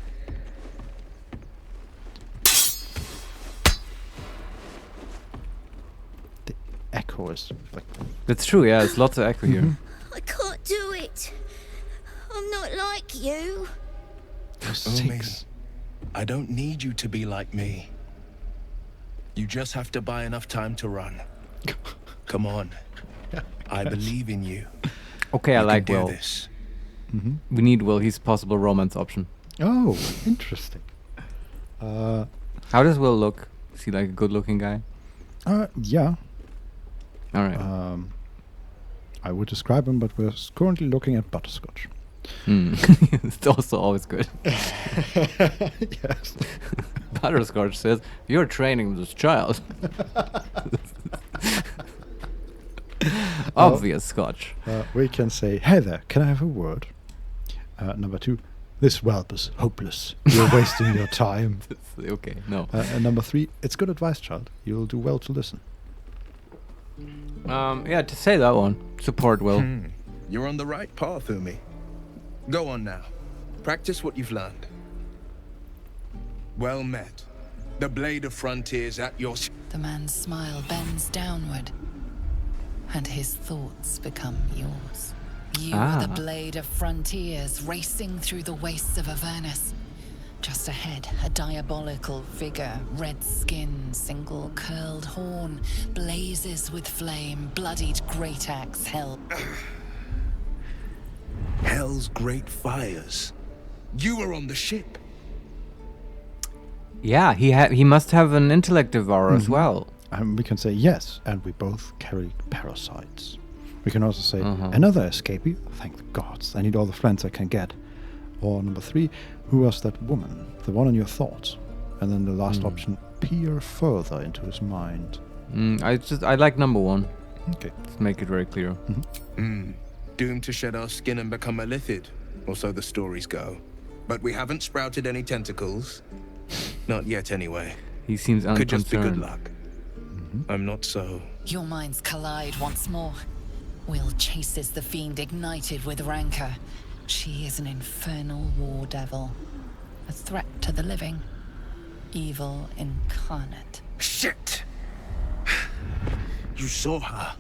The echo is like. That's true, yeah, there's lots of echo here. I can't do it. I'm not like you. Oh, me. I don't need you to be like me. You just have to buy enough time to run. Come on. I believe in you. Okay, I You like can do Will. this. We need Will. He's possible romance option. Oh, interesting. How does Will look? Is he like a good-looking guy? Yeah. All right. I would describe him, but we're currently looking at butterscotch. It's also always good. Yes. Butterscotch says, "You're training this child." Obvious Scotch. We can say, "Hey there, can I have a word?" Number 2, "This whelp is hopeless. You're wasting your time." Okay, no. And number 3, "It's good advice, child. You'll do well to listen." Yeah, to say that one. Support Will. You're on the right path, Umi. Go on now. Practice what you've learned. Well met. The blade of frontiers at your... The man's smile bends downward, and his thoughts become yours. You are the blade of frontiers racing through the wastes of Avernus. Just ahead, a diabolical figure, red skin, single curled horn, blazes with flame, bloodied great axe held. Hell's great fires. You were on the ship. Yeah, he must have an intellect devourer as well. We can say yes, and we both carry parasites. We can also say another escapee. Thank the gods, I need all the friends I can get. Or number 3, who was that woman? The one in your thoughts. And then the last option, peer further into his mind. I like number 1. Okay. Let's make it very clear. Doomed to shed our skin and become a lithid, or so the stories go. But we haven't sprouted any tentacles. Not yet, anyway. He seems unconcerned. Could just be good luck. I'm not so... Your minds collide once more. Will chases the fiend ignited with rancor. She is an infernal war devil. A threat to the living. Evil incarnate. Shit! You saw her.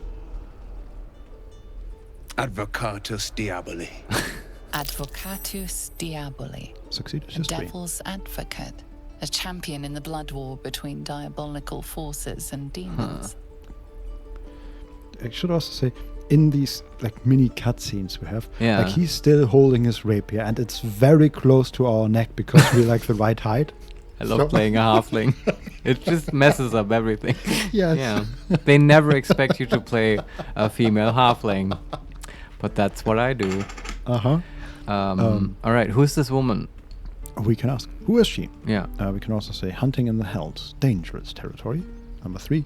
Advocatus Diaboli. Advocatus Diaboli. Succeeded A devil's advocate. A champion in the blood war between diabolical forces and demons. I should also say, in these like mini cutscenes we have, Yeah. like he's still holding his rapier, and it's very close to our neck because we're like the right height. I love playing a halfling. It just messes up everything. Yes. Yeah. They never expect you to play a female halfling, but that's what I do. All right, who's this woman? We can ask, who is she? Yeah. We can also say, hunting in the hells, dangerous territory. Number 3,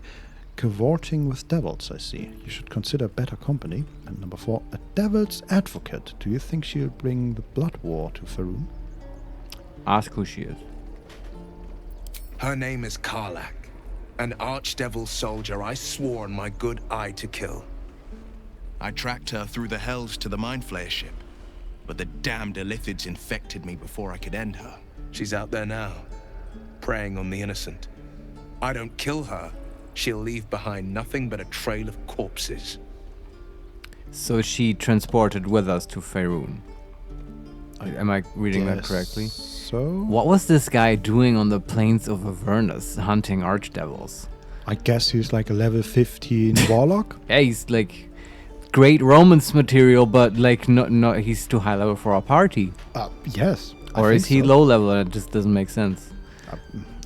cavorting with devils, I see. You should consider better company. And number 4, a devil's advocate. Do you think she'll bring the blood war to Faerun? Ask who she is. Her name is Karlak, an archdevil soldier I swore on my good eye to kill. I tracked her through the hells to the Mind Flayer ship, but the damned Illithids infected me before I could end her. She's out there now, preying on the innocent. I don't kill her, she'll leave behind nothing but a trail of corpses. So she transported with us to Faerun. Am I reading that correctly? So? What was this guy doing on the plains of Avernus, hunting archdevils? I guess he's like a level 15 warlock. Yeah, he's like great romance material, but like no, he's too high level for our party. Yes. Or is he low level and it just doesn't make sense?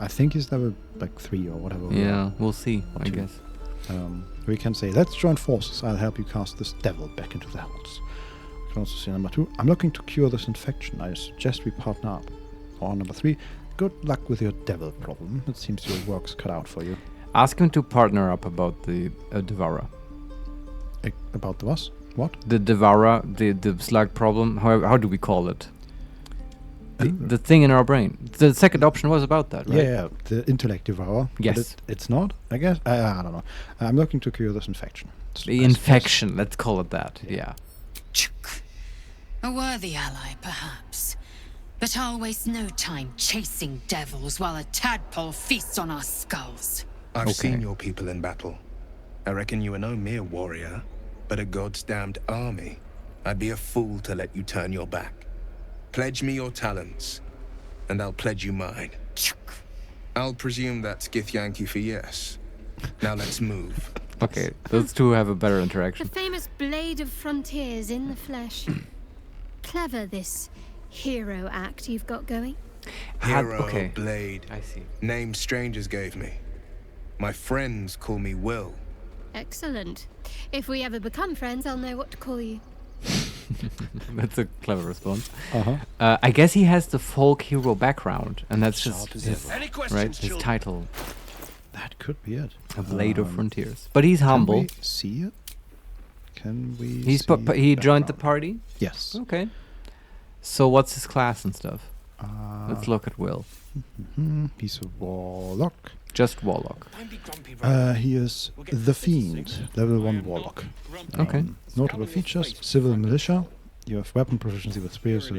I think he's level like 3 or whatever. Yeah, we'll see, I guess. We can say, let's join forces. I'll help you cast this devil back into the hells. We can also say number 2, I'm looking to cure this infection. I suggest we partner up. Or number 3, good luck with your devil problem. It seems your work's cut out for you. Ask him to partner up about the Devourer. About the what? What? The Devourer, the slug problem. How do we call it? The thing in our brain. The second option was about that, right? Yeah, the intellect devourer. Yes. But it's not, I guess. I don't know. I'm looking to cure this infection. The infection, let's call it that. Yeah. A worthy ally, perhaps. But I'll waste no time chasing devils while a tadpole feasts on our skulls. I've seen your people in battle. I reckon you are no mere warrior, but a god's damned army. I'd be a fool to let you turn your back. Pledge me your talents, and I'll pledge you mine. I'll presume that's Githyanki for yes. Now let's move. Okay, those two have a better The interaction. famous Blade of Frontiers in the flesh. Clever, this hero act you've got going. Hero okay. Blade. I see. Name strangers gave me. My friends call me Will. Excellent. If we ever become friends, I'll know what to call you. That's a clever response. Uh-huh. I guess he has the folk hero background, and that's just Sharp as his, ever. Any questions, right, his children? title, That could be it. A Blade of Frontiers. But he's humble. Can we see it? Can we He's see he joined the background? party? Yes. Okay. So what's his class and stuff? Let's look at Will. He's a warlock. Just warlock. He is the Fiend, level 1 warlock. Okay. Notable features: civil militia. You have weapon proficiency with spears.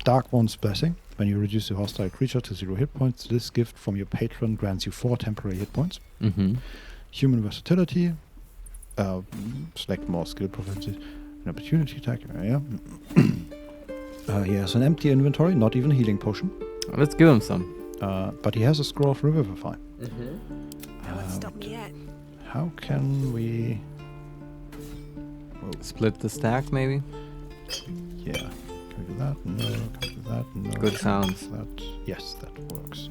Dark One's Blessing. When you reduce a hostile creature to 0 hit points, this gift from your patron grants you 4 temporary hit points. Human versatility. Select more skill proficiency. An opportunity attack. He has an empty inventory, not even a healing potion. Let's give him some. But he has a scroll of Revivify. Haven't stopped yet. How can we split the stack, maybe? Yeah. Can we do that? No. Can we do that? No. Good Can sounds. we do that? Yes, that works.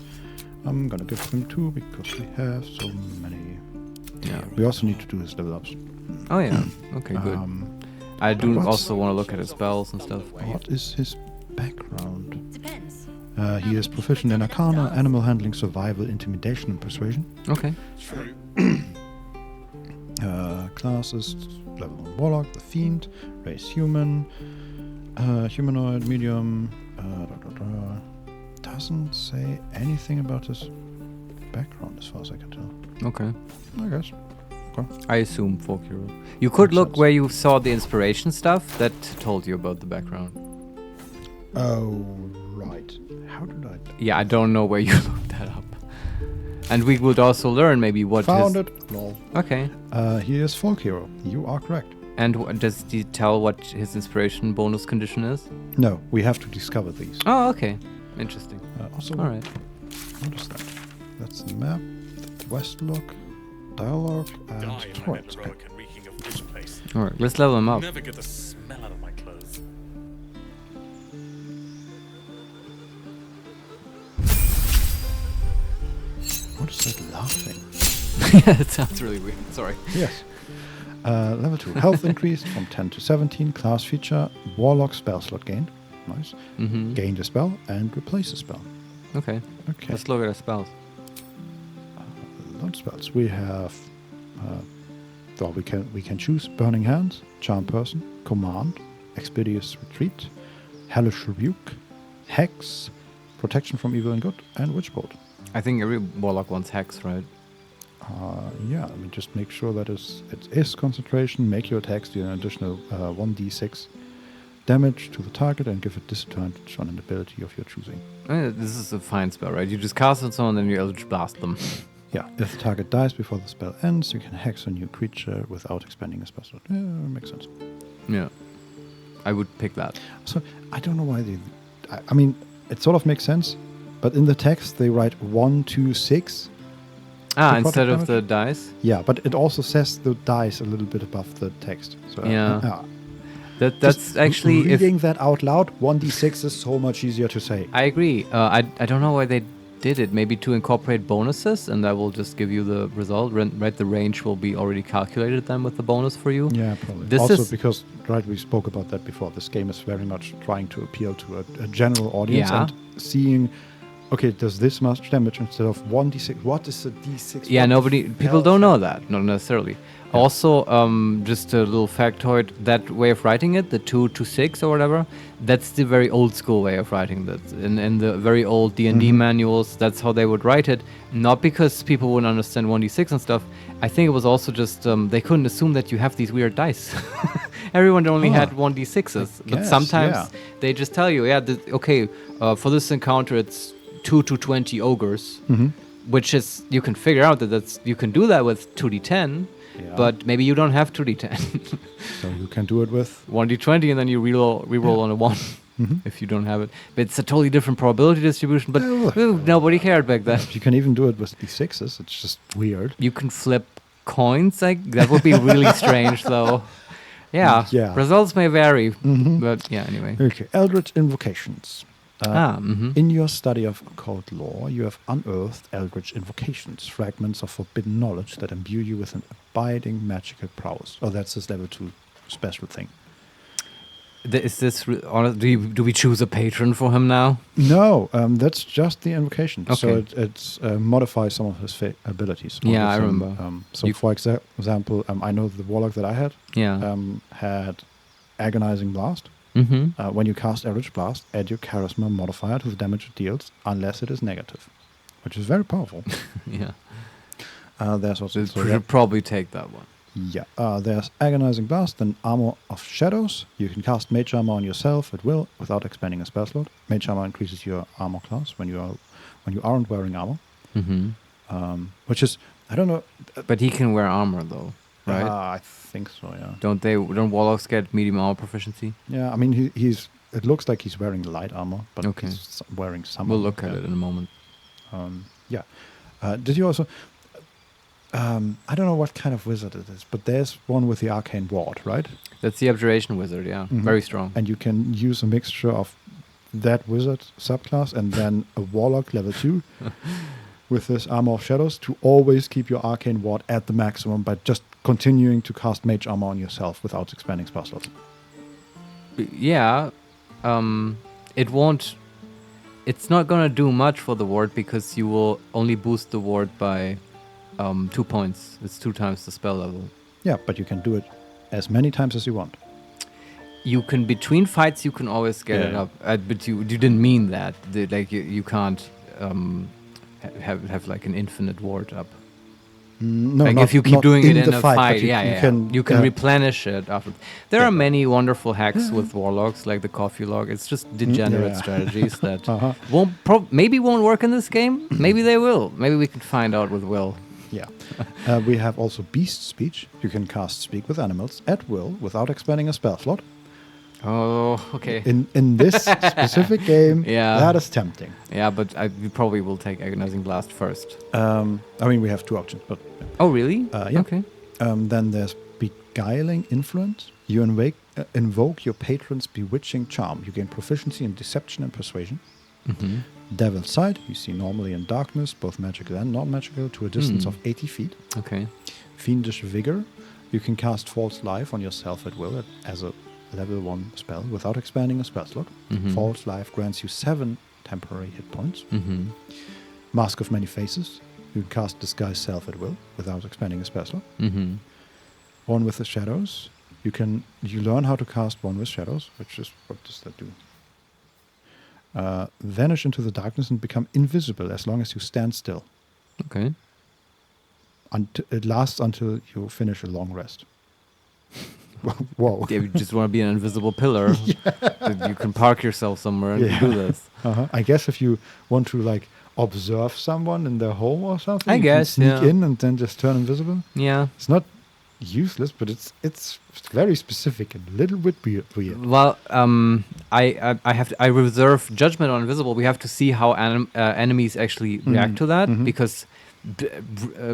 I'm gonna give him 2 because we have so many. Yeah. We also need to do his level ups. Oh yeah. Okay, good. I do what's- also want to look at his spells and stuff. What is his background? Depends. He is proficient in Arcana, Animal Handling, Survival, Intimidation, and Persuasion. Okay. Classes: level 1 Warlock, the Fiend, race Human, Humanoid, Medium. Doesn't say anything about his background as far as I can tell. Okay. I guess. Okay. I assume folk hero. You could Makes look sense. where you saw the inspiration stuff that told you about the background. Oh, right. How did I? Yeah, I don't know where you looked that up. And we would also learn maybe what Found his... it. Lol. Okay. He is folk hero. You are correct. And does he tell what his inspiration bonus condition is? No, we have to discover these. Oh, okay. Interesting. Also, all right. What is that? That's the map. The West look, dialogue, and torrents. All right, let's level him up. Never get the smell out of my clothes. What is that laughing? Yeah, it sounds really weird. Sorry. Yes. Level 2. Health increased from 10 to 17. Class feature. Warlock spell slot gained. Nice. Gained a spell and replace a spell. Okay. Okay. Let's look at our spells. Load spells. We have... well, we can choose Burning Hands, Charm Person, Command, Expeditious Retreat, Hellish Rebuke, Hex, Protection from Evil and Good, and Witch Bolt. I think every warlock wants hex, right? Yeah, I mean, just make sure that it is concentration. Make your attacks do an additional 1d6 damage to the target and give it disadvantage on an ability of your choosing. This is a fine spell, right? You just cast it on someone and you Eldritch Blast them. Yeah, if the target dies before the spell ends, you can hex a new creature without expending a spell slot. Yeah, makes sense. Yeah. I would pick that. So, I don't know why they... I mean, it sort of makes sense, but in the text they write 1, 2, 6. Instead of the dice? Yeah, but it also says the dice a little bit above the text. So, Yeah. That's actually... Reading that out loud, 1d6 is so much easier to say. I agree. I don't know why they did it. Maybe to incorporate bonuses, and that will just give you the result. Right, the range will be already calculated then with the bonus for you. Yeah, probably. This also is because, right, we spoke about that before. This game is very much trying to appeal to a general audience and seeing... Okay, does this much damage instead of 1d6? What is a d6? Yeah, What people don't know that, not necessarily. Yeah. Also, just a little factoid, that way of writing it, the 2 to 6 or whatever, that's the very old school way of writing that. In the very old D&D manuals, that's how they would write it. Not because people wouldn't understand 1d6 and stuff. I think it was also just, they couldn't assume that you have these weird dice. Everyone only had 1d6s. But sometimes they just tell you, for this encounter, it's 2 to 20 ogres, which is, you can figure out that you can do that with 2d10, but maybe you don't have 2d10. So you can do it with 1d20 and then you re-roll on a 1. if you don't have it. But it's a totally different probability distribution, but nobody cared back then. You can even do it with D6s. It's just weird. You can flip coins. That would be really strange, though. Yeah. Results may vary, but yeah, anyway. Okay, Eldritch Invocations. In your study of occult lore, you have unearthed Eldritch Invocations, fragments of forbidden knowledge that imbue you with an abiding magical prowess. Oh, that's this level 2 special thing. Is this do we choose a patron for him now? No, that's just the invocation. Okay. So it modifies some of his abilities. Yeah, I remember. So, for example, I know the warlock that I had had Agonizing Blast. When you cast Eldritch Blast, add your charisma modifier to the damage it deals, unless it is negative, which is very powerful. Yeah. There's also we should probably take that one. Yeah. There's Agonizing Blast and Armor of Shadows. You can cast Mage Armor on yourself at will without expending a spell slot. Mage Armor increases your armor class when you aren't wearing armor. Which is, I don't know. But he can wear armor though, right? I think so. Yeah. Don't warlocks get medium armor proficiency? Yeah. I mean, he's. It looks like he's wearing light armor, but he's wearing some. We'll look at it in a moment. Yeah. Did you also? I don't know what kind of wizard it is, but there's one with the arcane ward, right? That's the abjuration wizard, yeah. Very strong. And you can use a mixture of that wizard subclass and then a warlock level 2 with this armor of shadows to always keep your arcane ward at the maximum by just continuing to cast mage armor on yourself without expanding spell slots. Yeah. It's not gonna do much for the ward because you will only boost the ward by 2 points. It's 2 times the spell level. Yeah, but you can do it as many times as you want. You can, between fights, you can always get it up. But you didn't mean that. You can't have like an infinite ward up. No, like if you keep doing it in a fight, you can replenish it after. There are many wonderful hacks with warlocks, like the coffee log. It's just degenerate strategies that maybe won't work in this game. Maybe they will. Maybe we can find out with Will. Yeah. We have also Beast Speech. You can cast Speak with Animals at will without expending a spell slot. Oh, okay. In this specific game, that is tempting. Yeah, but we probably will take Agonizing Blast first. I mean, we have 2 options, but... Oh, really? Yeah. Okay. Then there's Beguiling Influence. You invoke your patron's bewitching charm. You gain proficiency in deception and persuasion. Devil's Sight, you see normally in darkness, both magical and non-magical, to a distance of 80 feet. Okay. Fiendish Vigor, you can cast False Life on yourself at will as a level 1 spell without expanding a spell slot. False Life grants you 7 temporary hit points. Mask of Many Faces, you can cast Disguise Self at will without expanding a spell slot. One with the Shadows, you learn how to cast One with Shadows, which is, what does that do? Vanish into the darkness and become invisible as long as you stand still. Okay. It lasts until you finish a long rest. Whoa. Yeah, you just want to be an invisible pillar. You can park yourself somewhere and do this. I guess if you want to observe someone in their home or something, I guess, you can sneak in and then just turn invisible. Yeah. It's not useless, but it's very specific and a little bit weird. Well, I reserve judgment on invisible. We have to see how enemies actually react to that because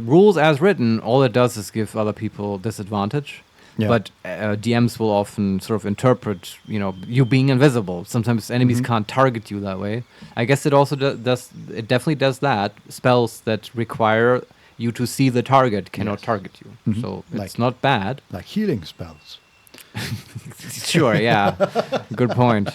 rules as written, all it does is give other people disadvantage. Yeah. But DMs will often sort of interpret, you being invisible. Sometimes enemies can't target you that way. I guess it also does. It definitely does that. Spells that require you to see the target cannot target you. So it's not bad. Like healing spells. Sure, yeah. Good point.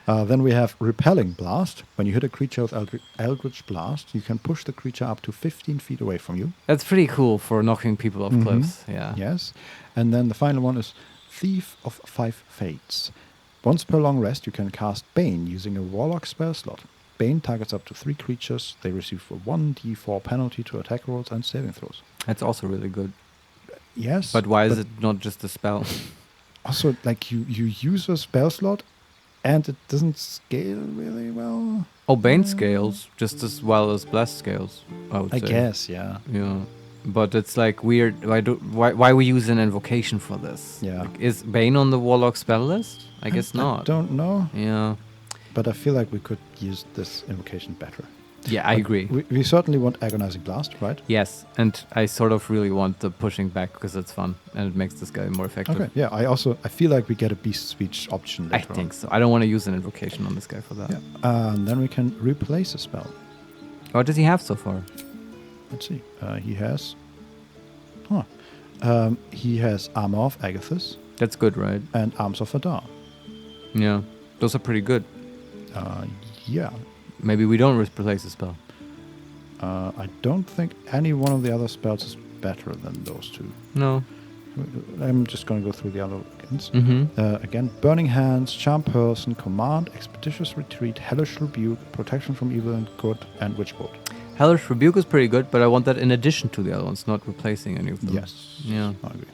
Then we have Repelling Blast. When you hit a creature with Eldritch Blast, you can push the creature up to 15 feet away from you. That's pretty cool for knocking people off cliffs. Yeah. Yes. And then the final one is Thief of 5 Fates. Once per long rest, you can cast Bane using a Warlock spell slot. Bane targets up to 3 creatures. They receive a 1d4 penalty to attack rolls and saving throws. That's also really good. Yes. But why is it not just a spell? Also, you use a spell slot and it doesn't scale really well. Oh, Bane scales just as well as Bless scales, I would say. I guess, yeah. Yeah. But it's like weird. Why we use an invocation for this? Yeah. Like, is Bane on the Warlock spell list? I guess not. I don't know. Yeah. But I feel like we could use this invocation better. Yeah, I agree. We certainly want Agonizing Blast, right? Yes, and I sort of really want the pushing back because it's fun and it makes this guy more effective. Okay, yeah, I feel like we get a Beast Speech option later I think so. I don't want to use an invocation on this guy for that. Yeah. And then we can replace a spell. What does he have so far? Let's see. He has... he has Armor of Agathis. That's good, right? And Arms of Adar. Yeah, those are pretty good. Yeah. Maybe we don't replace the spell. I don't think any one of the other spells is better than those two. No. I'm just going to go through the other ones. Mm-hmm. Again, Burning Hands, Charm Person, Command, Expeditious Retreat, Hellish Rebuke, Protection from Evil and Good, and Witchbolt. Hellish Rebuke is pretty good, but I want that in addition to the other ones, not replacing any of them. Yes. Yeah. I agree.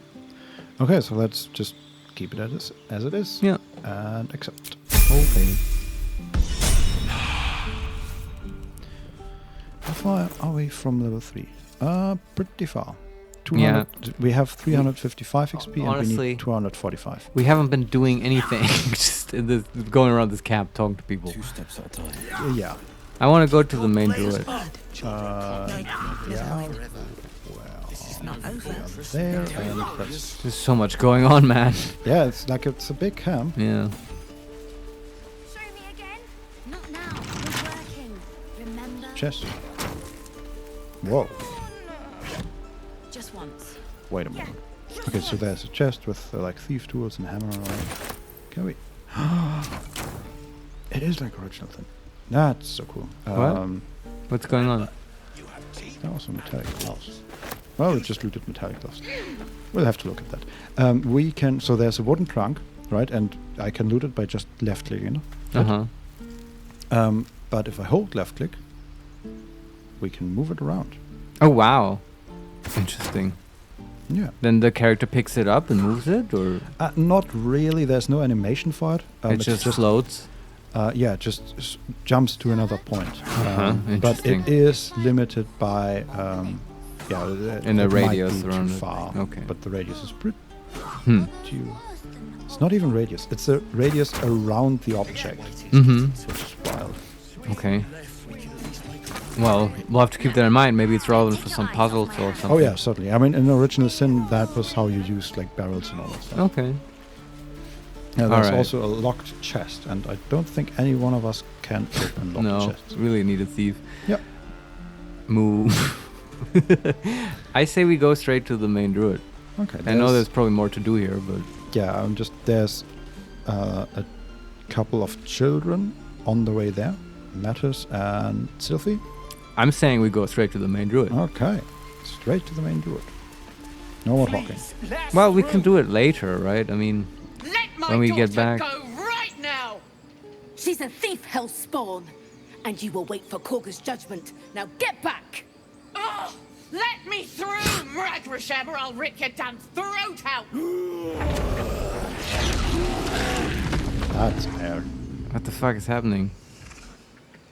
Okay, so let's just keep it as it is. Yeah. And accept. Okay. How far are we from level 3? Pretty far. Yeah. We have 355 XP Honestly, and we need 245. We haven't been doing anything, just going around this camp talking to people. 2 steps at a time. Yeah. I want to go to the main druid. Yeah. There, and that's... There's so much going on, man. Yeah, it's like it's a big camp. Yeah. Show me again? Not now. We're working. Remember? Chest. Whoa. Just once. Wait a moment. Okay, so there's a chest with like thief tools and hammer on it. Can we? It is like original thing. That's so cool. What? What's going on? That was a metallic gloves. Well, we just looted metallic gloves. We'll have to look at that. We can. So there's a wooden trunk, right? And I can loot it by just left clicking. But if I hold left click, we can move it around. Oh wow, interesting. Yeah. Then the character picks it up and moves it, or not really. There's no animation for it. It just floats. Yeah, just jumps to another point. But it is limited by in a radius around too it. far. Okay. But the radius is pretty. It's not even radius. It's a radius around the object. Which is wild. Okay. Well, we'll have to keep that in mind. Maybe it's relevant for some puzzles or something. Oh yeah, certainly. I mean, in Original Sin, that was how you used like barrels and all that stuff. Okay. Yeah, there's also a locked chest, and I don't think any one of us can open locked chests. Really need a thief. Yep. Move. I say we go straight to the main druid. Okay. I know there's probably more to do here, but yeah, there's a couple of children on the way there, Mattis and Sylphie. I'm saying we go straight to the main druid. Okay, straight to the main druid. No more talking. Well, we can do it later, right? I mean, when we get back. Go right now. She's a thief, hellspawn, and you will wait for Korga's judgment. Now get back. Oh, let me through, Mragrasham, or I'll rip your damn throat out. That's fair. What the fuck is happening?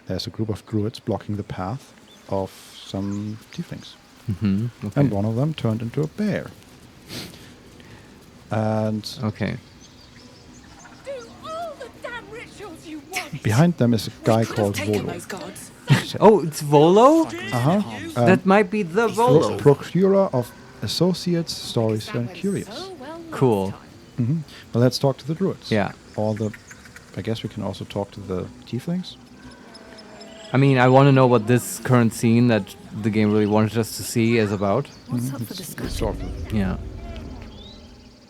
There's a group of druids blocking the path of some tieflings. Okay. And one of them turned into a bear. And okay. Do all the damn rituals you want. Behind them is a guy called Volo. Oh, it's Volo? That might be the Volo. Procurer of Associates, Stories, and Curious. Cool. Well, let's talk to the druids. Yeah. I guess we can also talk to the tieflings. I mean, I want to know what this current scene that the game really wanted us to see is about. What's up for discussion? Yeah.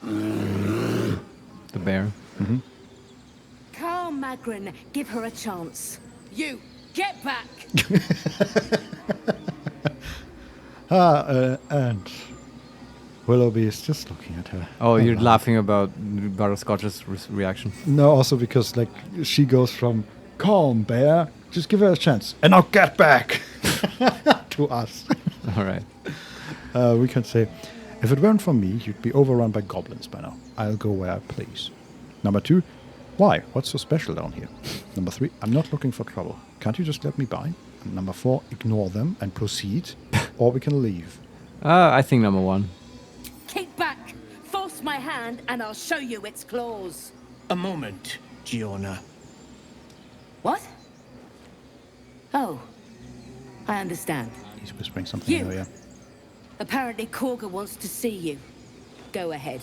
The bear. Carl Magrin, give her a chance. You, get back. And Willoughby is just looking at her. Oh, you're laughing about Butterscotch's reaction. No, also because like she goes from calm bear, just give her a chance, and now get back to us. All right. We can say, if it weren't for me, you'd be overrun by goblins by now. I'll go where I please. Number 2, why? What's so special down here? Number 3, I'm not looking for trouble. Can't you just let me by? And number 4, ignore them and proceed, or we can leave. I think number 1. Kick back, force my hand, and I'll show you its claws. A moment, Giona. What? Oh, I understand. He's whispering something in her ear. Apparently Korga wants to see you. Go ahead.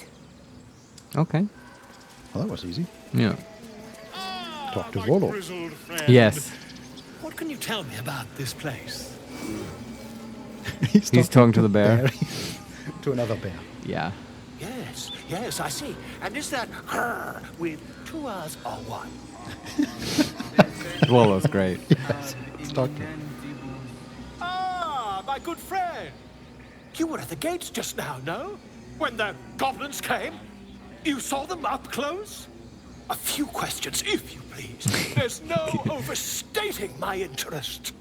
Okay. Well, that was easy. Yeah. Talk to Volo. Yes. What can you tell me about this place? He's talking to the bear. To another bear. Yeah. Yes, I see. And is that with 2 R's or 1? Volo's great. Yes. Let's talk to him. Ah, my good friend. You were at the gates just now, no? When the goblins came? You saw them up close? A few questions, if you please. There's no overstating my interest.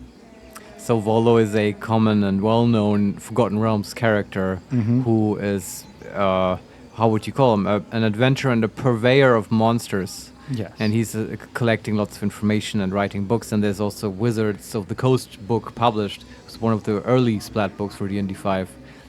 So Volo is a common and well-known Forgotten Realms character who is, how would you call him? An adventurer and a purveyor of monsters. Yes. And he's collecting lots of information and writing books. And there's also Wizards of the Coast book published. It's one of the early Splat books for D&D 5.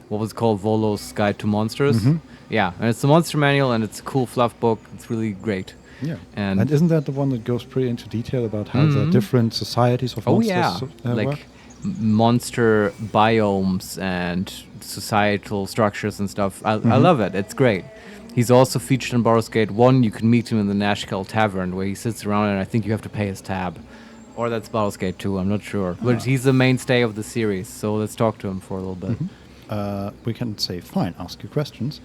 What was called Volo's Guide to Monsters. Yeah, and it's a monster manual and it's a cool fluff book. It's really great. Yeah. And isn't that the one that goes pretty into detail about how the different societies of monsters like work? monster biomes and societal structures and stuff. I love it. It's great. He's also featured in Baldur's Gate 1. You can meet him in the Nashkel Tavern where he sits around and I think you have to pay his tab. Or that's Baldur's Gate 2, I'm not sure. But he's the mainstay of the series, so let's talk to him for a little bit. We can say, fine, ask you questions.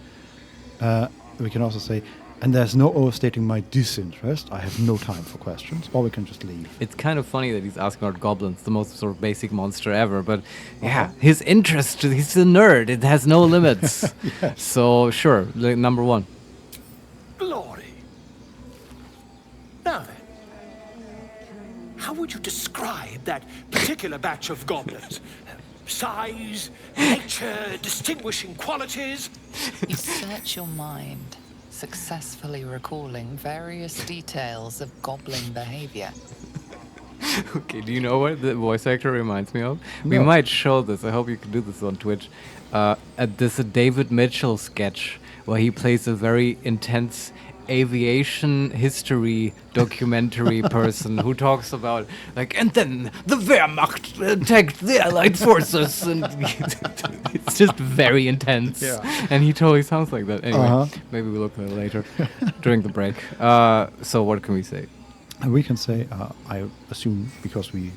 We can also say, and there's no overstating my disinterest. I have no time for questions. Or we can just leave. It's kind of funny that he's asking about goblins, the most sort of basic monster ever. But yeah, his interest, he's a nerd. It has no limits. Yes. So sure, number 1. Glory. Now then, how would you describe that particular batch of goblins? Size, nature, distinguishing qualities? You search your mind, successfully recalling various details of goblin behavior. Okay, do you know what the voice actor reminds me of? No. We might show this. I hope you can do this on Twitch. There's a David Mitchell sketch where he plays a very intense aviation history documentary person who talks about and then the Wehrmacht attacked the Allied forces and it's just very intense. Yeah. And he totally sounds like that. Anyway, maybe we'll look at it later during the break. So what can we say? We can say, I assume, because we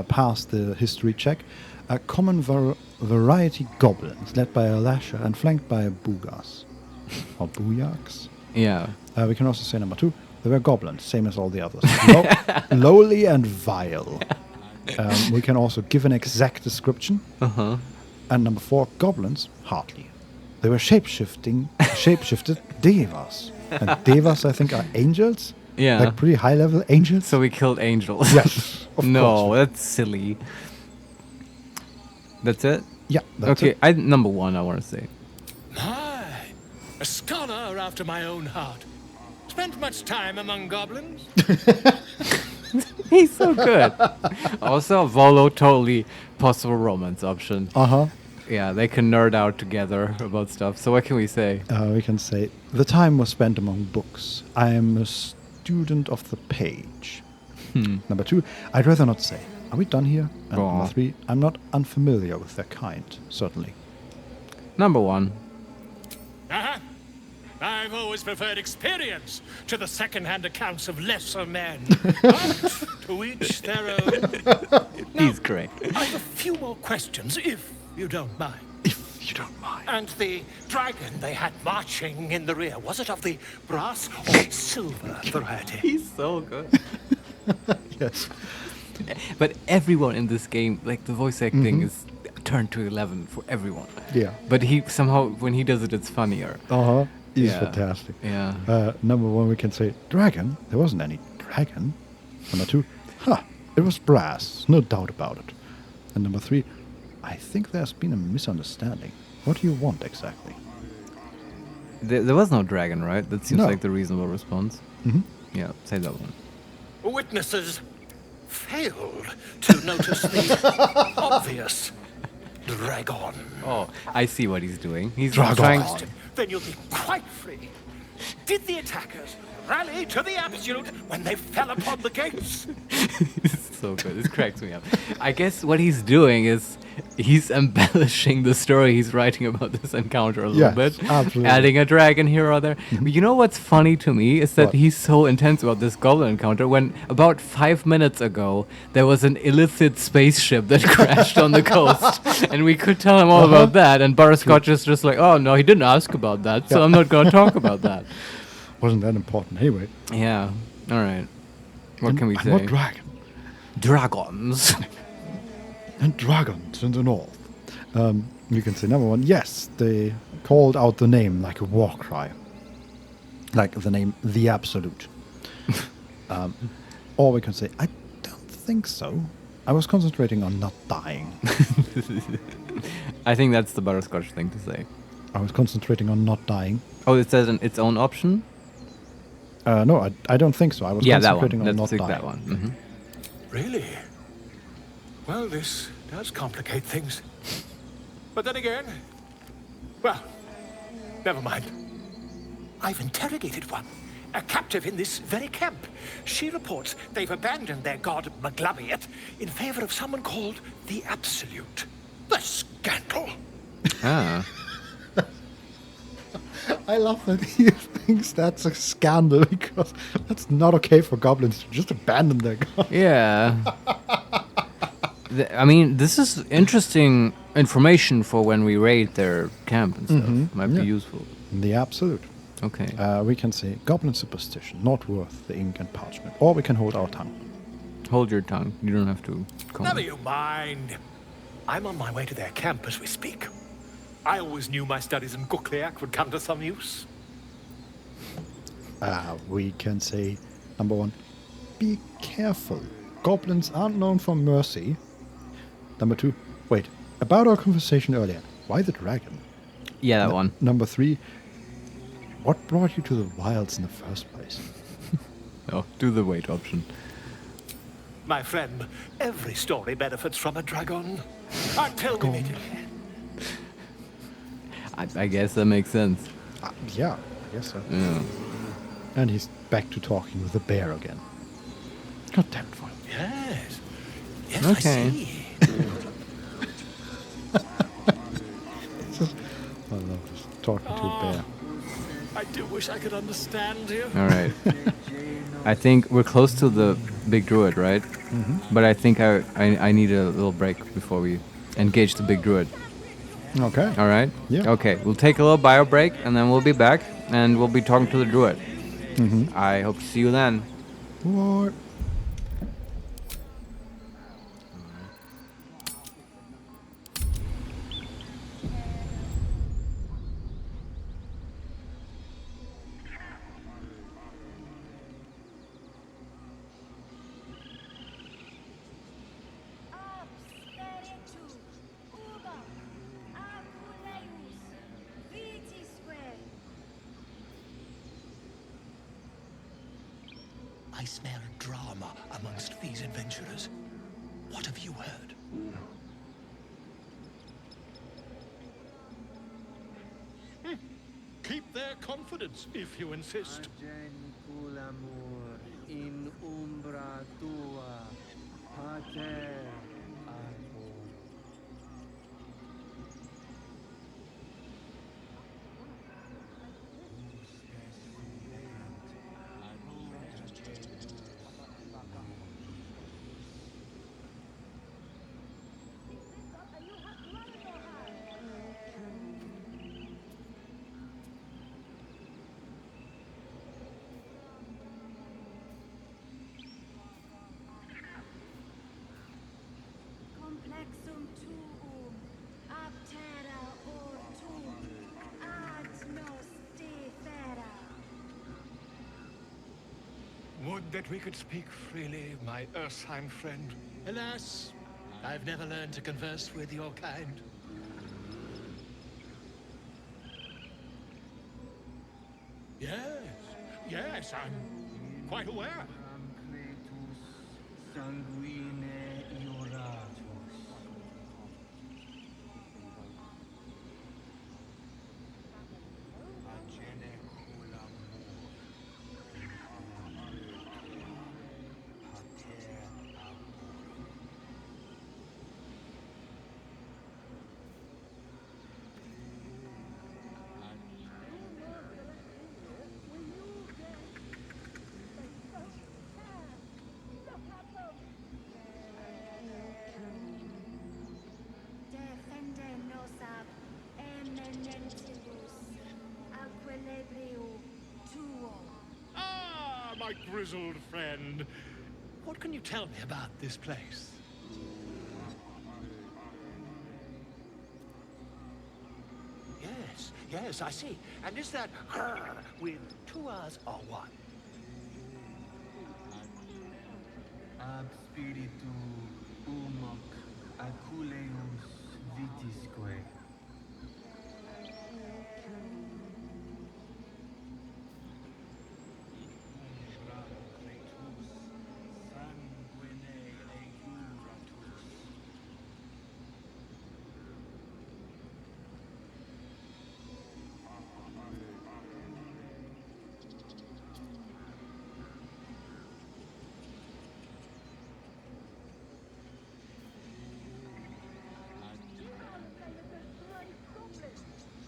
passed the history check, a common variety goblins led by a lasher and flanked by a Boogas. Or Booyaks. Yeah. We can also say number 2, they were goblins, same as all the others. Lowly and vile. We can also give an exact description. And number 4, goblins, hardly. They were shapeshifted devas. And devas, I think, are angels. Yeah. Like pretty high level angels. So we killed angels. Yes. No, that's silly. That's it? Yeah. That's okay, number 1, I want to say. A scholar after my own heart. Spent much time among goblins? He's so good. Also, Volo, totally possible romance option. Yeah, they can nerd out together about stuff. So what can we say? We can say, the time was spent among books. I am a student of the page. Number 2, I'd rather not say. Are we done here? And number 3, I'm not unfamiliar with their kind, certainly. Number 1. I've always preferred experience to the second-hand accounts of lesser men. But to each their own. He's great. I have a few more questions, if you don't mind. If you don't mind. And the dragon they had marching in the rear, was it of the brass or silver variety? He's so good. Yes. But everyone in this game, like the voice acting is turned to 11 for everyone. Yeah. But he somehow, when he does it, it's funnier. He's fantastic. Yeah. Number 1, we can say, dragon? There wasn't any dragon. Number 2, it was brass, no doubt about it. And number 3, I think there's been a misunderstanding. What do you want exactly? There was no dragon, right? That seems like the reasonable response. Yeah, say that one. Witnesses failed to notice the obvious. dragon. Oh, I see what he's doing. He's Dragon. trying. Then you'll be quite free. Did the attackers rally to the absolute when they fell upon the gates? It's so good. This cracks me up. I guess what he's doing is he's embellishing the story he's writing about this encounter a little Yes, bit. absolutely. Adding a dragon here or there. You know what's funny to me is that What? he's so intense about this goblin encounter when about 5 minutes ago there was an illicit spaceship that crashed on the coast and we could tell him all about that and Butterscotch is just like, oh no, he didn't ask about that, so I'm not going to talk about that. Wasn't that important anyway? Yeah. All right. What can we And say? what dragon? Dragons. And dragons in the north. You can say number one, yes, they called out the name like a war cry. Like the name The Absolute. Or we can say, I don't think so. I was concentrating on not dying. I think that's the Butterscotch thing to say. I was concentrating on not dying. Oh, it says its own option? No, I don't think so. I was concentrating on not dying. That one. Mm-hmm. Really? Well, this does complicate things. But then again, well, never mind. I've interrogated one, a captive in this very camp. She reports they've abandoned their god Maglabiet in favor of someone called the Absolute. The scandal! Ah. I love that he thinks that's a scandal because that's not okay for goblins to just abandon their god. Yeah. I mean, this is interesting information for when we raid their camp and stuff. Might be useful. The Absolute. Okay. We can say goblin superstition, not worth the ink and parchment. Or we can hold our tongue. Hold your tongue. You don't have to comment. Never you mind. I'm on my way to their camp as we speak. I always knew my studies in Gukliak would come to some use. We can say, number one, be careful. Goblins aren't known for mercy. Number two, wait, about our conversation earlier, why the dragon? Yeah, that one. Number three, what brought you to the wilds in the first place? Oh, do the wait option. My friend, every story benefits from a dragon. Until we meet again. I guess that makes sense. Yeah, I guess so. Yeah. And he's back to talking with the bear again. God damn it, Voll. Yes. Yes, Okay. I see. I love this, talking to a bear. I do wish I could understand you. All right. I think we're close to the big druid, right? But I think I need a little break before we engage the big druid. Okay. All right? Yeah. Okay, we'll take a little bio break and then we'll be back and we'll be talking to the druid. I hope to see you then. What? I smell drama amongst these adventurers. What have you heard? Keep their confidence if you insist. In umbra tua, pater Complexum tuum, ab terra ortum, ad nos defera. Would that we could speak freely, my Ursine friend. Alas, I've never learned to converse with your kind. Yes, I'm quite aware. sanguine ioratus. my grizzled friend. What can you tell me about this place? Yes, I see. And is that with 2 R's or 1? Ab spiritu humoc aculeus vitisque.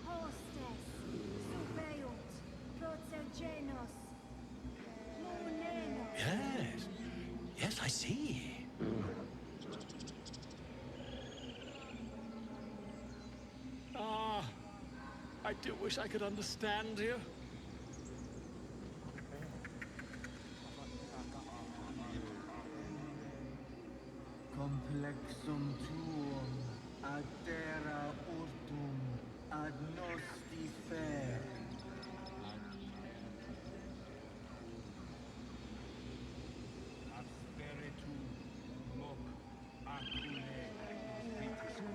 Hostes, subeunt, protegenos, munenos. Yes, I see. I do wish I could understand you. Complexum tuum ad terra urtum ad nosti fer. Ab spiritu moc acule vitisque.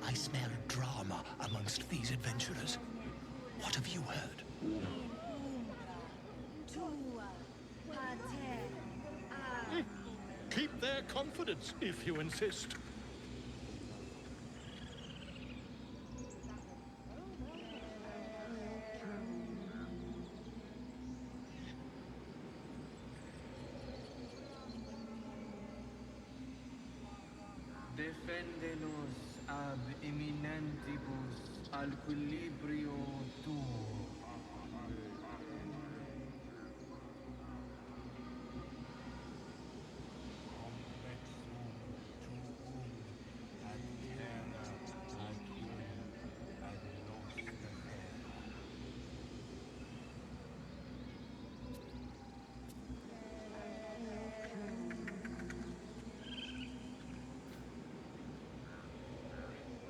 I smell drama amongst these adventurers. What have you heard? Tua, pater, Keep their confidence, if you insist. Defendenos ab imminentibus al equilibrio tuo.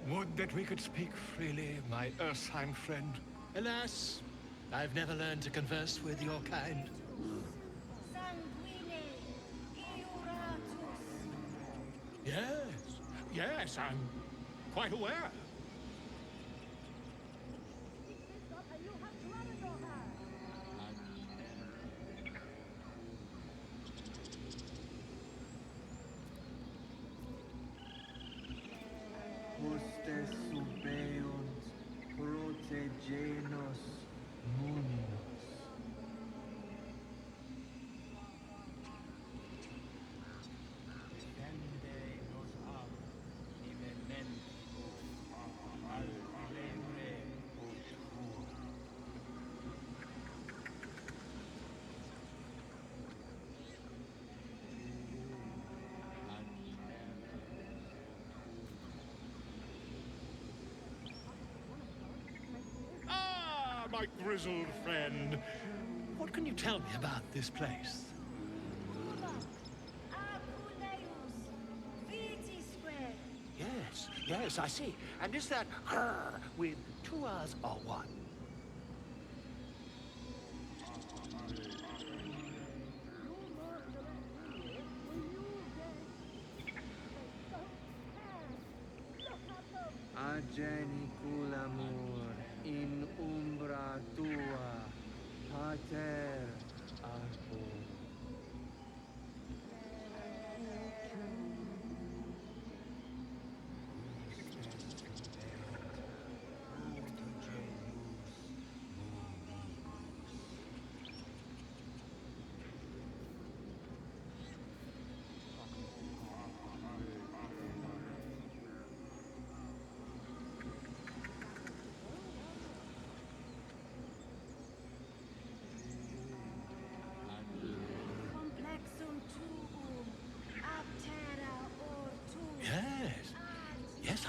Would that we could speak freely, my Ursheim friend. Alas, I've never learned to converse with your kind. sanguine, iuratus. Yes, I'm quite aware. Hostes subeunt protegenos muninos. Defende nos ab imminentibus al equilibrio tuo. My grizzled friend. What can you tell me about this place? Aculeus, vitisque. Yes, I see. And is that with 2 R's or 1? Ageniculamur in umbra tua, pater arco.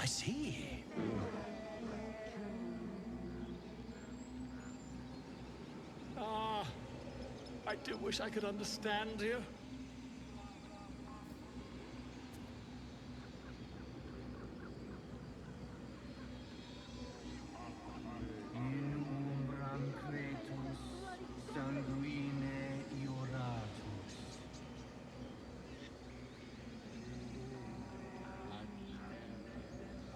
see. Ah, I do wish I could understand you. In umbram cretus sanguine iuratus.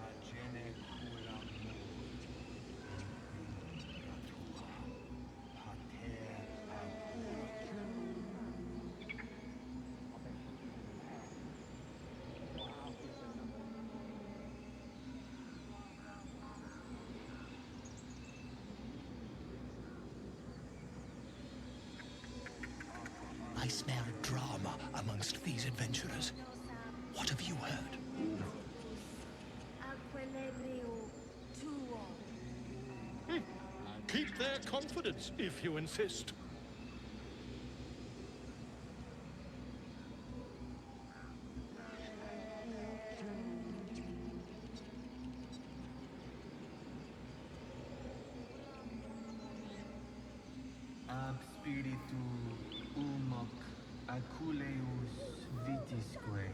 Agene curam pater I smell drama amongst these adventurers. What have you heard? Aquilibrio tuo. Keep their confidence, if you insist. ab spiritu humoc aculeus vitisque.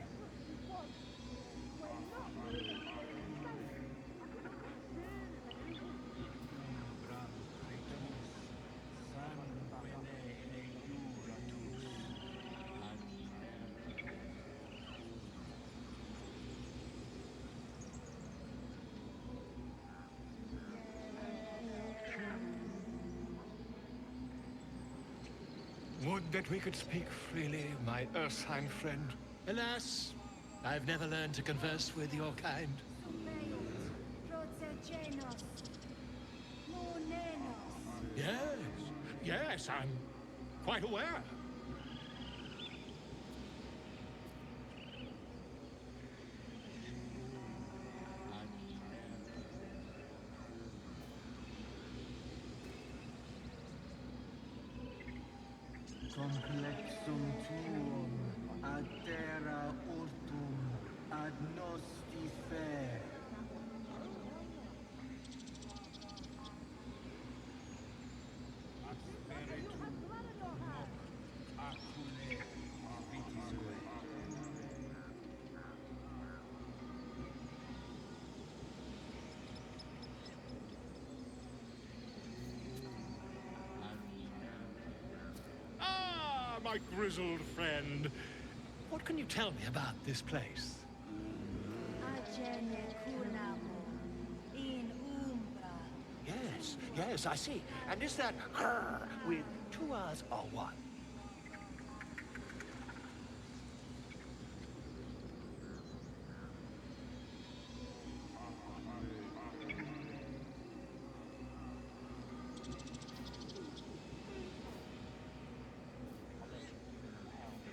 Would that we could speak freely, my ursine friend. Alas, I've never learned to converse with your kind. Protegenos. Monenos. Yes, I'm quite aware. Complexum tuum ad terra ortum ad nosti fer. Asperitum hoc acule vitisque. My grizzled friend. What can you tell me about this place? Agene culamo. In umbra. Yes, I see. And is that her with two R's or one?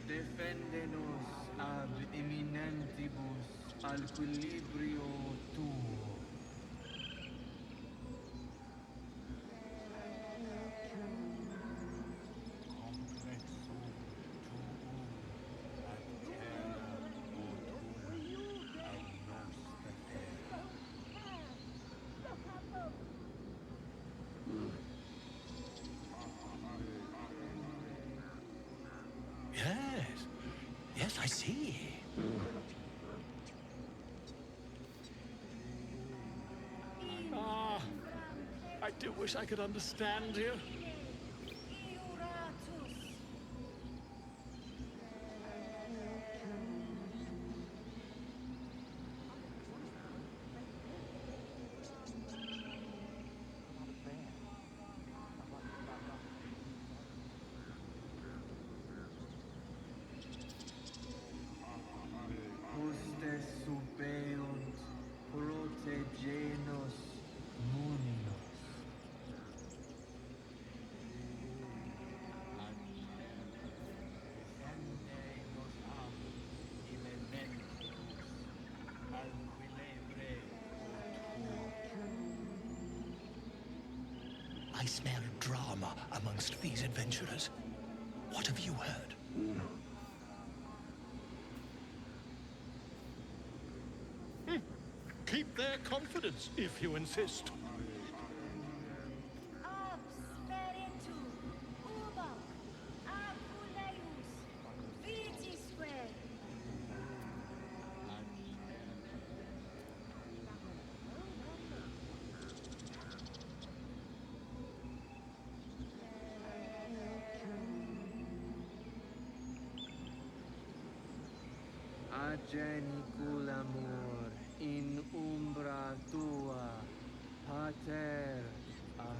Defendenos ab imminentibus al equilibrio tuo. Yes, I see. Ah, I do wish I could understand you. Iuratus. Hostes supeunt protegenos muninos. I smell drama amongst these adventurers. What have you heard? keep their confidence, if you insist. Ageniculamur in umbra tua, pater arbor.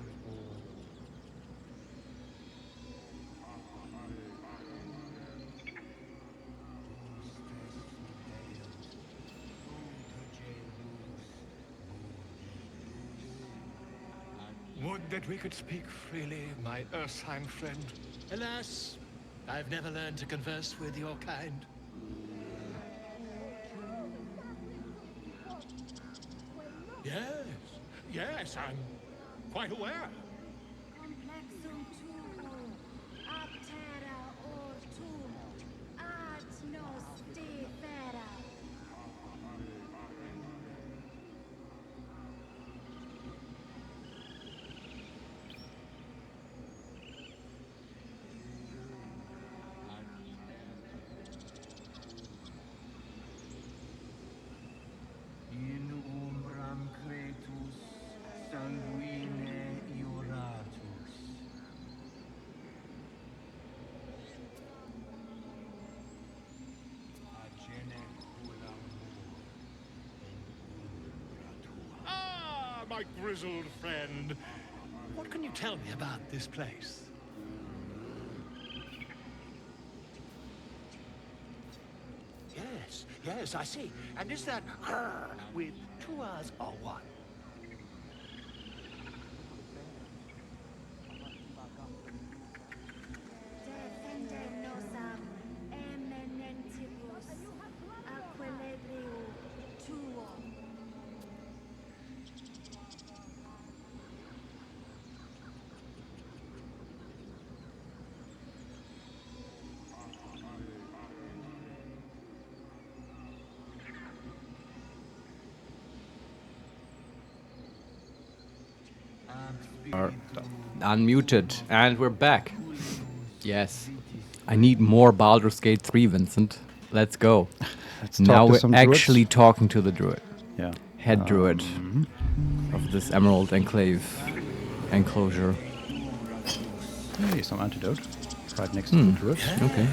Would that we could speak freely, my Ursine friend. Alas, I've never learned to converse with your kind. Yes, I'm quite aware. Complexum tuo, aptera ortum, ad nos defera. In umbram cretus, sanguine iuratus. Ah, my grizzled friend. What can you tell me about this place? Yes, I see. And is that with 2 R's or 1? Defende nosam eminentibus, equilibrio tuo. Are unmuted, and we're back. Yes, I need more Baldur's Gate 3, Vincent. Let's go. Let's now talk to we're some actually druids. talking to the druid. Yeah. Head druid of this Emerald Enclave enclosure. Hey, some antidote. Right next to the druid. Okay.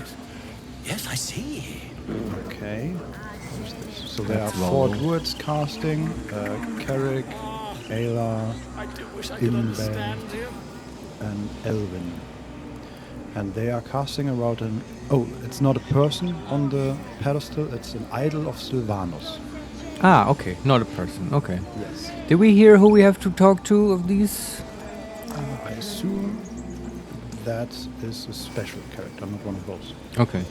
Yes, I see. Okay. What's this? So there are Let's 4 roll. druids casting. Carrick, Ayla, I do wish I could understand Inben, him. and Elvin. And they are casting around an... Oh, it's not a person on the pedestal, it's an idol of Sylvanus. Ah, okay. Not a person. Okay. Yes. Did we hear who we have to talk to of these? I assume that is a special character, not one of those. Okay.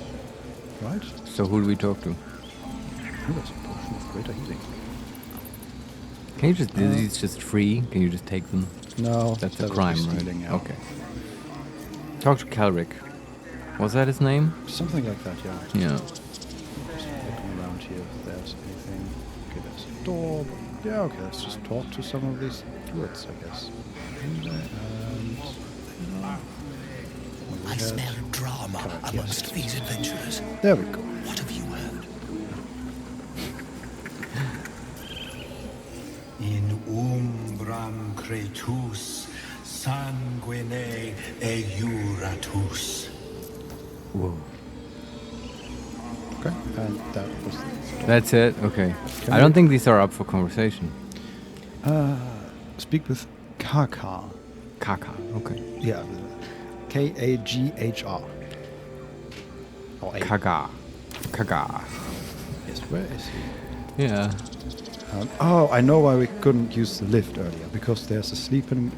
Right? So who do we talk to? Oh, that's a potion of greater healing. Can you just... these just free? Can you just take them? No. That's that a would be crime, right? stealing, yeah. Okay. Talk to Calric. Was that his name? Something like that, yeah. Yeah. Just looking around here if there's anything. Okay, there's a door. But yeah, okay, let's just talk to some of these druids, I guess. And... I smell drama amongst these adventurers. There we go. What have you heard? In umbram cretus, sanguine eiuratus. Whoa. Okay, and that was... That's it? Okay. I don't think these are up for conversation. Speak with Kaka. Kaka, okay. Yeah, Kaghr. Or A. Kaga. Kaga. Yes, where is he? Yeah. Oh, I know why we couldn't use the lift earlier, because there's a sleeping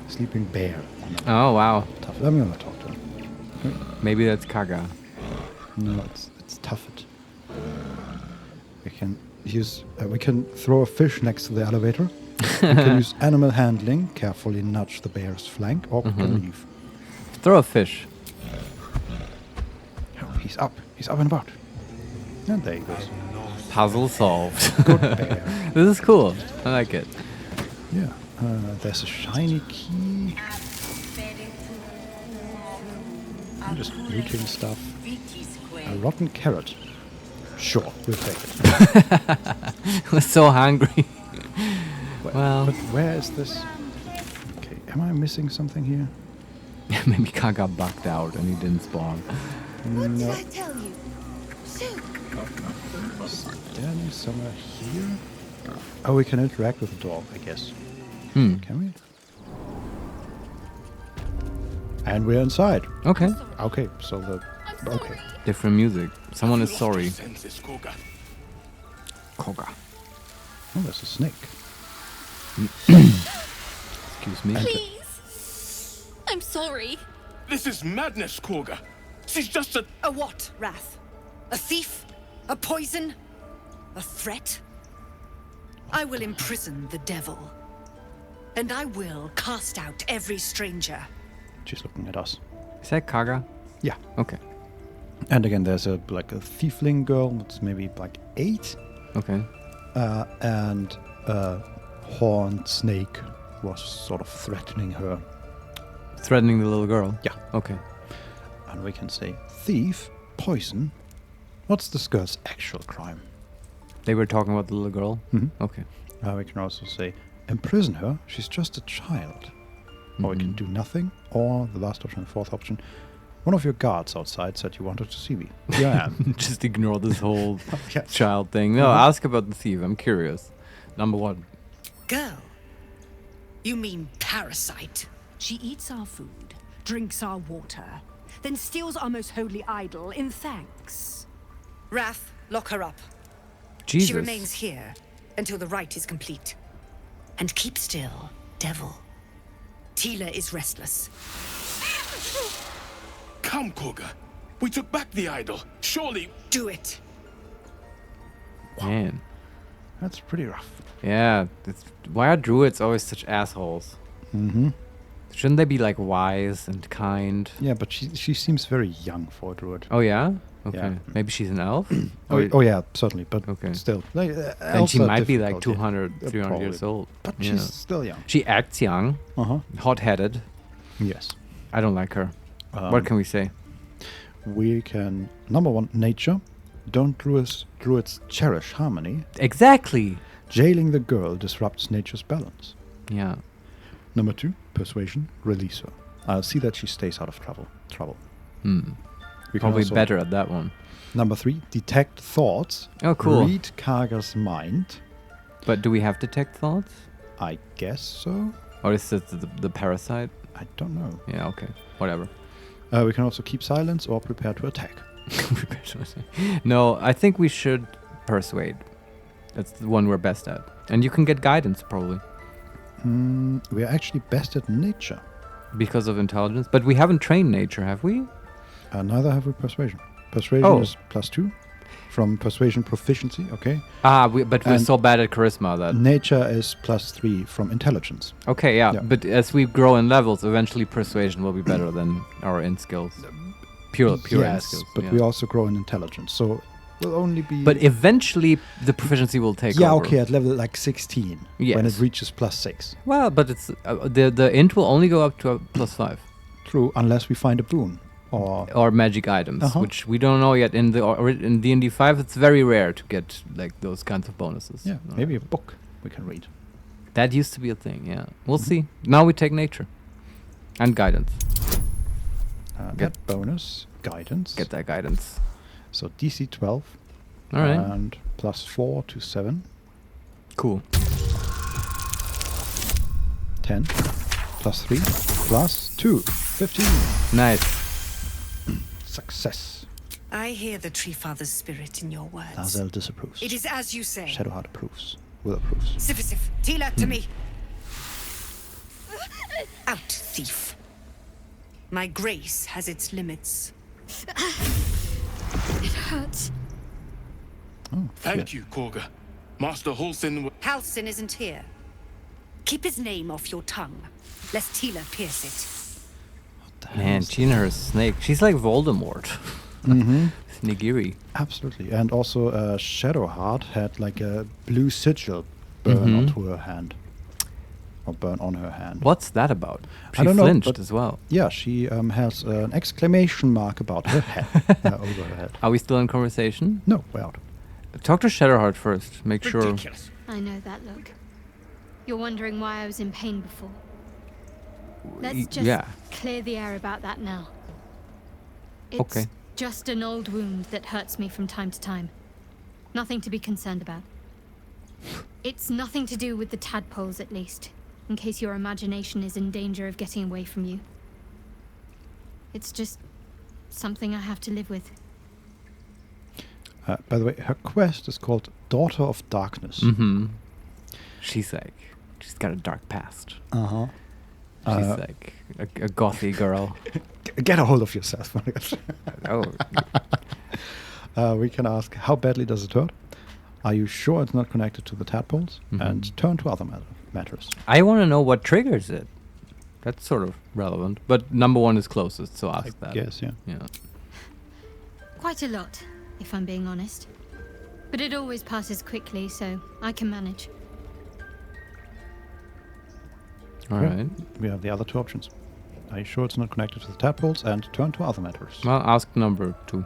bear. Oh, wow. Tough. I'm gonna talk to him. Maybe that's Kaga. No, it's Tuffet. We can use. We can throw a fish next to the elevator. We can use animal handling, carefully nudge the bear's flank, or we can leave. Throw a fish. Oh, he's up. He's up and about. And there he goes. Puzzle solved. Good bear. This is cool. I like it. Yeah. There's a shiny key. I'm just looting stuff. A rotten carrot. Sure, we'll take it. We're so hungry. Well, but where is this? Okay, am I missing something here? Maybe Kaga bugged out and he didn't spawn. What did I tell you? Shoot! Standing somewhere here? Oh, we can interact with the dog, I guess. Hmm. Can we? And we're inside. Okay. Okay, so okay. Different music. Someone is sorry. Koga. Oh, there's a snake. Excuse me. Please. I'm sorry. This is madness, Korga. She's just a... A what, Wrath? A thief? A poison? A threat? I will imprison the devil. And I will cast out every stranger. She's looking at us. Is that Kaga? Yeah. Okay. And again, there's a thiefling girl that's maybe like 8. Okay. And a horned snake was sort of threatening her. Threatening the little girl? Yeah. Okay. And we can say thief, poison. What's this girl's actual crime? They were talking about the little girl? Mm-hmm. Okay. We can also say imprison her. She's just a child. Or we can do nothing. Or the last option, the fourth option. One of your guards outside said you wanted to see me. Here I am. Just ignore this whole Yes. child thing. No, ask about the thief. I'm curious. Number 1. Girl. You mean parasite? She eats our food, drinks our water, then steals our most holy idol in thanks. Wrath, lock her up. Jesus. She remains here until the rite is complete. And keep still, devil. Tila is restless. Come, Korga. We took back the idol. Surely... Do it. Man. That's pretty rough. Yeah. Why are druids always such assholes? Mm-hmm. Shouldn't they be like wise and kind? Yeah, but she seems very young for a druid. Oh yeah? Okay. Yeah. Maybe she's an elf? Oh yeah, certainly. But okay. Still. Like, and she might be like difficult, 200, 300 years old. But Yeah. she's still young. She acts young. Uh-huh. Hot-headed. Yes. I don't like her. What can we say? We can... Number 1, nature. Don't druids cherish harmony? Exactly. Jailing the girl disrupts nature's balance. Yeah. Number 2, persuasion. Release her. I'll see that she stays out of trouble. We can Probably also- better at that one. Number 3, detect thoughts. Oh, cool. Read Kaga's mind. But do we have detect thoughts? I guess so. Or is it the parasite? I don't know. Yeah, okay. Whatever. We can also keep silence or prepare to attack. No, I think we should persuade. That's the one we're best at. And you can get guidance, probably. We are actually best at nature. Because of intelligence. But we haven't trained nature, have we? Neither have we persuasion. Persuasion is +2 from persuasion proficiency, okay? But we're And so bad at charisma that... Nature is +3 from intelligence. Okay, yeah. But as we grow in levels, eventually persuasion will be better than our int skills. Pure int Yes, skills. but yeah. we also grow in intelligence, so we'll only be... But eventually, the proficiency will take yeah, over. okay, at level like 16, when Yes. it reaches +6. Well, but it's the int will only go up to a +5. True, unless we find a boon. Or magic items, which we don't know yet. In D&D 5, it's very rare to get like those kinds of bonuses. Yeah, maybe a book we can read. That used to be a thing, yeah. We'll see. Now we take nature. And guidance. Get bonus, guidance. Get that guidance. So DC 12. All right. And +4 to 7. Cool. 10. +3. +2. 15. Nice. Success. I hear the Tree Father's spirit in your words. Azel disapproves. It is as you say. Shadowheart approves. Will approves. Sifisif, Tila, to me. Out, thief. My grace has its limits. It hurts. Thank you, Korga. Master Halsin... Halsin isn't here. Keep his name off your tongue, lest Tila pierce it. Man, she and her snake. She's like Voldemort. Nigiri. Absolutely. And also Shadowheart had like a blue sigil burn onto her hand. Or burn on her hand. What's that about? She I don't flinched know, as well. Yeah, she has an exclamation mark about her head. Over her head. Are we still in conversation? No, we're out. Talk to Shadowheart first. Make sure. I know that look. You're wondering why I was in pain before. Let's just clear the air about that now. It's just an old wound that hurts me from time to time. Nothing to be concerned about. It's nothing to do with the tadpoles, at least, in case your imagination is in danger of getting away from you. It's just something I have to live with. By the way, her quest is called Daughter of Darkness. She's got a dark past. Uh-huh. She's like a gothy girl. Get a hold of yourself. We can ask, how badly does it hurt? Are you sure it's not connected to the tadpoles? And turn to other matters. I want to know what triggers it. That's sort of relevant. But number one is closest, so ask that. Yes, yeah. Quite a lot, if I'm being honest. But it always passes quickly, so I can manage. All right. We have the other two options. Are you sure it's not connected to the tadpoles? And turn to other matters. Well, ask number 2.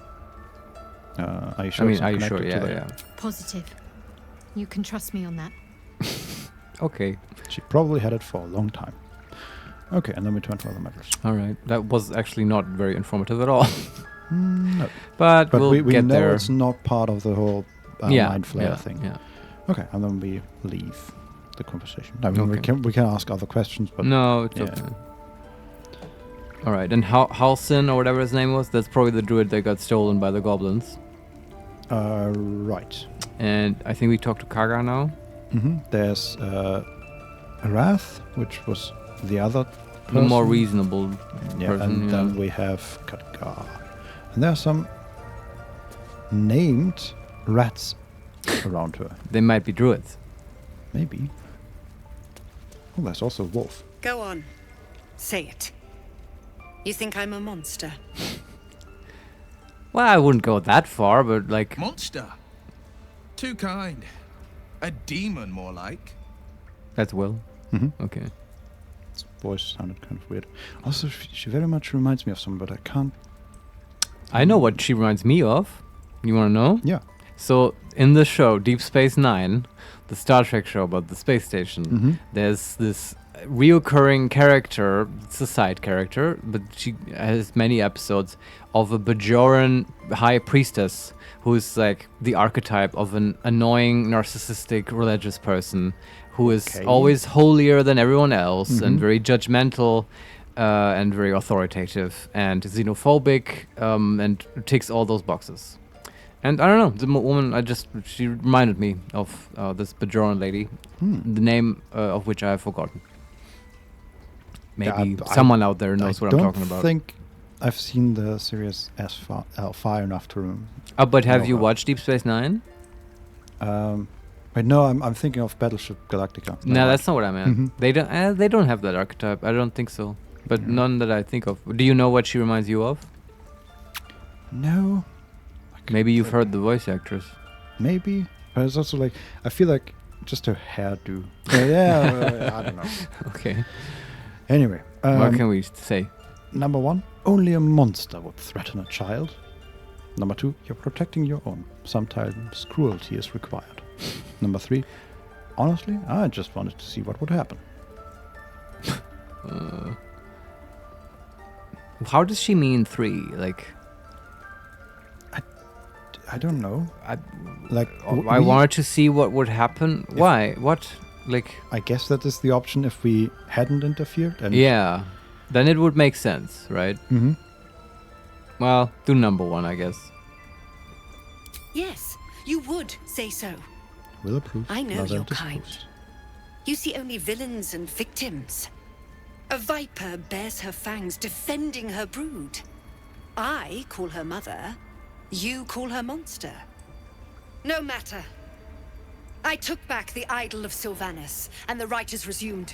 Are you sure it's not connected to the... Positive. You can trust me on that. Okay. She probably had it for a long time. Okay, and then we turn to other matters. All right. That was actually not very informative at all. No. But we'll we get know there. It's not part of the whole Mind Flayer thing. Yeah. Okay, and then we leave the conversation. I mean, we can ask other questions, but no, it's okay. All right, and Halsin or whatever his name was, that's probably the druid that got stolen by the goblins. Right. And I think we talked to Kaga now. There's Wrath, which was the other person. The more reasonable person. And then we have Khadgar. And there are some named rats around her. They might be druids. Maybe. Oh, there's also a wolf. Go on. Say it. You think I'm a monster? Well, I wouldn't go that far, but like... Monster? Too kind. A demon, more like. That's Will? Okay. His voice sounded kind of weird. Also, she very much reminds me of someone, but I can't... I know what she reminds me of. You want to know? Yeah. So, in the show, Deep Space Nine, the Star Trek show about the space station, there's this reoccurring character. It's a side character, but she has many episodes of a Bajoran high priestess who's like the archetype of an annoying, narcissistic religious person who is always holier than everyone else and very judgmental and very authoritative and xenophobic and ticks all those boxes. And I don't know, the woman, she reminded me of this Bajoran lady, the name of which I have forgotten. Maybe someone out there knows what I'm talking about. I don't think I've seen the series as far enough to remember. But have you watched Deep Space Nine? Wait, no, I'm thinking of Battleship Galactica. No, that's not what I meant. They don't have that archetype. I don't think so. But none that I think of. Do you know what she reminds you of? No. Maybe you've heard the voice actress. Maybe. But it's also like, I feel like just her hairdo. Yeah, I don't know. Okay. Anyway. What can we say? Number 1, only a monster would threaten a child. Number 2, you're protecting your own. Sometimes cruelty is required. Number 3, honestly, I just wanted to see what would happen. How does she mean 3? Like... I don't know. I wanted to see what would happen. Why? What? Like... I guess that is the option if we hadn't interfered. And yeah. Then it would make sense, right? Well, do number 1, I guess. Yes, you would say so. Will approve. I know your kind. You see only villains and victims. A viper bears her fangs defending her brood. I call her mother. You call her monster. No matter. I took back the idol of Sylvanus, and the rite is resumed.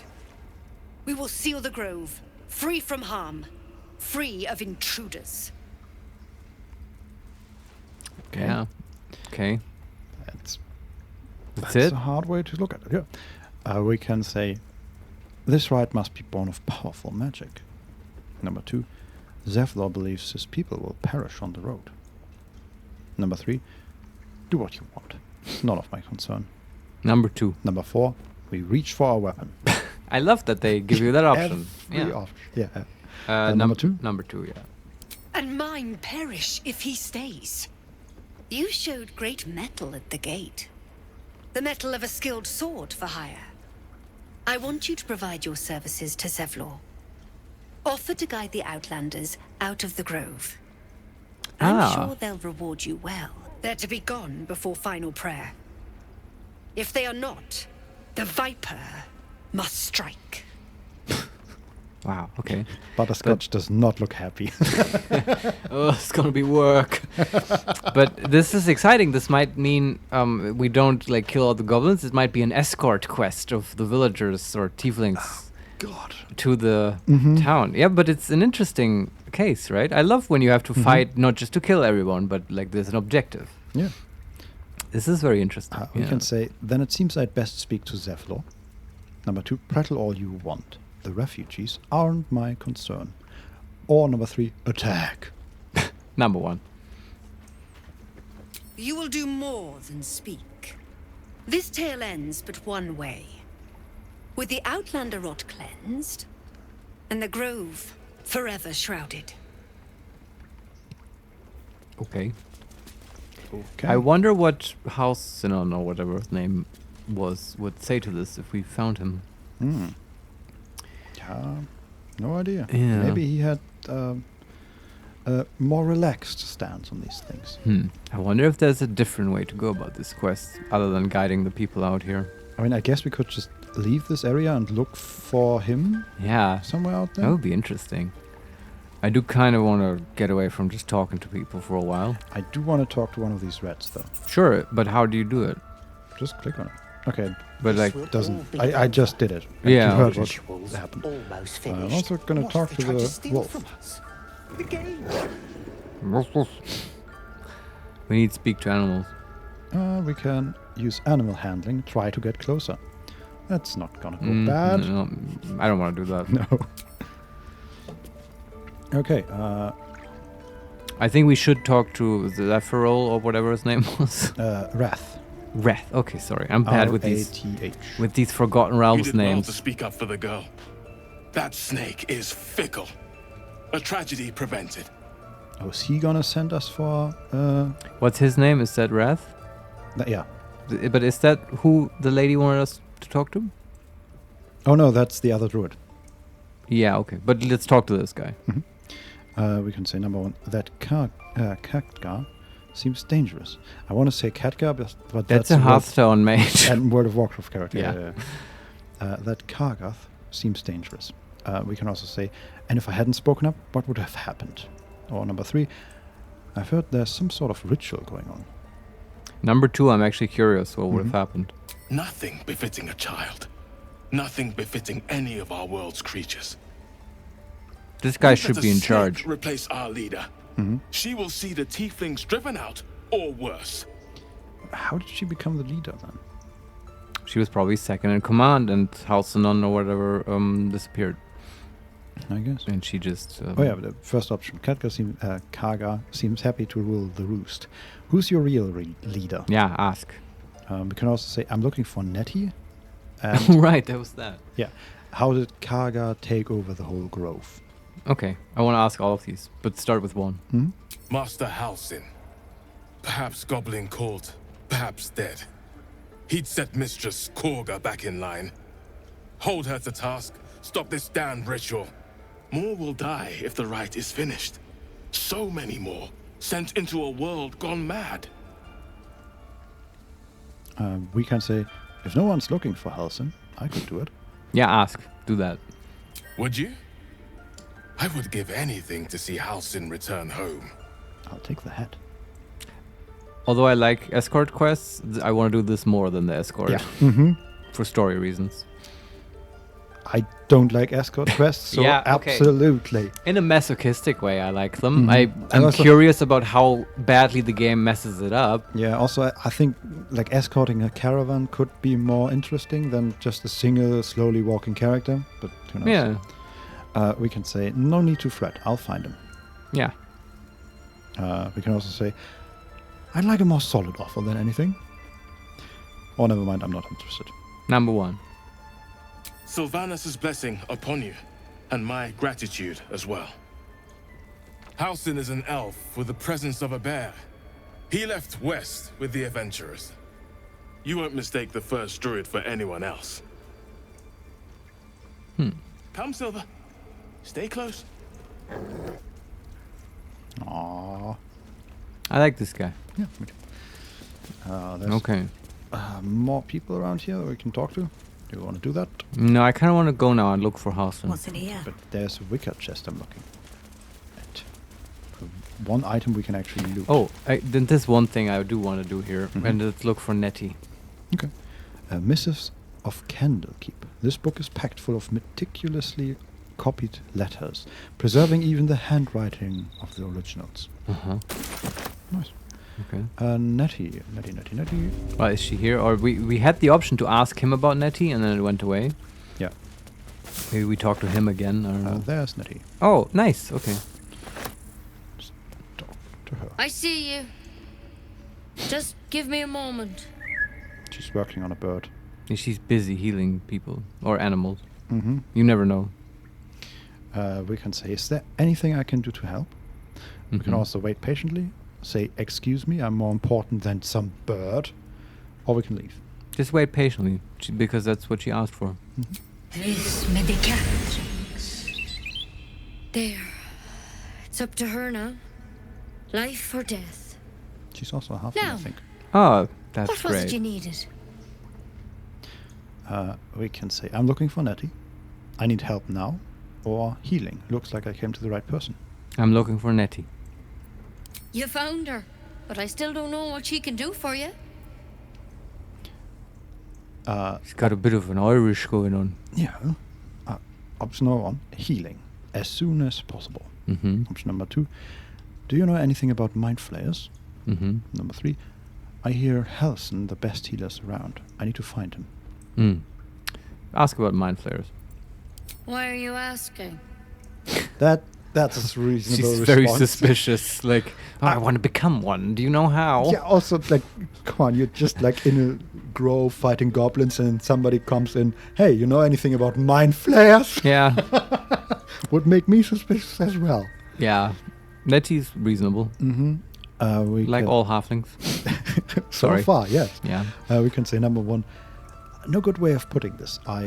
We will seal the grove, free from harm, free of intruders. Yeah. Okay. That's it? a hard way to look at it, yeah. We can say, this rite must be born of powerful magic. Number 2, Zevlor believes his people will perish on the road. Number 3, do what you want. It's none of my concern. Number 2. Number 4, we reach for our weapon. I love that they give you that option. Every Yeah. option. Yeah. Number 2? Number 2, yeah. And mine perish if he stays. You showed great mettle at the gate. The metal of a skilled sword for hire. I want you to provide your services to Zevlor. Offer to guide the Outlanders out of the grove. I'm sure they'll reward you well. They're to be gone before final prayer. If they are not, the Viper must strike. Wow, okay. Butterscotch does not look happy. Oh, it's gonna be work. But this is exciting. This might mean we don't like kill all the goblins. It might be an escort quest of the villagers or tieflings to the town. Yeah, but it's an interesting case, right? I love when you have to fight not just to kill everyone, but like there's an objective. Yeah. This is very interesting. We can say, then it seems I'd best speak to Zevlor. Number 2, prattle all you want. The refugees aren't my concern. Or number 3, attack. Number 1. You will do more than speak. This tale ends but one way. With the Outlander rot cleansed, and the grove forever shrouded. Okay. I wonder what House Sinon or whatever his name was would say to this if we found him. No idea. Yeah. Maybe he had a more relaxed stance on these things. I wonder if there's a different way to go about this quest other than guiding the people out here. I mean, I guess we could just leave this area and look for him. Yeah. Somewhere out there. That would be interesting. I do kind of want to get away from just talking to people for a while. I do want to talk to one of these rats, though. Sure, but how do you do it? Just click on it. Okay. But like, doesn't. I just did it. And Yeah. You heard what happened. I'm also going to talk to the wolf. We need to speak to animals. We can use animal handling. Try to get closer. That's not gonna go bad. No, I don't want to do that. No. Okay. I think we should talk to Zephyral or whatever his name was. Wrath. Wrath. Okay, sorry. I'm bad with these Forgotten You Realms did well names. to speak up for the girl. That snake is fickle. A tragedy prevented. Oh, is he gonna send us for? What's his name? Is that Wrath? Yeah. But is that who the lady wanted us to talk to? Oh no, that's the other druid. Yeah. Okay. But let's talk to this guy. We can say number 1 that Khadgar seems dangerous. I want to say Khadgar, but That's a Hearthstone mage. And World of Warcraft character. Yeah. That Kargath seems dangerous. We can also say, and if I hadn't spoken up, what would have happened? Or number 3, I've heard there's some sort of ritual going on. Number 2, I'm actually curious what would have happened. Nothing befitting a child. Nothing befitting any of our world's creatures. This guy Let should the be in snake charge. Replace our leader. She will see the tieflings driven out, or worse. How did she become the leader then? She was probably second in command, and Halcyon or whatever disappeared. I guess. And she just. Oh yeah, the first option. Khadgar seems happy to rule the roost. Who's your real leader? Yeah, ask. We can also say, I'm looking for Nettie. And Right, that was that. Yeah. How did Khadgar take over the whole grove? Okay, I want to ask all of these, but start with one. Master Halcyon. Perhaps goblin called, perhaps dead. He'd set Mistress Korga back in line. Hold her to task, stop this damned ritual. More will die if the rite is finished. So many more, sent into a world gone mad. We can say, if no one's looking for Halcyon, I could do it. Yeah, ask. Do that. Would you? I would give anything to see Halcyon return home. I'll take the hat. Although I like escort quests, I want to do this more than the escort. Yeah. For story reasons. I don't like escort quests, so Yeah, okay. absolutely. In a masochistic way, I like them. Mhm. I'm Also- curious about how badly the game messes it up. Yeah, also I think like escorting a caravan could be more interesting than just a single slowly walking character, but who knows. Yeah. We can say, no need to fret, I'll find him. Yeah. We can also say, I'd like a more solid offer than anything. Oh, never mind, I'm not interested. Number 1. Sylvanus' blessing upon you, and my gratitude as well. Halsin is an elf with the presence of a bear. He left west with the adventurers. You won't mistake the first druid for anyone else. Come, Silver. Stay close. Aww. I like this guy. Yeah, me too. There's Okay. more people around here that we can talk to. Do you want to do that? No, I kind of want to go now and look for Halsin. What's in here? But there's a wicker chest I'm looking at. One item we can actually loot. Oh, then there's one thing I do want to do here, and let's look for Nettie. Okay. Missives of Candlekeep. This book is packed full of meticulously copied letters, preserving even the handwriting of the originals. Nice. Okay. Nettie. Well, is she here? Or we had the option to ask him about Nettie, and then it went away. Yeah. Maybe we talk to him again. I don't know. There's Nettie. Oh, nice. Okay. Just talk to her. I see you. Just give me a moment. She's working on a bird. Yeah, she's busy healing people or animals. Mm-hmm. You never know. We can say, is there anything I can do to help? We can also wait patiently, say, excuse me, I'm more important than some bird, or we can leave. Just wait patiently, because that's what she asked for. Vis medicatrix. There. It's up to her now. Life or death. She's also a halfling, I Now. think. Oh, that's What was great. it you needed? We can say, I'm looking for Nettie. I need help now, or healing. Looks like I came to the right person. I'm looking for Nettie. You found her, but I still don't know what she can do for you. She's got a bit of an Irish going on. Yeah. Option number 1, healing. As soon as possible. Option number 2, do you know anything about Mind Flayers? Number 3, I hear Halsin the best healers around. I need to find him. Ask about Mind Flayers. Why are you asking? That's a reasonable She's response. very suspicious. Like, I want to become one. Do you know how? Yeah, also, like, come on, you're just like in a grove fighting goblins and somebody comes in, hey, you know anything about Mind Flayers? Yeah. Would make me suspicious as well. Yeah. Nettie's reasonable. We like can all halflings. so Sorry. far, yes. Yeah. We can say number 1, no good way of putting this. I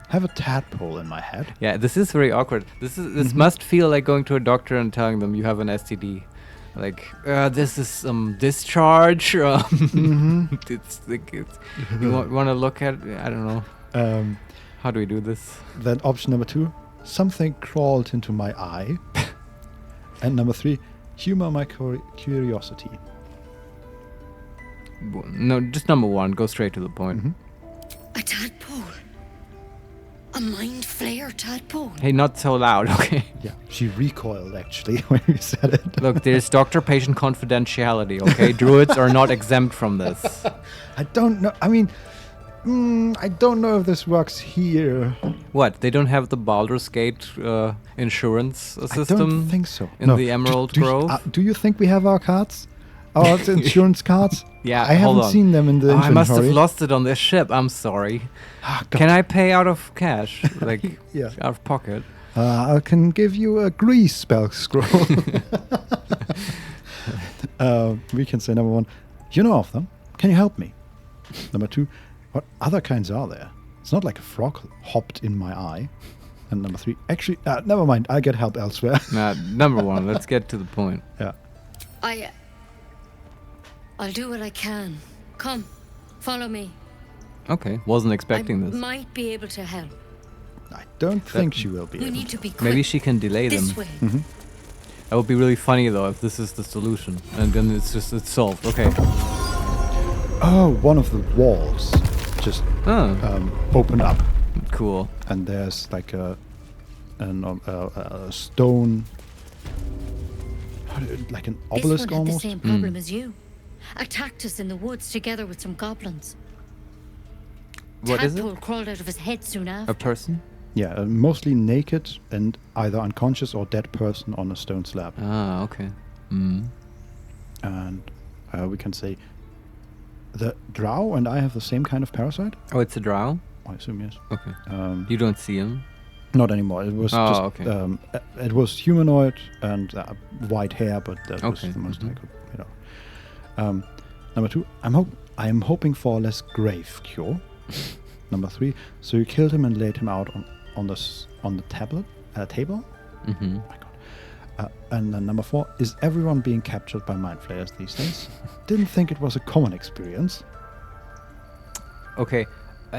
have a tadpole in my head. Yeah, this is very awkward. This must feel like going to a doctor and telling them you have an STD. Like, this is some discharge. It's like you want to look at. I don't know. How do we do this? Then option number 2, something crawled into my eye. And number 3, humor my curiosity. No, just number 1. Go straight to the point. A tadpole. A Mind Flayer tadpole. Hey, not so loud, okay? Yeah, she recoiled actually when we said it. Look, there's doctor-patient confidentiality, okay? Druids are not exempt from this. I don't know. I mean, I don't know if this works here. What? They don't have the Baldur's Gate insurance system? I don't think so. In the Emerald Grove? Do you think we have our cards? Our insurance cards? Yeah, I hold haven't on. seen them in the inventory. I must have lost it on this ship. I'm sorry. Can I pay out of cash? Like, Yeah. out of pocket? I can give you a grease spell scroll. We can say number 1, you know of them. Can you help me? Number 2, what other kinds are there? It's not like a frog hopped in my eye. And number 3, actually, never mind. I'll get help elsewhere. Number 1, let's get to the point. Yeah. I'll do what I can. Come, follow me. Okay, wasn't expecting I this. might be able to help. I don't think she will be We able need to be quick. Maybe she can delay This them. way. That would be really funny though if this is the solution and then it's solved. Okay. Oh, one of the walls just opened up. Cool. And there's like a stone, like an obelisk This one had almost. the same problem as you. Attacked us in the woods together with some goblins. What is it? Tadpole crawled out of his head soon after. A person? Yeah, a mostly naked and either unconscious or dead person on a stone slab. Ah, okay. Mm. And we can say the drow and I have the same kind of parasite. Oh, it's a drow? I assume yes. Okay. You don't see him? Not anymore. It was just okay. It was humanoid and white hair, but that was the most I could, Number 2, I am hoping for a less grave cure. Number 3, so you killed him and laid him out on the table. Mm-hmm. Oh my God. And then number 4, is everyone being captured by mind flayers these days? Didn't think it was a common experience. Okay.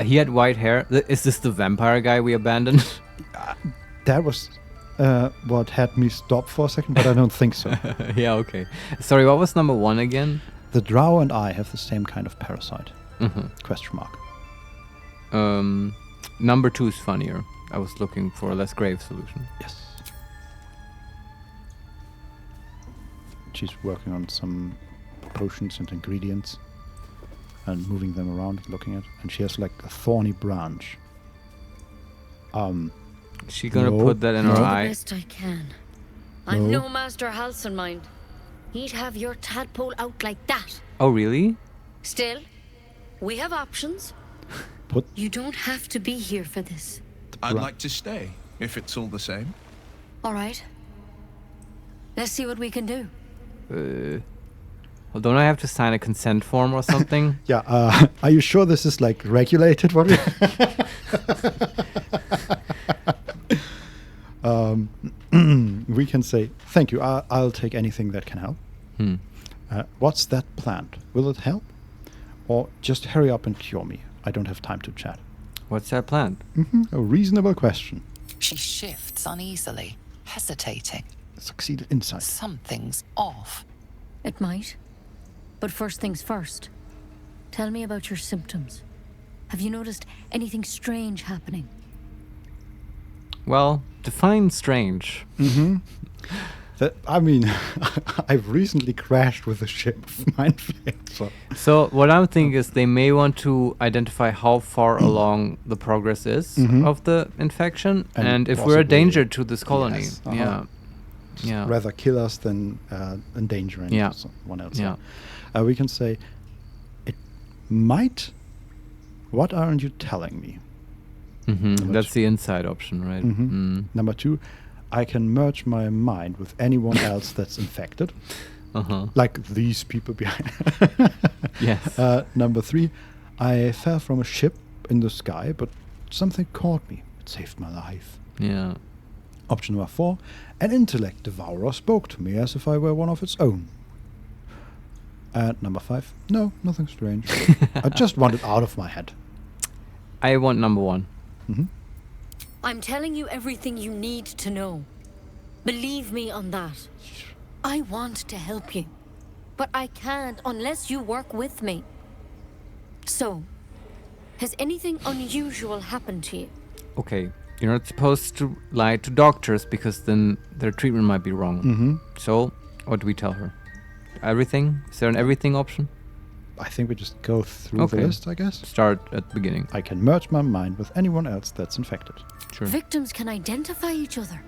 He had white hair. Is this the vampire guy we abandoned? That was what had me stop for a second, but I don't think so. Yeah, okay. Sorry, what was number 1 again? The drow and I have the same kind of parasite. Mm-hmm. Question mark. Number 2 is funnier. I was looking for a less grave solution. Yes. She's working on some potions and ingredients and moving them around, looking at, and she has like a thorny branch. She gonna put that in her eye? Best I can. I'm no Master Halcyon mind. He'd have your tadpole out like that. Oh, really? Still, we have options. You don't have to be here for this. I'd like to stay, if it's all the same. All right. Let's see what we can do. Well, don't I have to sign a consent form or something? Yeah, are you sure this is like regulated? What? We can say, thank you, I'll take anything that can help. What's that plant? Will it help? Or just hurry up and cure me? I don't have time to chat. What's that plant? A reasonable question. She shifts uneasily, hesitating. Succeeded insight. Something's off. It might. But first things first. Tell me about your symptoms. Have you noticed anything strange happening? Well, define strange. I mean, I've recently crashed with a ship of Mind Flayer. So what I'm thinking is they may want to identify how far along the progress is of the infection, and if we're a danger to this colony. Yes, Yeah. Rather kill us than endanger someone else. Yeah. We can say, it might. What aren't you telling me? That's the inside option, right? Number 2, I can merge my mind with anyone else that's infected. Like these people behind. Yes. Number 3, I fell from a ship in the sky, but something caught me. It saved my life. Yeah. Option number 4, an intellect devourer spoke to me as if I were one of its own. And number 5, no, nothing strange. I just want it out of my head. I want number 1. I'm telling you everything you need to know. Believe me on that. I want to help you, but I can't unless you work with me. So, has anything unusual happened to you? Okay, you're not supposed to lie to doctors because then their treatment might be wrong. So, what do we tell her? Everything? Is there an everything option? I think we just go through the list, I guess. Start at the beginning. I can merge my mind with anyone else that's infected. Sure. Victims can identify each other.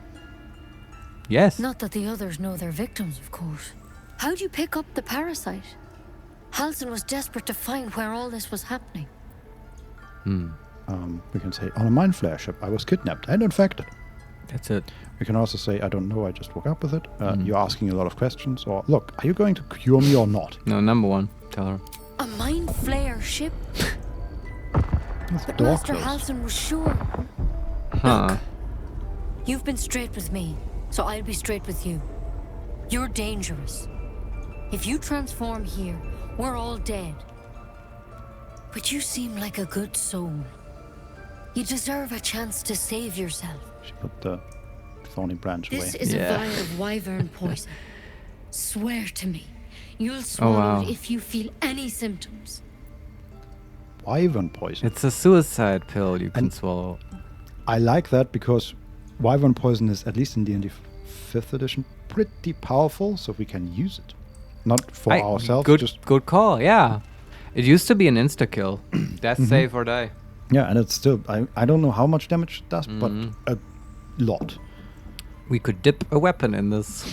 Yes. Not that the others know they're victims, of course. How'd you pick up the parasite? Halcyon was desperate to find where all this was happening. We can say, on a Mind Flayer ship, I was kidnapped and infected. That's it. We can also say, I don't know, I just woke up with it. You're asking a lot of questions. Or, look, are you going to cure me or not? No, number 1. Tell her. A Mind Flayer ship? That's But door Master closed. Halcyon was sure. Huh. You've been straight with me, so I'll be straight with you. You're dangerous. If you transform here, we're all dead. But you seem like a good soul. You deserve a chance to save yourself. She put the thorny branch away. This is a vial of wyvern poison. Swear to me, you'll swallow it if you feel any symptoms. wyvern poison. It's a suicide pill you can swallow. I like that because wyvern poison is, at least in D&D 5th edition, pretty powerful, so we can use it. Not for ourselves. Good call, yeah. It used to be an insta-kill. Death save or die. Yeah, and it's still... I don't know how much damage it does, but a lot. We could dip a weapon in this.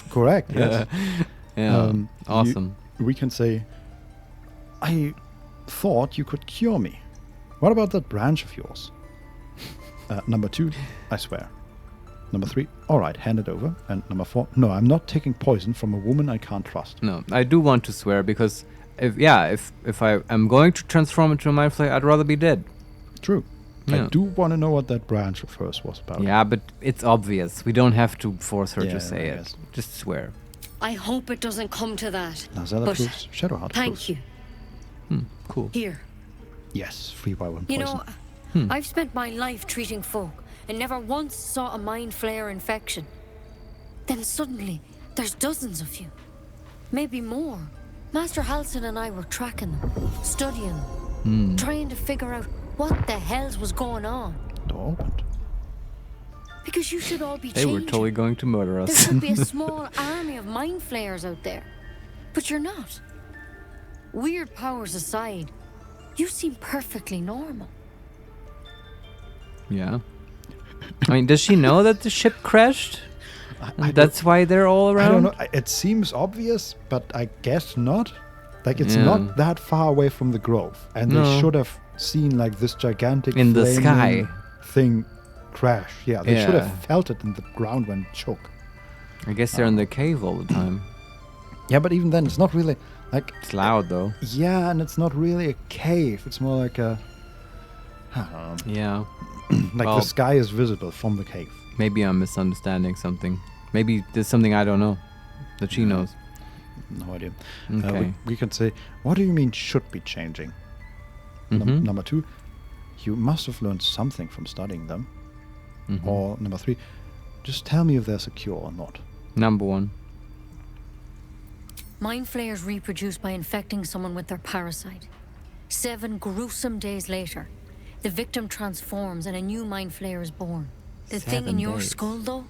Correct, yes. Yeah, awesome. We can say, I thought you could cure me. What about that branch of yours? Number 2, I swear. Number 3, all right, hand it over. And number 4, no, I'm not taking poison from a woman I can't trust. No, I do want to swear because if I am going to transform into a Mind Flayer, I'd rather be dead. True. Yeah. I do want to know what that branch of hers was about. Yeah, but it's obvious. We don't have to force her Yeah, to say I it. guess. Just swear. I hope it doesn't come to that. Lazella But proves Shadowheart thank proves. you. Cool. Here. Yes, free wyvern You poison. know, I've spent my life treating folk and never once saw a Mind Flayer infection. Then suddenly, there's dozens of you. Maybe more. Master Halsin and I were tracking them, studying them, trying to figure out what the hells was going on. Door opened. Because you should all be They were changing. totally going to murder There us. should be a small army of Mind Flayers out there. But you're not. Weird powers aside, you seem perfectly normal. Yeah. I mean, does she know that the ship crashed? That's why they're all around? I don't know. It seems obvious, but I guess not. Like, it's Yeah. not that far away from the grove. And No. they should have seen, like, this gigantic In the flaming sky. thing crash. Yeah, they should Yeah. have felt it in the ground when it shook. I guess they're in the cave all the time. Yeah, but even then, it's not really, like... It's loud, though. Yeah, and it's not really a cave. It's more like a... I don't know. Yeah. Like, Well, the sky is visible from the cave. Maybe I'm misunderstanding something. Maybe there's something I don't know that she knows. No idea. Okay. We can say, what do you mean should be changing? Number 2, you must have learned something from studying them. Or number 3, just tell me if there's a cure or not. Number 1. Mind Flayers reproduce by infecting someone with their parasite. 7 gruesome days later, the victim transforms and a new Mind Flayer is born. The thing in 7 your days. skull, though,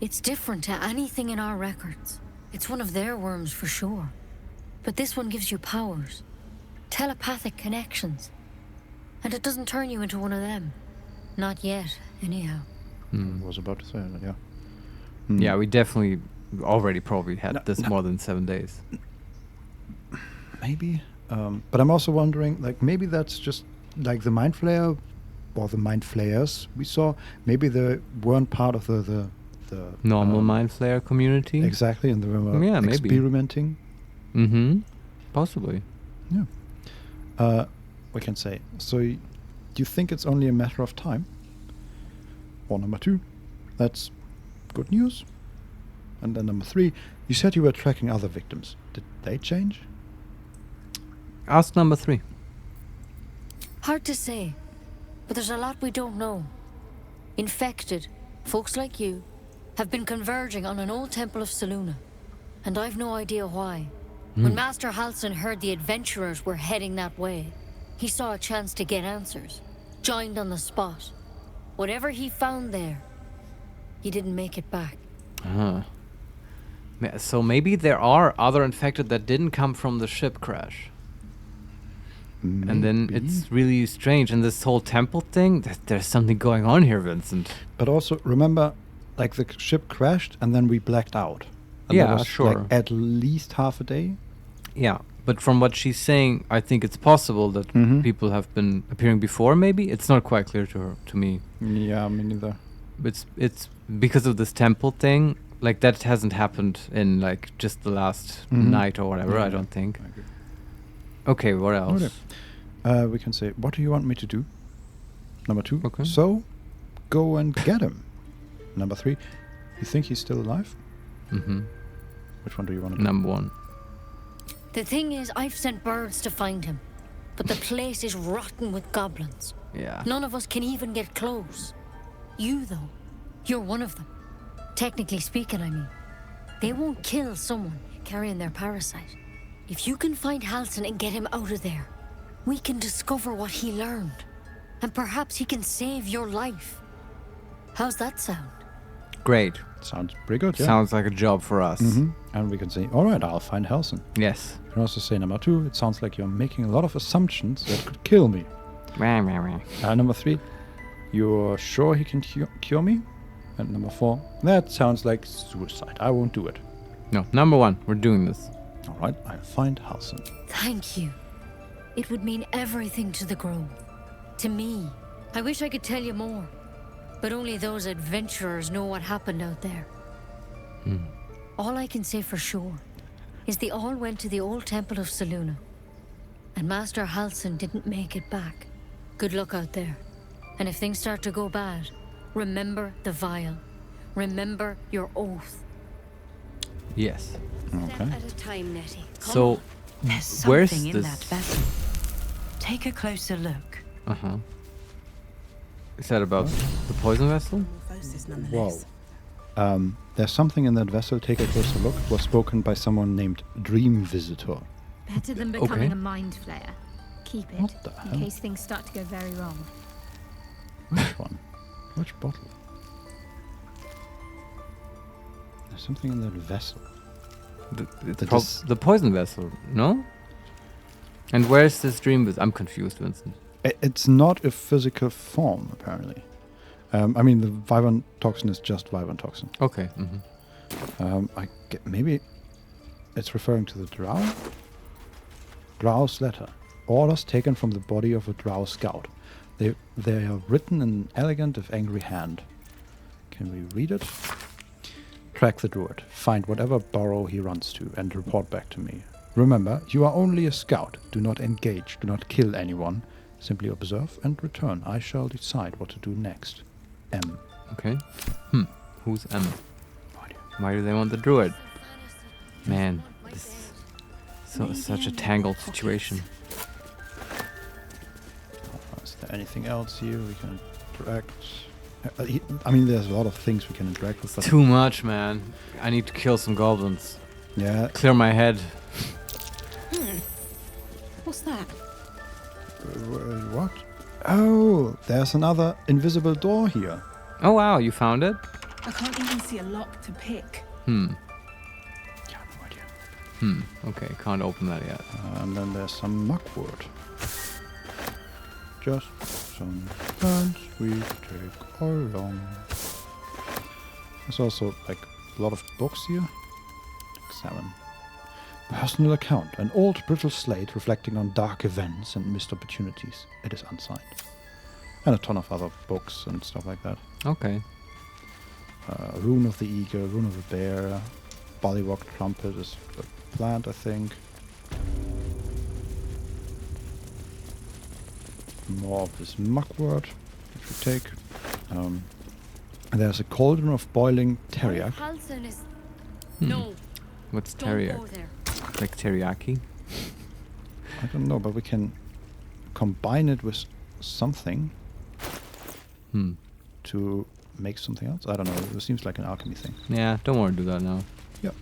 it's different to anything in our records. It's one of their worms for sure. But this one gives you powers, telepathic connections. And it doesn't turn you into one of them. Not yet, anyhow. I was about to say that, yeah. Yeah, we definitely already probably had this more than 7 days. Maybe. But I'm also wondering, like, maybe that's just like the Mind Flayer or the Mind Flayers we saw. Maybe they weren't part of the Normal Mind Flayer community? Exactly, and they were Yeah, maybe. experimenting. Possibly. Yeah. We can say. So, do you think it's only a matter of time? Or number 2, that's good news. And then number 3, you said you were tracking other victims. Did they change? Ask number 3. Hard to say, but there's a lot we don't know. Infected, folks like you, have been converging on an old temple of Selûne, and I've no idea why. When Master Halsin heard the adventurers were heading that way, he saw a chance to get answers, joined on the spot. Whatever he found there, he didn't make it back. So maybe there are other infected that didn't come from the ship crash. And then it's really strange. And this whole temple thing, there's something going on here, Vincent. But also, remember, like, the ship crashed and then we blacked out. And Yeah, that was, sure. like, at least half a day. Yeah, but from what she's saying, I think it's possible that people have been appearing before, maybe? It's not quite clear to me. Yeah, me neither. It's because of this temple thing, like, that hasn't happened in, like, just the last night or whatever, I don't think. I agree. Okay, what else? Okay. We can say, what do you want me to do? Number 2, Okay. so go and get him. Number 3, you think he's still alive? Which one do you want to do? Number 1. The thing is, I've sent birds to find him, but the place is rotten with goblins. Yeah. None of us can even get close. You, though, you're one of them. Technically speaking, I mean. They won't kill someone carrying their parasite. If you can find Halsin and get him out of there, we can discover what he learned. And perhaps he can save your life. How's that sound? Great. Sounds pretty good, yeah. Sounds like a job for us. And we can say, all right, I'll find Halsin. Yes. You can also say number 2, it sounds like you're making a lot of assumptions that could kill me. Number 3, you're sure he can cure me? And number 4, that sounds like suicide. I won't do it. No, number 1, we're doing this. All right, I'll find Halsin. Thank you. It would mean everything to the Grove. To me. I wish I could tell you more. But only those adventurers know what happened out there. All I can say for sure is they all went to the old temple of Selûne. And Master Halsin didn't make it back. Good luck out there. And if things start to go bad, remember the vial. Remember your oath. Yes. Okay. At a time, Nettie. So, There's where's something in this? that vessel. Take a closer look. Uh-huh. Is that about the poison vessel? Whoa. There's something in that vessel. Take a closer look. It was spoken by someone named Dream Visitor. Better than becoming Okay. a Mind Flayer. Keep it, What the hell? in case things start to go very wrong. Which one? Which bottle? There's something in that vessel. The poison vessel, no? And where's this dream vessel? I'm confused, Vincent. It's not a physical form, apparently. I mean, the Wyvern toxin is just Wyvern toxin. Okay. Maybe it's referring to the Drow? Drow's letter. Orders taken from the body of a Drow scout. They are written in an elegant if angry hand. Can we read it? Track the druid. Find whatever burrow he runs to and report back to me. Remember, you are only a scout. Do not engage. Do not kill anyone. Simply observe and return. I shall decide what to do next. M. Okay. Who's M? Why do they want the druid? Man, this is such a tangled situation. Is there anything else here we can interact? I mean, there's a lot of things we can interact with. Too much, man. I need to kill some goblins. Yeah. Clear my head. What's that? What? Oh, there's another invisible door here. Oh wow, you found it? I can't even see a lock to pick. Okay, can't open that yet. And then there's some muckwood. Just some plants we take along. There's also like a lot of books here. Examine. Personal account. An old brittle slate reflecting on dark events and missed opportunities. It is unsigned. And a ton of other books and stuff like that. Okay. Rune of the Eagle, Rune of the Bear, Bullywog Trumpet is a plant, I think. More of this muckwort, which we take. And there's a cauldron of boiling teriyaki. Halsin is... No. What's teriyaki? Like teriyaki? I don't know, but we can combine it with something to make something else. I don't know. It seems like an alchemy thing. Yeah, don't want to do that now. Yep.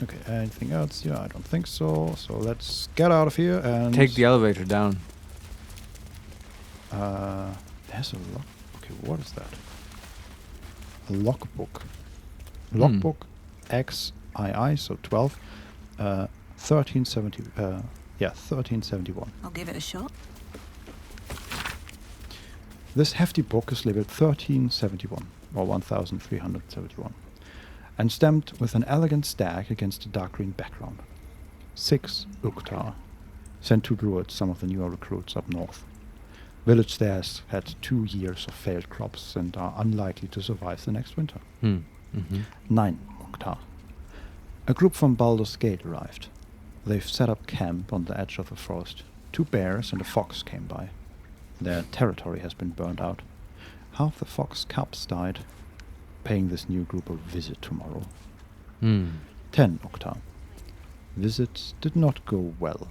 Okay, anything else? Yeah, I don't think so. So let's get out of here and... Take the elevator down. There's a lock... Okay, what is that? A logbook. Logbook XII, so 12. 1370... yeah, 1371. I'll give it a shot. This hefty book is labeled 1371, or 1371, and stamped with an elegant stag against a dark green background. 6 Uktar. Sent to druids, some of the newer recruits up north. Village there has had 2 years of failed crops and are unlikely to survive the next winter. 9 Uktar. A group from Baldur's Gate arrived. They've set up camp on the edge of the forest. 2 bears and a fox came by. Their territory has been burned out. Half the fox cubs died. Paying this new group a visit tomorrow. 10 Uktar. Visit did not go well.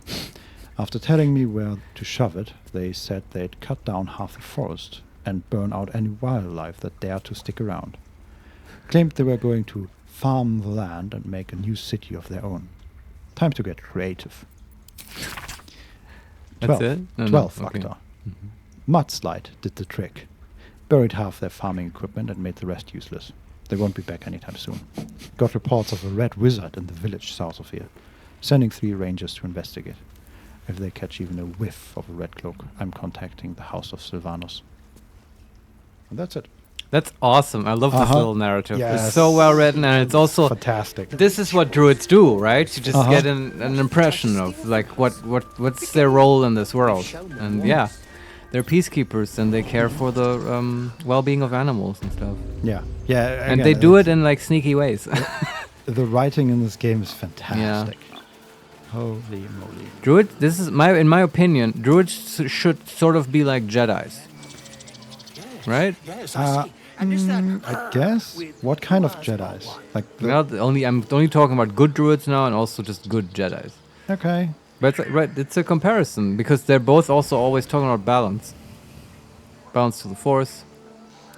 After telling me where to shove it, they said they'd cut down half the forest and burn out any wildlife that dared to stick around. Claimed they were going to farm the land and make a new city of their own. Time to get creative. That's it? No, 12 okay. octa. Mudslide did the trick. Buried half their farming equipment and made the rest useless. They won't be back anytime soon. Got reports of a red wizard in the village south of here. Sending 3 rangers to investigate. If they catch even a whiff of a red cloak, I'm contacting the House of Sylvanos. And that's it. That's awesome. I love this little narrative. Yes. It's so well written, and it's also fantastic. This is what druids do, right? You just get an impression of like what's their role in this world, and yeah, they're peacekeepers and they care for the well-being of animals and stuff. Yeah, yeah, and they do it in like sneaky ways. The writing in this game is fantastic. Yeah. Holy moly! Druid. This is in my opinion, druids should sort of be like Jedis. Right? I guess. What kind of Jedis? Like I'm only talking about good druids now, and also just good Jedis. Okay. But it's a comparison because they're both also always talking about balance. Balance to the force.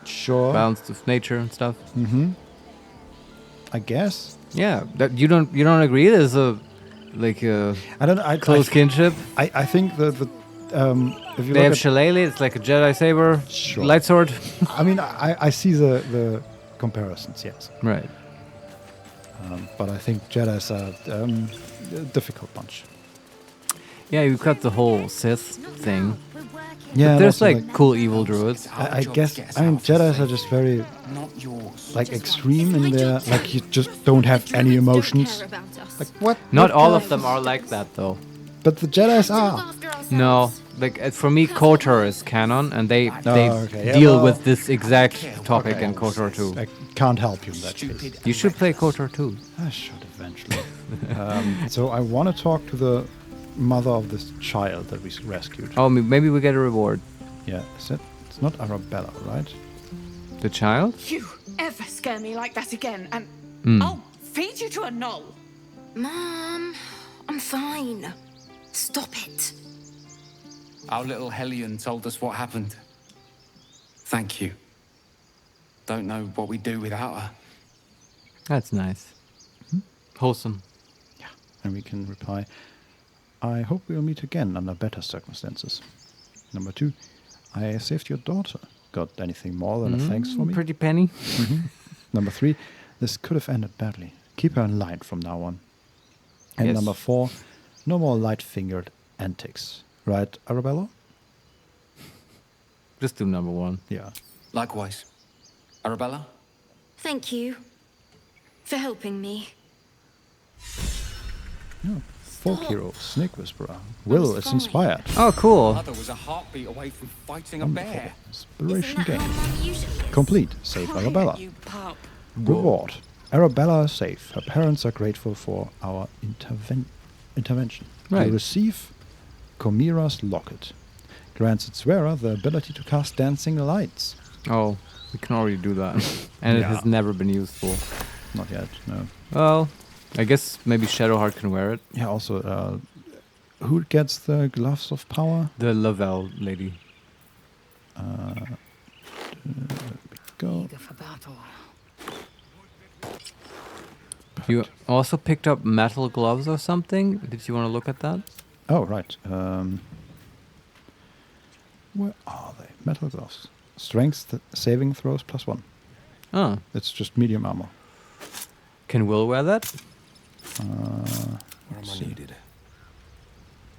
Sure. Balance to nature and stuff. Mm-hmm. I guess. Yeah. You don't agree? There's a close kinship. I think if you they have shillelagh, it's like a Jedi saber, light sword. I mean, I see the comparisons, yes. Right. But I think Jedis are a difficult bunch. Yeah, you've got the whole Sith thing. Yeah, but there's like cool evil druids. I guess, I mean, Jedis are just very like extreme in their, like you just don't have any emotions. Like what? Not all of them are like that though. But the Jedis are. No, like for me, KOTOR is canon, and they deal with this exact topic in KOTOR 2. I can't help you in that case. You should play KOTOR 2. I should eventually. So I want to talk to the mother of this child that we rescued. Oh, maybe we get a reward. Yeah, it's not Arabella, right? The child? You ever scare me like that again, and I'll feed you to a knoll. Mom, I'm fine. Stop it. Our little Hellion told us what happened. Thank you. Don't know what we'd do without her. That's nice. Wholesome. Yeah, and we can reply, I hope we'll meet again under better circumstances. Number 2, I saved your daughter. Got anything more than a thanks for me? Pretty penny. Number 3, this could have ended badly. Keep her in line from now on. And number 4, no more light-fingered antics. Right, Arabella? Just do number 1. Yeah. Likewise. Arabella? Thank you for helping me. Yeah. Folk hero, Snake Whisperer. Will is inspired. Oh, cool. Mother was a heartbeat away from fighting a bear. Inspiration gained. Complete. Save Arabella. Reward. Arabella is safe. Her parents are grateful for our intervention. Right. You receive Chimera's locket. Grants its wearer the ability to cast dancing lights. Oh, we can already do that. And it has never been useful. Not yet, no. Well, I guess maybe Shadowheart can wear it. Yeah, also, who gets the gloves of power? The Lavelle lady. There we go. You also picked up metal gloves or something? Did you want to look at that? Oh, right. Where are they? Metal gloves. Strength saving throws +1. Oh. It's just medium armor. Can Will wear that? Where am I needed?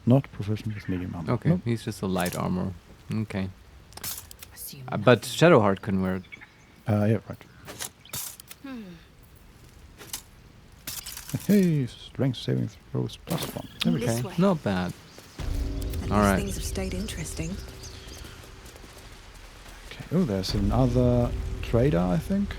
Not proficient with medium armor. Okay, Nope. he's just a light armor. Okay. But Shadowheart can wear it. Yeah, right. Hey, strength saving throws +1. There we go. Okay, not bad. At All least right. things have stayed interesting. Okay. Oh, there's another trader, I think.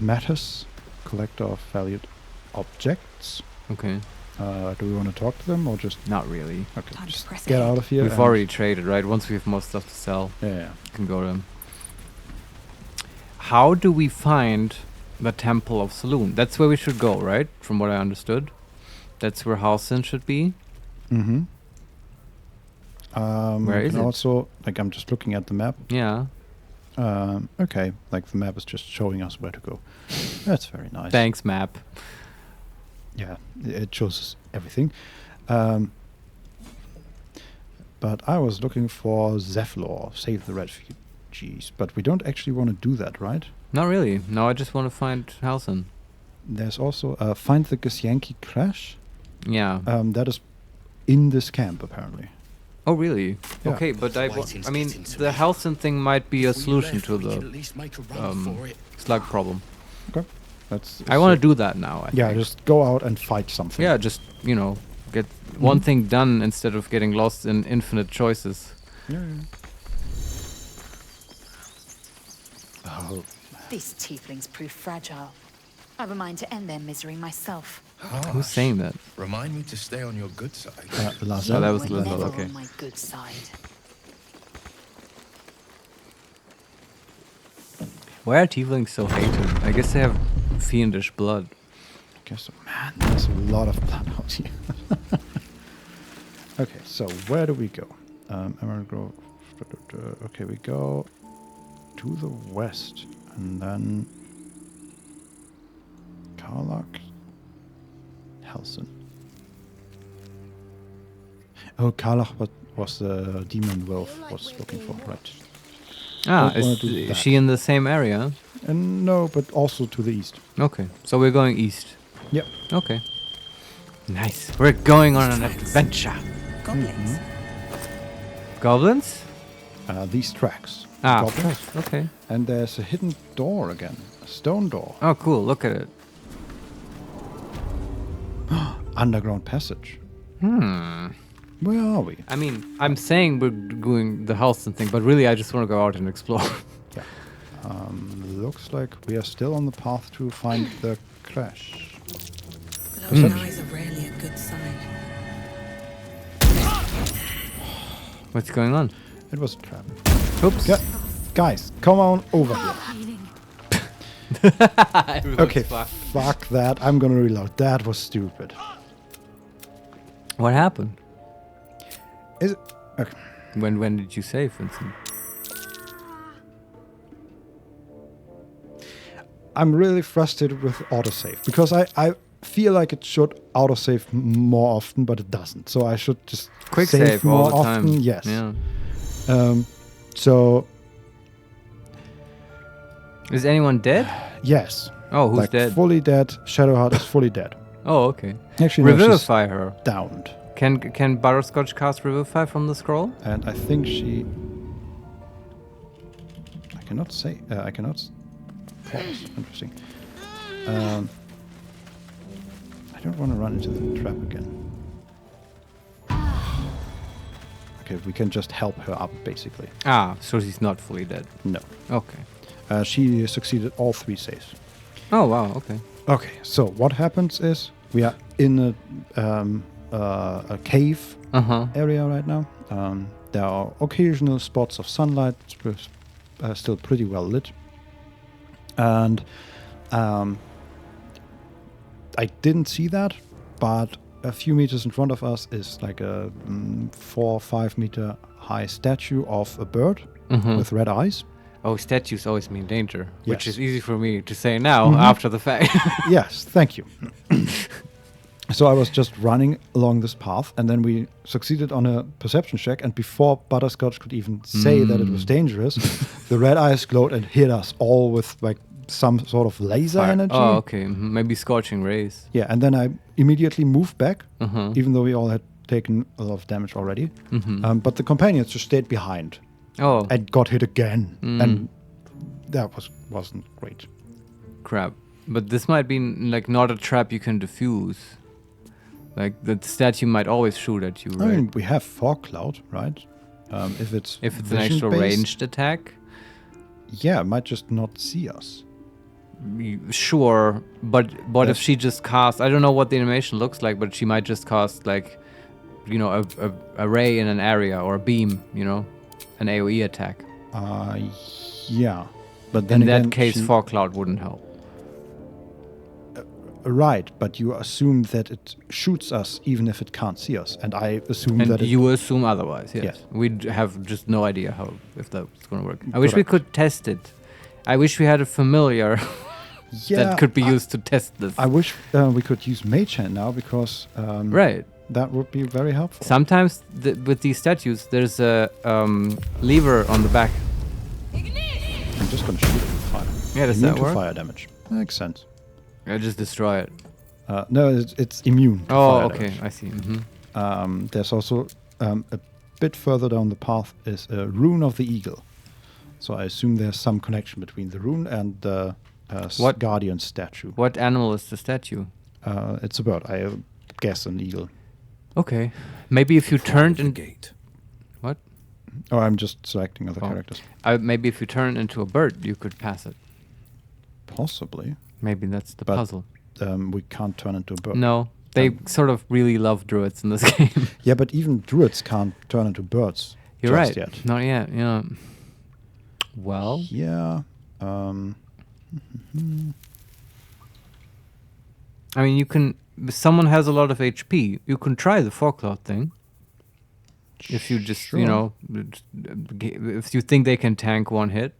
Mattis, collector of valued objects. Okay. Do we want to talk to them or just... Not really. Okay, just get out of here. We've already traded, right? Once we have more stuff to sell, yeah. we can go to them. How do we find the Temple of Saloon? That's where we should go, right? From what I understood. That's where Halsin should be. Mm-hmm. Where is it? Also, like, I'm just looking at the map. Yeah. Okay, like the map is just showing us where to go. That's very nice. Thanks, map. Yeah, it shows us everything. but I was looking for Zephlor, Save the Refugees. But we don't actually want to do that, right? Not really. No, I just want to find Halsin. There's also Find the Githyanki Crash. Yeah. That is in this camp, apparently. Oh, really? Yeah. Okay, but I mean, the Halsin thing might be a solution to the slug problem. Okay. I want to do that now. I think. Just go out and fight something. Yeah, just, get one thing done instead of getting lost in infinite choices. Yeah. Oh. These tieflings prove fragile. I have a mind to end their misery myself. Who's saying that? Remind me to stay on your good side. Oh, that was Lazel, okay. On my good side. Why are tieflings so hated? I guess they have fiendish blood. I guess so. Man, there's a lot of blood out here. Okay, so where do we go? Emerald Grove. Okay, we go to the west. And then Karlach, Halsin. Oh, Karlach was the demon wolf was looking for, right? Ah, is she in the same area? No, but also to the east. Okay, so we're going east. Yep. Okay. Nice. We're going on an adventure. Goblins. Goblins? These tracks. Ah, Goblins. okay. And there's a hidden door again. A stone door. Oh, cool. Look at it. Underground passage. Where are we? I mean, I'm saying we're doing the Halsin thing, but really I just want to go out and explore. Yeah. Looks like we are still on the path to find the crash. Closed eyes are rarely a good sign. What's going on? It was a trap. Oops. Guys, come on over here. Okay, fuck that. I'm gonna reload. That was stupid. What happened? Is it? Okay. When did you save, Vincent? I'm really frustrated with autosave because I feel like it should autosave more often, but it doesn't. So I should just quick save more all the often. time. Yes. Yeah. So. Is anyone dead? Yes. Oh, who's like dead? Fully dead. Shadowheart is fully dead. Oh, okay. Actually, no, Revivify her. Downed. Can Butterscotch cast Revivify from the scroll? And I think she. I cannot say. I cannot. Pause. Interesting. I don't want to run into the trap again. Okay, we can just help her up, basically. Ah, so she's not fully dead. No. Okay. She succeeded all 3 saves. Oh wow. Okay. Okay. So what happens is we are in a cave area right now. There are occasional spots of sunlight, still pretty well lit. And I didn't see that, but a few meters in front of us is like a 4 or 5 meter high statue of a bird with red eyes. Oh, statues always mean danger, which Yes. is easy for me to say now after the fact. Yes, thank you. So I was just running along this path, and then we succeeded on a perception check, and before Butterscotch could even say that it was dangerous, the red eyes glowed and hit us all with like some sort of laser energy. Oh, okay. Maybe scorching rays. Yeah, and then I immediately moved back, even though we all had taken a lot of damage already. But the companions just stayed behind. Oh. And got hit again. And that wasn't great. Crap. But this might be like not a trap you can defuse. Like the statue might always shoot at you, right? I mean, we have fog cloud, right? If it's an actual ranged attack. Yeah, it might just not see us. Sure, but if she just casts, I don't know what the animation looks like, but she might just cast like, a ray in an area or a beam, an AOE attack. Yeah, but then in again, that case, fog cloud wouldn't help. Right, but you assume that it shoots us even if it can't see us, and I assume And that you assume otherwise. Yes. We have just no idea if that's going to work. I wish we could test it. I wish we had a familiar that could be used to test this. I wish we could use Mage Hand now because right. that would be very helpful. Sometimes with these statues, there's a lever on the back. I'm just gonna shoot it with fire. Yeah, does immune that to work? fire damage. Makes sense. I just destroy it. No, it's immune to Oh, fire okay, damage. I see. There's also a bit further down the path is a rune of the eagle. So I assume there's some connection between the rune and the guardian statue. What animal is the statue? It's a bird. I guess an eagle. Okay. Maybe if you turned in... What? Oh, I'm just selecting other characters. Maybe if you turn into a bird, you could pass it. Possibly. Maybe that's the puzzle. We can't turn into a bird. No. They sort of really love druids in this game. Yeah, but even druids can't turn into birds. You're just right. Yet. Not yet, yeah. Well... Yeah. I mean, you can... If someone has a lot of HP, you can try the Forecloud thing. If you just, you know... If you think they can tank one hit.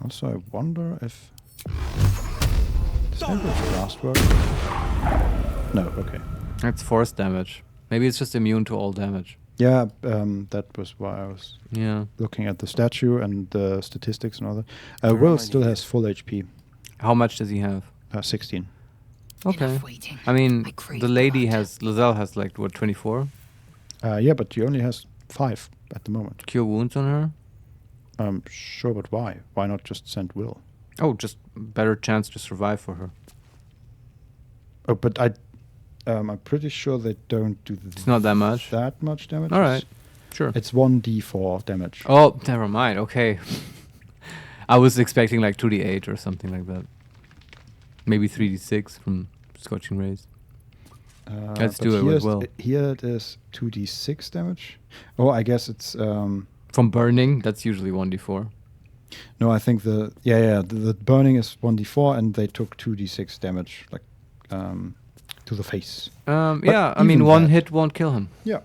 Also, I wonder if... Does Eldritch Blast work? No, okay. That's force damage. Maybe it's just immune to all damage. Yeah, that was why I was looking at the statue and the statistics and all that. Will still has full HP. How much does he have? 16. Okay. I mean, the lady has... Lizelle has like, what, 24? Yeah, but she only has 5 at the moment. Cure wounds on her? Sure, but why? Why not just send Will? Oh, just better chance to survive for her. Oh, but I'm pretty sure they don't do it's not that much. That much damage. All right, sure. It's 1d4 damage. Oh, never mind. Okay. I was expecting like 2d8 or something like that. Maybe 3d6 from Scorching Rays. Let's do it with Will. Here it is 2d6 damage. Oh, I guess it's... from burning, that's usually 1d4. No, I think the burning is 1d4 and they took 2d6 damage, like, to the face. Yeah, I mean, one hit won't kill him. Yeah.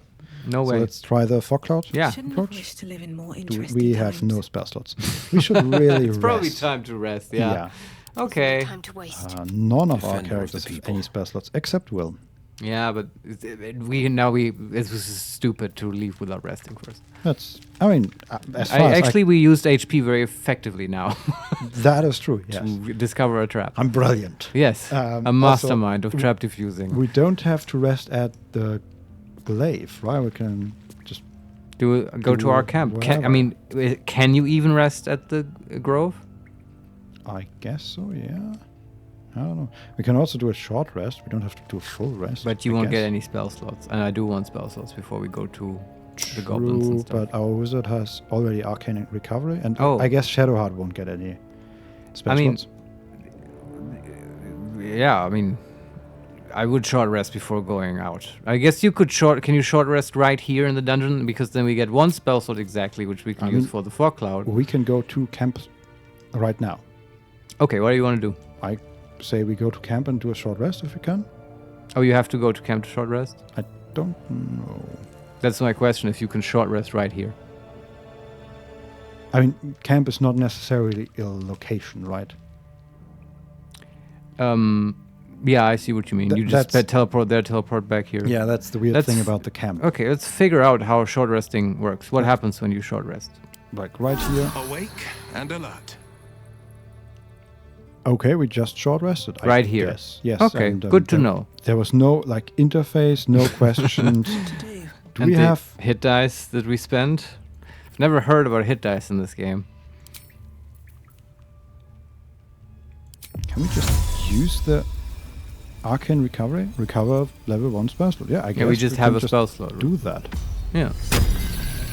No way. So let's try the fog cloud. Yeah. Wish to live in more interesting We have no spell slots. We should really It's probably time to rest, yeah. Okay. Time to waste. None of our characters have any spell slots except Will. Yeah, but it was stupid to leave without resting first. That's, I mean, as far as we used HP very effectively now. That is true, yes. To discover a trap. I'm brilliant. Yes, a mastermind of trap diffusing. We don't have to rest at the glaive, right? We can just go to our camp. Can you even rest at the grove? I guess so, yeah. I don't know. We can also do a short rest. We don't have to do a full rest. But you won't get any spell slots. And I do want spell slots before we go to the goblins and stuff. But our wizard has already arcane recovery. And I guess Shadowheart won't get any spell slots. Yeah, I mean, I would short rest before going out. I guess you could can you short rest right here in the dungeon? Because then we get one spell slot exactly, which we can use for the fog cloud. We can go to camp right now. Okay, what do you want to do? I say we go to camp and do a short rest if we can. Oh, you have to go to camp to short rest? I don't know. That's my question, if you can short rest right here. I mean, camp is not necessarily a location, right? Yeah, I see what you mean. You just teleport there, teleport back here. Yeah, that's the weird thing about the camp. Okay, let's figure out how short resting works. What happens when you short rest? Like right here. Awake and alert. Okay, we just short rested. Right here. Yes. Okay, and, good to know. There was no interface, no questions. Do we have hit dice that we spend? I've never heard about hit dice in this game. Can we just use the arcane recovery? Recover level 1 spell slot. Yeah, I guess we just have a spell slot. Do that. Yeah.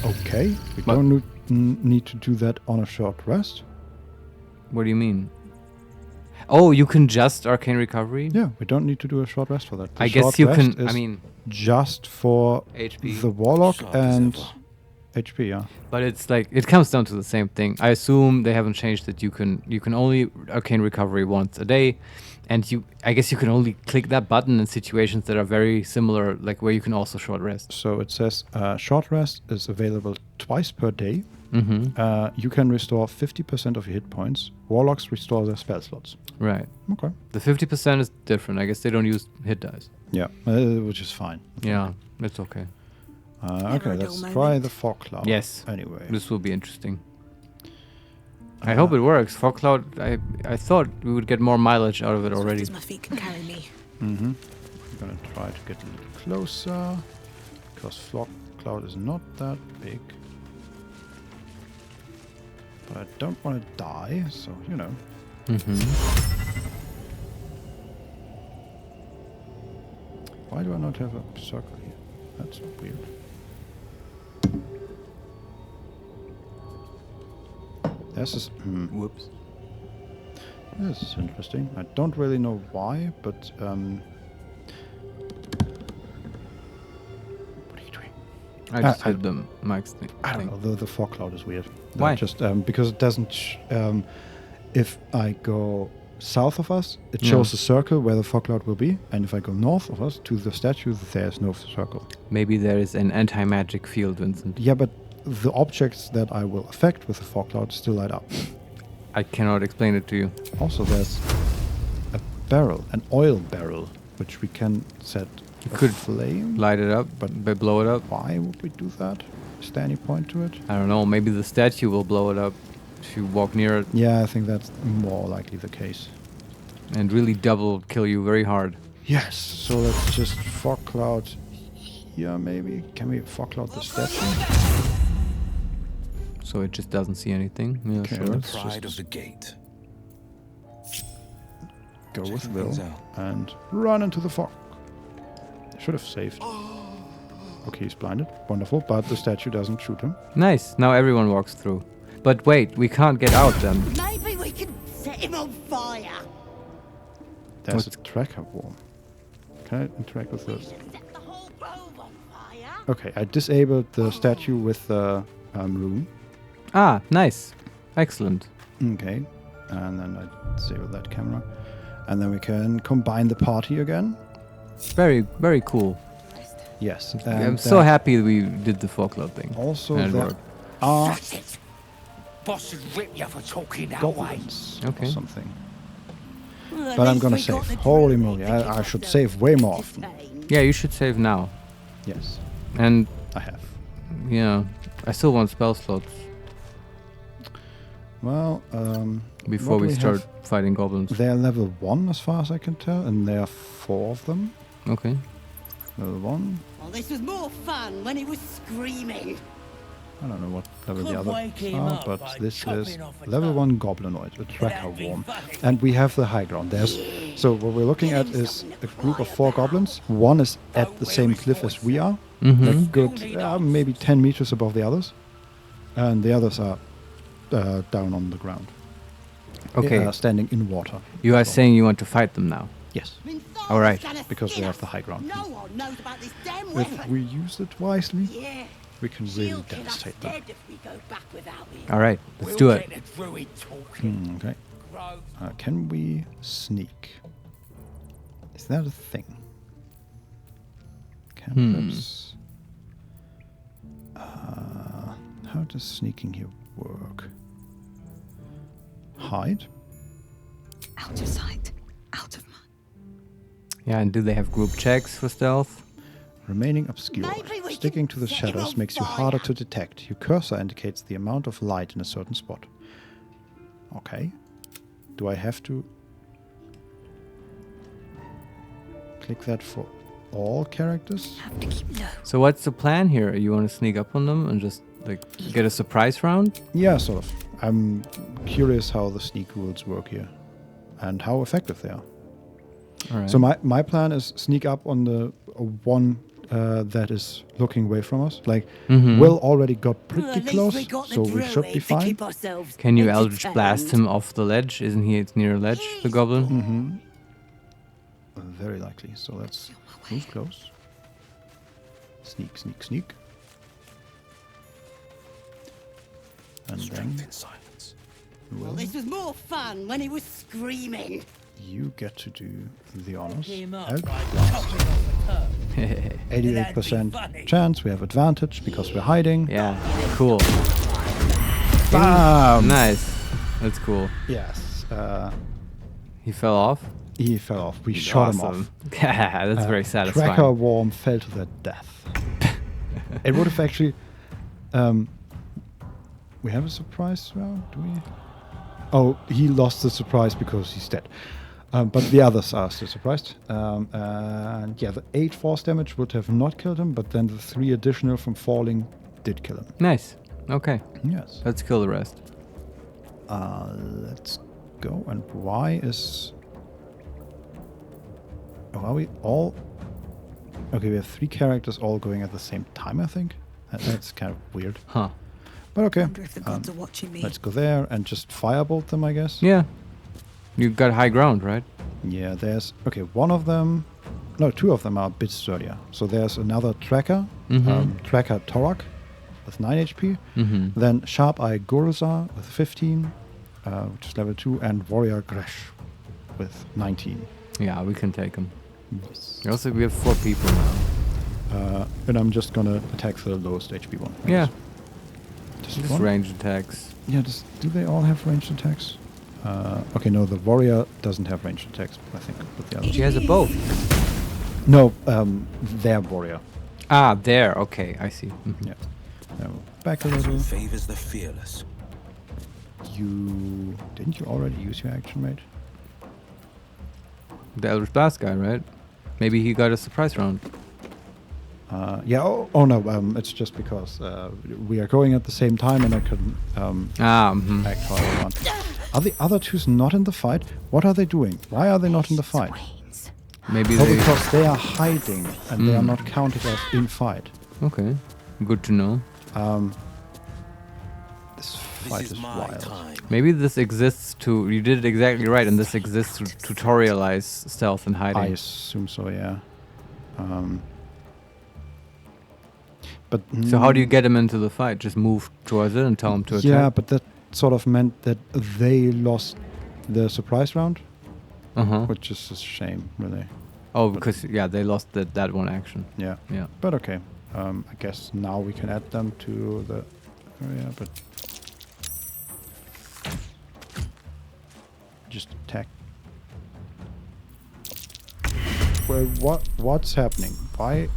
Okay. We don't need to do that on a short rest. What do you mean? Oh, you can just arcane recovery? Yeah, we don't need to do a short rest for that. I guess you can. I mean, just for HP. The warlock and HP, yeah. But it's like it comes down to the same thing. I assume they haven't changed that. You can only arcane recovery once a day, and I guess you can only click that button in situations that are very similar, like where you can also short rest. So it says short rest is available twice per day. Mm-hmm. You can restore 50% of your hit points. Warlocks restore their spell slots. Right. Okay. The 50% is different. I guess they don't use hit dice. Yeah, which is fine. Yeah, it's okay. Okay, let's try the fog cloud. Yes. Anyway. This will be interesting. I hope it works. Fog cloud, I thought we would get more mileage out of it already. As my feet can carry me. Mm-hmm. I'm gonna try to get a little closer, because fog cloud is not that big. But I don't want to die, so, you know. Why do I not have a circle here? That's weird. This is... whoops. This is interesting. I don't really know why, but... what are you doing? I just had the mics thing. I don't know. The fog cloud is weird. Why? Just because it doesn't... if I go south of us, it shows a circle where the fog cloud will be. And if I go north of us to the statue, there's no circle. Maybe there is an anti-magic field, Vincent. Yeah, but the objects that I will affect with the fog cloud still light up. I cannot explain it to you. Also, there's a barrel, an oil barrel, which we can set You could flame. Light it up, but blow it up. Why would we do that? Is there any point to it? I don't know. Maybe the statue will blow it up if you walk near it. Yeah, I think that's more likely the case. And really double kill you very hard. Yes, so let's just fog cloud here, maybe. Can we fog cloud the statue? So it just doesn't see anything. Yeah, Okay, sure. let's Pride just of the gate. go with Checking Will things out. and run into the fog. Should have saved. Okay, he's blinded. Wonderful, but the statue doesn't shoot him. Nice. Now everyone walks through. But wait, we can't get out then. Maybe we can set him on fire. There's a tracker worm. Can I interact with this? Okay, I disabled the statue with the room. Ah, nice. Excellent. Okay, and then I disable that camera. And then we can combine the party again. Very, very cool. Yes. I'm so happy we did the fog cloud thing. Also, And it there worked. are Boss should rip you for talking that goblins Okay. or something. But I'm gonna save. Holy moly, I should save way more often. Yeah, you should save now. Yes. And I have. Yeah, I still want spell slots. Well, before what we do start have? fighting goblins. They're level 1 as far as I can tell, and there are 4 of them. Okay. Level 1. Well, this was more fun when he was screaming. I don't know what level the Could other wake him are, up but by this is chopping off a level 1 goblinoid, a tracker worm. And we have the high ground. So what we're looking at is a group of 4 goblins. One is at the same cliff as we are, like good, maybe 10 meters above the others. And the others are down on the ground. Okay. Standing in water. You are saying you want to fight them now? Yes. All right. Because we have the high ground. No one knows about this damn If weapon. we use it wisely, Yeah. we can really devastate them. Dead if we go back without him. All right, let's do it. Okay. Can we sneak? Is that a thing? Cantrips. How does sneaking here work? Hide? Out of sight, out of mind. Yeah, and do they have group checks for stealth? Remaining obscured. Sticking to the shadows makes you harder to detect. Your cursor indicates the amount of light in a certain spot. Okay. Do I have to click that for all characters? Have to keep low. So what's the plan here? You want to sneak up on them and just like get a surprise round? Yeah, sort of. I'm curious how the sneak rules work here and how effective they are. All right. So my plan is sneak up on the one that is looking away from us. Like, Will already got pretty close, so we should be fine. Can you Eldritch Blast him off the ledge? Isn't he near a ledge, the goblin? Very likely. So let's move close. Sneak, sneak, sneak. And then Well, this was more fun when he was screaming. you get to do the honors. him up Eldritch by Blast. chopping off a curb. 88% chance. We have advantage because we're hiding. Yeah, cool. Bam! Nice. That's cool. Yes. He fell off? He fell off. We shot him off. That's very satisfying. Cracker Worm fell to their death. It would have actually... we have a surprise round, do we? Oh, he lost the surprise because he's dead. But the others are still surprised. And yeah, the 8 force damage would have not killed him, but then the 3 additional from falling did kill him. Nice. Okay. Yes. Let's kill the rest. Let's go. And why is... Oh, are we all... Okay, we have 3 characters all going at the same time, I think. That's kind of weird. Huh. But okay. I wonder if the gods are watching me. Let's go there and just firebolt them, I guess. Yeah. You got high ground, right? Yeah, there's... Okay, one of them... No, 2 of them are a bit sturdier. So there's another tracker. Tracker Torak with 9 HP. Then Sharp Eye Gurza with 15, which is level 2. And Warrior Gresh with 19. Yeah, we can take him. Yes. Also, we have 4 people now. And I'm just gonna attack the lowest HP one. Yeah. Just one? Ranged attacks. Yeah, do they all have ranged attacks? Okay, no, the warrior doesn't have ranged attacks, I think. But the others. She has a bow. No, their warrior. Ah, there. Okay, I see. Yeah. Now, back a little. Favors the fearless. Didn't you already use your action, mate? The Eldritch Blast guy, right? Maybe he got a surprise round. Yeah. Oh no. It's just because we are going at the same time, and I couldn't act how I want. Are the other 2s not in the fight? What are they doing? Why are they not in the fight? Maybe because they are hiding and they are not counted as in fight. Okay. Good to know. This fight is wild. Maybe this exists to... You did it exactly right, and this exists to tutorialize stealth and hiding. I assume so, yeah. But so how do you get him into the fight? Just move towards it and tell him to attack? Yeah, but that sort of meant that they lost the surprise round, which is a shame, really. Oh, because they lost that one action. Yeah. Yeah. But okay, I guess now we can add them to the area, but just attack. Well, what's happening? Why?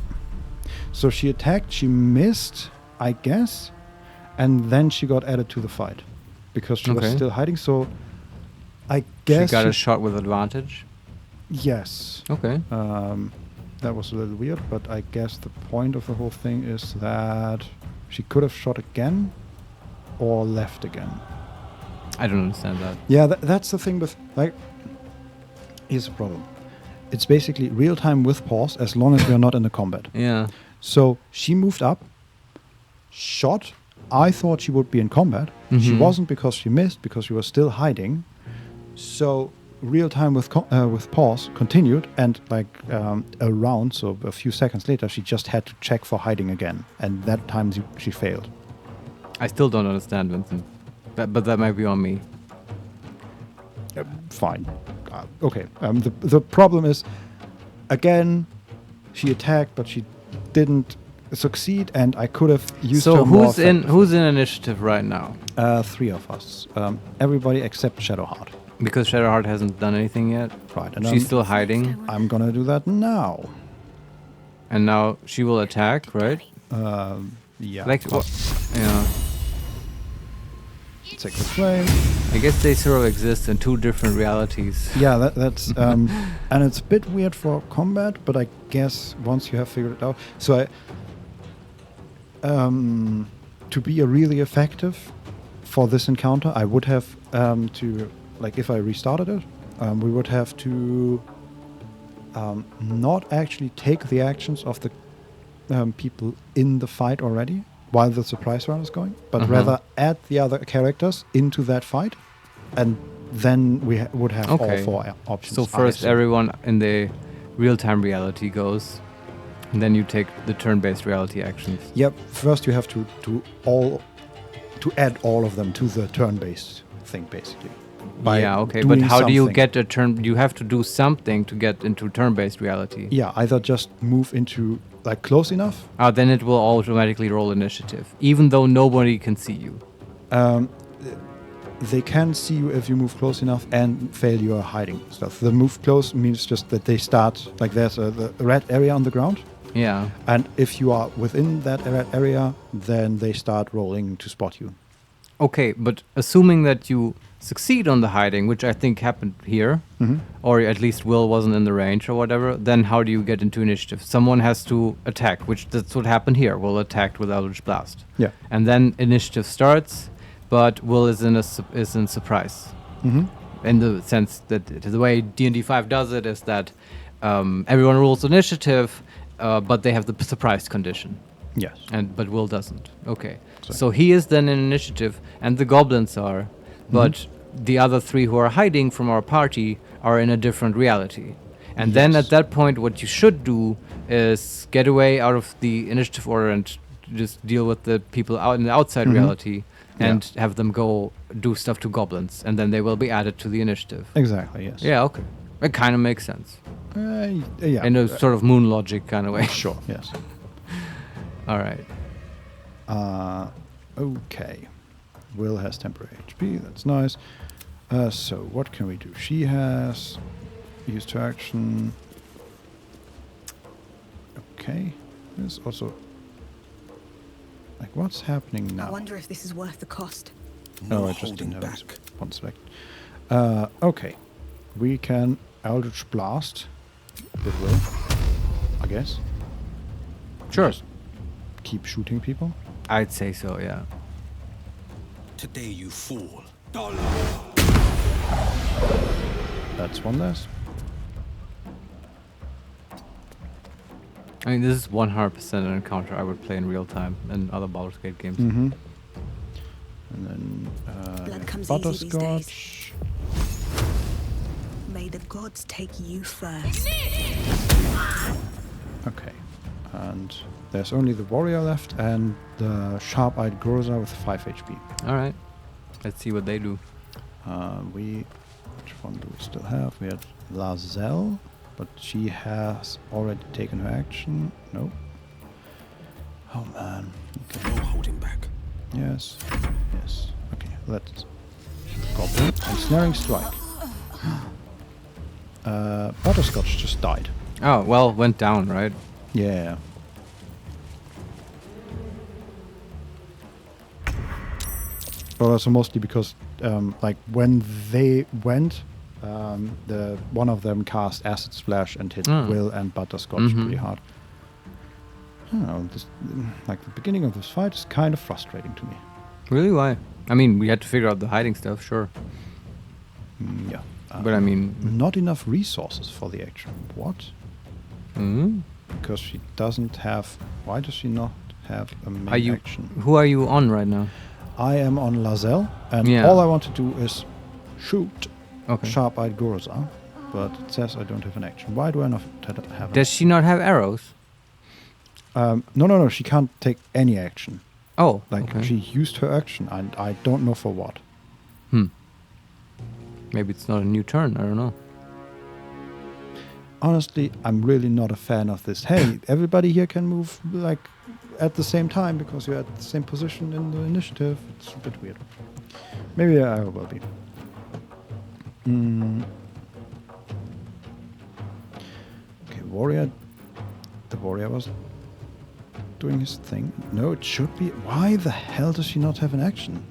So she attacked, she missed, I guess, and then she got added to the fight because she was still hiding. So I guess she got a shot with advantage. Yes. Okay. That was a little weird, but I guess the point of the whole thing is that she could have shot again or left again. I don't understand that. Yeah, that's the thing with, like, here's the problem. It's basically real time with pause as long as we are not in the combat. Yeah. So she moved up, shot. I thought she would be in combat. She wasn't because she missed, because she was still hiding. So real time with pause continued, and like a round, so a few seconds later, she just had to check for hiding again, and that time she failed. I still don't understand, Vincent, but that might be on me. Fine. Okay. The problem is, again, she attacked, but she didn't succeed, and I could have used her more. So who's in initiative right now? 3 of us. Everybody except Shadowheart. Because Shadowheart hasn't done anything yet. Right. And she's still hiding. I'm gonna do that now. And now she will attack, right? Yeah. Like what? Yeah. Sacred Flame. I guess they sort of exist in 2 different realities. Yeah, that's and it's a bit weird for combat, but I guess once you have figured it out. So to be really effective for this encounter, I would have to, like, if I restarted it, we would have to not actually take the actions of the people in the fight already while the surprise round is going, but rather add the other characters into that fight, and then we would have all 4 options. So first everyone in the real-time reality goes, and then you take the turn-based reality actions. Yep. First you have to add all of them to the turn-based thing, basically. Yeah, okay, but how do you get a turn? You have to do something to get into turn-based reality. Yeah, either just move into, like, close enough. Then it will automatically roll initiative, even though nobody can see you. they can see you if you move close enough and fail your hiding stuff. The move close means just that they start, like there's the red area on the ground. Yeah. And if you are within that red area, then they start rolling to spot you. Okay, but assuming that you succeed on the hiding, which I think happened here, or at least Will wasn't in the range or whatever, then how do you get into initiative? Someone has to attack, which that's what happened here. Will attacked with Eldritch Blast. Yeah. And then initiative starts, but Will is in surprise. In the sense that the way D&D 5 does it is that everyone rolls initiative, but they have the surprise condition. Yes. But Will doesn't. Okay. So he is then in initiative, and the goblins are, but the other three who are hiding from our party are in a different reality. And then at that point, what you should do is get away out of the initiative order and just deal with the people out in the outside reality and have them go do stuff to goblins, and then they will be added to the initiative. Exactly, yes. Yeah, okay. It kind of makes sense. Yeah. In a sort of moon logic kind of way. Sure, yes. All right. Okay. Will has temporary HP, that's nice. So what can we do? She has used her action. Okay. There's also... Like, what's happening now? I wonder if this is worth the cost. No, I just didn't have one select. Okay. We can Eldritch Blast with Will, I guess. Sure. Just keep shooting people. I'd say so, yeah. Today you fool. That's one less. I mean, this is 100% an encounter I would play in real time in other Baldur's Gate games. And then Blood comes easy these Butterscotch. May the gods take you first. Okay. And there's only the warrior left and the sharp-eyed Groza with 5 HP. All right. Let's see what they do. Which one do we still have? We had Lazelle, but she has already taken her action. No. Oh man. Okay. No holding back. Yes. Yes. Okay. Let's Goblin and Snaring Strike. Butterscotch just died. Oh, well, went down, right? Yeah. But also mostly because, like, when they went, the one of them cast Acid Splash and hit Will and Butterscotch pretty hard. I don't know, this, like, the beginning of this fight is kind of frustrating to me. Really? Why? I mean, we had to figure out the hiding stuff, sure. Yeah. But I mean... Not enough resources for the action. What? Because she doesn't have... Why does she not have a main action? Who are you on right now? I am on Lazelle, and all I want to do is shoot Sharp-Eyed Groza, but it says I don't have an action. Why do I not have Does she not have arrows? No, she can't take any action. Oh, like she used her action, and I don't know for what. Maybe it's not a new turn, I don't know. Honestly, I'm really not a fan of this. Hey, everybody here can move, like, at the same time because you're at the same position in the initiative. It's a bit weird. Maybe I will be. Okay, warrior. The warrior was doing his thing. No, it should be. Why the hell does she not have an action?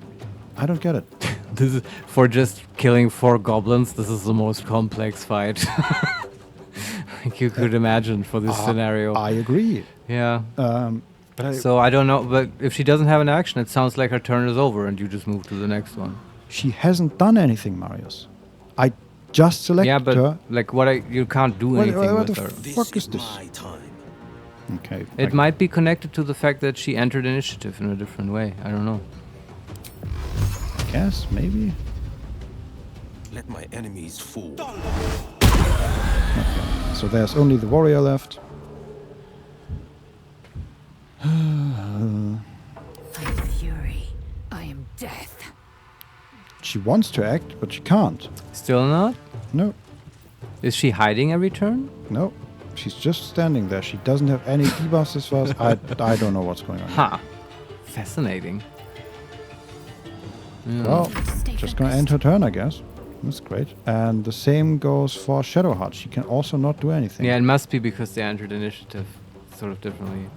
I don't get it. This is for just killing 4 goblins. This is the most complex fight you could imagine for this scenario. I agree. Yeah. But so I don't know, but if she doesn't have an action, it sounds like her turn is over and you just move to the next one. She hasn't done anything, Marius. I just selected her. Yeah, but like you can't do anything with her. What the fuck is this? Okay. It might be connected to the fact that she entered initiative in a different way. I don't know. I guess, maybe. Let my enemies fall. Okay. So there's only the warrior left. I am fury. I am death. She wants to act, but she can't. Still not? No. Is she hiding every turn? No. She's just standing there. She doesn't have any debuffs as far as I don't know what's going on. Ha. Fascinating. Yeah. Well, just gonna end her turn, I guess. That's great. And the same goes for Shadowheart. She can also not do anything. Yeah, it must be because they entered initiative sort of differently.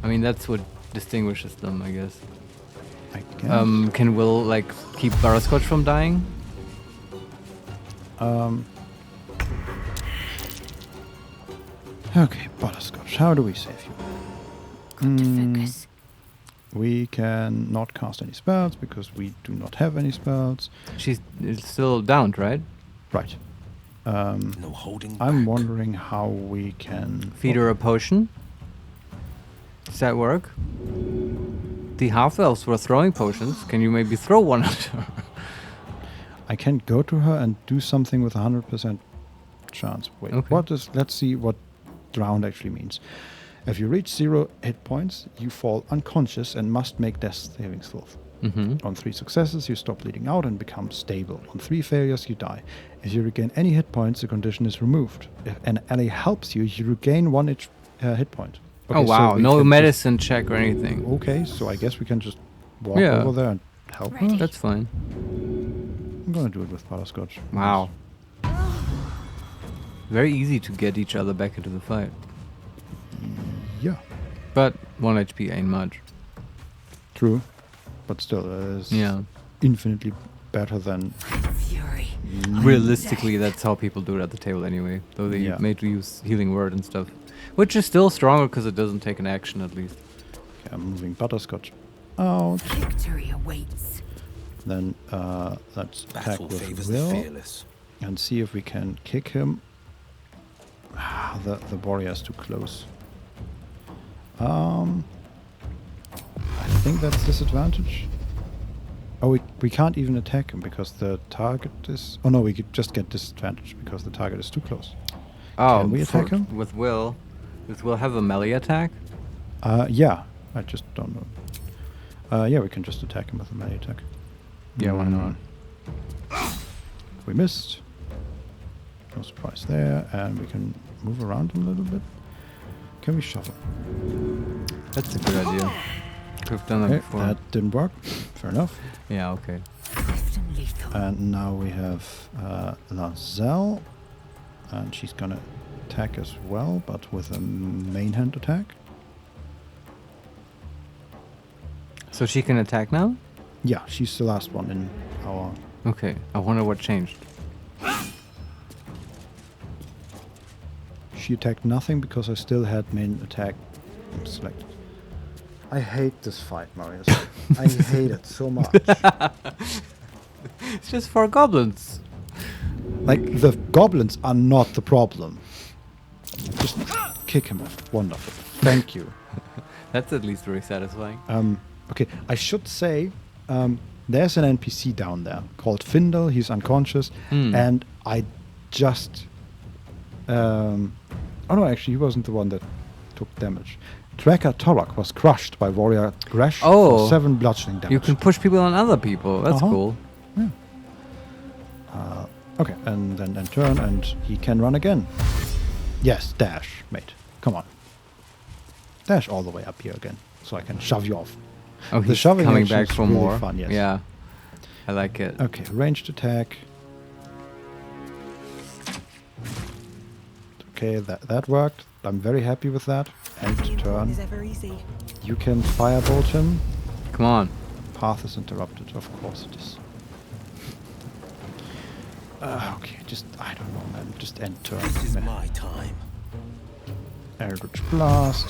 I mean, that's what distinguishes them, I guess. Can Will, like, keep Butterscotch from dying? Okay, Butterscotch. How do we save you? Got to focus. We can not cast any spells because we do not have any spells. She's still downed, right? Right. No holding I'm back. wondering how we can Feed her a potion? Does that work? The half-elves were throwing potions. Can you maybe throw one at her? I can go to her and do something with 100% chance. Wait, Okay. Let's see what drowned actually means. If you reach 0 hit points, you fall unconscious and must make death saving throws. On 3 successes, you stop bleeding out and become stable. On 3 failures, you die. If you regain any hit points, the condition is removed. If an ally helps you, you regain 1 hit point. Okay, oh wow, so no medicine check or anything. Okay, so I guess we can just walk Yeah. over there and help her. That's fine. I'm gonna do it with Butterscotch. Wow. Very easy to get each other back into the fight. Yeah. But 1 HP ain't much. True. But still, it's infinitely better than... Fury. Realistically, that's how people do it at the table anyway. Though they made to use healing word and stuff. Which is still stronger because it doesn't take an action at least. Okay, I'm moving Butterscotch out. Victory awaits. Then let's attack Battle with favors the Will fearless. and see if we can kick him. The warrior is too close. I think that's disadvantage. Oh, we can't even attack him because the target is... Oh no, we could just get disadvantage because the target is too close. Oh, can we attack him? With Will? Does Will have a melee attack? Yeah. I just don't know. Yeah, we can just attack him with a melee attack. Yeah, why not? We missed. No surprise there. And we can move around him a little bit. Can we shove him? That's a good idea. Could have done that before. That didn't work. Fair enough. Yeah, okay. And now we have Lazelle. And she's gonna attack as well, but with a main hand attack. So she can attack now? Yeah, she's the last one in our... Okay, I wonder what changed. She attacked nothing because I still had main attack selected. I hate this fight, Marius. I hate it so much. It's just for goblins. Like, the goblins are not the problem. Just kick him off. Wonderful. Thank you. That's at least very satisfying. Okay, I should say, there's an NPC down there called Findel. He's unconscious. And I just... oh no, actually, he wasn't the one that took damage. Tracker Torok was crushed by Warrior Gresh for 7 bludgeoning damage. You can push people on other people. That's cool. Yeah. Okay, and then end turn, and he can run again. Yes, dash, mate. Come on. Dash all the way up here again, so I can shove you off. Oh, the he's shoving coming action back is for really more. Fun, yes. Yeah, I like it. Okay, ranged attack. Okay, that worked. I'm very happy with that. End turn. Is ever easy. You can firebolt him. Come on. Path is interrupted. Of course it is. Okay, just I don't know, man. Just end turn. This is my time. Eldritch Blast.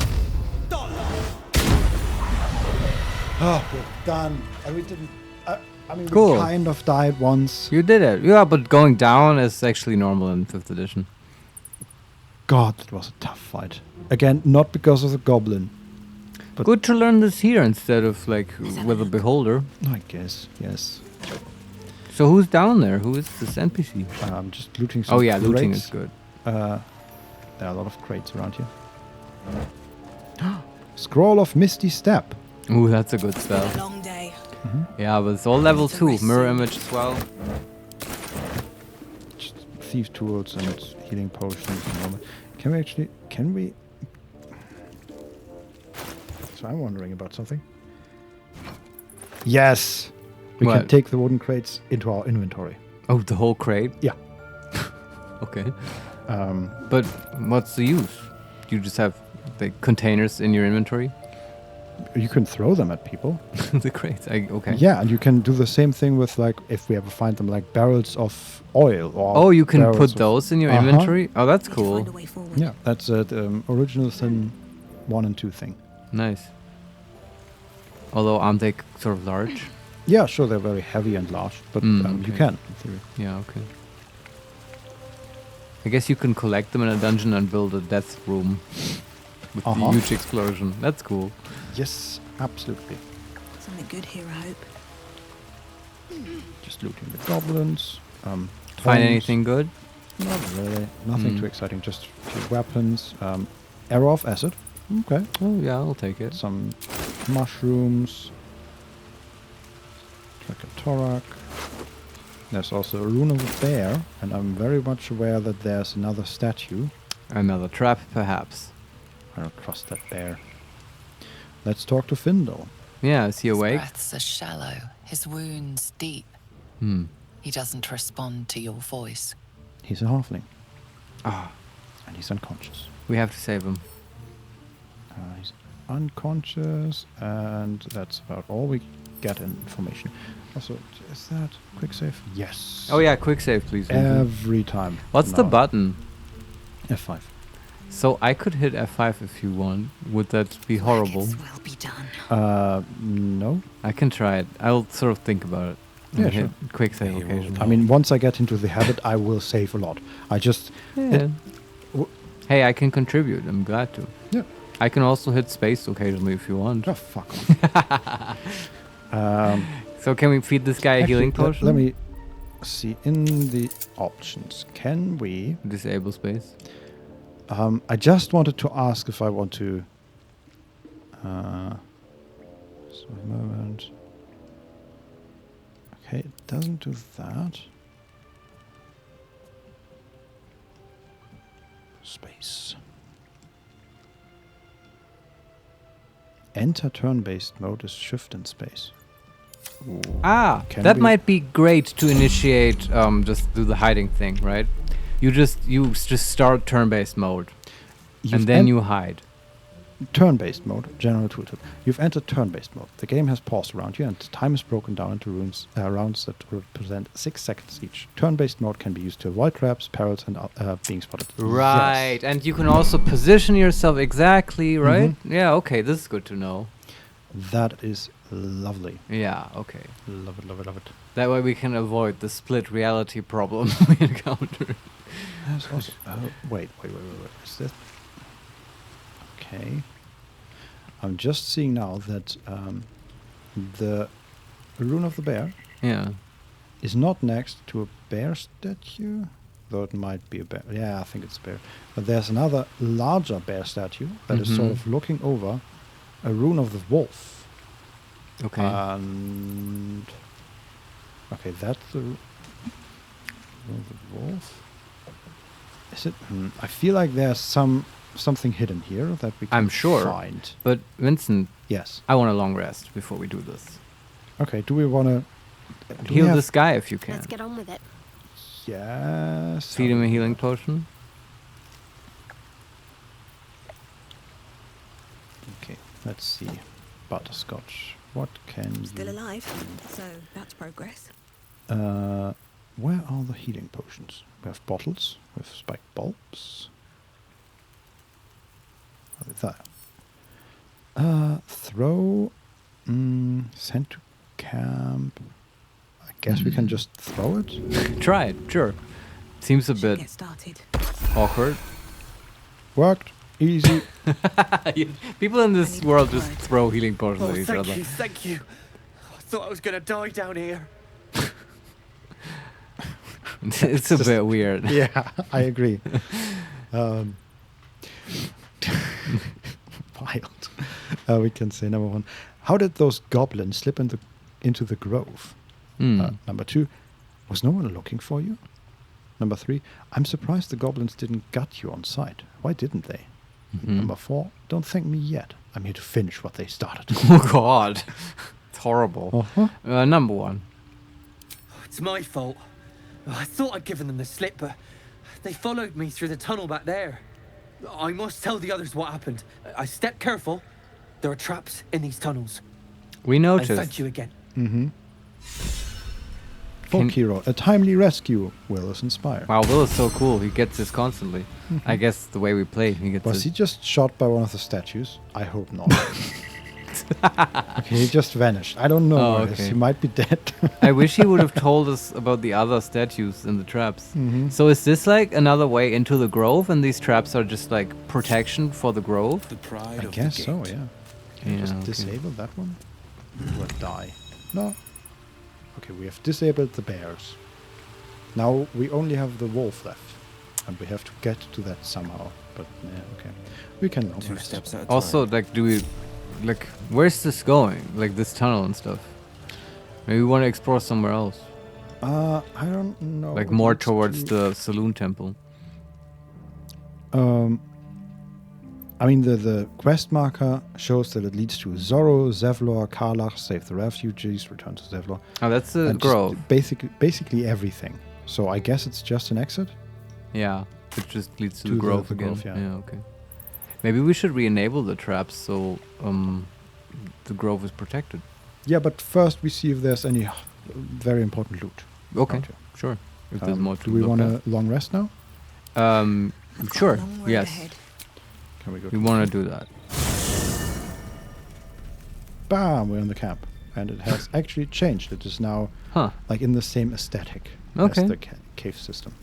Oh, we're done. We didn't. I mean, Cool. we kind of died once. You did it. Yeah, but going down is actually normal in 5th edition. God, that was a tough fight. Again, not because of the goblin. But good to learn this here instead of like with a beholder. I guess, yes. So who's down there? Who is this NPC? Just looting some Oh yeah, looting crates. is good. There are a lot of crates around here. Scroll of Misty Step. Ooh, that's a good spell. Long day. Yeah, but it's all level 2. Mirror image as well. Just thief tools and healing potions and all that. Can we... So I'm wondering about something. Yes! We can take the wooden crates into our inventory. Oh, the whole crate? Yeah. Okay. But what's the use? You just have the containers in your inventory? You can throw them at people. The crates, okay. Yeah, and you can do the same thing with, like, if we ever find them, like barrels of oil. Or oh, you can put those in your inventory? Oh, that's cool. Yeah, that's the Original Sin 1 and 2 thing. Nice. Although, aren't they sort of large? Yeah, sure, they're very heavy and large, but you can, in theory. Yeah, okay. I guess you can collect them in a dungeon and build a death room with the huge explosion. That's cool. Yes, absolutely. Something good here, I hope. Just looting the goblins. Find anything good? Not really. Nothing too exciting. Just a few weapons. Arrow of acid. Okay. Oh yeah, I'll take it. Some mushrooms. Torak. There's also a rune of a bear, and I'm very much aware that there's another statue. Another trap, perhaps. I don't trust that bear. Let's talk to Findle. Yeah, is he awake? His breaths are shallow, his wounds deep. He doesn't respond to your voice. He's a halfling. Ah. And he's unconscious. We have to save him. He's unconscious, and that's about all we get in information. Also, is that quick save? Yes. Oh yeah, quick save, please. Every time. What's the button? F5. So I could hit F5 if you want. Would that be horrible? Will be done. No. I can try it. I'll sort of think about it. Yeah, hit quick save occasionally. I mean, once I get into the habit, I will save a lot. I just... Yeah. Hey, I can contribute. I'm glad to. Yeah. I can also hit space occasionally if you want. Oh, fuck off. So can we feed this guy a healing potion? Let me see. In the options, can we... Disable space? I just wanted to ask if I want to... so a moment. Okay, it doesn't do that. Space. Enter turn-based mode is shift and space. Ooh. Ah, that might be great to initiate, just do the hiding thing, right? You just start turn-based mode, and then you hide. Turn-based mode, general tooltip. You've entered turn-based mode. The game has paused around you, and time is broken down into rounds that represent 6 seconds each. Turn-based mode can be used to avoid traps, perils, and being spotted. Right, yes. And you can also position yourself exactly, right? Yeah, okay, this is good to know. That is lovely. Yeah, okay. Love it, love it, love it. That way we can avoid the split reality problem we encountered. Also, wait. Is this... Okay. I'm just seeing now that the rune of the bear is not next to a bear statue, though it might be a bear. Yeah, I think it's a bear. But there's another larger bear statue that is sort of looking over a rune of the wolf. Okay. And okay, that's the rune of the wolf. Is it? I feel like there's something hidden here that we can find. But Vincent, yes, I want a long rest before we do this. Okay, do we want to heal this guy if you can? Let's get on with it. Yes. Feed him a healing potion. Okay, let's see. Butterscotch. What can Still alive, so that's progress. Where are the healing potions? We have bottles with spiked bulbs. There. Throw. Send to camp. I guess we can just throw it. Try it, sure. Seems a bit get started. Awkward. Worked. Easy. People in this world just throw healing potions at each other. Thank you. I thought I was going to die down here. It's a bit weird. Yeah, I agree. Wild. We can say number 1. How did those goblins slip into the grove? Number 2. Was no one looking for you? Number 3. I'm surprised the goblins didn't gut you on sight. Why didn't they? Number 4. Don't thank me yet. I'm here to finish what they started. Oh God. It's horrible. Number 1. It's my fault. I thought I'd given them the slip, but they followed me through the tunnel back there. I must tell the others what happened. I stepped careful. There are traps in these tunnels. We noticed. And thank you again. Mm-hmm. Folk hero, a timely rescue. Will is inspired. Wow, Will is so cool. He gets this constantly. I guess the way we play, he gets. Was he just shot by one of the statues? I hope not. Okay, he just vanished. I don't know where he is. He might be dead. I wish he would have told us about the other statues in the traps. Mm-hmm. So is this like another way into the grove, and these traps are just like protection for the grove? I guess so, yeah. Can you just disable that one? Or die? No. Okay, we have disabled the bears. Now we only have the wolf left. And we have to get to that somehow. But yeah, okay. We can long 2 steps at a also, like, do we... Like, where's this going? Like, this tunnel and stuff. Maybe we want to explore somewhere else. I don't know. Like, more towards the saloon temple. I mean, the quest marker shows that it leads to Zorro, Zevlor, Karlach, Save the Refugees, Return to Zevlor. Oh, that's the grove. Basically everything. So I guess it's just an exit? Yeah, it just leads to the grove again. Grove, yeah, okay. Maybe we should re-enable the traps so the grove is protected. Yeah, but first we see if there's any very important loot. Okay, sure. If there's more to do we look want at. a long rest now? Sure, yes. Can we go We want to do that. Bam! We're in the camp. And it has actually changed. It is now like in the same aesthetic as the cave system.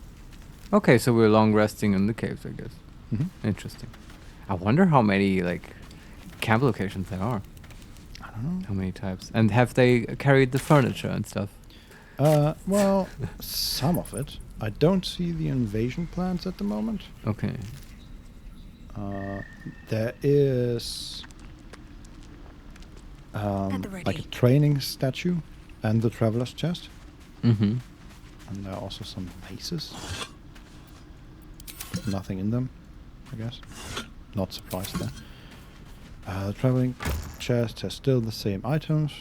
Okay, so we're long resting in the caves, I guess. Mm-hmm. Interesting. I wonder how many like camp locations there are. I don't know. How many types? And have they carried the furniture and stuff? Well, some of it. I don't see the invasion plans at the moment. Okay. There is like a training statue and the traveler's chest. Mm-hmm. And there are also some vases. Nothing in them, I guess. Not surprised there. The traveling chest has still the same items,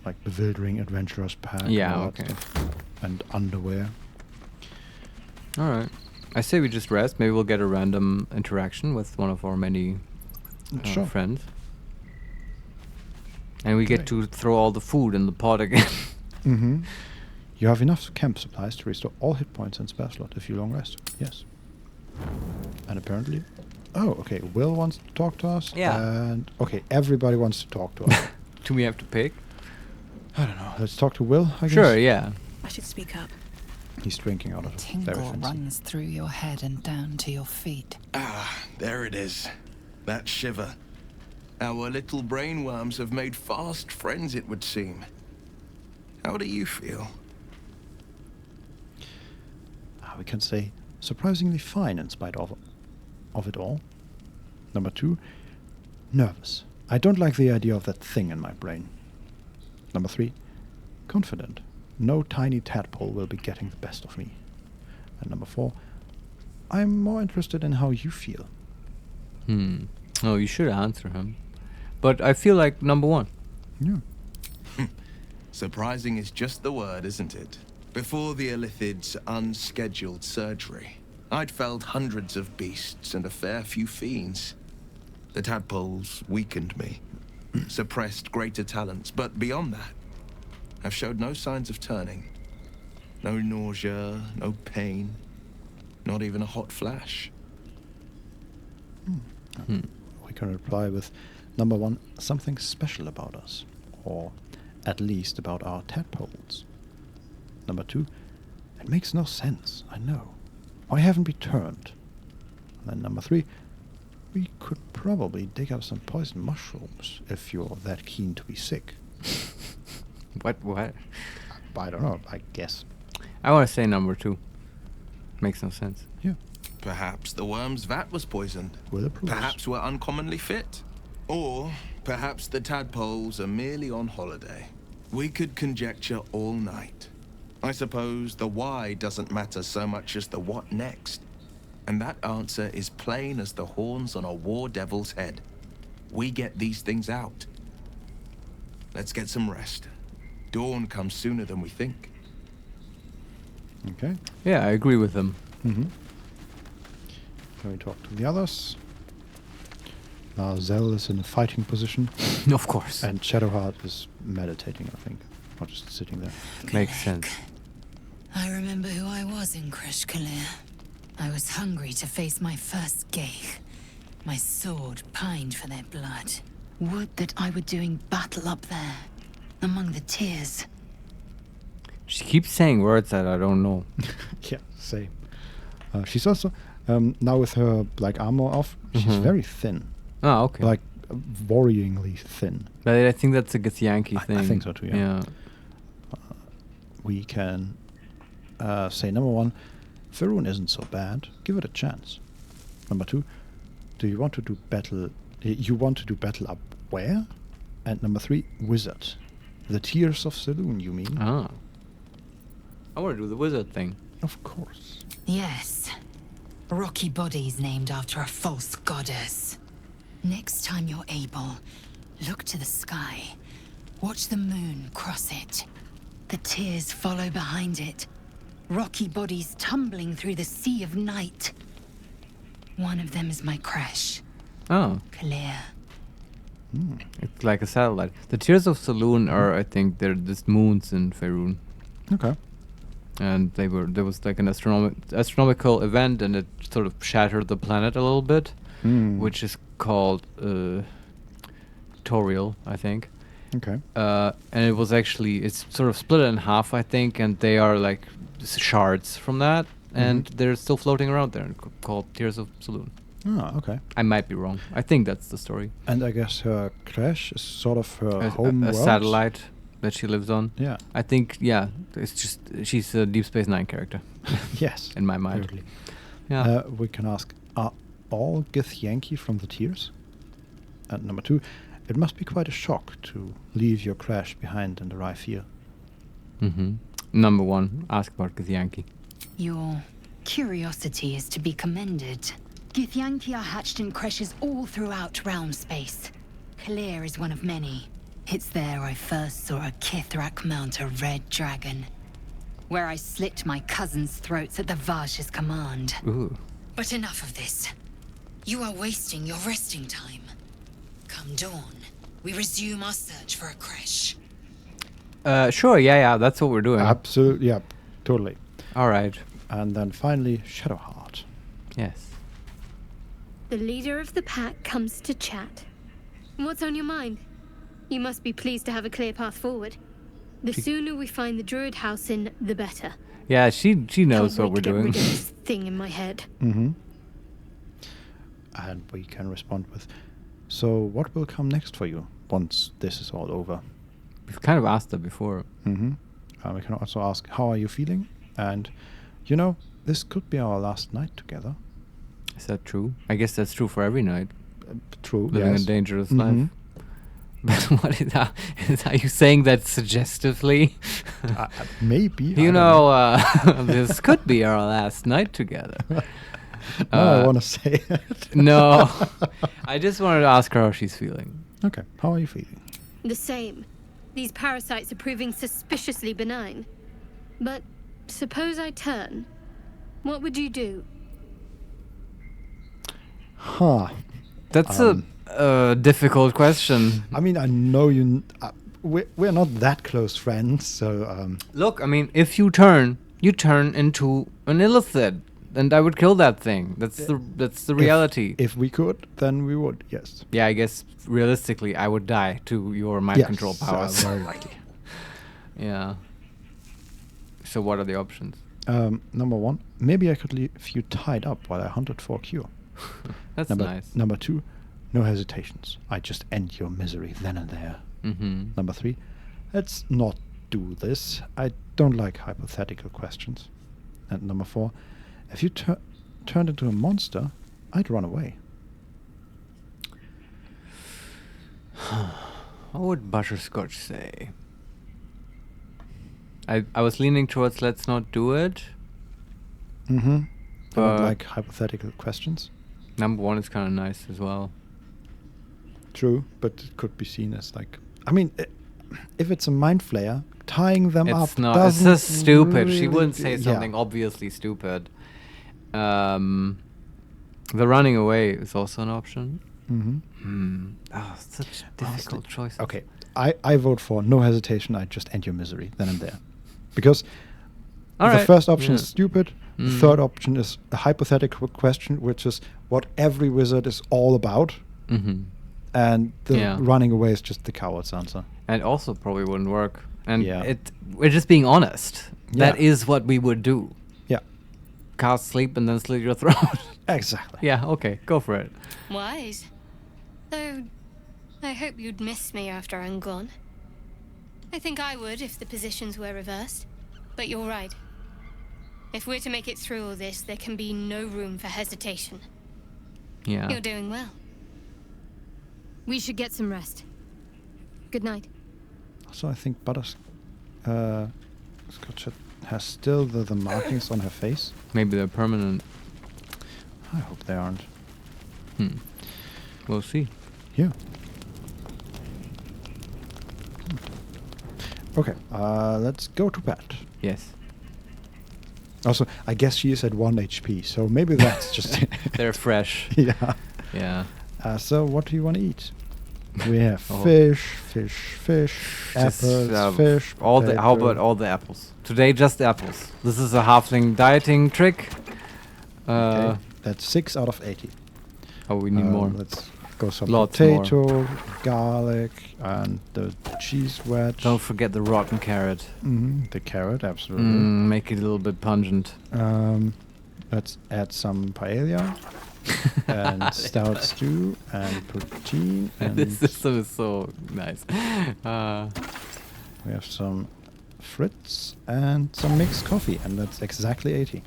like bewildering adventurer's pack. Yeah, and all that stuff, and underwear. All right. I say we just rest. Maybe we'll get a random interaction with one of our many friends. And we get to throw all the food in the pot again. Mm-hmm. You have enough camp supplies to restore all hit points and spell slot if you long rest. Yes. And apparently... Oh, okay. Will wants to talk to us. Yeah. And... Okay, everybody wants to talk to us. Do we have to pick? I don't know. Let's talk to Will, I guess. Sure, yeah. I should speak up. He's drinking out of a very Tingle fancy... runs through your head and down to your feet. Ah, there it is. That shiver. Our little brainworms have made fast friends, it would seem. How do you feel? We can say surprisingly fine in spite of it all. Number 2, nervous. I don't like the idea of that thing in my brain. Number 3, confident. No tiny tadpole will be getting the best of me. And number 4, I'm more interested in how you feel. Oh, you should answer him. But I feel like number 1. Yeah. Surprising is just the word, isn't it? Before the Illithid's unscheduled surgery, I'd felled hundreds of beasts and a fair few fiends. The tadpoles weakened me, suppressed greater talents, but beyond that, I've showed no signs of turning. No nausea, no pain, not even a hot flash. We can reply with number 1, something special about us, or at least about our tadpoles. Number 2, it makes no sense, I know. Why haven't we turned? And then number 3, we could probably dig up some poison mushrooms if you're that keen to be sick. What? I don't know, I guess. I want to say number 2. Makes no sense. Yeah. Perhaps the worm's vat was poisoned. Will approve. Perhaps we're uncommonly fit. Or perhaps the tadpoles are merely on holiday. We could conjecture all night. I suppose the why doesn't matter so much as the what next. And that answer is plain as the horns on a war devil's head. We get these things out. Let's get some rest. Dawn comes sooner than we think. Okay. Yeah, I agree with him. Can we talk to the others? Zell is in a fighting position. Of course. And Shadowheart is meditating, I think. Or just sitting there. Makes sense. I remember who I was in Kresh Kalir. I was hungry to face my first Geich. My sword pined for their blood. Would that I were doing battle up there, among the tears. She keeps saying words that I don't know. Yeah, same. She's also, now with her like armor off, she's very thin. Oh, okay. Like, worryingly thin. But I think that's a Githyanki thing. I think so too, yeah. We can say, number one, Faerun isn't so bad. Give it a chance. Number two, do you want to do battle... You want to do battle up where? And number three, wizard. The Tears of Saloon, you mean? Ah. I want to do the wizard thing. Of course. Yes. Rocky bodies named after a false goddess. Next time you're able, look to the sky. Watch the moon cross it. The tears follow behind it. Rocky bodies tumbling through the sea of night. One of them is my Kresh. Oh. Kalir. It's like a satellite. The Tears of Saloon are, I think, they're just moons in Faerun. Okay. And there was like an astronomical event, and it sort of shattered the planet a little bit, which is called Toriel, I think. Okay. And it was actually, it's sort of split in half, I think, and they are like shards from that, and they're still floating around there, called Tears of Saloon. Oh, okay. I might be wrong. I think that's the story. And I guess her Kresh is sort of her home a world? satellite that she lives on. Yeah. I think, yeah, it's just, she's a Deep Space Nine character. Yes. In my mind. Totally. Yeah. We can ask, are all Githyanki from the Tears? And number two, it must be quite a shock to leave your Kresh behind and arrive here. Number one, ask about Githyanki. Your curiosity is to be commended. Githyanki are hatched in creches all throughout realm space. Kalir is one of many. It's there I first saw a Kithrak mount a red dragon, where I slit my cousins' throats at the Vaj's command. Ooh. But enough of this. You are wasting your resting time. Come dawn, we resume our search for a creche. Sure, yeah, that's what we're doing. Absolutely, yeah, totally. All right. And then finally, Shadowheart. Yes. The leader of the pack comes to chat. What's on your mind? You must be pleased to have a clear path forward. The sooner we find the druid house in, the better. Yeah, she knows what we're Can't doing. wait to get rid of this thing in my head. And we can respond with, so what will come next for you once this is all over? We've kind of asked that before. We can also ask, how are you feeling? And, you know, this could be our last night together. Is that true? I guess that's true for every night. True, Living yes. a dangerous life. But what is that? Are you saying that suggestively? Maybe. You know, this could be our last night together. I want to say it. No. I just wanted to ask her how she's feeling. Okay. How are you feeling? The same. These parasites are proving suspiciously benign. But suppose I turn. What would you do? Huh. That's a difficult question. I mean, I know you... we're not that close friends, so... Look, I mean, if you turn into an illithid, and I would kill that thing. That's the reality. If we could, then we would, yes. Yeah, I guess realistically, I would die to your mind control powers. Very likely. Yeah. So what are the options? Number one, maybe I could leave you tied up while I hunted for a cure. That's nice. Number two, no hesitations. I just end your misery then and there. Number three, let's not do this. I don't like hypothetical questions. And number four, if you turned into a monster, I'd run away. What would Butterscotch say? I was leaning towards let's not do it. I don't like hypothetical questions. Number one is kind of nice as well. True, but it could be seen as like... I mean, if it's a Mind Flayer, tying them up It's not. It's doesn't just stupid. She really wouldn't say something obviously stupid. The running away is also an option. Oh, such a difficult choice. Okay, I vote for no hesitation. I just end your misery. Then I'm there, because the first option is stupid. The third option is a hypothetical question, which is what every wizard is all about. And the running away is just the coward's answer. And also probably wouldn't work. And we're just being honest. That is what we would do. Yeah. Cast sleep and then slit your throat. Exactly. Yeah, okay, go for it. Wise. Though, I hope you'd miss me after I'm gone. I think I would if the positions were reversed. But you're right. If we're to make it through all this, there can be no room for hesitation. Yeah. You're doing well. We should get some rest. Good night. So I think Scotch has still the markings on her face. Maybe they're permanent. I hope they aren't. We'll see. Yeah. Okay, let's go to bed. Yes. Also, I guess she is at 1 HP, so maybe that's just... They're fresh. Yeah. Yeah. So what do you want to eat? We have fish, apples, fish. How about all the apples? Today, just apples. This is a halfling dieting trick. Okay. That's 6 out of 80. Oh, we need more. Let's go some Lots potato, more. garlic, and the cheese wedge. Don't forget the rotten carrot. The carrot, absolutely. Make it a little bit pungent. Let's add some paella and stout stew and protein. And this system is so nice. We have some Fritz and some mixed coffee, and that's exactly 80.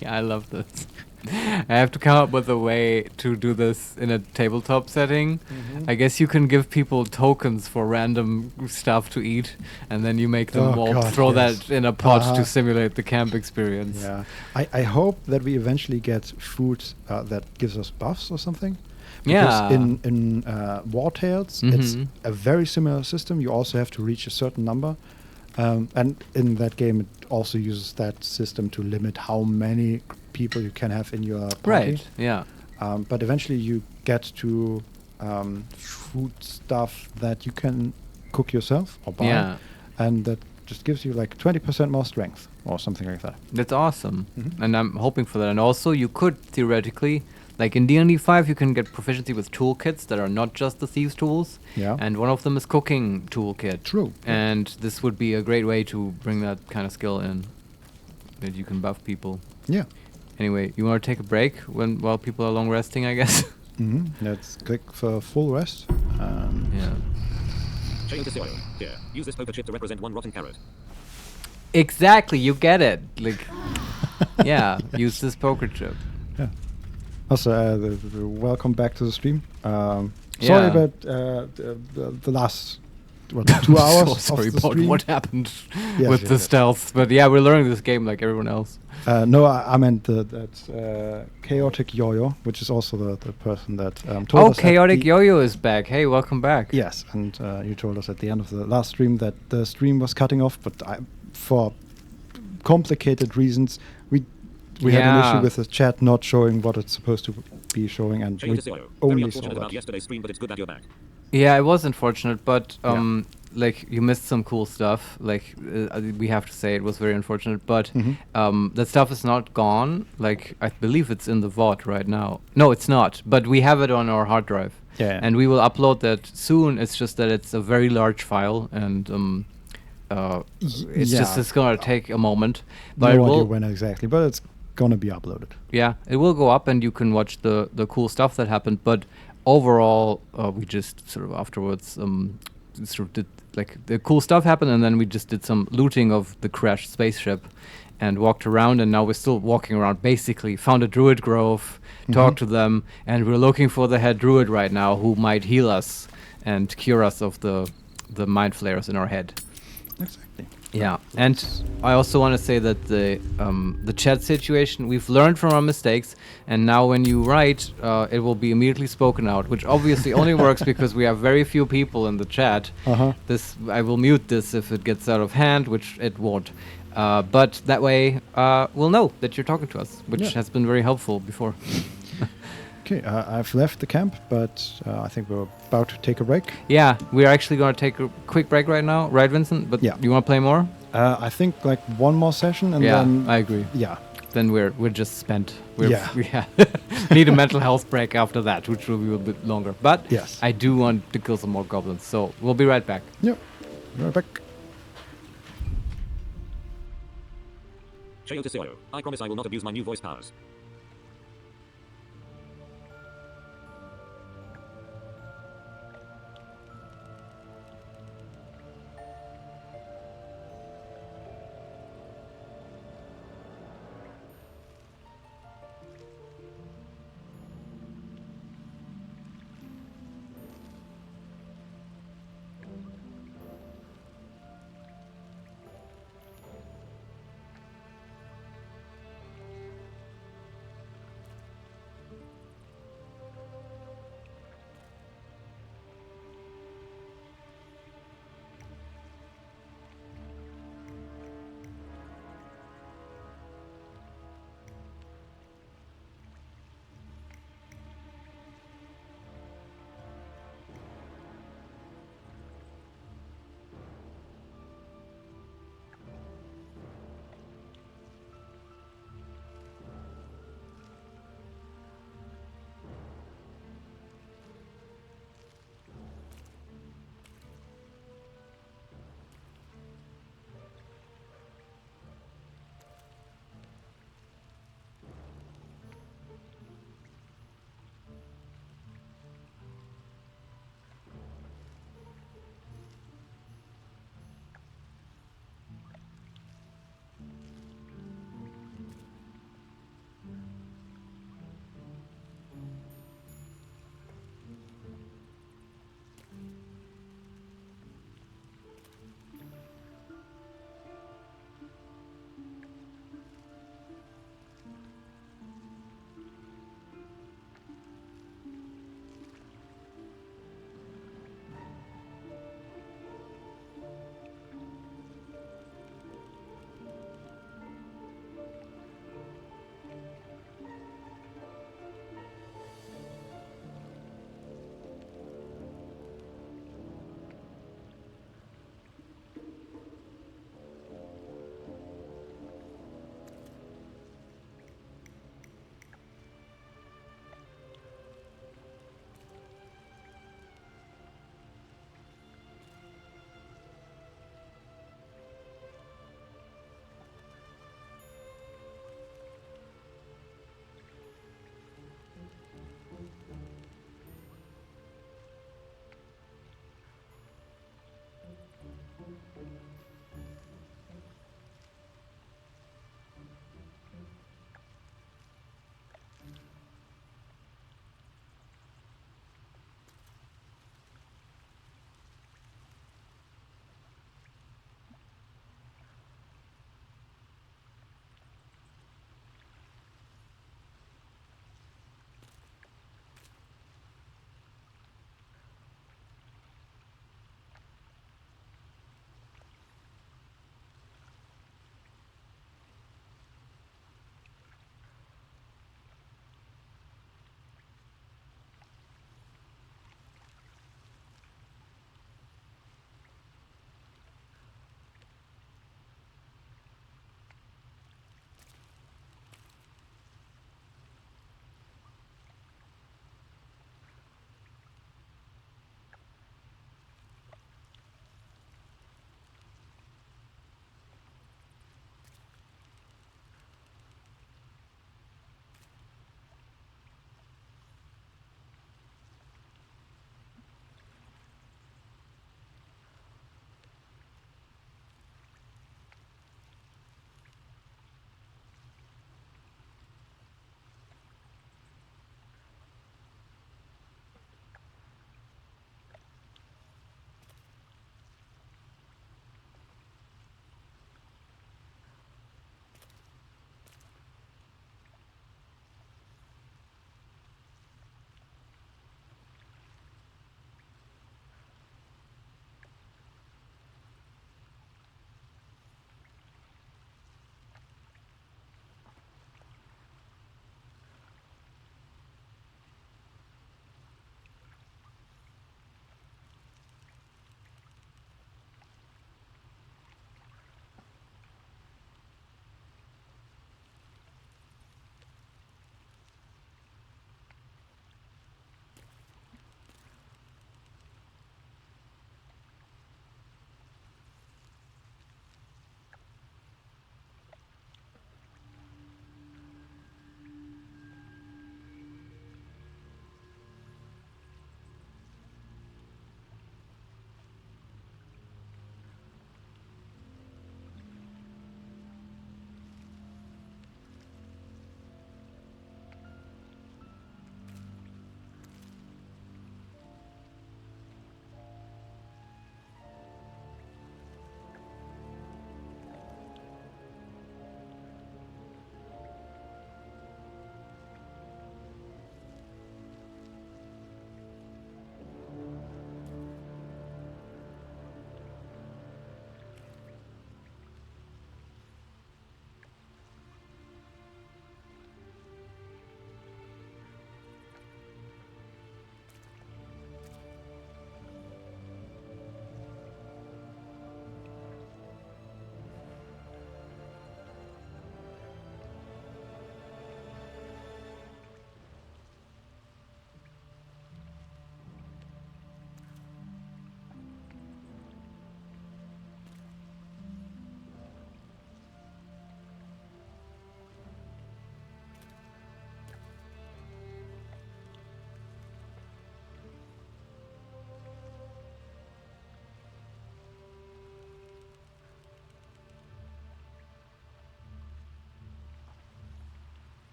Yeah, I love this. I have to come up with a way to do this in a tabletop setting. I guess you can give people tokens for random stuff to eat, and then you make them throw that in a pot to simulate the camp experience. Yeah, I hope that we eventually get food that gives us buffs or something. Because in War Tales, it's a very similar system. You also have to reach a certain number. And in that game, it also uses that system to limit how many people you can have in your party. Right, yeah. But eventually you get to food stuff that you can cook yourself or buy. Yeah. And that just gives you like 20% more strength or something like that. That's awesome. And I'm hoping for that. And also you could theoretically... Like in D&D 5, you can get proficiency with toolkits that are not just the thieves' tools. Yeah. And one of them is cooking toolkit. True. And this would be a great way to bring that kind of skill in, that you can buff people. Yeah. Anyway, you want to take a break while people are long resting, I guess? Let's click for full rest. Yeah. Change to soil. Here, use this poker chip to represent one rotten carrot. Exactly, you get it. Like, yeah, use this poker chip. Yeah. Also, welcome back to the stream. Sorry about the last 2 hours. So sorry of the about stream. what happened with the stealth, but yeah, we're learning this game like everyone else. No, I meant that Chaotic Yo-Yo, which is also the person that told us. Oh, Chaotic Yo-Yo is back. Hey, welcome back. Yes, and you told us at the end of the last stream that the stream was cutting off, but for complicated reasons, we had an issue with the chat not showing what it's supposed to be showing, and we only saw that. About yesterday's stream, but it's good that you're back. Yeah, it was unfortunate, but like you missed some cool stuff. Like we have to say, it was very unfortunate. But that stuff is not gone. Like I believe it's in the VOD right now. No, it's not. But we have it on our hard drive. Yeah. And we will upload that soon. It's just that it's a very large file, and it's gonna take a moment. But no idea when exactly, but it's gonna be uploaded. Yeah, it will go up, and you can watch the cool stuff that happened. But overall, we just sort of afterwards sort of did, like, the cool stuff happened, and then we just did some looting of the crashed spaceship and walked around, and now we're still walking around. Basically, found a druid grove, talked to them, and we're looking for the head druid right now who might heal us and cure us of the mind flayers in our head. Exactly. Yeah, and I also want to say that the chat situation, we've learned from our mistakes, and now when you write, it will be immediately spoken out, which obviously only works because we have very few people in the chat. I will mute this if it gets out of hand, which it won't. But that way, we'll know that you're talking to us, which has been very helpful before. Okay, I've left the camp, but I think we're about to take a break. Yeah, we're actually going to take a quick break right now, right, Vincent? But you want to play more? I think like one more session, and then I agree. Yeah, then we're just spent. We need a mental health break after that, which will be a bit longer. But I do want to kill some more goblins, so we'll be right back. Yep, right back. I promise I will not abuse my new voice powers.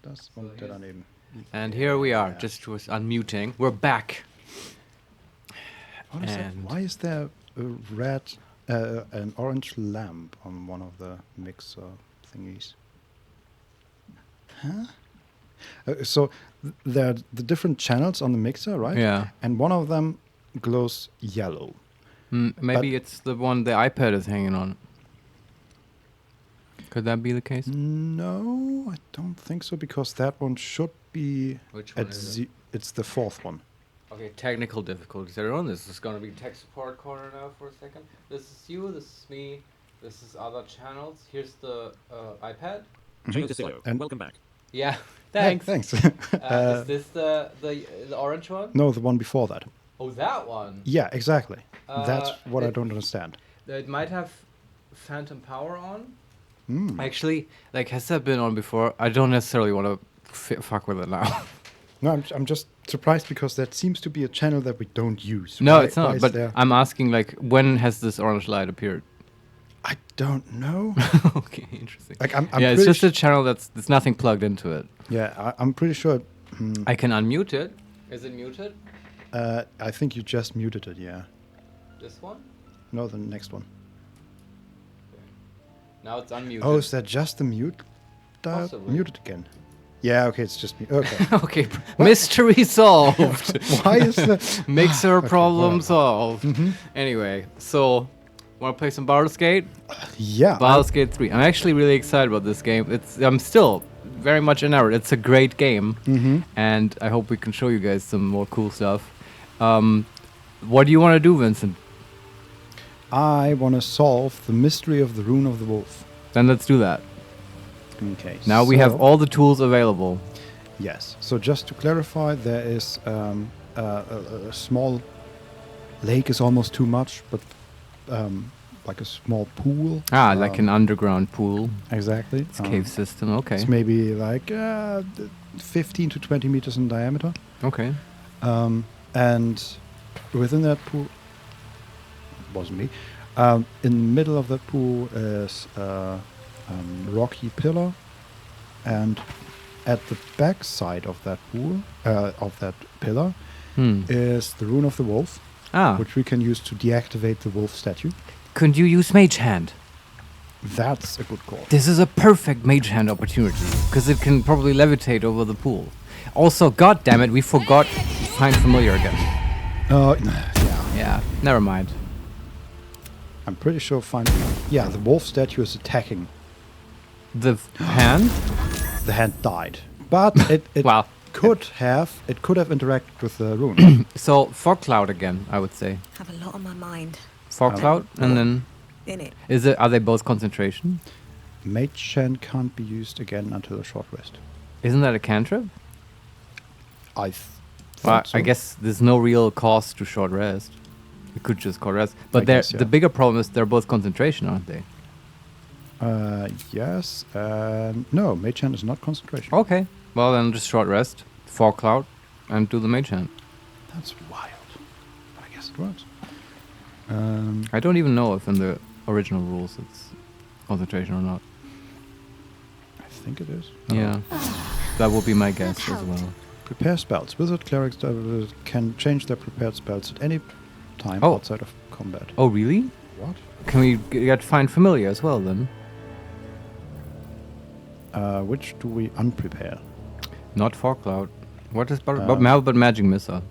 das und der daneben. And here we are, just was unmuting. We're back. What is that? Why is there a red, an orange lamp on one of the mixer thingies? Huh? So there are the different channels on the mixer, right? Yeah. And one of them glows yellow. Maybe it's the one the iPad is hanging on. Could that be the case? No, I don't think so, because that one should be Which one is it? It's the fourth one. Okay, technical difficulties, everyone. This is going to be tech support corner now for a second. This is you, this is me, this is other channels. Here's the iPad. And welcome back. Yeah, thanks. Yeah, thanks. Is this the orange one? No, the one before that. Oh, that one? Yeah, exactly. That's what I don't understand. It might have phantom power on. Mm. Actually, like, has that been on before? I don't necessarily want to fuck with it now. No, I'm just surprised because that seems to be a channel that we don't use. No, Why- it's why not. is But there- I'm asking, like, when has this orange light appeared? I don't know. Okay, interesting. Like I'm yeah, it's pretty just a channel there's nothing plugged into it. Yeah, I'm pretty sure. I can unmute it. Is it muted? I think you just muted it. Yeah. This one? No, the next one. Now it's unmuted. Oh, is that just the mute dial? Possibly. Muted again. Yeah. Okay, it's just me. Okay. Okay, mystery solved. Why is that? Mixer Okay, problem whatever. solved. Mhm. Anyway, so want to play some Baldur's Gate? Yeah. Baldur's Gate 3. I'm actually really excited about this game. I'm still very much enamored. It's a great game, and I hope we can show you guys some more cool stuff. What do you want to do, Vincent? I want to solve the mystery of the Rune of the Wolf. Then let's do that. Okay. Now we have so- all the tools available. Yes. So just to clarify, there is a small lake is almost too much, but like a small pool. Like an underground pool. Exactly. It's a cave system. Okay. It's maybe like 15 to 20 meters in diameter. Okay. And within that pool, wasn't me. In the middle of that pool is a rocky pillar, and at the back side of that pool, of that pillar, is the Rune of the Wolf, which we can use to deactivate the wolf statue. Could you use Mage Hand? That's a good call. This is a perfect Mage Hand opportunity, because it can probably levitate over the pool. Also, god damn it, we forgot Find Familiar again. Yeah. Yeah, never mind. I'm pretty sure yeah, the wolf statue is attacking. The hand? The hand died. But it could have interacted with the rune. So, Fog Cloud again, I would say. Have a lot on my mind. Fog Cloud, and then... In it. Are they both concentration? Mage Hand can't be used again until a short rest. Isn't that a cantrip? Well, I guess there's no real cost to short rest. You could just short rest. But guess, yeah. the bigger problem is they're both concentration, aren't they? Yes. No, Mage Hand is not concentration. Okay. Well, then just short rest, Fog Cloud, and do the Mage Hand. That's wild. But I guess it works. I don't even know if in the original rules it's concentration or not. I think it is. Yeah. That would be my guess as well. Prepare spells. Wizard clerics can change their prepared spells at any time outside of combat. Oh, really? What? Can we get Find Familiar as well then? Which do we unprepare? Not Fog Cloud. What is but Magic Missile?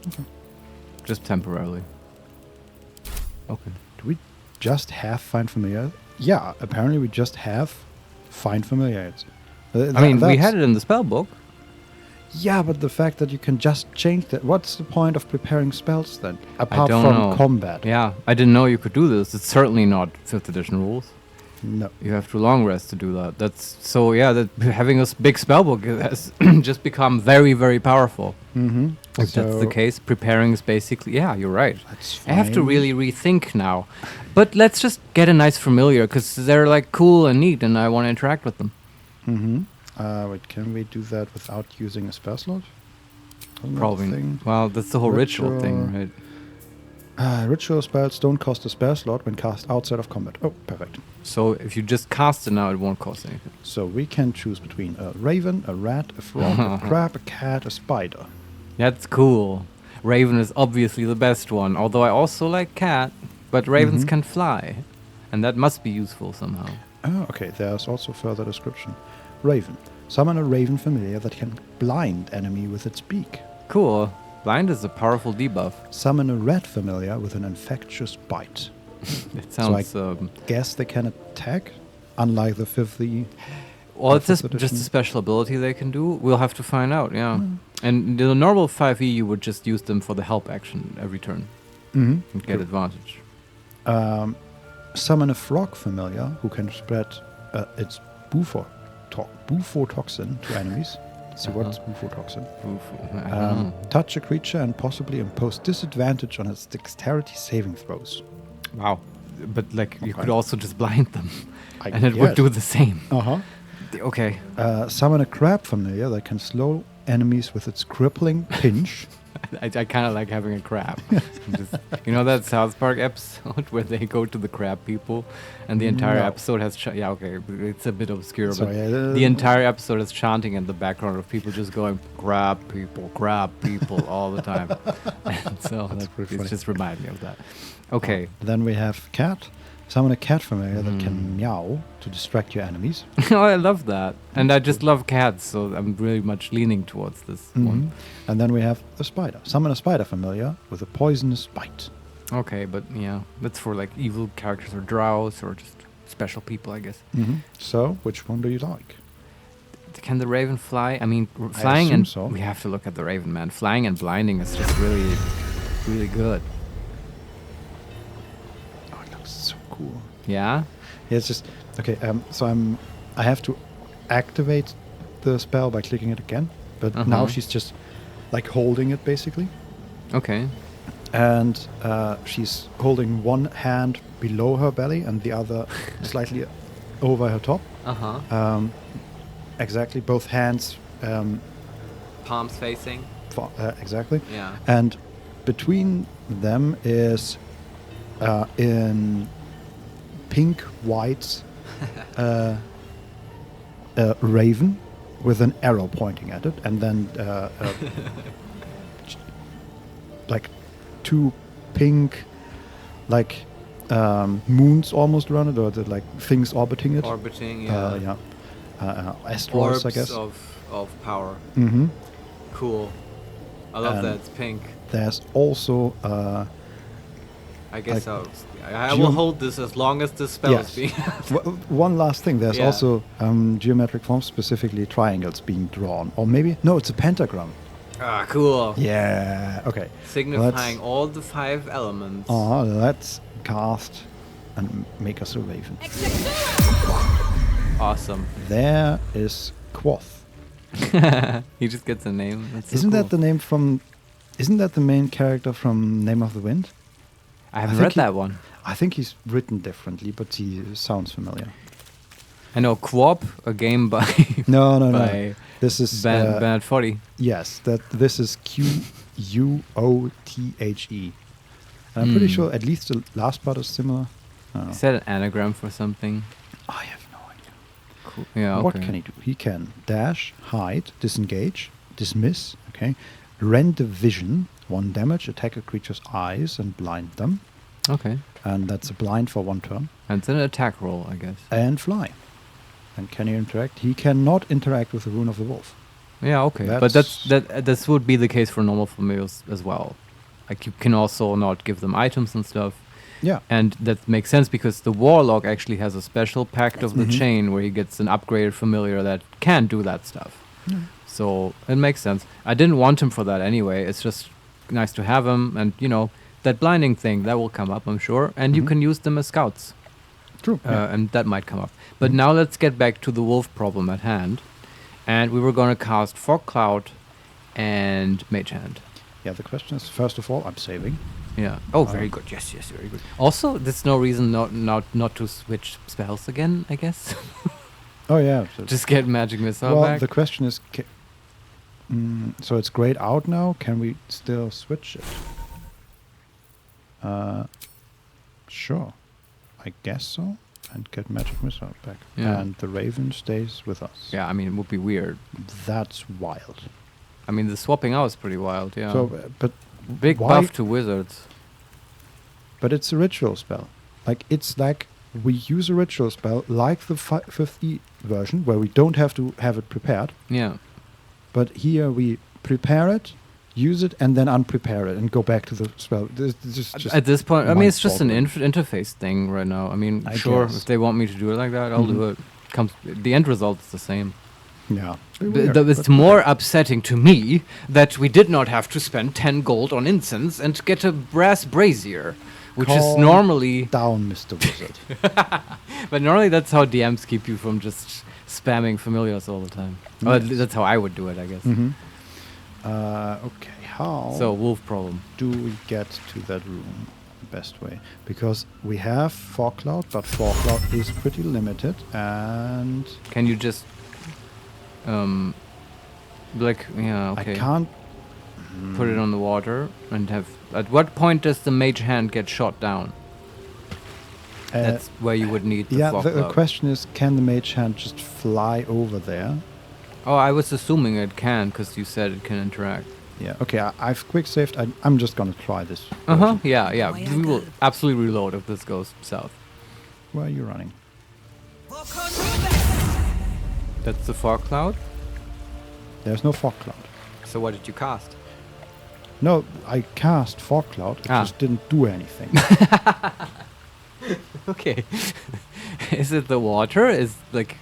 Okay. Just temporarily. Okay. Do we just have Find Familiar? Yeah, apparently we just have Find Familiar. I mean, we had it in the spell book. Yeah, but the fact that you can just change that, what's the point of preparing spells then? Apart don't from know. combat. Yeah, I didn't know you could do this. It's certainly not 5th edition rules. No. You have to long rest to do that. That having a big spellbook has just become very, very powerful. Mm-hmm. If that's the case, preparing is basically... Yeah, you're right. That's I have to fine. really rethink now. But let's just get a nice familiar, because they're like cool and neat, and I want to interact with them. Mm-hmm. Wait, can we do that without using a spell slot? Isn't that Probably. the thing? Well, that's the whole ritual thing, right? Ritual spells don't cost a spell slot when cast outside of combat. Oh, perfect. So if you just cast it now, it won't cost anything. So we can choose between a raven, a rat, a frog, a crab, a cat, a spider. That's cool. Raven is obviously the best one, although I also like cat, but ravens can fly. And that must be useful somehow. Oh, okay. There's also further description. Raven. Summon a raven familiar that can blind enemy with its beak. Cool. Blind is a powerful debuff. Summon a rat familiar with an infectious bite. It sounds... So I guess they can attack, unlike the 50... Well, it's just a special ability they can do. We'll have to find out, yeah. And the normal 5e, you would just use them for the help action every turn. And get advantage. Summon a frog familiar who can spread its bufotoxin to enemies. So what's bufotoxin? Touch a creature and possibly impose disadvantage on its dexterity saving throws. Wow. But like you could also just blind them. And it guess. would do the same. Okay. Summon a crab familiar that can slow enemies with its crippling pinch. I kind of like having a crab. You know that South Park episode where they go to the crab people and the entire episode has... yeah, okay, it's a bit obscure, but the entire episode is chanting in the background of people just going, crab people all the time. And so it just reminded me of that. Okay. Then we have cat. Summon a cat familiar that can meow to distract your enemies. Oh, I love that. And I just love cats, so I'm really much leaning towards this one. And then we have a spider. Summon a spider familiar with a poisonous bite. Okay, but yeah, that's for like evil characters or drows or just special people, I guess. So, which one do you like? Can the raven fly? I mean, flying and... so. We have to look at the raven, man. Flying and blinding is just really, really good. So cool. Yeah? Yeah, it's just... Okay, so I have to activate the spell by clicking it again. But now she's just like holding it, basically. Okay. And she's holding one hand below her belly and the other slightly over her top. Exactly, both hands... palms facing. Exactly. Yeah. And between them is... in pink white raven with an arrow pointing at it, and then like two pink like moons almost around it, or the, like things orbiting it. Asteroids, I guess. of power. Cool. I love that it's pink. There's also I guess I will hold this as long as this spell is being... One last thing. There's also geometric forms, specifically triangles being drawn. Or maybe... No, it's a pentagram. Ah, cool. Yeah, okay. Signifying all the 5 elements. Let's cast and make us a raven. Awesome. There is Quoth. He just gets a name. That's so Isn't cool. that the name from... Isn't that the main character from Name of the Wind? I haven't read that one. I think he's written differently, but he sounds familiar. I know Quop, a game by no. This is Bernard Foddy. Yes, this is Quothe. I'm pretty sure at least the last part is similar. Is that an anagram for something? I have no idea. Cool. Yeah. What can he do? He can dash, hide, disengage, dismiss. Okay, render vision. 1 damage, attack a creature's eyes and blind them. Okay. And that's a blind for 1 turn. And it's an attack roll, I guess. And fly. And can he interact? He cannot interact with the Rune of the Wolf. Yeah, okay. But that would be the case for normal familiars as well. Like you can also not give them items and stuff. Yeah. And that makes sense because the Warlock actually has a special Pact of the Chain where he gets an upgraded familiar that can do that stuff. Yeah. So it makes sense. I didn't want him for that anyway. It's just nice to have him, and you know that blinding thing that will come up, I'm sure, and you can use them as scouts. True. And that might come up. But now let's get back to the wolf problem at hand, and we were going to cast Fog Cloud and Mage Hand. Yeah, the question is, first of all, I'm saving. Yeah. Oh, very good. Yes, very good. Also, there's no reason not to switch spells again, I guess. Oh yeah. Just get Magic Missile back. The question is, so it's grayed out now. Can we still switch it? Sure. I guess so. And get magic missile back. Yeah. And the raven stays with us. Yeah, I mean, it would be weird. That's wild. I mean, the swapping out is pretty wild, yeah. So, but big why- buff to wizards. But it's a ritual spell. Like, it's like we use a ritual spell like the 5th version, where we don't have to have it prepared. Yeah. But here we prepare it, use it, and then unprepare it and go back to the spell. This is just At this point, I mean, it's just an mind-boggling. interface thing right now. I mean, I sure, guess. if they want me to do it like that, I'll do it. The end result is the same. Yeah. It's more upsetting to me that we did not have to spend 10 gold on incense and get a brass brazier, which is Calm normally down, Mr. Wizard. But normally that's how DMs keep you from just spamming familiars all the time. Well, Yes. that's how I would do it, I guess. Okay, how So, wolf problem. do we get to that room the best way? Because we have fog cloud, but fog cloud is pretty limited, and Can you just like, yeah, okay. I can't Put it on the water and have. At what point does the mage hand get shot down? That's where you would need the yeah, fog the cloud. question is, can the mage hand just fly over there? Oh, I was assuming it can, because you said it can interact. Yeah, okay, I've quick saved. I'm just gonna try this. Uh-huh, yeah. We will absolutely reload if this goes south. Where are you running? That's the fog cloud? There's no fog cloud. So what did you cast? No, I cast fog cloud. It just didn't do anything. Okay. Is it the water? Is like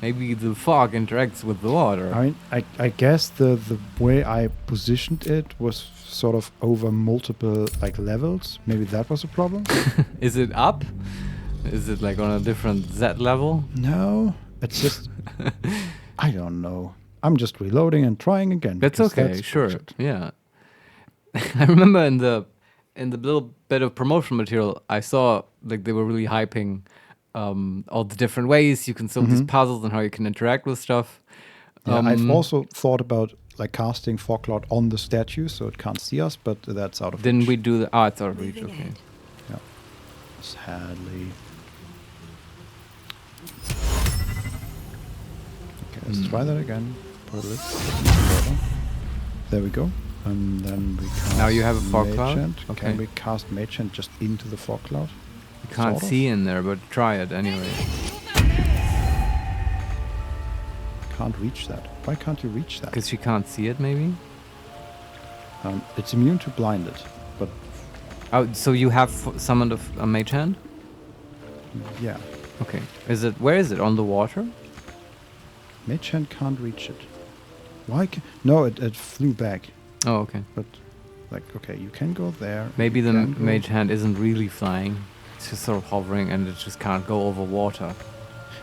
maybe the fog interacts with the water? I mean, I guess the way I positioned it was sort of over multiple like levels. Maybe that was a problem. Is it up? Is it like on a different Z level? No, it's just I don't know. I'm just reloading and trying again. That's because okay, that's sure. bullshit. Yeah. I remember in the little bit of promotional material I saw, like they were really hyping all the different ways you can solve these puzzles and how you can interact with stuff. Yeah, I've also thought about like casting fog cloud on the statue so it can't see us, but that's out of Didn't reach. we do the? Oh, it's out of reach. Okay. Yeah. Sadly. Okay, let's try that again. Put a little. There we go. And then we cast Now you have a fog Mage cloud? Hand. Okay. Can we cast Mage Hand just into the fog cloud? You can't Sort of? see in there, but try it anyway. Can't reach that. Why can't you reach that? Because you can't see it, maybe. It's immune to blinded, but Oh, so you have summoned a mage hand? yeah, Okay. Where is it? On the water? Mage Hand can't reach it. Why? No, it flew back. Oh, okay. But like, okay, you can go there. Maybe you the can go- mage hand isn't really flying. It's just sort of hovering and it just can't go over water.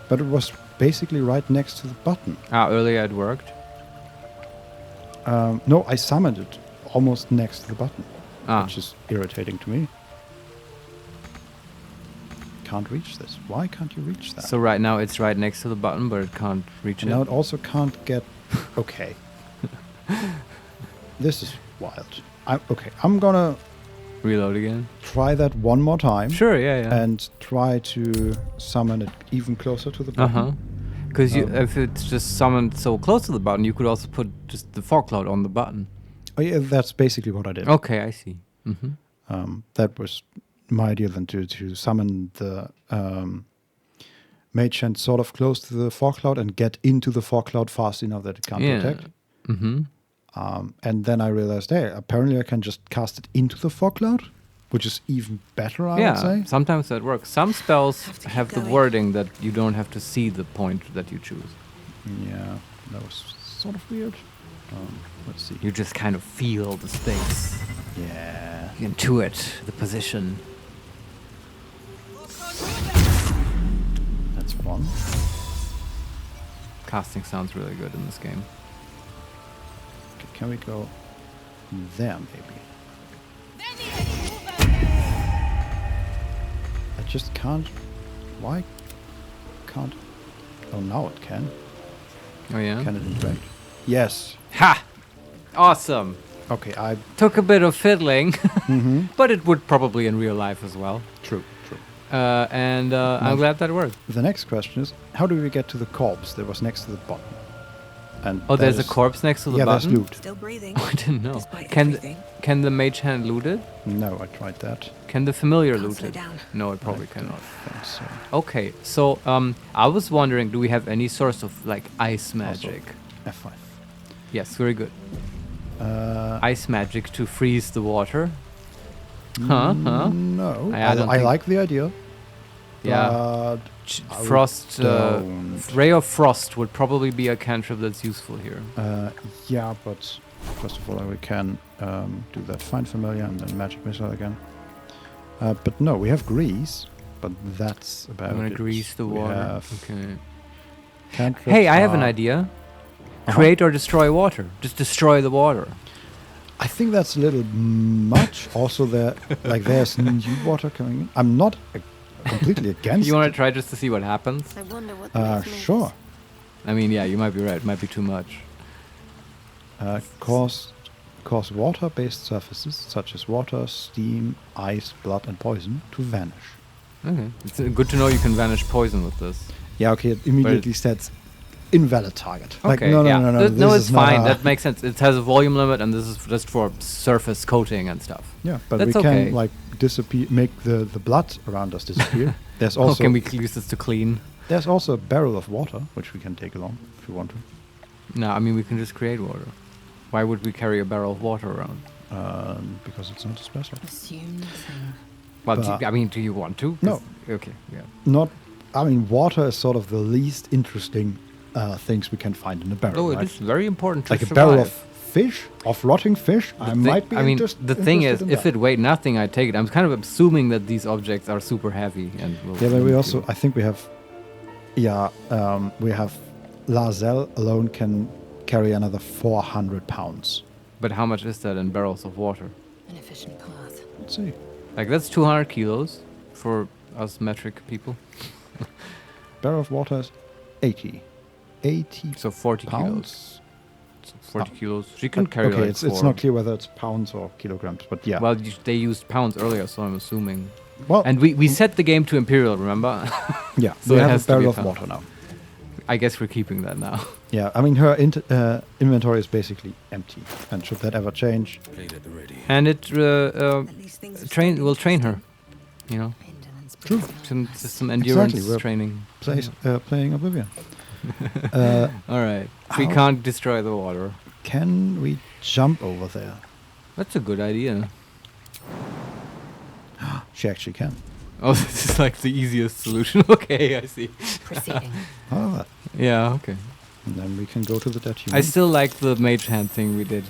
But it was basically right next to the button. Earlier it worked. No, I summoned it almost next to the button, Ah. which is irritating to me. Can't reach this. Why can't you reach that? So right now it's right next to the button, but it can't reach And it. now it also can't get. Okay. This is wild. I'm gonna Reload again. try that one more time. Sure, yeah. And try to summon it even closer to the button. Uh-huh. Because if it's just summoned so close to the button, you could also put just the fog cloud on the button. Oh yeah, that's basically what I did. Okay, I see. Mm-hmm. That was my idea then to summon the mage hand sort of close to the fog cloud and get into the fog cloud fast enough that it can't protect. Mm-hmm. And then I realized, hey, apparently I can just cast it into the fog cloud, which is even better, I would say. Sometimes that works. Some spells have the wording that you don't have to see the point that you choose. Yeah, that was sort of weird. Let's see. You just kind of feel the space. Yeah. You intuit the position. That's one. Casting sounds really good in this game. Okay, can we go there, maybe? I just can't. Why can't? Oh, now it can. Oh yeah. Can it interact? Yes. Ha! Awesome. Okay, I took a bit of fiddling, but it would probably in real life as well. True. I'm glad that worked. The next question is, how do we get to the corpse that was next to the button? And there's a corpse next to the button? Yeah, there's loot. Still breathing. I didn't know. Despite Can everything. can the mage hand loot it? No, I tried that. Can the familiar Can't loot slow it? down. No, it probably cannot. Think so. Okay, so I was wondering, do we have any source of like ice magic? F5. Yes, very good. Ice magic to freeze the water. Huh? No, I don't I think- like the idea. Yeah. But I Frost. don't. Ray of Frost would probably be a cantrip that's useful here. Yeah, but first of all, we can do that Find Familiar and then Magic Missile again. But no, we have Grease, but that's about I'm gonna it. grease the We water. have Okay. cantrips Hey, I have an are- idea. Create or destroy water. Just destroy the water. I think that's a little much. Also, there's new water coming in. I'm not completely against. You want to try just to see what happens? I wonder what Sure. I mean, yeah, you might be right. It might be too much. Cause water-based surfaces such as water, steam, ice, blood, and poison to vanish. Okay. It's good to know you can vanish poison with this. Yeah, okay, it immediately sets invalid target. Like, Okay, no, yeah. no, No, this it's is not fine. a- That makes sense. It has a volume limit, and this is just for surface coating and stuff. Yeah, but that's we can okay. like make the blood around us disappear. There's also can we use this to clean? There's also a barrel of water which we can take along if you want to. No, I mean we can just create water. Why would we carry a barrel of water around? Because it's not special. Assume nothing. Well, But- I mean, do you want to? No. Okay. Yeah. Not. I mean, water is sort of the least interesting things we can find in a barrel. Oh, it right? is very important to Like survive. a barrel of fish, of rotting fish. I might be. I mean, the thing is, interested in if that. it weighed nothing, I'd take it. I'm kind of assuming that these objects are super heavy and. Will Yeah, but we kill also. you. I think we have. Yeah, we have. Lazel alone can carry another 400 pounds. But how much is that in barrels of water? An efficient path. Let's see. Like that's 200 kilos for us metric people. Barrel of water is 80. 80 So 40 pounds. kilos. So 40 kilos. She can carry okay, like it's four. not clear whether it's pounds or kilograms, but yeah. Well, they used pounds earlier, so I'm assuming. Well, and we set the game to Imperial, remember? Yeah, so we it have has a to be barrel of pound. water now. I guess we're keeping that now. Yeah, I mean her inventory is basically empty, and should that ever change, And it will train her, you know. True. Some endurance Exactly, we're training. playing Oblivion. All right. We how- can't destroy the water. Can we jump over there? That's a good idea. She actually can. Oh, this is like the easiest solution. Okay, I see. Proceeding. However, Yeah, okay. and then we can go to the dead human. I still like the mage hand thing we did.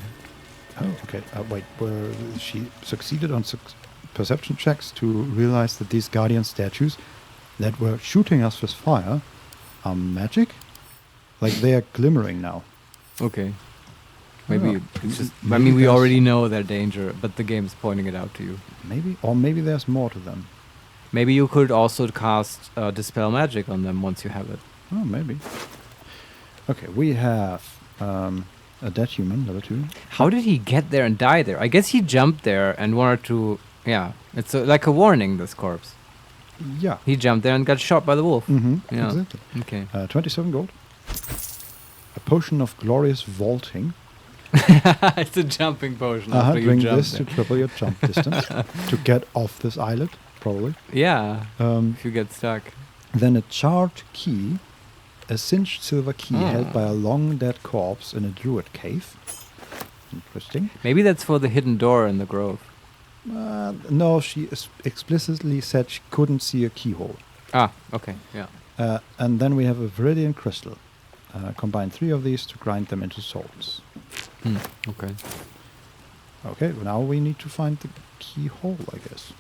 Oh, okay. Wait, where she succeeded on perception checks to realize that these guardian statues that were shooting us with fire are magic? Like they are glimmering now. Okay. Maybe Oh. it's just. I Maybe mean, we there's- already know their danger, but the game's pointing it out to you. Maybe, or maybe there's more to them. Maybe you could also cast Dispel Magic on them once you have it. Oh, maybe. Okay, we have a dead human, level 2. How did he get there and die there? I guess he jumped there and wanted to. Yeah, it's like a warning, this corpse. Yeah. He jumped there and got shot by the wolf. Mm-hmm, Yeah. exactly. Okay. 27 gold. A potion of glorious vaulting. It's a jumping potion. After you Bring jump this there. to triple your jump distance to get off this islet, probably. Yeah. Um, if you get stuck. Then a charred key, a singed silver key Ah. held by a long dead corpse in a druid cave. Interesting. Maybe that's for the hidden door in the grove. No, she explicitly said she couldn't see a keyhole. Ah, okay, yeah. And then we have a viridian crystal. Combine 3 of these to grind them into souls. Okay. Okay, now we need to find the keyhole, I guess.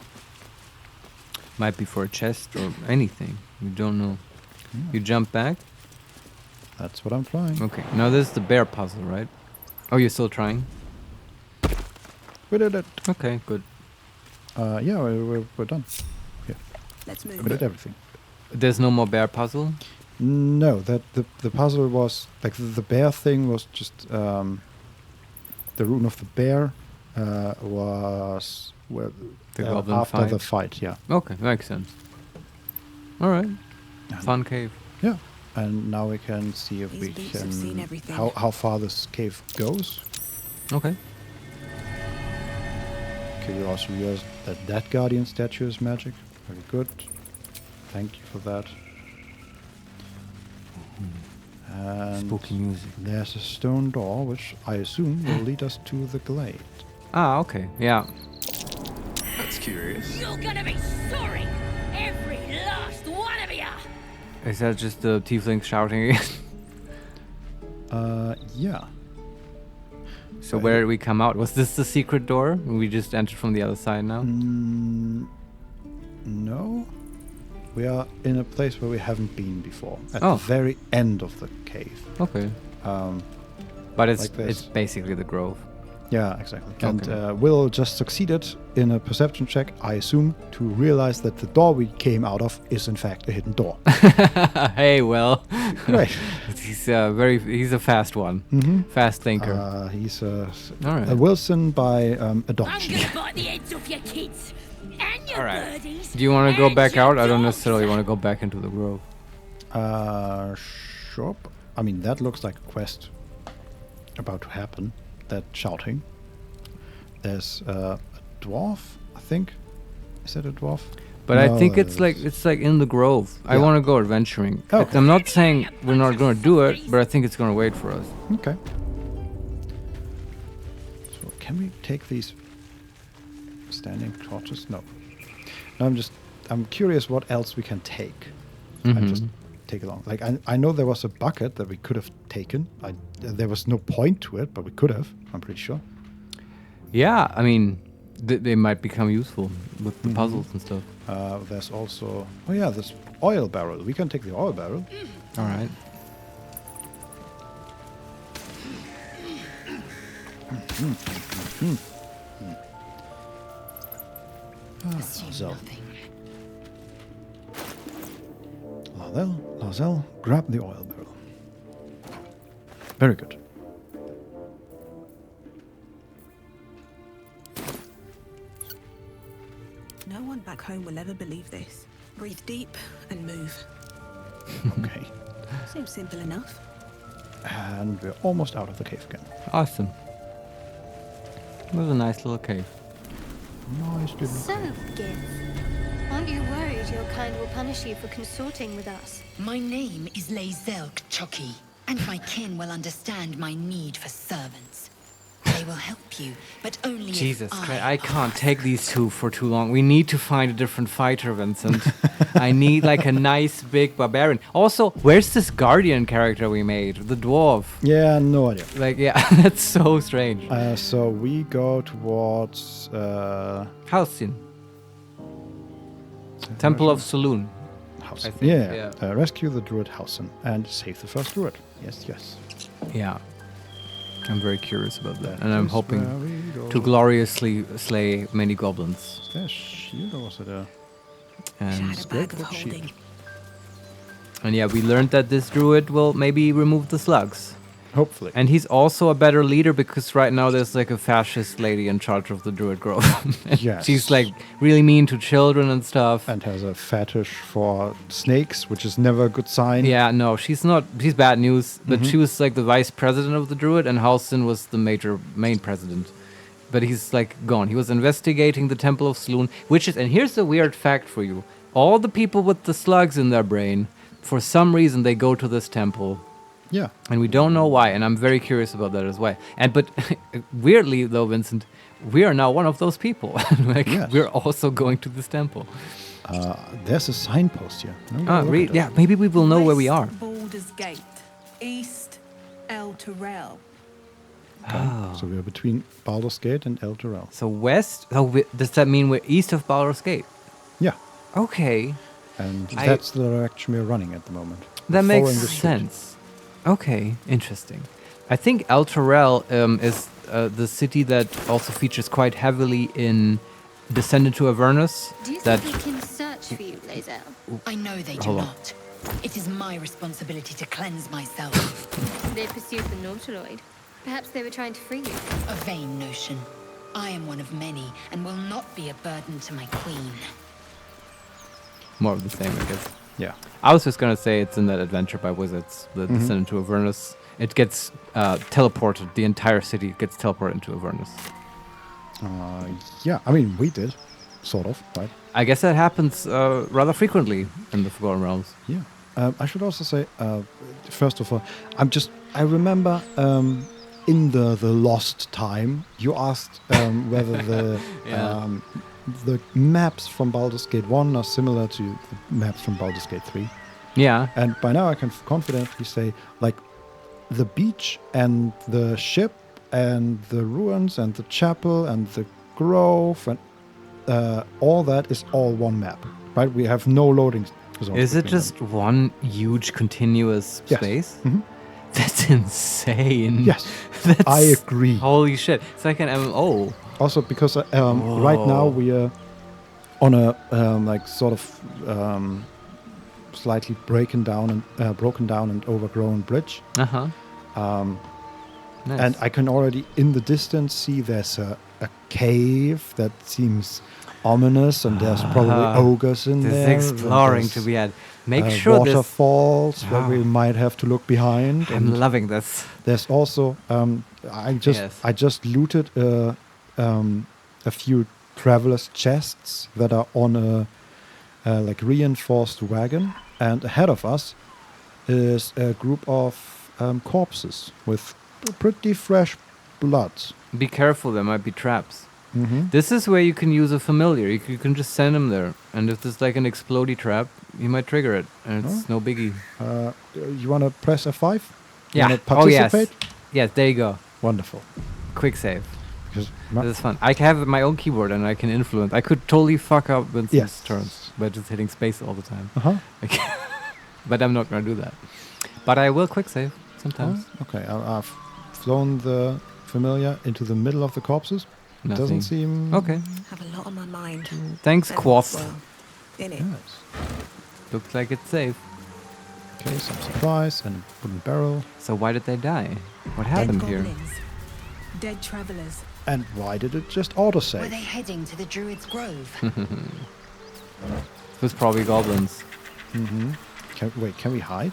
Might be for a chest or anything. We don't know. Yeah. You jump back? That's what I'm trying. Okay. Now this is the bear puzzle, right? Oh, you're still trying? We did it. Okay, good. Yeah, we're done. Yeah. Let's We move. did everything. There's no more bear puzzle? No, that the puzzle was like the bear thing was just the rune of the bear was the goblin after fight. the fight. Yeah. Okay, makes sense. All right. Fun cave. Yeah. And now we can see if we beasts have seen can everything. how far this cave goes. Okay. Okay, we also realized that guardian statue is magic. Very good. Thank you for that. And spooky music. There's a stone door, which I assume will lead us to the glade. Ah, okay. Yeah. That's curious. You're gonna be sorry, every last one of you. Is that just the tiefling shouting again? Yeah. So where did we come out? Was this the secret door? We just entered from the other side now? No. We are in a place where we haven't been before. At Oh. the very end of the cave. Okay. But it's like this. it's basically the grove. Yeah, exactly. Okay. And Will just succeeded in a perception check, I assume, to realize that the door we came out of is in fact a hidden door. Hey, Will. Right. He's a fast one. Fast thinker. He's All right. a Wilson by adoption. I'm gonna bite the heads off your kids and your All right. birdies. Do you want to go and back your out? I don't dogs. necessarily want to go back into the grove. Sure. I mean, that looks like a quest about to happen. That shouting. There's a dwarf, I think. Is that a dwarf? But No, I think it's like in the grove. I Yeah. want to go adventuring. Okay. I'm not saying we're not going to do it, but I think it's going to wait for us. Okay. So can we take these standing torches? No. No, I'm curious what else we can take. And just take along. Like I know there was a bucket that we could have taken. There was no point to it, but we could have. I'm pretty sure. Yeah, I mean, they might become useful with the puzzles and stuff. There's also this oil barrel. We can take the oil barrel. All right. Lazel. Lazel, grab the oil barrel. Very good. No one back home will ever believe this. Breathe deep and move. Okay. Seems simple enough. And we're almost out of the cave again. Awesome. It was a nice little cave. Nice little So, Gith, aren't you worried your kind will punish you for consorting with us? My name is Lazelk Chucky, and my kin will understand my need for servants. They will help you, but only Jesus if Christ, I can't take these two for too long. We need to find a different fighter, Vincent. I need like a nice big barbarian. Also, where's this guardian character we made? The dwarf. Yeah, no idea. Like, yeah, that's so strange. So we go towards Halcyon. Temple of Saloon. Halcyon. I think, Yeah. Rescue the druid Halcyon and save the first druid. Yes. Yeah. I'm very curious about that. And That I'm is hoping where we go. to gloriously slay many goblins. Is there a shield or was it a... And Had a bag of holding. And yeah, we learned that this druid will maybe remove the slugs. Hopefully. And he's also a better leader because right now there's like a fascist lady in charge of the druid grove. Yes. She's like really mean to children and stuff. And has a fetish for snakes, which is never a good sign. Yeah, no, she's bad news. But she was like the vice president of the druid and Halcyon was the main president. But he's like gone. He was investigating the Temple of Saloon, which is, and here's a weird fact for you. All the people with the slugs in their brain, for some reason they go to this temple. Yeah. And we don't know why, and I'm very curious about that as well. But weirdly though, Vincent, we are now one of those people. Like we're also going to this temple. There's a signpost here. Yeah, maybe we will know where we are. Baldur's Gate. East El Terrell. Okay. So we're between Baldur's Gate and El Terrell. So west? Does that mean we're east of Baldur's Gate? Yeah. Okay. And that's the direction we're running at the moment. That We're makes following the street. sense. Okay, interesting. I think El Terrell is the city that also features quite heavily in Descendant to Avernus. Do you That think we can search for you, Lazel? I know they do Hold on. not. It is my responsibility to cleanse myself. They pursued the Nautiloid. Perhaps they were trying to free you. A vain notion. I am one of many, and will not be a burden to my queen. More of the same, I guess. Yeah. I was just gonna say it's in that adventure by wizards, the descent into Avernus. It gets teleported. The entire city gets teleported into Avernus. Yeah, I mean, we did, sort of, right? I guess that happens rather frequently in the Forgotten Realms. Yeah. I should also say, first of all, I remember in the lost time, you asked whether the maps from Baldur's Gate 1 are similar to the maps from Baldur's Gate 3. Yeah. And by now I can confidently say, like, the beach and the ship and the ruins and the chapel and the grove and all that is all one map, right? We have no loading zones. Is it just one huge continuous space? Mm-hmm. That's insane. Yes, That's, I agree. Holy shit. It's like an MMO. Also, because right now we are on a like sort of slightly broken down and overgrown bridge. Uh-huh. Nice. And I can already in the distance see there's a cave that seems ominous, and there's probably ogres in there. There's exploring to be had. Make sure waterfalls where we might have to look behind. I'm loving this. There's also I just looted a few travelers' chests that are on a like reinforced wagon, and ahead of us is a group of corpses with pretty fresh blood. Be careful, there might be traps. Mm-hmm. This is where you can use a familiar. You can just send him there, and if there's like an explodey trap, you might trigger it, and it's no biggie. You want to press F5? Yeah. Participate? Oh, yes. Yes, there you go. Wonderful. Quick save. This is fun. I have my own keyboard, and I can influence. I could totally fuck up Vincent's turns by just hitting space all the time. Uh-huh. But I'm not going to do that. But I will quick save sometimes. Okay, I've flown the familiar into the middle of the corpses. Nothing. Doesn't seem... Okay. Have a lot on my mind. Thanks, Quoth. In it. Yes. Looks like it's safe. Okay, some supplies and a wooden barrel. So why did they die? What happened Dead here? goblins. Dead travelers. And why did it just autosave? Were they heading to the Druid's Grove? It was probably goblins. Mm-hmm. Can we hide?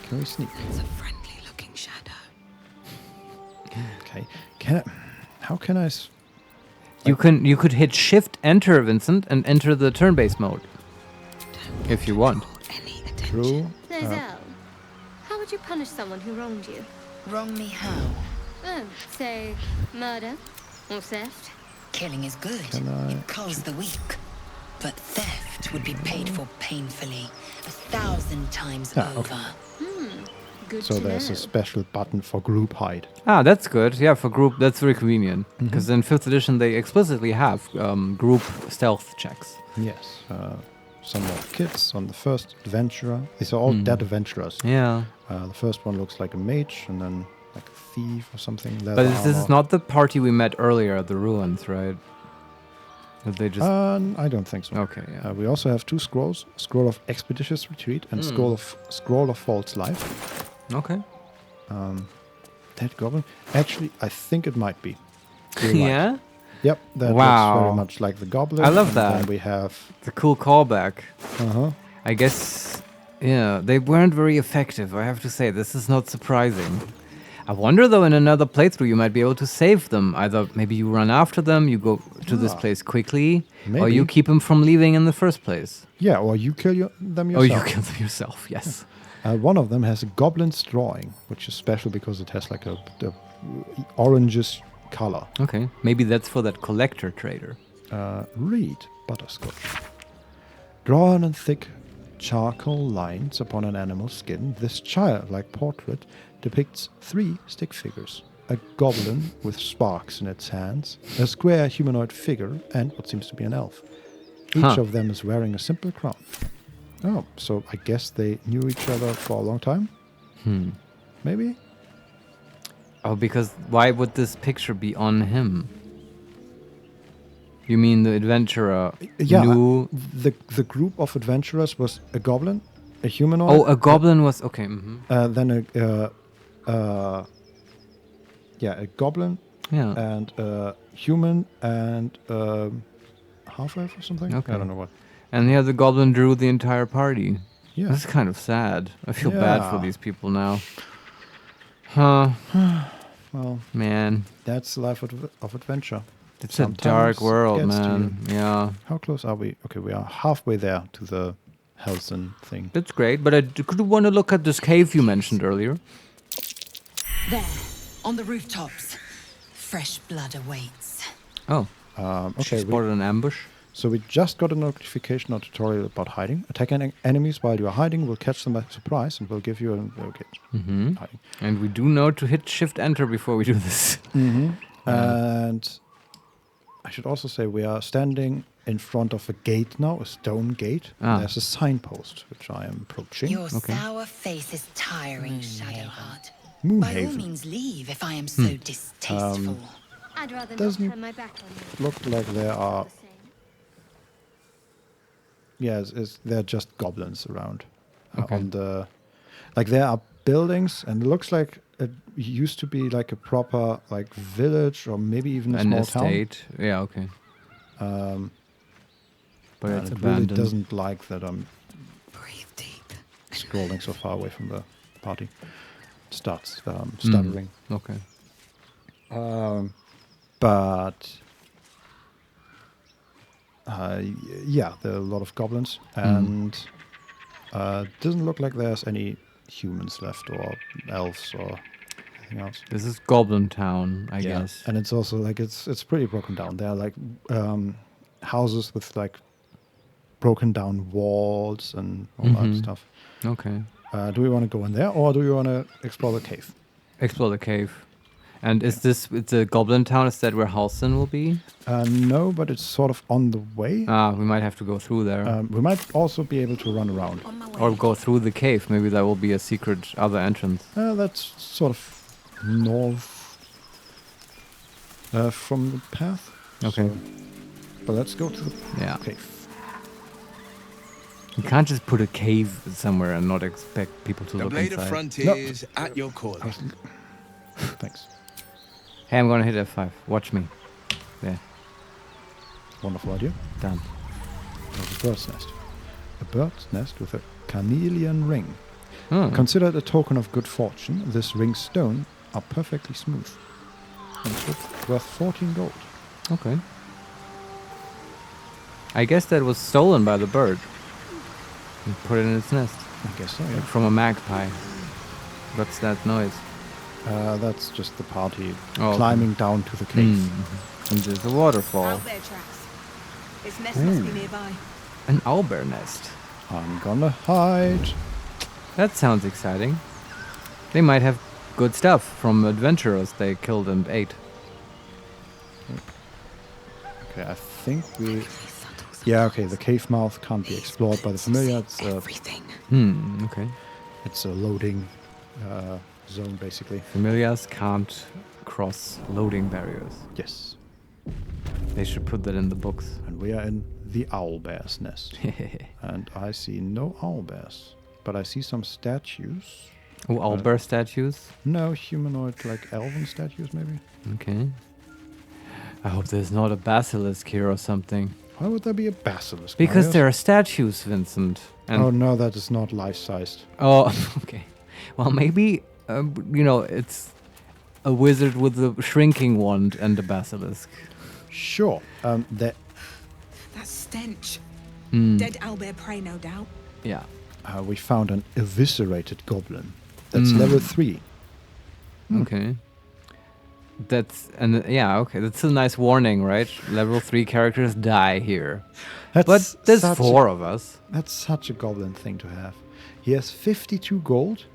Can we sneak? It's a friendly-looking shadow. Okay. How can I... You could hit Shift Enter, Vincent, and enter the turn-based mode. If you want. True. Lizelle, how would you punish someone who wronged you? Wrong me how? Oh, say, murder or theft? Killing is good. It culls the weak. But theft would be paid for painfully, 1,000 times over. Okay. Good So to there's know. a special button for group hide. Ah, that's good. Yeah, for group, that's very convenient. Because in 5th edition, they explicitly have group stealth checks. Yes. Some more kits on the first adventurer. These are all dead adventurers. Yeah. The first one looks like a mage, and then like a thief or something. But this is not the party we met earlier at the ruins, right? Did they just... I don't think so. Okay, yeah. We also have 2 scrolls: Scroll of Expeditious Retreat and Scroll of False Life. Okay. Dead Goblin. Actually, I think it might be. You're right. Yeah? Yep, that looks very much like the Goblin. I love and that. Then we have... The cool callback. Uh-huh. I guess, yeah, they weren't very effective, I have to say. This is not surprising. I wonder, though, in another playthrough, you might be able to save them. Either maybe you run after them, you go to this place quickly, or you keep them from leaving in the first place. Yeah, or you kill them yourself. Or you kill them yourself, yes. One of them has a Goblin's Drawing, which is special because it has like a orangish color. Okay, maybe that's for that collector trader. Read Butterscotch. Drawn in thick charcoal lines upon an animal's skin, this childlike portrait depicts 3 stick figures. A goblin with sparks in its hands, a square humanoid figure, and what seems to be an elf. Each of them is wearing a simple crown. Oh, so I guess they knew each other for a long time? Maybe? Oh, because why would this picture be on him? You mean the adventurer knew... The group of adventurers was a goblin, a humanoid... Oh, a goblin was... Okay. Then a goblin, and a human, and half-elf or something. Okay. I don't know what. And the goblin drew the entire party. Yeah. This is kind of sad. I feel bad for these people now. Huh. Well, man. That's the life of adventure. It's Sometimes a dark world, gets to man. you. Yeah. How close are we? Okay, we are halfway there to the Helsen thing. That's great, but I could want to look at this cave you mentioned earlier. There, on the rooftops. Fresh blood awaits. Oh. Okay. Spotted an ambush. So we just got a notification or tutorial about hiding. Attack enemies while you are hiding will catch them by surprise and will give you an hiding. And we do know to hit Shift Enter before we do this. And I should also say we are standing in front of a gate now, a stone gate. There's a signpost which I am approaching. Your sour face is tiring, Shadowheart. Moonhaven. By all means, leave if I am so distasteful. I'd rather not Doesn't turn my back on you. look like there are. Yes, there are just goblins around. On the, like there are buildings, and it looks like it used to be like a proper like village or maybe even a small estate. town. Yeah, okay. But it's it abandoned. really doesn't like that I'm scrolling so far away from the party. It starts stuttering. Okay. But yeah, there are a lot of goblins, and doesn't look like there's any humans left or elves or anything else. This is Goblin Town, I guess. And it's also like it's pretty broken down. There are like houses with like broken down walls and all that stuff. Okay. Do we want to go in there, or do we want to explore the cave? Explore the cave. And is this, it's a Goblin Town, is that where Halcyon will be? No, but it's sort of on the way. We might have to go through there. We might also be able to run around. Or go through the cave. Maybe there will be a secret other entrance. That's sort of north from the path. Okay. So, but let's go to the cave. You can't just put a cave somewhere and not expect people to look inside. The Blade of Frontiers at your call. Thanks. Hey, I'm gonna hit F5. Watch me. There. Wonderful idea. Done. There's a bird's nest. A bird's nest with a carnelian ring. Hmm. Considered a token of good fortune, this ring's stone are perfectly smooth. And it's worth 14 gold. Okay. I guess that was stolen by the bird. And put it in its nest. I guess so, yeah. Like from a magpie. What's that noise? That's just the party climbing down to the cave. And there's a waterfall. Owlbear tracks. Its nest must be nearby. An owlbear nest. I'm gonna hide. That sounds exciting. They might have good stuff from adventurers they killed and ate. Okay, I think we... Yeah, okay, the cave mouth can't be explored by the familiar. It's okay. It's a loading zone, basically. Familiars can't cross loading barriers. Yes. They should put that in the books. And we are in the owlbear's nest. And I see no owlbears, but I see some statues. Oh, owlbear statues? No, humanoid, like elven statues, maybe. Okay. I hope there's not a basilisk here or something. Why would there be a basilisk? Because Marius? there are statues, Vincent. And oh no, that is not life-sized. Oh, okay. Well, maybe, it's a wizard with a shrinking wand and a basilisk. Sure. That stench. Mm. Dead owlbear prey, no doubt. Yeah. We found an eviscerated goblin. That's level 3. Okay. That's that's a nice warning, right? Level 3 characters die here. But there's 4 of us. That's such a goblin thing to have. He has 52 gold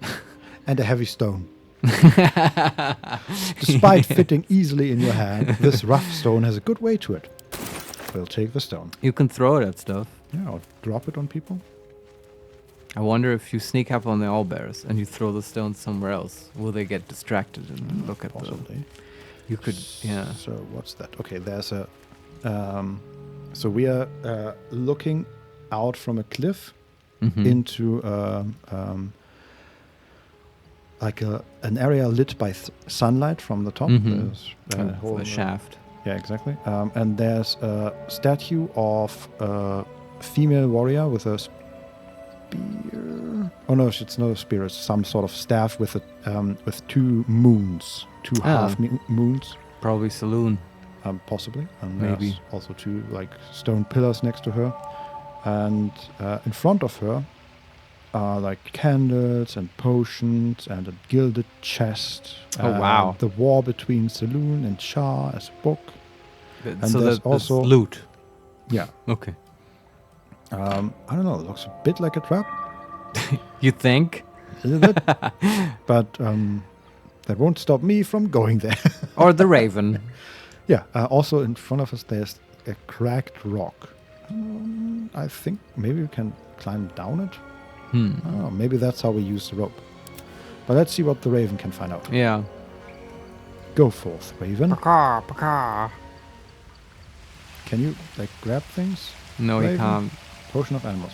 and a heavy stone. Despite fitting easily in your hand, this rough stone has a good weight to it. We'll take the stone. You can throw it at stuff. Yeah, or drop it on people. I wonder if you sneak up on the owlbears and you throw the stone somewhere else, will they get distracted and look at possibly. You could, yeah. So what's that? Okay, there's a... so we are looking out from a cliff into like an area lit by sunlight from the top. There's a whole shaft. Yeah, exactly. And there's a statue of a female warrior with a spear. Oh no, it's not a spear. It's some sort of staff with two moons, half moons. Probably saloon. Possibly. And maybe there's also two like stone pillars next to her, and in front of her are like candles and potions and a gilded chest. Oh wow! The war between Saloon and Shah as a book. And so there's also loot. Yeah. Okay. I don't know. It looks a bit like a trap. You think? A little bit. But that won't stop me from going there. Or the raven. Yeah. Also in front of us there's a cracked rock. I think maybe we can climb down it. I don't know. Maybe that's how we use the rope. But let's see what the raven can find out. Yeah. Go forth, raven. Paka, paka. Can you like grab things? No, raven? he can't. Potion of animals.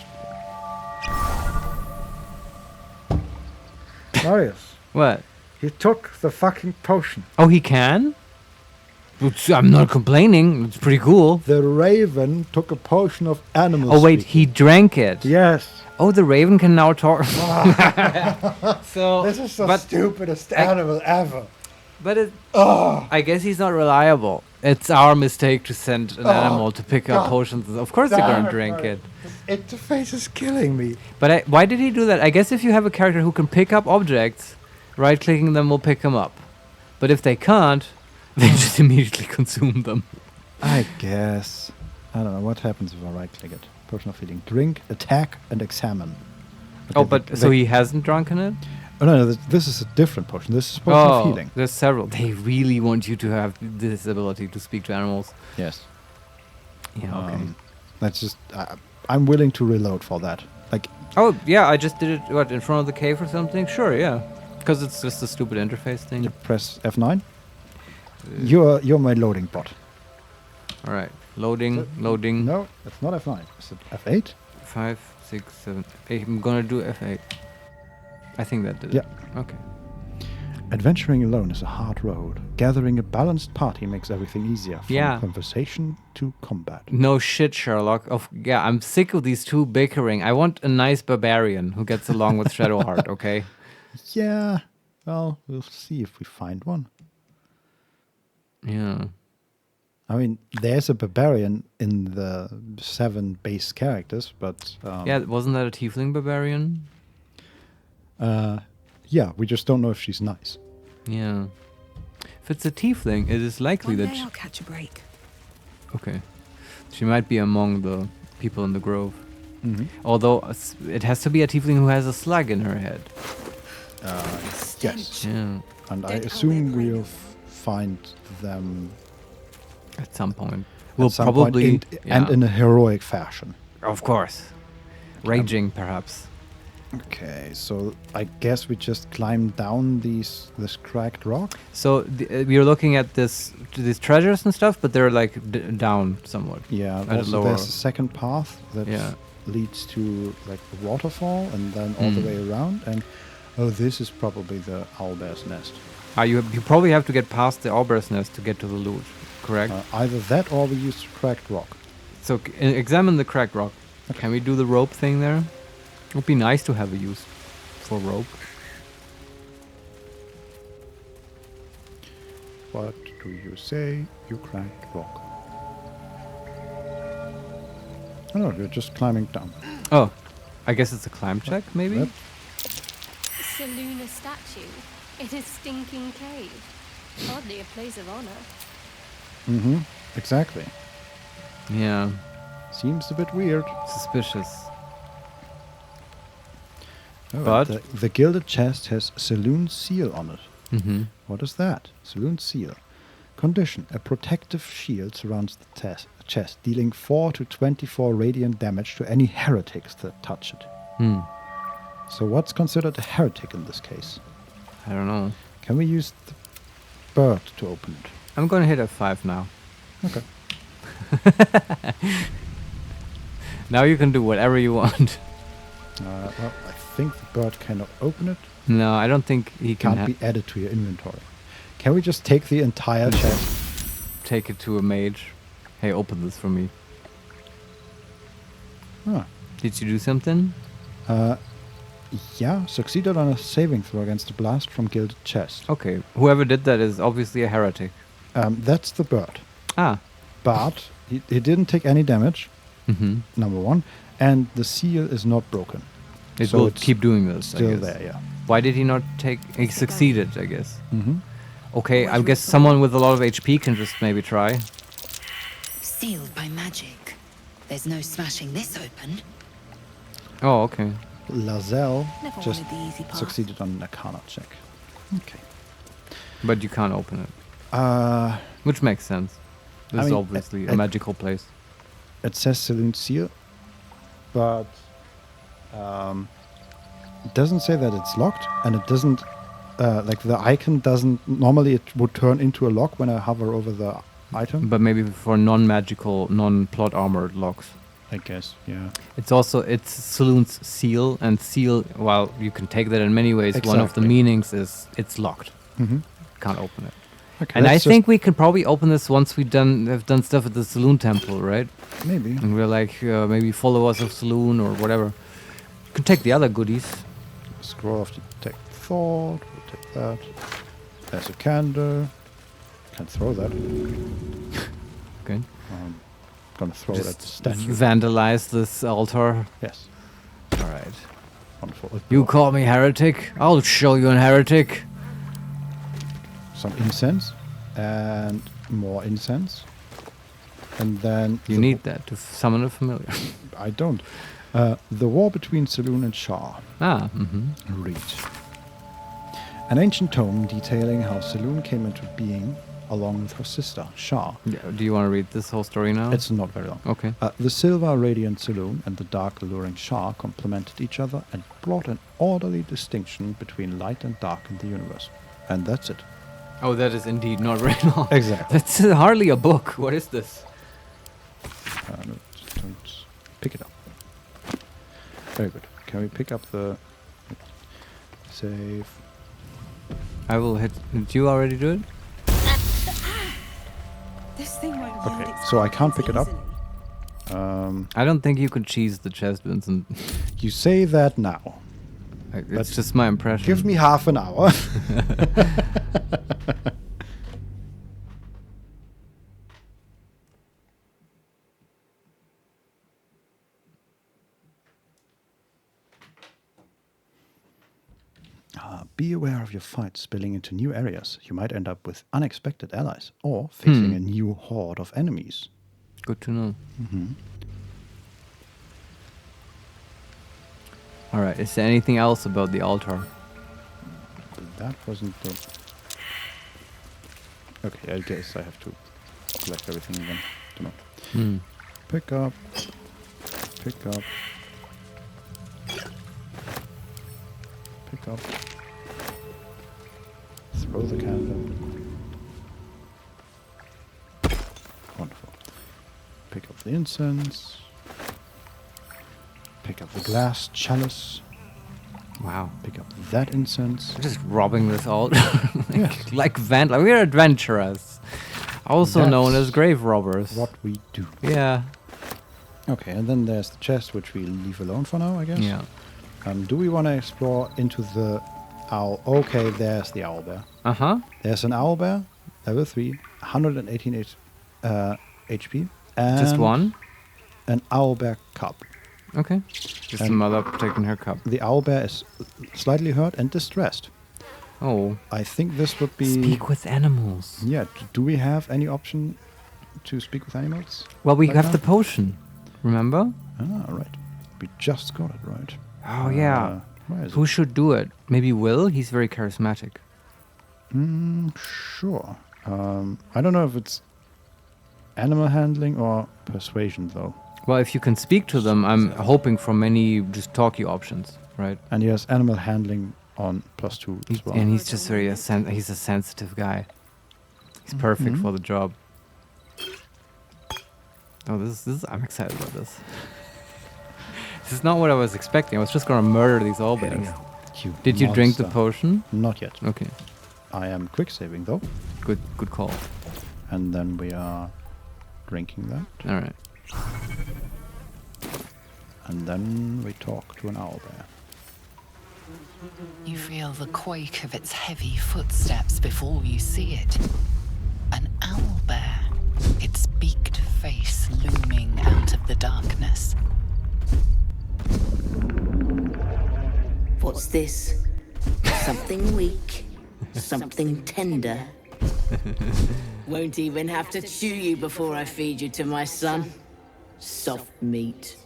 Marius. What? He took the fucking potion. Oh, he can? I'm not complaining. It's pretty cool. The raven took a potion of animals. Oh, wait, he drank it. Yes. Oh, the raven can now talk. So this is the stupidest animal ever. But I guess he's not reliable. It's our mistake to send an animal to pick up potions. Of course they're going to drink it. This interface is killing me. But why did he do that? I guess if you have a character who can pick up objects, right-clicking them will pick them up. But if they can't, they just immediately consume them. I guess. I don't know what happens if I right-click it. Potion of healing. Drink, attack, and examine. So he hasn't drunken it? Oh no, this is a different potion. This is potion of healing. There's several. They really want you to have this ability to speak to animals. Yes. Yeah. Okay. That's just. I'm willing to reload for that. Like. Oh yeah, I just did it. In front of the cave or something? Sure, yeah. Because it's just a stupid interface thing. You press F9. You're my loading bot. All right. Loading. No, it's not F9. Is it F8? 5, 6, 7, 8. I'm gonna do F8. I think that did it. Yeah. Okay. Adventuring alone is a hard road. Gathering a balanced party makes everything easier. From conversation to combat. No shit, Sherlock. I'm sick of these two bickering. I want a nice barbarian who gets along with Shadowheart, okay? Yeah. Well, we'll see if we find one. Yeah. I mean, there's a barbarian in the 7 base characters, but... yeah, wasn't that a tiefling barbarian? Yeah, we just don't know if she's nice. Yeah. If it's a tiefling, it is likely One that... day I'll catch a break. Okay. She might be among the people in the grove. Mm-hmm. Although, it has to be a tiefling who has a slug in her head. Yes. Yeah. And I assume we'll find them... At some point. We'll probably... And in a heroic fashion. Of course. Raging, perhaps. Okay, so I guess we just climb down this cracked rock. So we're looking at these treasures and stuff, but they're like down somewhat. Yeah, also there's a second path that leads to like the waterfall and then all the way around. And this is probably the owlbear's nest. You probably have to get past the owlbear's nest to get to the loot, correct? Either that or we use cracked rock. So examine the cracked rock. Okay. Can we do the rope thing there? It would be nice to have a use for rope. What do you say, you cracked rock? Oh no, you're just climbing down. Oh, I guess it's a climb check, maybe? Yep. Seluna statue in a stinking cave. Hardly a place of honor. Mm-hmm, exactly. Yeah. Seems a bit weird. Suspicious. Oh, but the gilded chest has Saloon's seal on it. Mm-hmm. What is that? Saloon's seal. Condition: a protective shield surrounds the chest, dealing 4 to 24 radiant damage to any heretics that touch it. So what's considered a heretic in this case? I don't know. Can we use the bird to open it? I'm gonna hit F5 now. Okay. Now you can do whatever you want. Well, I think the bird cannot open it. No, I don't think he can. Can't be added to your inventory. Can we just take the entire chest? Take it to a mage. Hey, open this for me. Ah. Did you do something? Yeah, succeeded on a saving throw against a blast from gilded chest. Okay, whoever did that is obviously a heretic. That's the bird. Ah. But he didn't take any damage, Mm-hmm. number one, and the seal is not broken. It So will it's keep doing this, still I guess. there, yeah. Why did he not take... He succeeded, I guess. Mm-hmm. Okay, I guess someone with a lot of HP can just maybe try. Sealed by magic. There's no smashing this open. Oh, okay. Lazelle Never just wanted the easy path. succeeded on an Arcana check. Okay. But you can't open it. Which makes sense. This is obviously a magical place. It says Saloon Seal, but it doesn't say that it's locked, and it doesn't, like the icon doesn't, normally it would turn into a lock when I hover over the item. But maybe for non-magical, non-plot armored locks. I guess, yeah. It's also, it's Saloon's seal, and seal, well, you can take that in many ways. One of the Exactly. meanings is it's locked. Mhm. Can't open it. Okay, And I let's think we can probably open this once we have done stuff at the Saloon Temple, right? Maybe. And we're like, maybe followers of Saloon or whatever. You can take the other goodies. Scroll of Detect Thought, we'll take that. There's a candle. Can't throw that. Okay. Gonna throw Just that statue. vandalize this altar. Yes. Alright. Wonderful. You call me heretic? I'll show you an heretic. Some incense and more incense, and then You need that to summon a familiar. I don't. The war between Saloon and Shah. Ah, mm-hmm. Read. An ancient tome detailing how Saloon came into being along with her sister, Shah. Yeah, do you want to read this whole story now? It's not very long. Okay. The silver radiant Saloon and the dark alluring Shah complemented each other and brought an orderly distinction between light and dark in the universe. And that's it. Oh, that is indeed not very long. Exactly. That's hardly a book. What is this? No, don't pick it up. Very good. Can we pick up the save? I will hit. Did you already do it? This thing won't yield Okay, its so I can't pick it up. I don't think you could cheese the chest, Vincent. You say that now. It's just my impression. Give me half an hour. Be aware of your fight spilling into new areas. You might end up with unexpected allies or facing a new horde of enemies. Good to know. Mm-hmm. All right. Is there anything else about the altar? That wasn't the... Okay, I guess I have to collect everything again. Don't know. Hmm. Pick up. Pick up. Pick up. Throw the candle. Wonderful. Pick up the incense. Pick up the glass chalice. Wow. Pick up that incense. We're just robbing this altar. like we're adventurers. Also known as grave robbers. What we do. Yeah. Okay, and then there's the chest, which we leave alone for now, I guess. Yeah. Do we want to explore into the owl? Okay, there's the owlbear. Uh-huh. There's an owlbear, level 3, 118 HP. And Just one? An owlbear cub. Okay. Just And a mother taking her cup. The owlbear is slightly hurt and distressed. Oh. I think this would be... Speak with animals. Yeah, do we have any option to speak with animals? Well, we right have now? the potion. Remember? Ah, right. We just got it, right? Oh, yeah. Where is Who should do it? Maybe Will? He's very charismatic. Sure. I don't know if it's animal handling or persuasion, though. Well, if you can speak to them, I'm hoping for many just talky options, right? And he has animal handling on +2 as well. And he's just very he's a sensitive guy. He's perfect for the job. Oh, this is I'm excited about this. This is not what I was expecting. I was just gonna murder these owlbears. Did you drink the potion? Not yet. Okay. I am quick saving though. Good call. And then we are drinking that. All right. And then we talk to an owlbear. You feel the quake of its heavy footsteps before you see it. An owlbear, its beaked face looming out of the darkness. What's this? Something weak, something tender. Won't even have to chew you before I feed you to my son. Soft meat.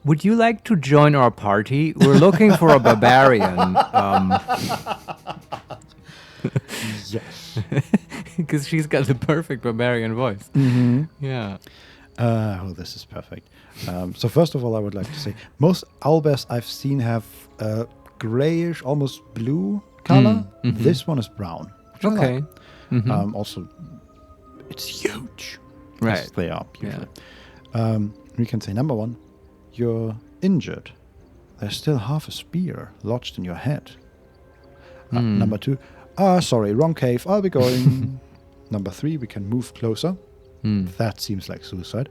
Would you like to join our party? We're looking for a barbarian. Yes. Because she's got the perfect barbarian voice. Mm-hmm. Yeah. Oh, this is perfect. So first of all, I would like to say most owlbears I've seen have a grayish, almost blue color. Mm-hmm. This one is brown. Okay. Like. Mm-hmm. Also, it's huge. Right. As they are usually. Yeah. We can say number one, you're injured. There's still half a spear lodged in your head. Number two, sorry, wrong cave. I'll be going. Number three, we can move closer. That seems like suicide.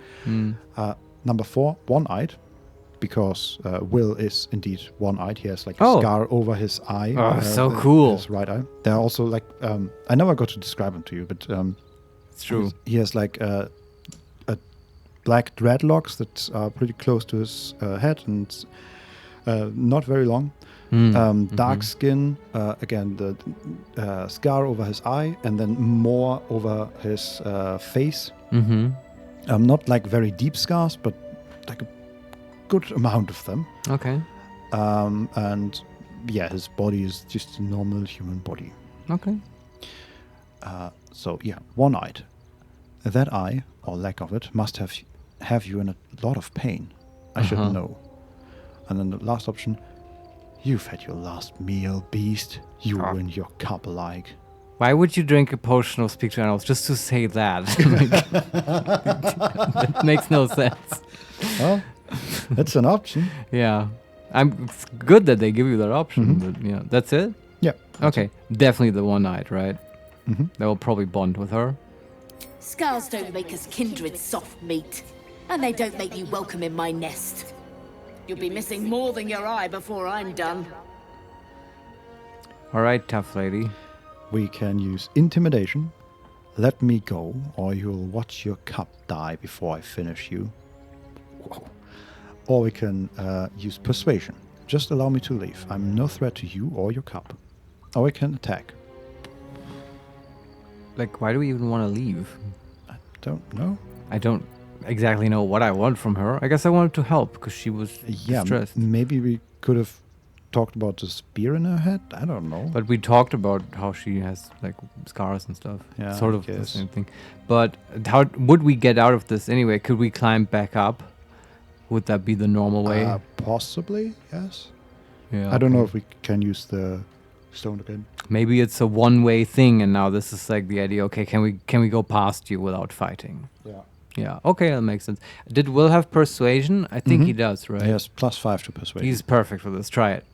Number four, one-eyed, because Will is indeed one-eyed. He has like a scar over his eye. Oh, so cool. His right eye. There are also like I never got to describe him to you, but it's true. He has like a black dreadlocks that are pretty close to his head and not very long. Dark skin, again the scar over his eye, and then more over his face. Not like very deep scars, but like a good amount of them. Okay. And yeah, his body is just a normal human body. Okay. So yeah, one-eyed. That eye, or lack of it, must have you in a lot of pain. I should know. And then the last option, you've had your last meal, beast. You and your cup alike. Why would you drink a potion of speak to animals just to say that? That makes no sense. Well, that's an option. Yeah. It's good that they give you that option, but yeah, that's it? Yeah. Okay. Definitely the one-eyed, right? They will probably bond with her. Scars don't make us kindred soft meat, and they don't make you welcome in my nest. You'll be missing more than your eye before I'm done. All right, tough lady. We can use intimidation. Let me go, or you'll watch your cup die before I finish you. Whoa. Or we can use persuasion. Just allow me to leave. I'm no threat to you or your cup. Or we can attack. Like, why do we even want to leave? I don't know. I don't exactly know what I want from her. I guess I wanted to help because she was stressed. Maybe we could have talked about the spear in her head. I don't know. But we talked about how she has like scars and stuff. Yeah, sort of the same thing. But how would we get out of this anyway? Could we climb back up? Would that be the normal way? Possibly, yes. Yeah. I don't know if we can use the stone again. Maybe it's a one-way thing, and now this is like the idea. Okay, can we go past you without fighting? Yeah. Yeah. Okay, that makes sense. Did Will have persuasion? I think he does, right? He has +5 to persuasion. He's perfect for this. Try it.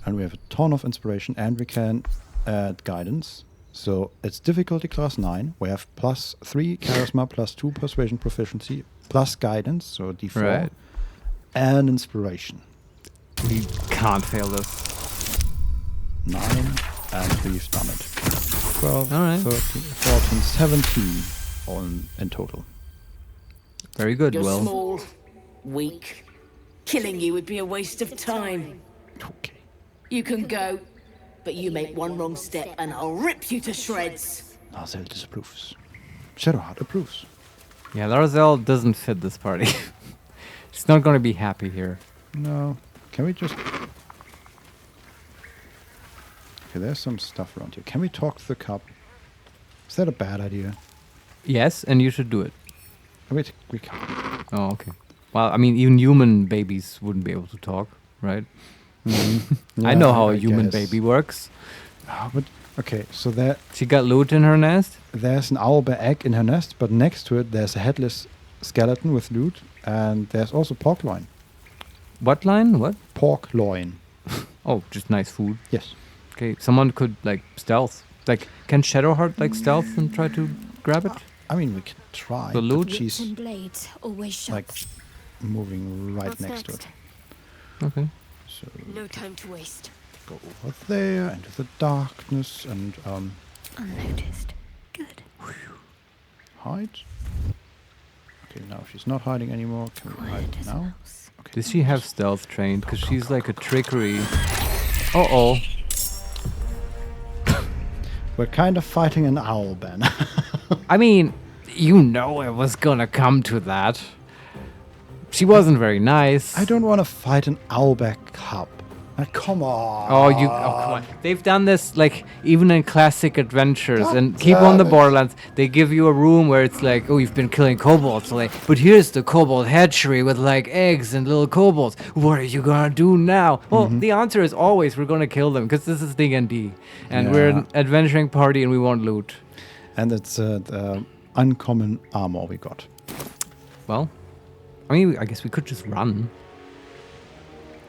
And we have a ton of inspiration, and we can add guidance. So it's difficulty class 9. We have +3 charisma, +2 persuasion proficiency, plus guidance, so D4, right. And inspiration. We can't fail this. 9, and we've done it. 12, all right. 13, 14, 17 in total. Very good, You're Will. small, weak. Killing you would be a waste of time. Okay. You can go, but you make one wrong step and I'll rip you to shreds. Larazel disapproves. Shadowheart approves. Yeah, Larazel doesn't fit this party. She's not going to be happy here. No. Can we just... Okay, there's some stuff around here. Can we talk to the cup? Is that a bad idea? Yes, and you should do it. Wait, we can't. Oh, okay. Well, I mean, even human babies wouldn't be able to talk, right? Yeah, I know how a I human guess. baby works. Oh, but okay, so there She got loot in her nest? there's an owlbear egg in her nest, but next to it there's a headless skeleton with loot, and there's also pork loin. What line? What? Pork loin. Oh, just nice food. Yes. Okay, someone could like stealth. Like, can Shadowheart like stealth and try to grab it? I mean, we can try. The loot? She's And blades always sharp. like moving right What's next to next? it. Okay. So No time to waste. go over there into the darkness and Unnoticed. Good. hide. Okay, now she's not hiding anymore. Can we hide now? Okay. Does she have stealth trained? Because she's like a trickery. Uh-oh. We're kind of fighting an owl, Ben. I mean, you know it was gonna come to that. She wasn't very nice. I don't want to fight an owlback cub. Come on. Oh, come on. They've done this, like, even in classic adventures. God and keep on the damn it. Borderlands, they give you a room where it's like, oh, you've been killing kobolds. So like, but here's the kobold hatchery with, like, eggs and little kobolds. What are you gonna do now? Well, the answer is always we're gonna kill them, because this is D&D. And we're an adventuring party and we want loot. And it's the uncommon armor we got. Well, I mean, I guess we could just run.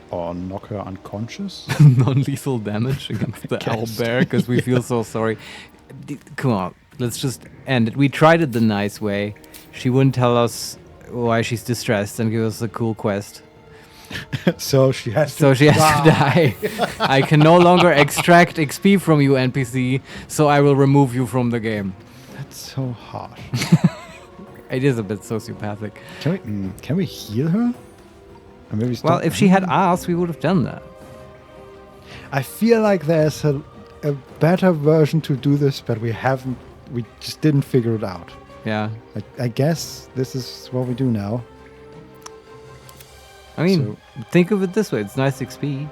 Or knock her unconscious. Non-lethal damage against the owlbear because we feel so sorry. Come on, let's just end it. We tried it the nice way. She wouldn't tell us why she's distressed and give us a cool quest. So she has to die. I can no longer extract XP from you, NPC, so I will remove you from the game. That's so harsh. It is a bit sociopathic. Can we heal her? And maybe Well, if she had asked, we would have done that. I feel like there's a better version to do this, but we haven't. We just didn't figure it out. Yeah. I guess this is what we do now. I mean, think of it this way: it's nice XP.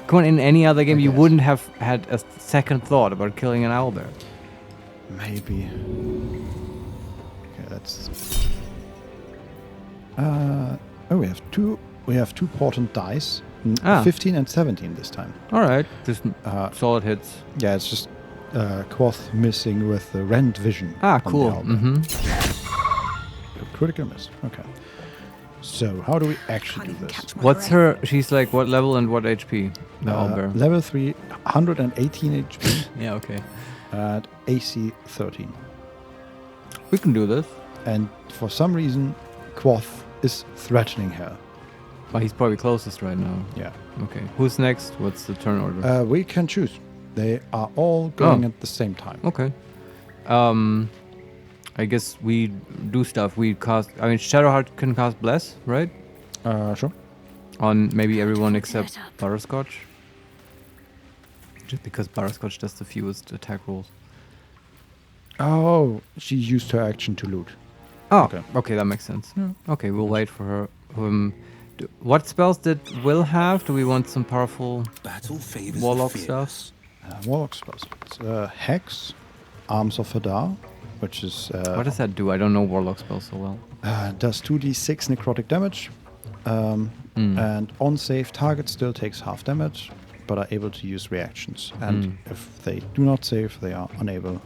Come on, in any other game, you wouldn't have had a second thought about killing an owlbear. Maybe. Okay, that's. Oh, we have two. We have two portent dice. 15 and 17 this time. All right, just solid hits. Yeah, it's just Quoth missing with the rend vision. Ah, cool. Critical miss. Okay. So how do we actually do this? What's her? She's like what level and what HP? The owlbear. Level 3, 118 HP. Yeah. Okay. At AC 13. We can do this. And for some reason, Quoth is threatening her. Well, he's probably closest right now. Yeah. Okay. Who's next? What's the turn order? We can choose. They are all going at the same time. Okay. I guess we do stuff. We cast. I mean, Shadowheart can cast Bless, right? Sure. On maybe everyone except Butterscotch. Just because Butterscotch does the fewest attack rolls. Oh, she used her action to loot. Oh, okay, that makes sense. Yeah. Okay, we'll wait for her. What spells did Will have? Do we want some powerful Warlock stuff? Warlock spells. It's, Hex, Arms of Hadar, which is... what does that do? I don't know Warlock spells so well. Does 2d6 necrotic damage. And on save, target still takes half damage, but are able to use reactions. And if they do not save, they are unable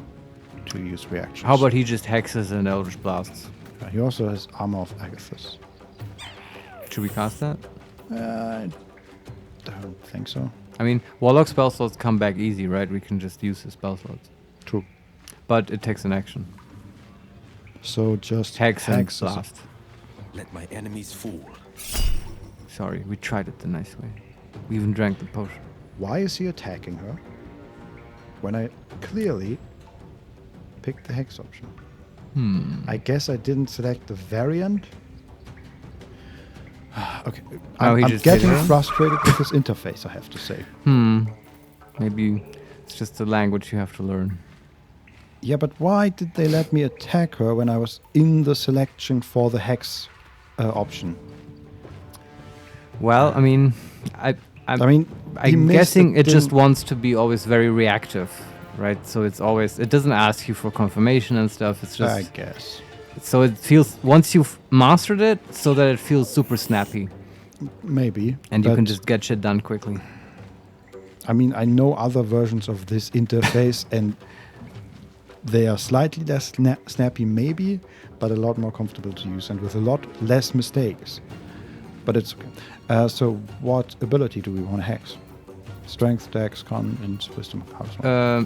to use reactions. How about he just hexes and Eldritch Blasts? He also has Armor of Agathis. Should we cast that? I don't think so. I mean, Warlock spell slots come back easy, right? We can just use the spell slots. True. But it takes an action. So just Hex and Blast. Let my enemies fall. Sorry, we tried it the nice way. We even drank the potion. Why is he attacking her when I clearly picked the Hex option? I guess I didn't select the variant. Okay, I'm getting frustrated with this interface, I have to say. Maybe it's just the language you have to learn. Yeah, but why did they let me attack her when I was in the selection for the Hex option? Well, I mean, I'm guessing it just wants to be always very reactive, right? So it's always, it doesn't ask you for confirmation and stuff. It's just, I guess. So it feels, once you've mastered it, so that it feels super snappy. Maybe. And you can just get shit done quickly. I mean, I know other versions of this interface, and They are slightly less snappy, maybe, but a lot more comfortable to use and with a lot less mistakes. But it's okay. So what ability do we want to hex? Strength, Dex, Con, and Wisdom.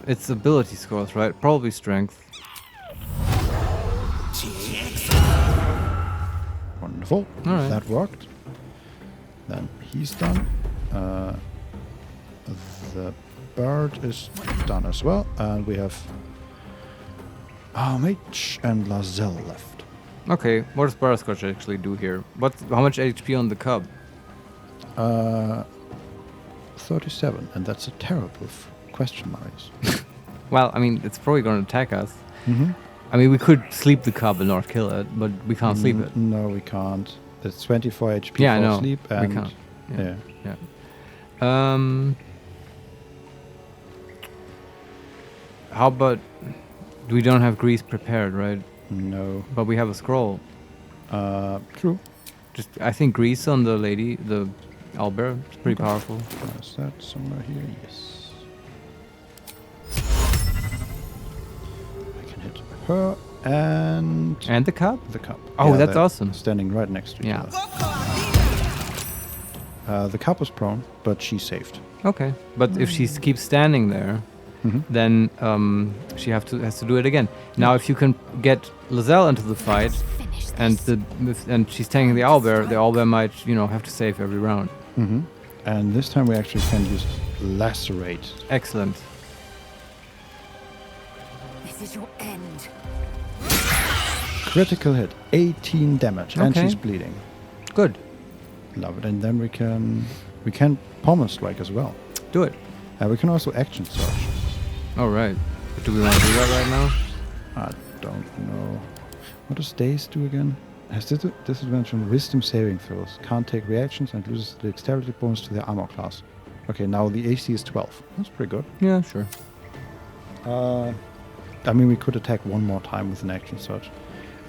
It's ability scores, right? Probably Strength. Wonderful. All right. That worked. Then he's done. The bird is done as well, and we have Mage and Lazelle left. Okay, what does Butterscotch actually do here? How much HP on the cub? 37, and that's a terrible question, Marius. Well, I mean, it's probably going to attack us. Mm-hmm. I mean, we could sleep the cub and not kill it, but we can't sleep it. No, we can't. It's 24 HP Yeah, for I know. sleep, and We can't. Yeah. How about... We don't have grease prepared, right? No. But we have a scroll. True. Just, I think grease on the lady, the owlbear, is pretty powerful. Is that somewhere here? Yes. I can hit her and the cub? The cub. Oh, Yeah, that's they're awesome. Standing right next to each Yeah. other. The cub was prone, but she saved. Okay, but if she keeps standing there, then she has to do it again. Now, if you can get Lazelle into the fight, and she's tanking the owlbear might have to save every round. Mm-hmm. And this time we actually can use lacerate. Excellent. This is your end. Critical hit, 18 damage, and Okay. she's bleeding. Good. Love it. And then we can pommel strike as well. Do it. We can also action search. All right. But do we want to do that right now? I don't know. What does Daze do again? Has disadvantage on wisdom saving throws. Can't take reactions and loses the dexterity bonus to their armor class. Okay, now the AC is 12. That's pretty good. Yeah, sure. I mean, we could attack one more time with an action search.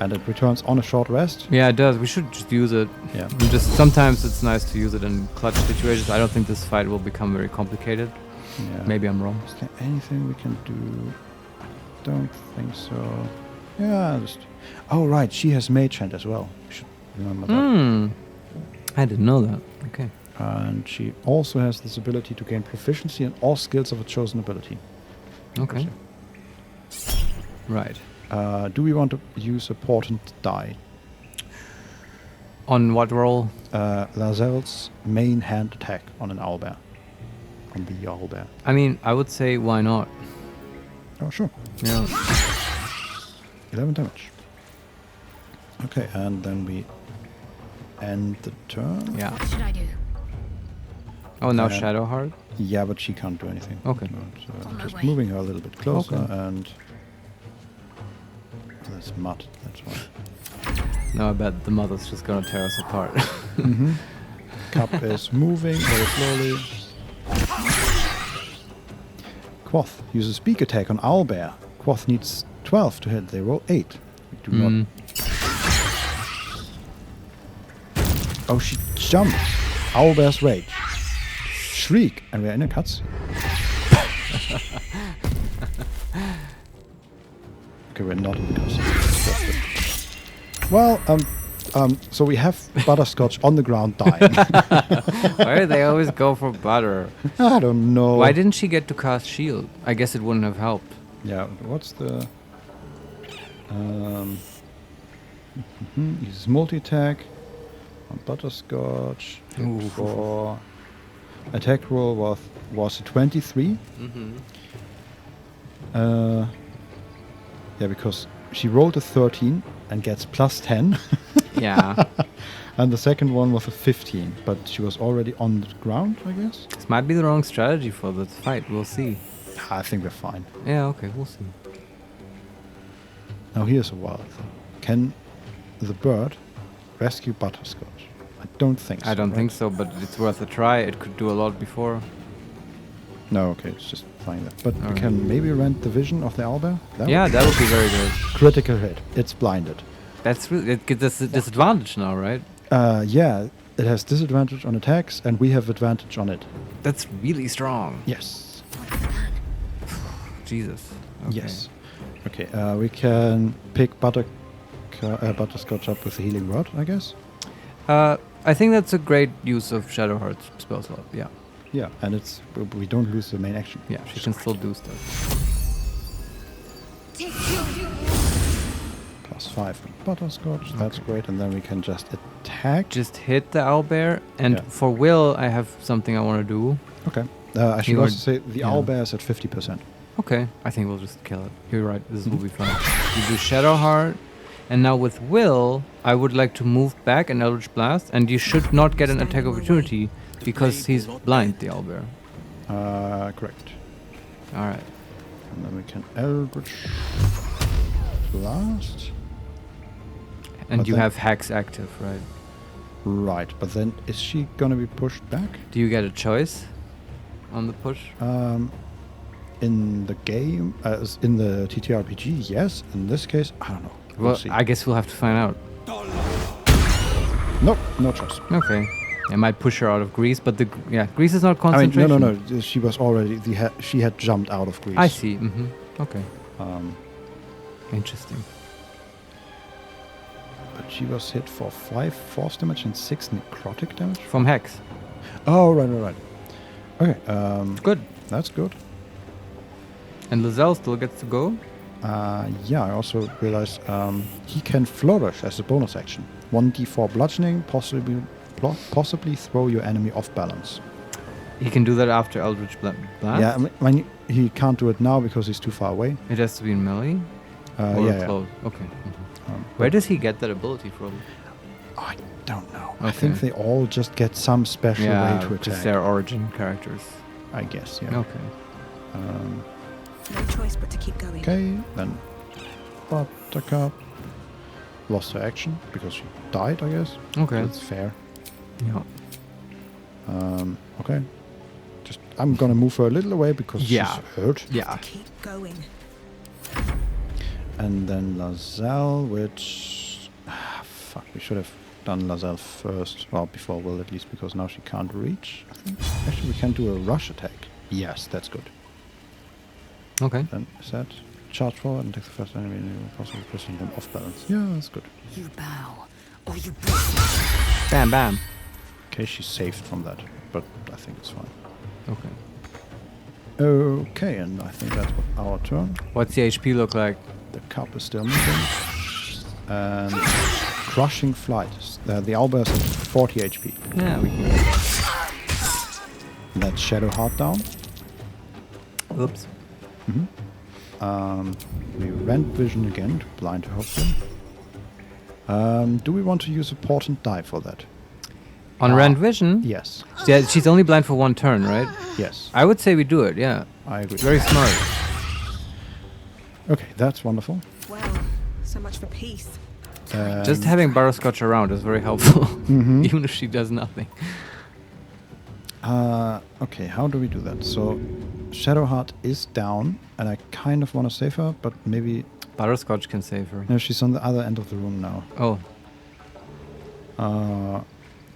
And it returns on a short rest. Yeah, it does. We should just use it. Yeah. And just sometimes it's nice to use it in clutch situations. I don't think this fight will become very complicated. Yeah. Maybe I'm wrong. Is there anything we can do? Don't think so. Yeah, just... Oh, right. She has Mage Hand as well. We should remember that. I didn't know that. Okay. And she also has this ability to gain proficiency in all skills of a chosen ability. Okay. Right. Do we want to use a portent die? On what roll? Lazelle's main hand attack on an owlbear. On the owlbear. I mean, I would say why not? Oh, sure. Yeah. 11 damage. Okay, and then we end the turn. Yeah. What should I do? Oh, now And- Shadowheart? Yeah, but she can't do anything. Okay. So On my just way. moving her a little bit closer Okay. and... That's mud, that's why. No, I bet the mother's just gonna tear us apart. Mm-hmm. Cup is moving very slowly. Quoth uses beak attack on owlbear. Quoth needs 12 to hit. They roll 8. We do not. Oh, she jumps. Owlbear's rage. Shriek, and we're in a cutscene. Okay, we're not in the cutscene. Well, so we have Butterscotch on the ground dying. Why do they always go for butter? I don't know. Why didn't she get to cast shield? I guess it wouldn't have helped. Yeah, what's the... uses multi-attack on Butterscotch. Ooh. For attack roll was a 23. Yeah, because she rolled a 13 and gets plus 10. Yeah. And the second one was a 15, but she was already on the ground, I guess. This might be the wrong strategy for the fight. We'll see. I think we're fine. Yeah, okay, we'll see. Now here's a wild thing. Can the bird rescue Butterscotch? I don't think so. I don't right? think so, but it's worth a try. It could do a lot before. No, okay, it's just flying there. But we Alright. can maybe rent the vision of the owlbear? Yeah, that would be very good. Critical hit. It's blinded. That's really... It gets a disadvantage now, right? Yeah, it has disadvantage on attacks, and we have advantage on it. That's really strong. Yes. Jesus. Okay. Yes. Okay, we can pick Butterscotch up with the healing rod, I guess. I think that's a great use of Shadowheart's spell slot. Yeah. Yeah, and we don't lose the main action. Yeah, she can still do stuff. +5 from Butterscotch. That's great, and then we can just attack. Just hit the owlbear, and for Will, I have something I want to do. Okay. I should also say the owlbear is at 50%. Okay, I think we'll just kill it. You're right. This will be fun. You do Shadowheart, and now with Will, I would like to move back an Eldritch Blast, and you should not get an attack opportunity because he's blind, the owlbear. Correct. All right. And then we can Eldritch Blast. And But you then- have Hex active, right? Right, but then is she gonna be pushed back? Do you get a choice on the push? In the game, in the TTRPG, yes. In this case, I don't know. Well, see. I guess we'll have to find out. Nope, no choice. Okay. I might push her out of Greece, but Greece is not I mean, concentration. no. She was already she had jumped out of Greece. I see. Okay. Interesting. But she was hit for 5 force damage and 6 necrotic damage From Hex. Oh, right. Okay. Good. That's good. And Lizelle still gets to go? Yeah, I also realized he can flourish as a bonus action. 1d4 bludgeoning, possibly throw your enemy off balance. He can do that after Eldritch Blast? Yeah, I mean, he can't do it now because he's too far away. It has to be in melee? Yeah. Close? Okay. Where does he get that ability from? I don't know. Okay. I think they all just get some special way to attack. Just their origin characters. I guess, yeah. Okay. No choice but to keep going. Okay, then Buttercup lost her action because she died, I guess. Okay. That's fair. Yeah. Okay. I'm gonna move her a little away because she's hurt. Yeah. Keep going. And then Lizelle, which... fuck, we should have done Lizelle first. Well, before Will at least, because now she can't reach, I think. Actually, we can do a rush attack. Yes, that's good. Okay. Then set, charge forward and take the first enemy and possibly pushing them off balance. Yeah, that's good. You bow, or you Bam, bam. Okay, she's saved from that, but I think it's fine. Okay. Okay, and I think that's our turn. What's the HP look like? The cup is still moving. And crushing flight. The owlbear is at 40 HP. Yeah, we can. That's Shadowheart down. Oops. We rent vision again to blind her hopefully. Do we want to use a portent die for that? On rend vision? Yes. Yeah, she's only blind for one turn, right? Yes. I would say we do it, yeah. I agree. Very smart. Okay, that's wonderful. Well, so much for peace. Just having Butterscotch around is very helpful, even if she does nothing. Okay, how do we do that? So, Shadowheart is down, and I kind of want to save her, but maybe... Butterscotch can save her. No, she's on the other end of the room now. Oh.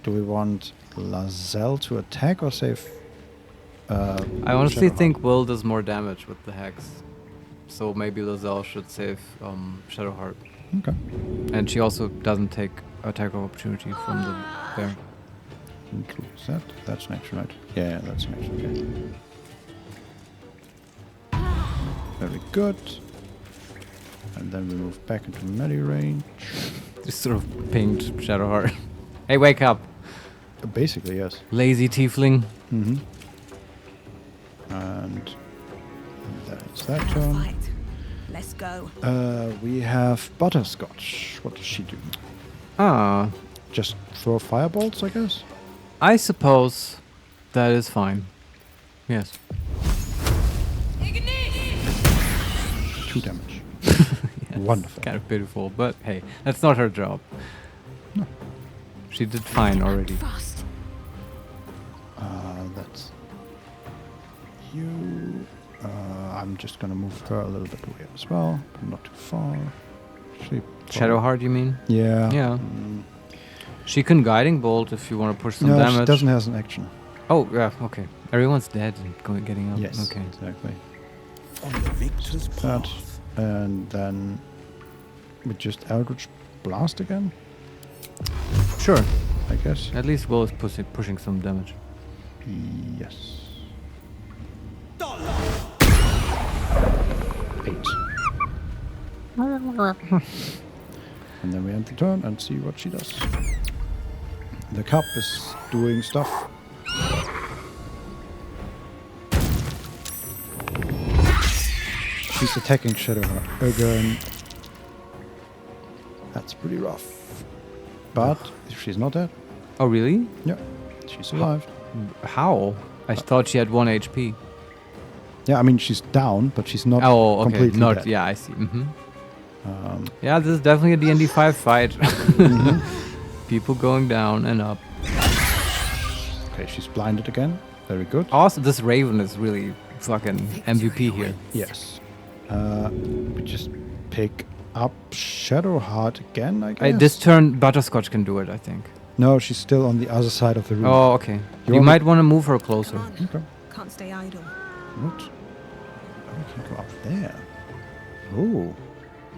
Do we want Lizelle to attack or save... I honestly think Will does more damage with the Hex. So maybe Lizelle should save Shadowheart. Okay. And she also doesn't take attack of opportunity from the bear. Includes that. That's an action, right? Yeah, that's an action, okay. Very good. And then we move back into melee range. Just sort of pinged Shadowheart. Hey, wake up! Basically, yes. Lazy tiefling. And that's that turn. Fight. Let's go. We have Butterscotch. What does she do? Just throw firebolts, I guess? I suppose that is fine. Yes. 2 damage. Yes, Wonderful. Kind of pitiful, but hey, that's not her job. No. She did fine already. That's you. I'm just gonna move her a little bit away as well, but not too far. Shadowheart, you mean? Yeah. Yeah. She can guiding bolt if you want to push some No, damage. she doesn't have an action. Oh, yeah, okay. Everyone's dead and getting up. Yes, okay. exactly. On the victor's that, path. and then we just Eldritch Blast again. Sure. I guess. At least Will is pushing some damage. Yes. 8. And then we end the turn and see what she does. The cup is doing stuff. She's attacking Shadowheart again. That's pretty rough. But if she's not dead. Oh, really? Yeah. She's alive. How? I thought she had 1 HP. Yeah, I mean, she's down, but she's not completely not, dead. yeah, I see. Yeah, this is definitely a D&D 5 fight. People going down and up. Okay, she's blinded again. Very good. Also, this Raven is really fucking MVP here. Yes. We just pick up Shadowheart again, I guess. This turn, Butterscotch can do it, I think. No, she's still on the other side of the room. Oh, okay. You might want to move her closer. Okay. Can't stay idle. What? We can go up there. Oh.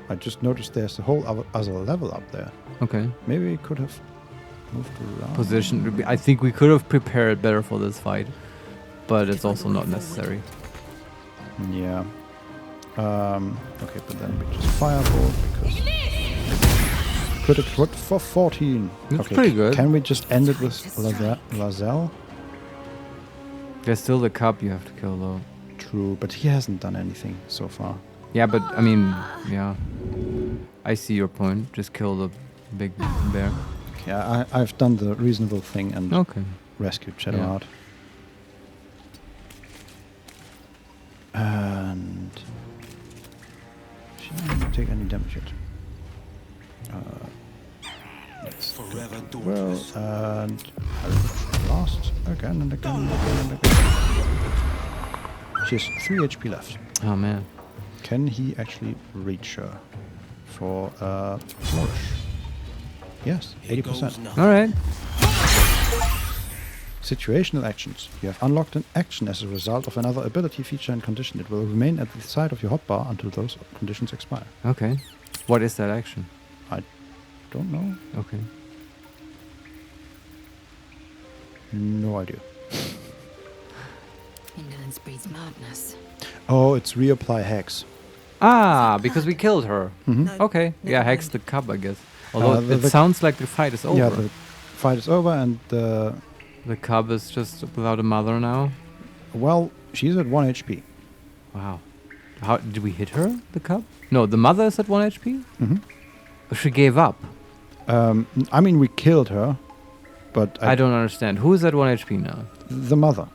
I just noticed there's a whole other level up there. Okay. Maybe we could have moved around. Position. I think we could have prepared better for this fight, but it's also not necessary. Yeah. Okay, but then we just fireball because critical hit for 14. That's okay, pretty good. Can we just end it with Lazelle? There's still the cup you have to kill though. True, but he hasn't done anything so far. Yeah, but I mean, yeah. I see your point. Just kill the big bear. Yeah, I've done the reasonable thing and rescued Shadowheart. And she didn't take any damage yet. Forever well, and blast again and again and again and again. She has 3 HP left. Oh man. Can he actually reach her for flourish? Yes, 80%. Alright. Situational actions. You have unlocked an action as a result of another ability, feature, and condition. It will remain at the side of your hotbar until those conditions expire. Okay. What is that action? I don't know. Okay. No idea. Indolence breeds madness. Oh, it's reapply hex. Ah, because we killed her. Mm-hmm. Okay. Yeah, hex the cup, I guess. Although it sounds like the fight is over. Yeah, the fight is over and the cub is just without a mother now. Well, she's at 1 HP. Wow. How did we hit her? The cub? No, the mother is at 1 HP. Mm-hmm. She gave up. I mean, we killed her, but I don't understand. Who is at 1 HP now? The mother.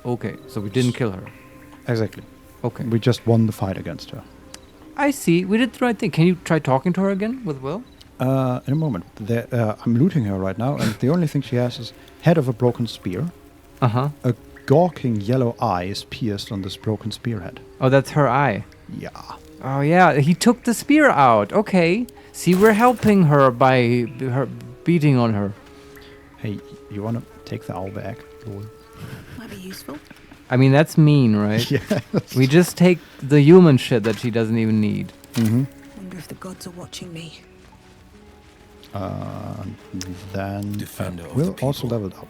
Okay, so we didn't kill her. Exactly. Okay. We just won the fight against her. I see. We did the right thing. Can you try talking to her again with Will? In a moment. I'm looting her right now, and the only thing she has is head of a broken spear. Uh-huh. A gawking yellow eye is pierced on this broken spearhead. Oh, that's her eye. Yeah. Oh, yeah. He took the spear out. Okay. See, we're helping her by her beating on her. Hey, you want to take the owl back? Might be useful. I mean, that's mean, right? Yeah. We just take the human shit that she doesn't even need. Mm-hmm. Wonder if the gods are watching me. Then Will also leveled up.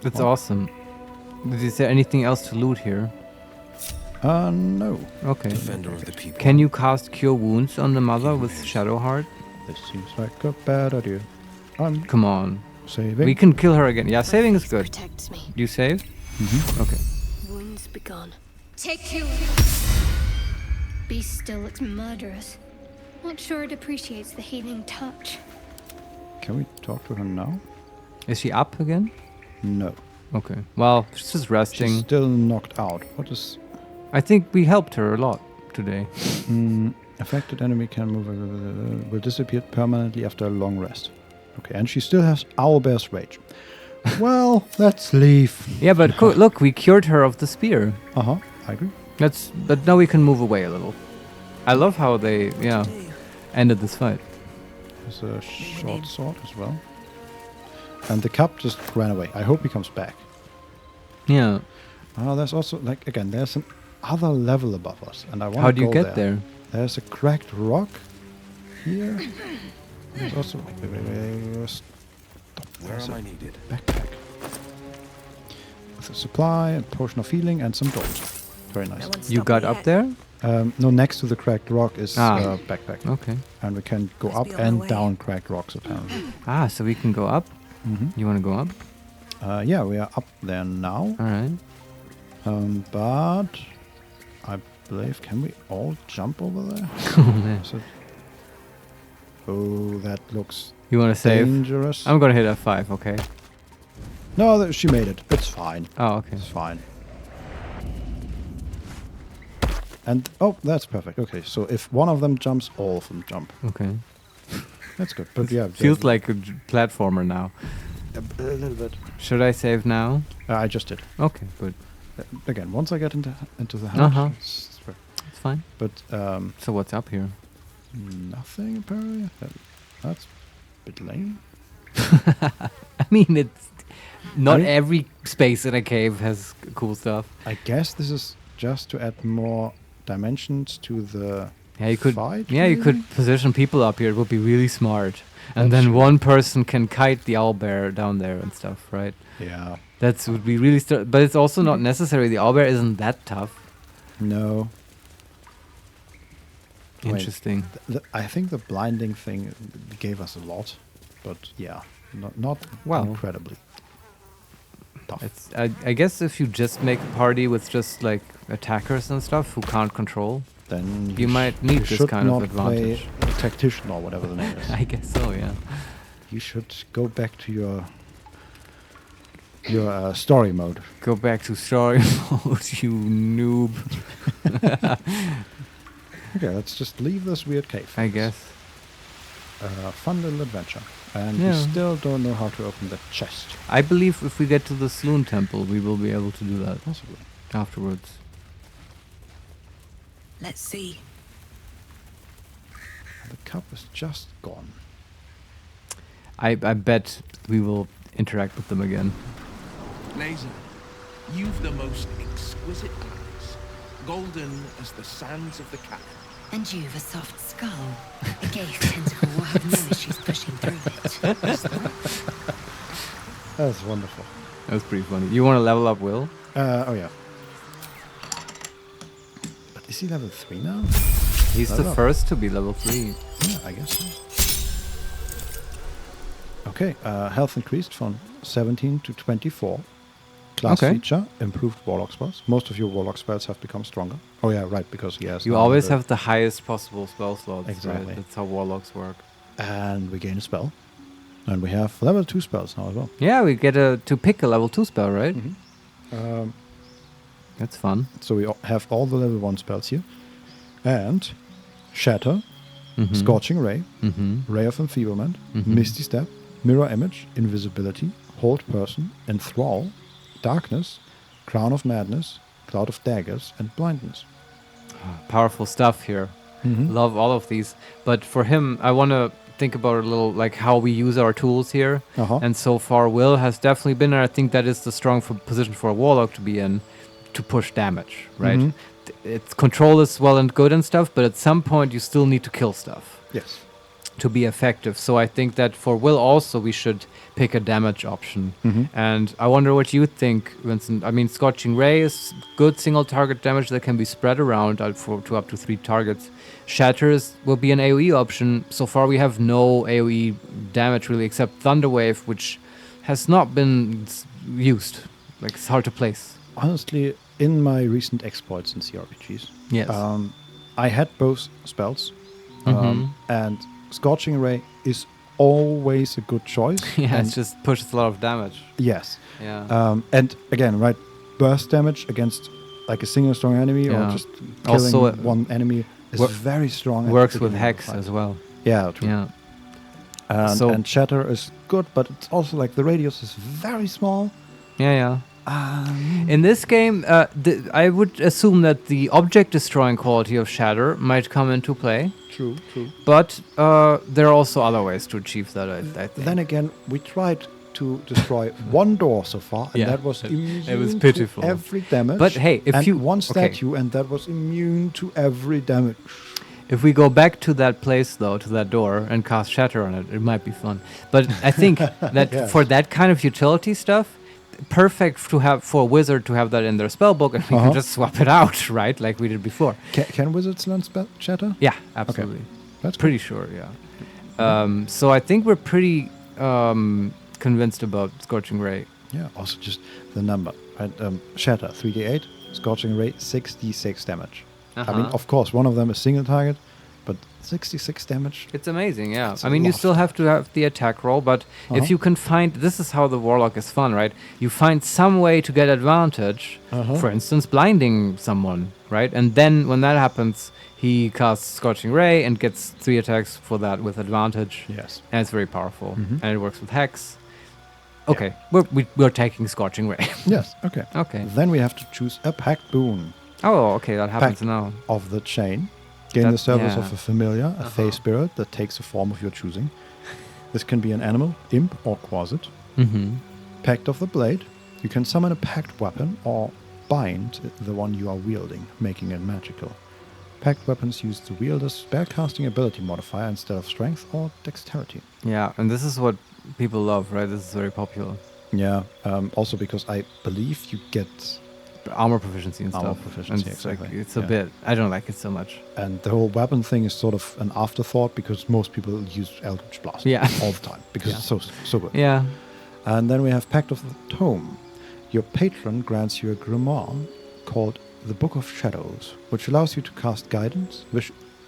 That's awesome. Is there anything else to loot here? No. Okay. Defender of the people. Can you cast Cure Wounds on the mother with Shadowheart? This seems like a bad idea. Come on. Saving. We can kill her again. Yeah, saving is good. Protects me. You save? Mm-hmm. Okay. Wounds begun. Take you. Beast still looks murderous. Not sure it appreciates the healing touch. Can we talk to her now? Is she up again? No. Okay. Well, she's just resting. She's still knocked out. What is... I think we helped her a lot today. Affected enemy can move... will disappear permanently after a long rest. Okay, and she still has Owlbear's Rage. Well, let's leave. Yeah, but look, we cured her of the spear. Uh-huh, I agree. But now we can move away a little. I love how they, ended this fight. There's a short sword as well. And the cup just ran away. I hope he comes back. Yeah. There's also, there's an other level above us, and I want to go there. How do you get there? There's a cracked rock here. There's also... Where am I needed? Backpack. With a supply, a potion of healing, and some gold. Very nice. You got up there? No, next to the cracked rock is backpack. Okay. And we can go up and down cracked rocks, apparently. So we can go up? You want to go up? Yeah, we are up there now. Alright. But I believe, can we all jump over there? Oh, that looks You want to save? dangerous. I'm going to hit F5, okay. No, she made it. It's fine. Oh, okay. It's fine. And, oh, that's perfect. Okay, so if one of them jumps, all of them jump. Okay. That's good. But yeah. Feels like a platformer now. A little bit. Should I save now? I just did. Okay, good. Again, once I get into the house, it's fine. But so what's up here? Nothing apparently. That's a bit lame. I mean, it's not every space in a cave has cool stuff. I guess this is just to add more dimensions to the fight. Yeah, you could position people up here. It would be really smart. And then one person can kite the owlbear down there and stuff, right? Yeah. That would be really... but it's also not necessary. The owlbear isn't that tough. No. Interesting. I think the blinding thing gave us a lot. But yeah, not incredibly tough. I guess if you just make a party with just like attackers and stuff who can't control... then you might need this kind of advantage. Play a tactician or whatever the name is. I guess so, yeah. You should go back to your story mode. Go back to story mode, you noob. Okay, let's just leave this weird cave. I guess. Fun little adventure. And we still don't know how to open the chest. I believe if we get to the Sloon Temple, we will be able to do that. Possibly. Afterwards. Let's see. The cup is just gone. I bet we will interact with them again. Laser, you've the most exquisite eyes, golden as the sands of the cap. And you've a soft skull. A gaze tentacle will have no issues pushing through it. That's wonderful. That was pretty funny. You want to level up Will? Oh yeah. But is he level 3 now? He's the first to be level 3. Yeah, I guess so. Okay, health increased from 17 to 24. Class feature, improved warlock spells. Most of your warlock spells have become stronger. Oh yeah, right, because he has... You always have the highest possible spell slots. Exactly. Right? That's how warlocks work. And we gain a spell. And we have level 2 spells now as well. Yeah, we get to pick a level 2 spell, right? Mm-hmm. That's fun. So we have all the level 1 spells here. And Shatter, Scorching Ray, Ray of Enfeeblement, Misty Step, Mirror Image, Invisibility, Hold Person, Enthrall, Darkness, Crown of Madness, Cloud of Daggers, and Blindness. Powerful stuff here. Love all of these. But for him, I want to think about a little like how we use our tools here. And so far, Will has definitely been, and I think that is the strong position for a warlock to be in, to push damage, right? Its control is well and good and stuff, but at some point you still need to kill stuff. Yes. To be effective. So I think that for Will also we should pick a damage option. And I wonder what you think, Vincent. I mean, Scorching Ray is good single target damage that can be spread around to up to 3 targets. Shatters will be an AoE option. So far we have no AoE damage really, except Thunderwave, which has not been used. Like, it's hard to place. Honestly, in my recent exploits in CRPGs, I had both spells, and Scorching Ray is always a good choice. Yeah, it just pushes a lot of damage. Yes. Yeah. And again, right, burst damage against like a single strong enemy or just killing also, one enemy is very strong. Works with Hex as well. Yeah, true. Yeah. And Shatter is good, but it's also like the radius is very small. Yeah. In this game, I would assume that the object destroying quality of Shatter might come into play. True. But there are also other ways to achieve that, I think. Then again, we tried to destroy one door so far, and Yeah, that was immune it was pitiful. to every damage. But hey, if and you- one okay. statue, and that was immune to every damage. If we go back to that place, though, to that door, and cast Shatter on it, it might be fun. But I think that Yes. for that kind of utility stuff, perfect to have for a wizard to have that in their spellbook, and we can just swap it out, right, like we did before. Can wizards learn Shatter? Yeah, absolutely. That's pretty sure. Yeah. So I think we're pretty convinced about Scorching Ray. Yeah. Also, just the number. Right? Shatter 3d8, Scorching Ray 66 damage. I mean, of course, one of them is single target, but 66 damage. It's amazing, yeah. That's I a mean, you lot. still have to have the attack roll, but if you can find, this is how the Warlock is fun, right? You find some way to get advantage, for instance, blinding someone, right? And then when that happens, he casts Scorching Ray and gets 3 attacks for that with advantage. Yes. And it's very powerful. And it works with Hex. Okay, we're taking Scorching Ray. Yes, okay. Okay. Then we have to choose a Pact Boon. Oh, okay, that happens Pact now. Of the Chain. Gain the service yeah. of a familiar, a fey spirit that takes a form of your choosing. This can be an animal, imp, or quasit. Pact of the Blade. You can summon a pact weapon or bind the one you are wielding, making it magical. Pact weapons use the wielder's spellcasting ability modifier instead of strength or dexterity. Yeah, and this is what people love, right? This is very popular. Yeah, also because I believe you get armor proficiency and armor stuff. proficiency, And it's exactly. Like, it's a bit. I don't like it so much. And the whole weapon thing is sort of an afterthought because most people use Eldritch Blast all the time because it's so good. Yeah. And then we have Pact of the Tome. Your patron grants you a grimoire called the Book of Shadows, which allows you to cast Guidance,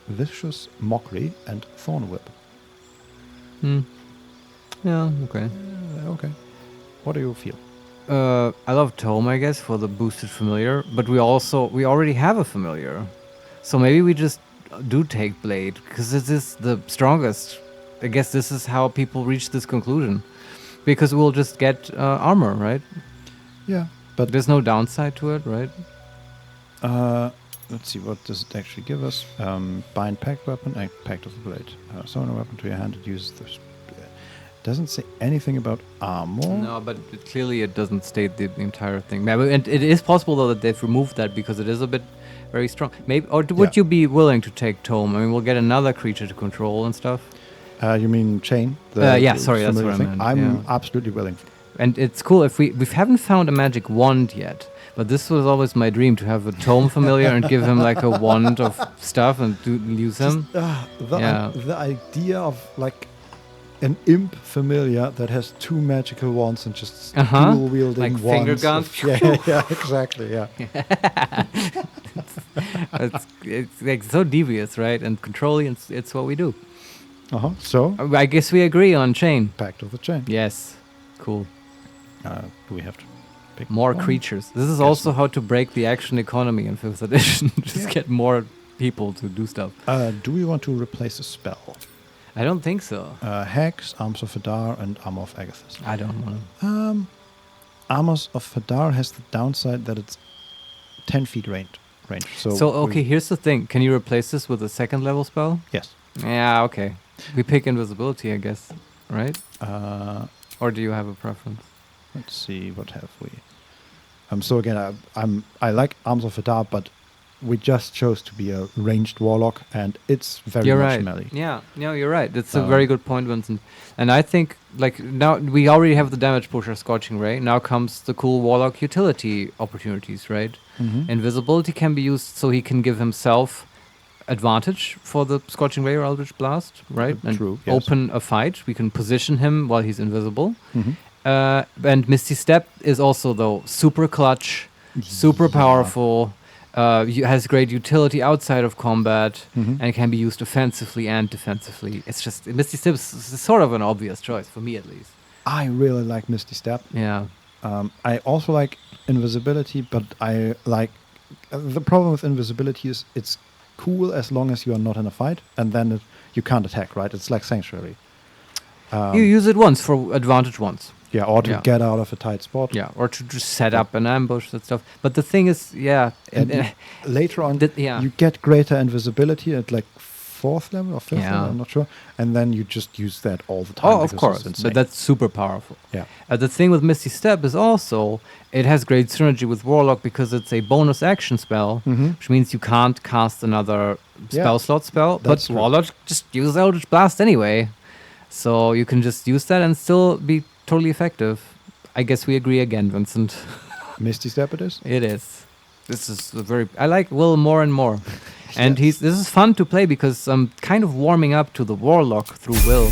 Vicious Mockery, and Thorn Whip. Yeah, okay. Okay. What do you feel? I love Tome, I guess, for the boosted familiar, but we already have a familiar. So maybe we just do take Blade, because it is the strongest. I guess this is how people reach this conclusion. Because we'll just get armor, right? Yeah, but there's no downside to it, right? Let's see, what does it actually give us? Bind Pact Weapon, Pact of the Blade. Summon a weapon to your hand, it uses the... doesn't say anything about armor. No, but clearly it doesn't state the entire thing. Maybe, and it is possible though that they've removed that because it is a bit very strong. Maybe, or would you be willing to take Tome? I mean, we'll get another creature to control and stuff. You mean Chain? Yeah, sorry, that's what I thing? meant. I'm absolutely willing. And it's cool if we haven't found a magic wand yet. But this was always my dream, to have a Tome familiar and give him like a wand of stuff and use him. The idea of like an imp familiar that has 2 magical wands and just dual wielding like wands. finger guns. Yeah, exactly. Yeah. it's like so devious, right? And controlling, it's what we do. So I guess we agree on Chain. Pact of the Chain. Yes. Cool. Do we have to pick more one? creatures? This is also how to break the action economy in 5th edition. Just get more people to do stuff. Do we want to replace a spell? I don't think so. Hex, Arms of Hadar, and Armor of Agathis. I don't want to. Armors of Hadar has the downside that it's 10 feet range. So okay, here's the thing. Can you replace this with a 2nd level spell? Yes. Yeah, okay. We pick invisibility, I guess, right? Or do you have a preference? Let's see, what have we? So again, I like Arms of Hadar, but we just chose to be a ranged warlock, and it's very much melee. Yeah, no, you're right. That's a very good point, Vincent. And I think, like, now we already have the damage pusher, Scorching Ray. Now comes the cool warlock utility opportunities, right? Invisibility can be used so he can give himself advantage for the Scorching Ray or Eldritch Blast, right? True, And open a fight. We can position him while he's invisible. And Misty Step is also, though, super clutch, super powerful. Has great utility outside of combat, and it can be used offensively and defensively. It's just Misty Step is sort of an obvious choice for me, at least. I really like Misty Step. Yeah. I also like invisibility, but I like the problem with invisibility is it's cool as long as you are not in a fight, and then you can't attack. Right? It's like Sanctuary. You use it once for advantage once. Yeah, or to get out of a tight spot. Yeah, or to just set up an ambush and stuff. But the thing is, later on, you get greater invisibility at like 4th level or 5th Yeah. level, I'm not sure. And then you just use that all the time. Oh, of because course. it's insane. But that's super powerful. Yeah. The thing with Misty Step is also it has great synergy with Warlock because it's a bonus action spell, which means you can't cast another spell slot spell. But true. Warlock just uses Eldritch Blast anyway. So you can just use that and still be totally effective. I guess we agree again, Vincent. Misty Step it is? It is. This is I like Will more and more. And this is fun to play because I'm kind of warming up to the Warlock through Will.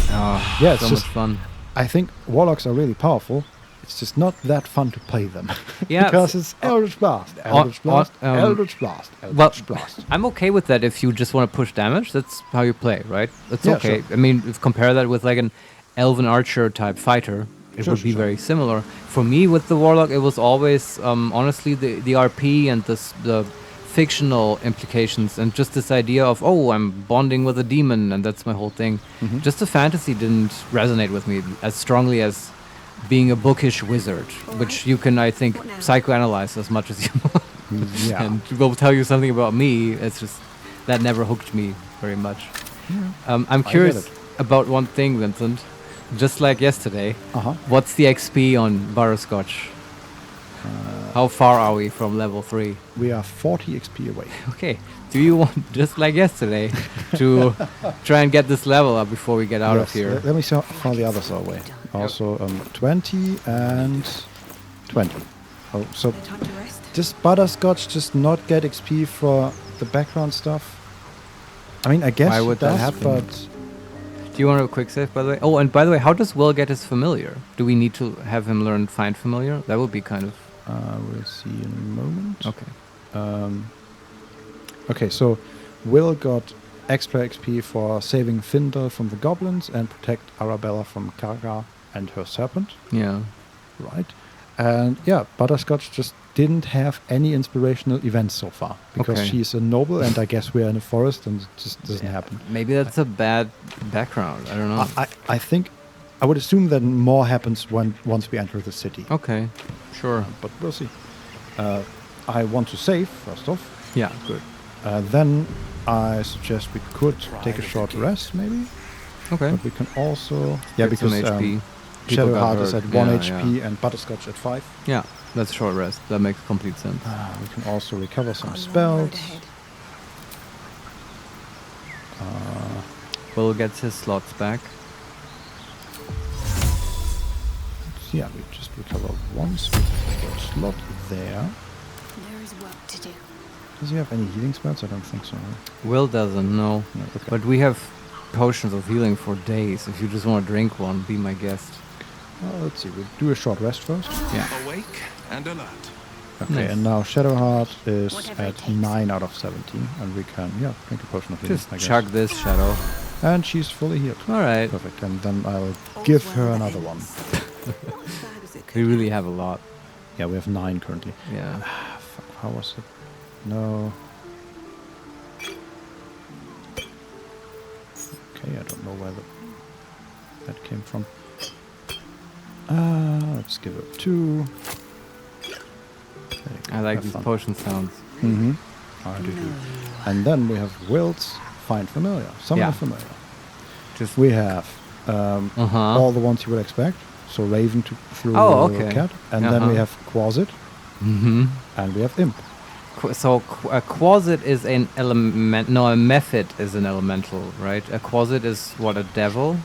Yeah, it's so just much fun. I think Warlocks are really powerful. It's just not that fun to play them. Yeah, because it's Eldritch Blast, Eldritch Blast, Eldritch Blast, Eldritch Blast. I'm okay with that if you just want to push damage. That's how you play, right? That's Yeah, okay. sure. I mean, if compare that with like an Elven Archer type fighter, it would be very similar. For me, with the Warlock, it was always honestly the RP and the fictional implications and just this idea of I'm bonding with a demon and that's my whole thing. Just the fantasy didn't resonate with me as strongly as being a bookish wizard, which you can, I think, psychoanalyze as much as you want. Yeah. And will tell you something about me. It's just that never hooked me very much. Yeah. I'm curious about one thing, Vincent. Just like yesterday, what's the XP on Butterscotch? How far are we from level 3? We are 40 XP away. Okay. Do you want, just like yesterday, to try and get this level up before we get out of here? Let me see how far the others are away. Also 20 and 20. Oh, so just Butterscotch just not get XP for the background stuff? I mean, I guess Why would that happen? But do you want a quick save, by the way? Oh, and by the way, how does Will get his familiar? Do we need to have him learn Find Familiar? That would be kind of... we'll see in a moment. Okay. Okay, so Will got extra XP for saving Findel from the goblins and protect Arabella from Karga and her serpent. Yeah. Right. And yeah, Butterscotch just didn't have any inspirational events so far because Okay. she's a noble and I guess we're in a forest and it just doesn't happen. Maybe that's a bad background. I don't know. I think I would assume that more happens once we enter the city. Okay, sure. But we'll see. I want to save first off. Yeah, good. Then I suggest we could take a short rest, maybe. Okay. But we can also Get some HP. People got Shadowheart is hurt. at 1 Yeah, HP yeah. and Butterscotch at 5. Yeah, that's short rest. That makes complete sense. We can also recover some spells. Will gets his slots back. Yeah, we just recover one slot there. There is work to do. Does he have any healing spells? I don't think so. Right? Will doesn't, no. okay. But we have potions of healing for days. If you just want to drink one, be my guest. Let's see, we'll do a short rest first. Yeah. Awake and alert. Okay, Nice. and now Shadowheart is at 9 out of 17, and we can, drink a potion of healing, Just I guess. chug this, Shadow. And she's fully healed. Alright. Perfect, and then I'll give her another one. We really have a lot. Yeah, we have 9 currently. Yeah. Fuck, how was it? No. Okay, I don't know where that came from. Let's give it 2. I like Have these fun. potion sounds. Mm-hmm. I do too. And then we have Will's Find Familiar. Summon Yeah. a Familiar. Just We have all the ones you would expect. So Raven through Oh, okay. Cat. And then we have Quasit. Mm-hmm. And we have Imp. So a quasit is an element. No, a mephit is an elemental, right? A quasit is what, a devil?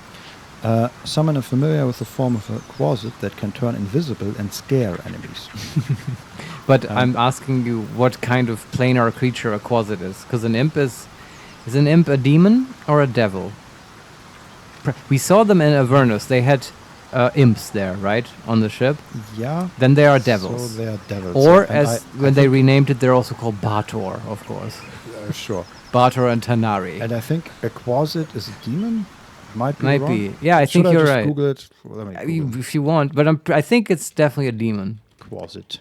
Summon a Familiar with the form of a Quasit that can turn invisible and scare enemies. But I'm asking you what kind of planar creature a quasit is, because an imp is an imp a demon or a devil? We saw them in Avernus. They had imps there, right, on the ship. Yeah. Then they are devils. So they are devils. Or And as when they renamed it, they're also called Bator, of course. Sure. Bator and Tanari. And I think a Quasit is a demon. Might be. Might wrong. be. Yeah, I Should think I you're just right. Google it. Well, let me Google it. If you want, but I think it's definitely a demon. Quasit.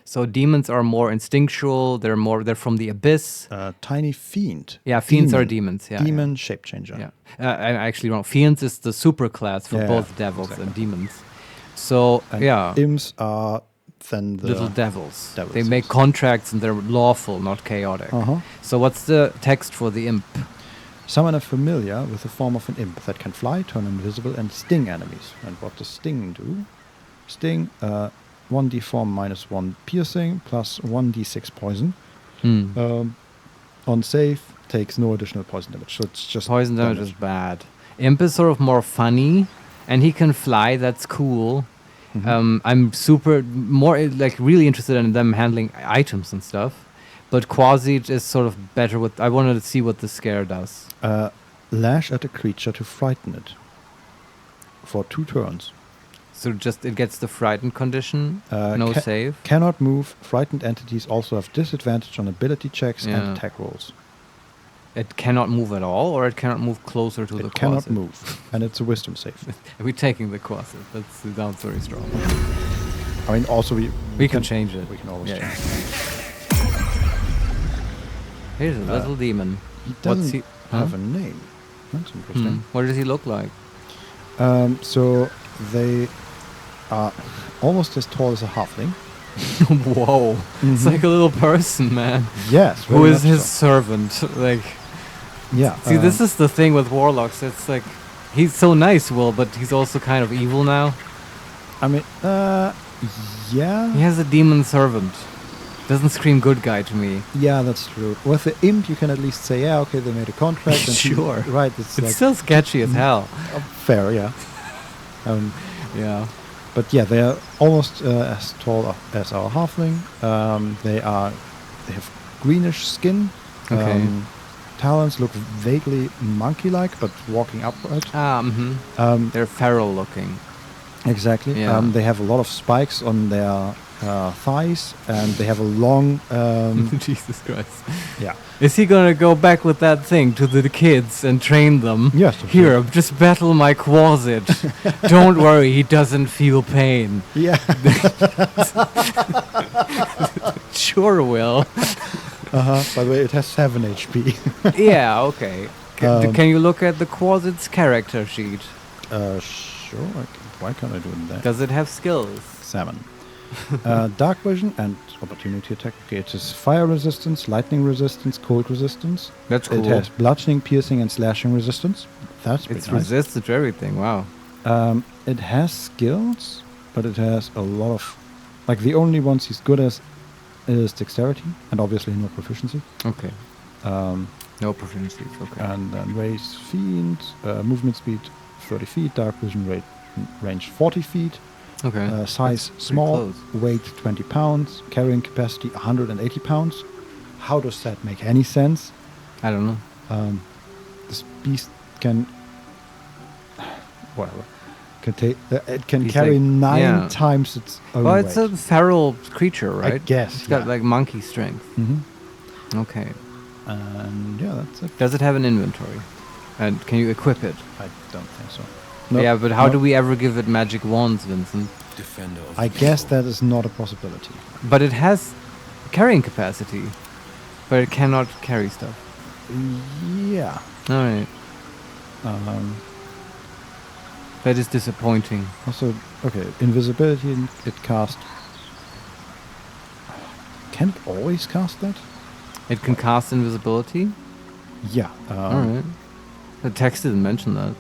So demons are more instinctual. They're from the abyss. Tiny fiend. Yeah, fiends are demons. Yeah, Demon shape changer. Yeah. I'm actually wrong. Fiends is the superclass for Yeah, both devils and demons. So And yeah. imps are than the little devils. They make contracts and they're lawful, not chaotic. So what's the text for the imp? Summon a familiar with the form of an imp that can fly, turn invisible, and sting enemies. And what does sting do? Sting, 1d4 minus 1 piercing, plus 1d6 poison. On save, takes no additional poison damage. So it's just poison damage is bad. Imp is sort of more funny, and he can fly. That's cool. I'm really interested in them handling items and stuff. But Quasit is sort of better with. I wanted to see what the scare does. Lash at a creature to frighten it for 2 turns. So just it gets the frightened condition. No save. Cannot move. Frightened entities also have disadvantage on ability checks and attack rolls. It cannot move at all, or it cannot move closer to the Quasit? It cannot move, and it's a wisdom save. We're taking the Quasit. That sounds very strong. I mean, also we can change it. We can always change it. Here's a little demon. He doesn't have a name. That's interesting. What does he look like? So they are almost as tall as a halfling. Whoa. It's like a little person, man. Yes. Who is his servant. Like, yeah. See, this is the thing with warlocks. It's like, he's so nice, Will, but he's also kind of evil now. I mean, yeah. He has a demon servant. Doesn't scream good guy to me. Yeah, that's true. With the imp, you can at least say, yeah, okay, they made a contract. And Sure. Right. It's like still sketchy as hell. Fair, yeah. Yeah. But yeah, they are almost as tall as our halfling. They have greenish skin. Okay. Talons look vaguely monkey-like, but walking upward. They're feral looking. Exactly. Yeah. They have a lot of spikes on their thighs, and they have a long... Jesus Christ. Yeah. Is he going to go back with that thing to the kids and train them? Yes. Here, just battle my Quasit. Don't worry, he doesn't feel pain. Yeah. Sure will. By the way, it has 7 HP. Yeah, okay. Can you look at the Quasit's character sheet? Sure. Why can't I do that? Does it have skills? 7. Dark vision and opportunity attack. Okay, it has fire resistance, lightning resistance, cold resistance. That's cool. It has bludgeoning, piercing, and slashing resistance. That's pretty It's nice. resistant to everything. Wow. It has skills, but it has a lot of... Like, the only ones he's good as is dexterity, and obviously no proficiency. Okay. No proficiency, okay. And then raise fiend, movement speed 30 feet, dark vision range 40 feet. Okay. Size small, weight 20 pounds, carrying capacity 180 pounds. How does that make any sense? I don't know. This beast can... Whatever. It can He's carry like, 9 times its own weight. Well, it's a feral creature, right? I guess, It's got like monkey strength. Okay. And yeah, that's it. Does it have an inventory? And can you equip it? I don't think so. Yeah, but how do we ever give it magic wands, Vincent? Defender of I guess that is not a possibility. But it has carrying capacity, but it cannot carry stuff. Yeah. All right. That is disappointing. Also, okay, invisibility, it cast... Can it always cast that? It can cast invisibility? Yeah. All right. The text didn't mention that.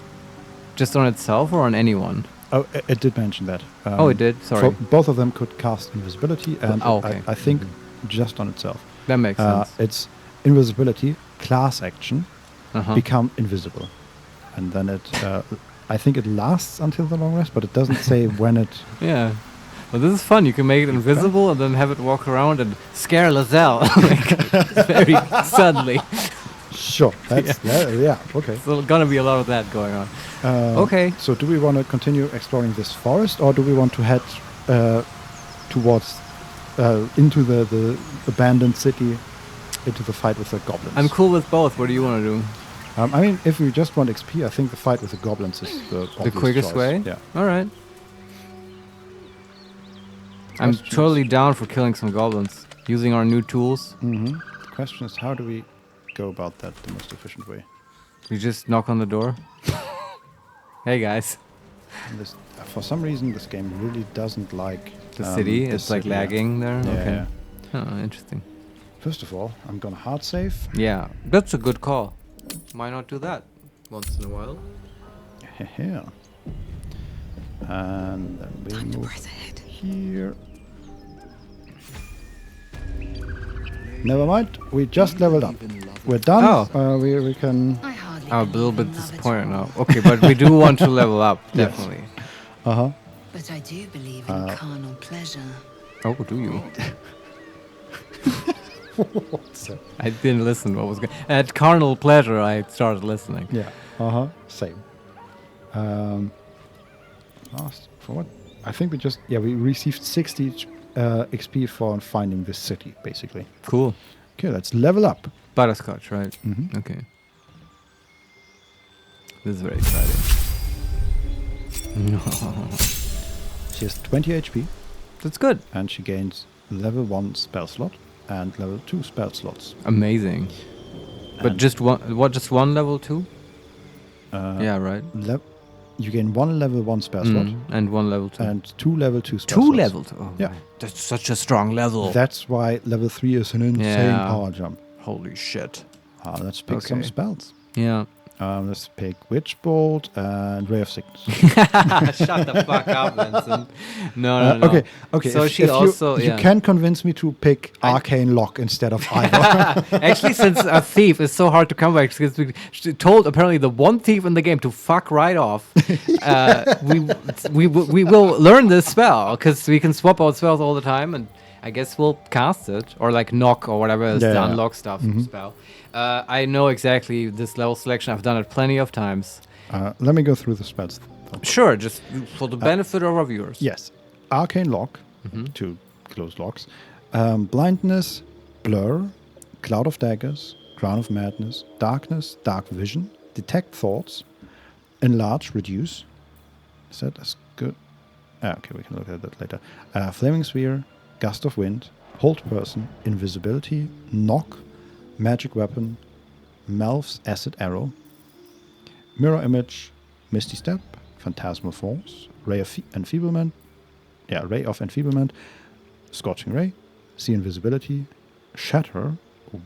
Just on itself or on anyone? Oh, it did mention that. Oh, it did? Sorry. Both of them could cast invisibility, and okay. I think just on itself. That makes sense. It's invisibility, class action, become invisible. And then it... I think it lasts until the long rest, but it doesn't say when it... Yeah. Well, this is fun. You can make it invisible and then have it walk around and scare Lazelle like, very suddenly. Sure. That's yeah. Okay. So gonna be a lot of that going on. Okay. So do we want to continue exploring this forest, or do we want to head towards into the abandoned city, into the fight with the goblins? I'm cool with both. What do you want to do? I mean, if we just want XP, I think the fight with the goblins is the quickest choice. way. Yeah. All right. I'm totally down for killing some goblins using our new tools. The question is, how do we go about that the most efficient way? We just knock on the door. Hey guys. For some reason, this game really doesn't like The city, the it's like city, yeah. lagging there. Yeah, Okay. yeah. Oh, interesting. First of all, I'm gonna hard save. Yeah, that's a good call. Why not do that once in a while? Yeah. And then we move here. Never mind, we just leveled up. We're done. Oh. We can. I'm a little bit disappointed now. Okay, but we do want to level up, Yes. definitely. Uh-huh. But I do believe in carnal pleasure. Oh, do you? What's that? I didn't listen. What was going? At carnal pleasure, I started listening. Yeah. Same. Last for what? I think we just we received 60 XP for finding this city, basically. Cool. Okay, let's level up. Butterscotch, right? Mm-hmm. Okay. This is very exciting. No. She has 20 HP. That's good. And she gains level 1 spell slot and level 2 spell slots. Amazing. But just one? What? Just one level 2? Yeah, right. You gain 1 level 1 spell slot and 1 level 2 and 2 level 2 spell slots. 2 level 2. Oh, yeah, my. That's such a strong level. That's why level 3 is an insane power jump. Holy shit. Let's pick some spells. Yeah. Let's pick Witch Bolt and Ray of Sickness. Shut the fuck up, Vincent. No. Okay. So if you can convince me to pick Arcane Lock instead of Ivor. Actually, since a thief is so hard to come back, because we told apparently the one thief in the game to fuck right off. We will learn this spell because we can swap out spells all the time, and I guess we'll cast it or like knock or whatever is the unlock stuff spell. I know exactly this level selection. I've done it plenty of times. Let me go through the spells. Sure, just for the benefit of our viewers. Yes. Arcane Lock, 2 close locks. Blindness, Blur, Cloud of Daggers, Crown of Madness, Darkness, Dark Vision, Detect Thoughts, Enlarge, Reduce. Is that as good? Okay, we can look at that later. Flaming Sphere, Gust of Wind, Hold Person, Invisibility, Knock, Magic Weapon, Melf's Acid Arrow, Mirror Image, Misty Step, Phantasmal Force, Ray of Enfeeblement, Scorching Ray, See Invisibility, Shatter,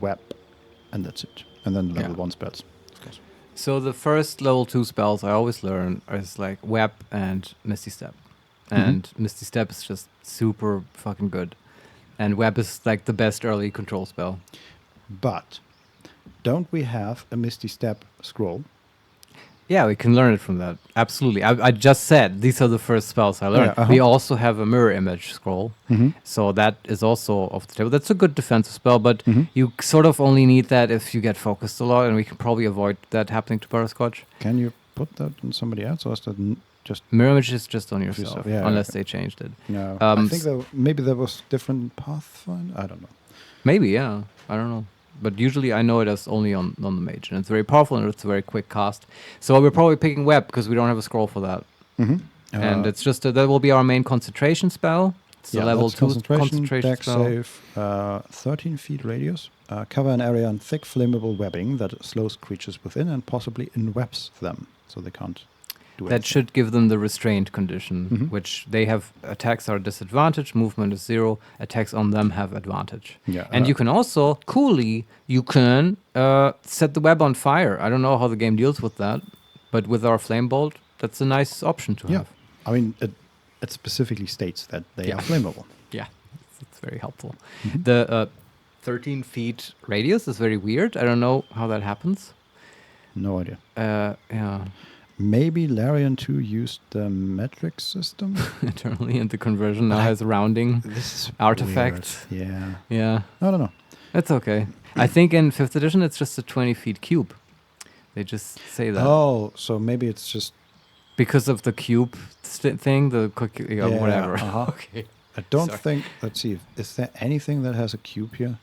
Web, and that's it. And then level 1 spells. So the first level 2 spells I always learn is like Web and Misty Step. And Misty Step is just super fucking good. And Web is like the best early control spell. But don't we have a Misty Step scroll? Yeah, we can learn it from that. Absolutely. I just said these are the first spells I learned. We also have a mirror image scroll. So that is also off the table. That's a good defensive spell, but you sort of only need that if you get focused a lot, and we can probably avoid that happening to Butterscotch. Can you put that on somebody else, or is that just... Mirror image is just on yourself, unless they changed it. No, I think maybe there was different Pathfinder. I don't know. Maybe, yeah. I don't know. But usually I know it as only on the mage, and it's very powerful and it's a very quick cast. So we're probably picking Web because we don't have a scroll for that. And it's just that will be our main concentration spell. It's the level 2 concentration deck spell. Save, 13 feet radius. Cover an area in thick flammable webbing that slows creatures within and possibly enwebs them, so they can't do anything. That should give them the restrained condition, which they have attacks are disadvantaged, movement is 0, attacks on them have advantage. And you can also, coolly, set the web on fire. I don't know how the game deals with that, but with our Flame Bolt, that's a nice option to have. I mean, it specifically states that they are flammable. Yeah, it's very helpful. The 13 feet radius is very weird. I don't know how that happens. No idea. Yeah. Maybe Larian 2 used the metric system internally, and the conversion now has rounding artifacts. Weird. Yeah. I don't know. It's okay. I think in 5th edition it's just a 20 feet cube. They just say that. Oh, so maybe it's just because of the cube thing, whatever. Okay. I don't think. Let's see. Is there anything that has a cube here?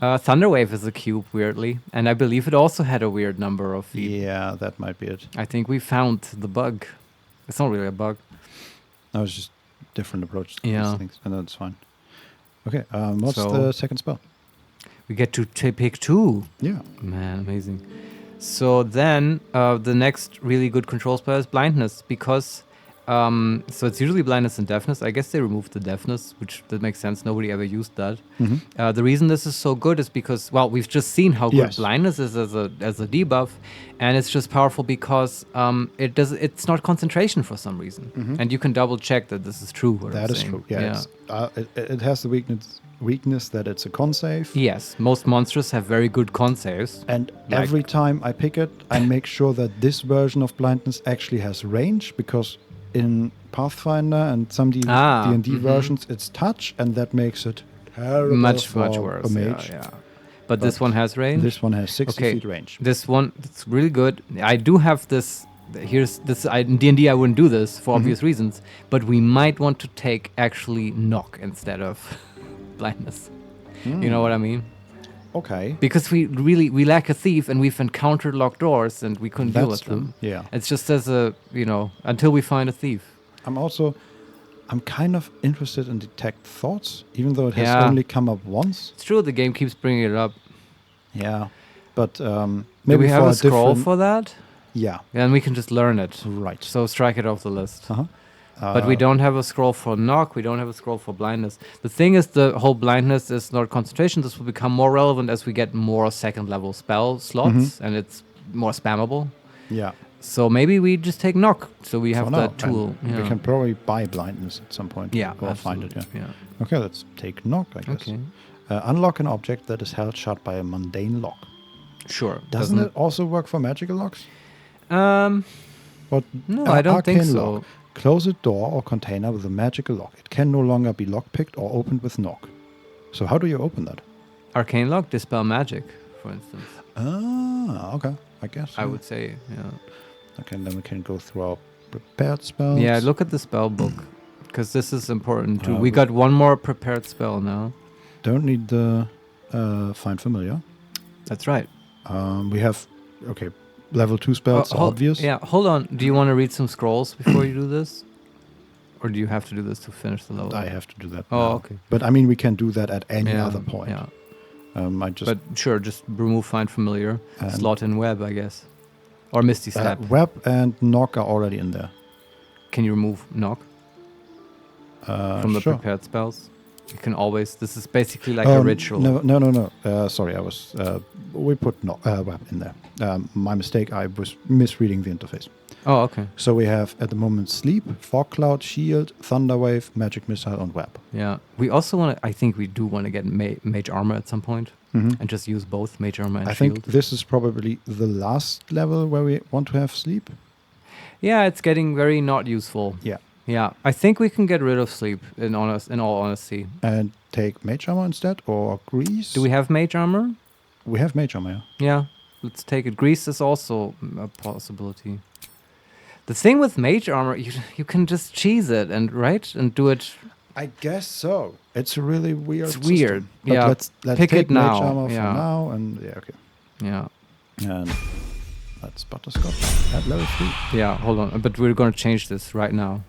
Thunderwave is a cube, weirdly, and I believe it also had a weird number of feet. Yeah, that might be it. I think we found the bug. It's not really a bug. No, it's just different approach to these things, and that's fine. Okay, what's the second spell? We get to pick 2. Yeah. Man, amazing. So then the next really good control spell is Blindness, because So it's usually blindness and deafness. I guess they removed the deafness, that makes sense. Nobody ever used that. The reason this is so good is because, well, we've just seen how good blindness is as a debuff, and it's just powerful because it's not concentration for some reason, and you can double check that this is true. That is true. Yeah, it has the weakness that it's a con save. Yes, most monsters have very good con saves. And every time I pick it, I make sure that this version of blindness actually has range, because in Pathfinder and some D&D versions, it's touch, and that makes it terrible much for worse. a mage. But this one has range? This one has 60 feet range. This one, it's really good. I do have this. Here's this. In D&D, I wouldn't do this for obvious reasons, but we might want to take actually knock instead of blindness. You know what I mean? Okay. Because we lack a thief, and we've encountered locked doors, and we couldn't deal with them. Yeah. It's just as until we find a thief. I'm kind of interested in detect thoughts, even though it has only come up once. It's true, the game keeps bringing it up. Yeah. But Do maybe we have a scroll for that? Yeah. And we can just learn it. Right. So strike it off the list. But we don't have a scroll for knock. We don't have a scroll for blindness. The thing is, the whole blindness is not concentration. This will become more relevant as we get more second-level spell slots, and it's more spammable. Yeah. So maybe we just take knock, so we have that tool. We can probably buy blindness at some point. Yeah, or find it. Yeah. Okay, let's take knock, I guess. Okay. Unlock an object that is held shut by a mundane lock. Sure. Doesn't it also work for magical locks? No, I don't think so. Lock. Close a door or container with a magical lock. It can no longer be lockpicked or opened with knock. So how do you open that? Arcane lock, dispel magic, for instance. Ah, okay. I guess. I would say, yeah. Okay, and then we can go through our prepared spells. Yeah, look at the spell book, because this is important too. We got one more prepared spell now. Don't need the Find Familiar. That's right. We have, level 2 spells, obvious. Yeah, hold on. Do you want to read some scrolls before you do this? Or do you have to do this to finish the level? I have to do that. Oh, now. okay. But I mean, we can do that at any other point. Yeah. But sure, just remove Find Familiar, slot in Web, I guess. Or Misty Step. Web and Knock are already in there. Can you remove Knock from the sure. prepared spells? You can always. This is basically like a ritual. No. Sorry, I was. We put Web in there. My mistake. I was misreading the interface. Oh, okay. So we have at the moment Sleep, Fog Cloud, Shield, Thunderwave, Magic Missile, and Web. Yeah. We also want to. I think we do want to get Mage Armor at some point, and just use both Mage Armor and I Shield. think this is probably the last level where we want to have Sleep. Yeah, it's getting very not useful. Yeah. Yeah, I think we can get rid of Sleep, in all honesty. And take Mage Armor instead, or Grease? Do we have Mage Armor? We have Mage Armor, Yeah, let's take it. Grease is also a possibility. The thing with Mage Armor, you can just cheese it and do it. I guess so. It's a really weird It's weird. System. But Yeah, let's pick take it now. Mage Armor Yeah. for now, and okay. Yeah. And that's Butterscotch at level 3. Yeah, hold on. But we're going to change this right now.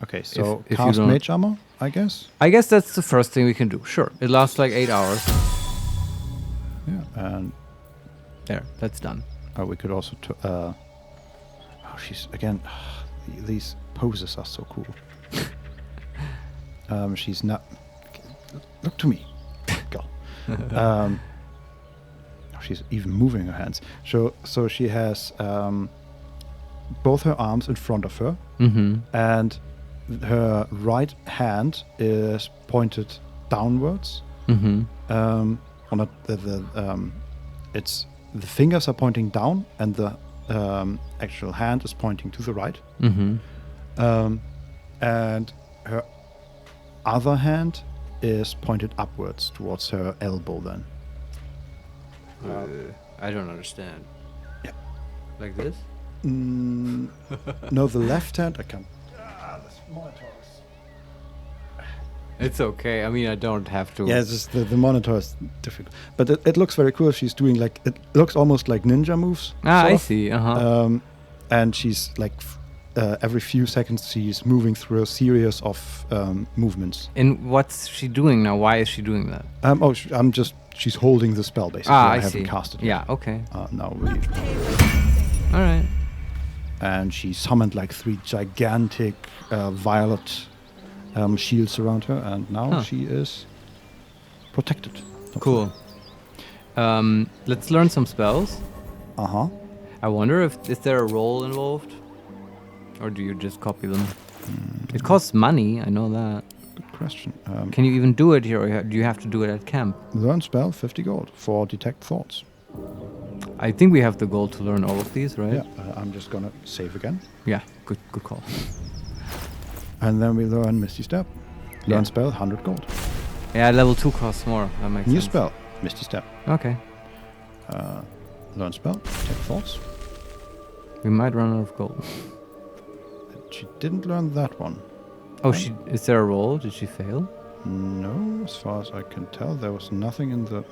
Okay, so if cast you don't- Mage Armor, I guess. I guess that's the first thing we can do. Sure. It lasts like 8 hours. Yeah, and there, that's done. We could also. She's again. These poses are so cool. She's not. Look to me, girl. She's even moving her hands. So she has both her arms in front of her, and her right hand is pointed downwards. It's the fingers are pointing down, and the actual hand is pointing to the right. And her other hand is pointed upwards towards her elbow. Then. I don't understand. Yeah. Like this? No, the left hand. I can't. This monitor is. It's okay. I mean, I don't have to. Yeah, it's just the monitor is difficult, but it looks very cool. She's doing it looks almost like ninja moves. I see. And she's like every few seconds she's moving through a series of movements. And what's she doing now? Why is she doing that? She's holding the spell basically. I haven't see. cast it. Yeah. Yet. Okay. Now we. All right. and she summoned like 3 gigantic violet shields around her, and now she is protected. Cool. Let's learn some spells. I wonder if is there a roll involved, or do you just copy them? It costs money, I know that. Good question. Can you even do it here, or do you have to do it at camp? Learn spell, 50 gold for detect thoughts. I think we have the gold to learn all of these, right? Yeah, I'm just gonna save again. Yeah, good call. And then we learn Misty Step. Learn spell, 100 gold. Yeah, level 2 costs more. That makes sense. New spell, Misty Step. Okay. Learn spell, detect thoughts. We might run out of gold. She didn't learn that one. Oh, is there a roll? Did she fail? No, as far as I can tell, there was nothing in the...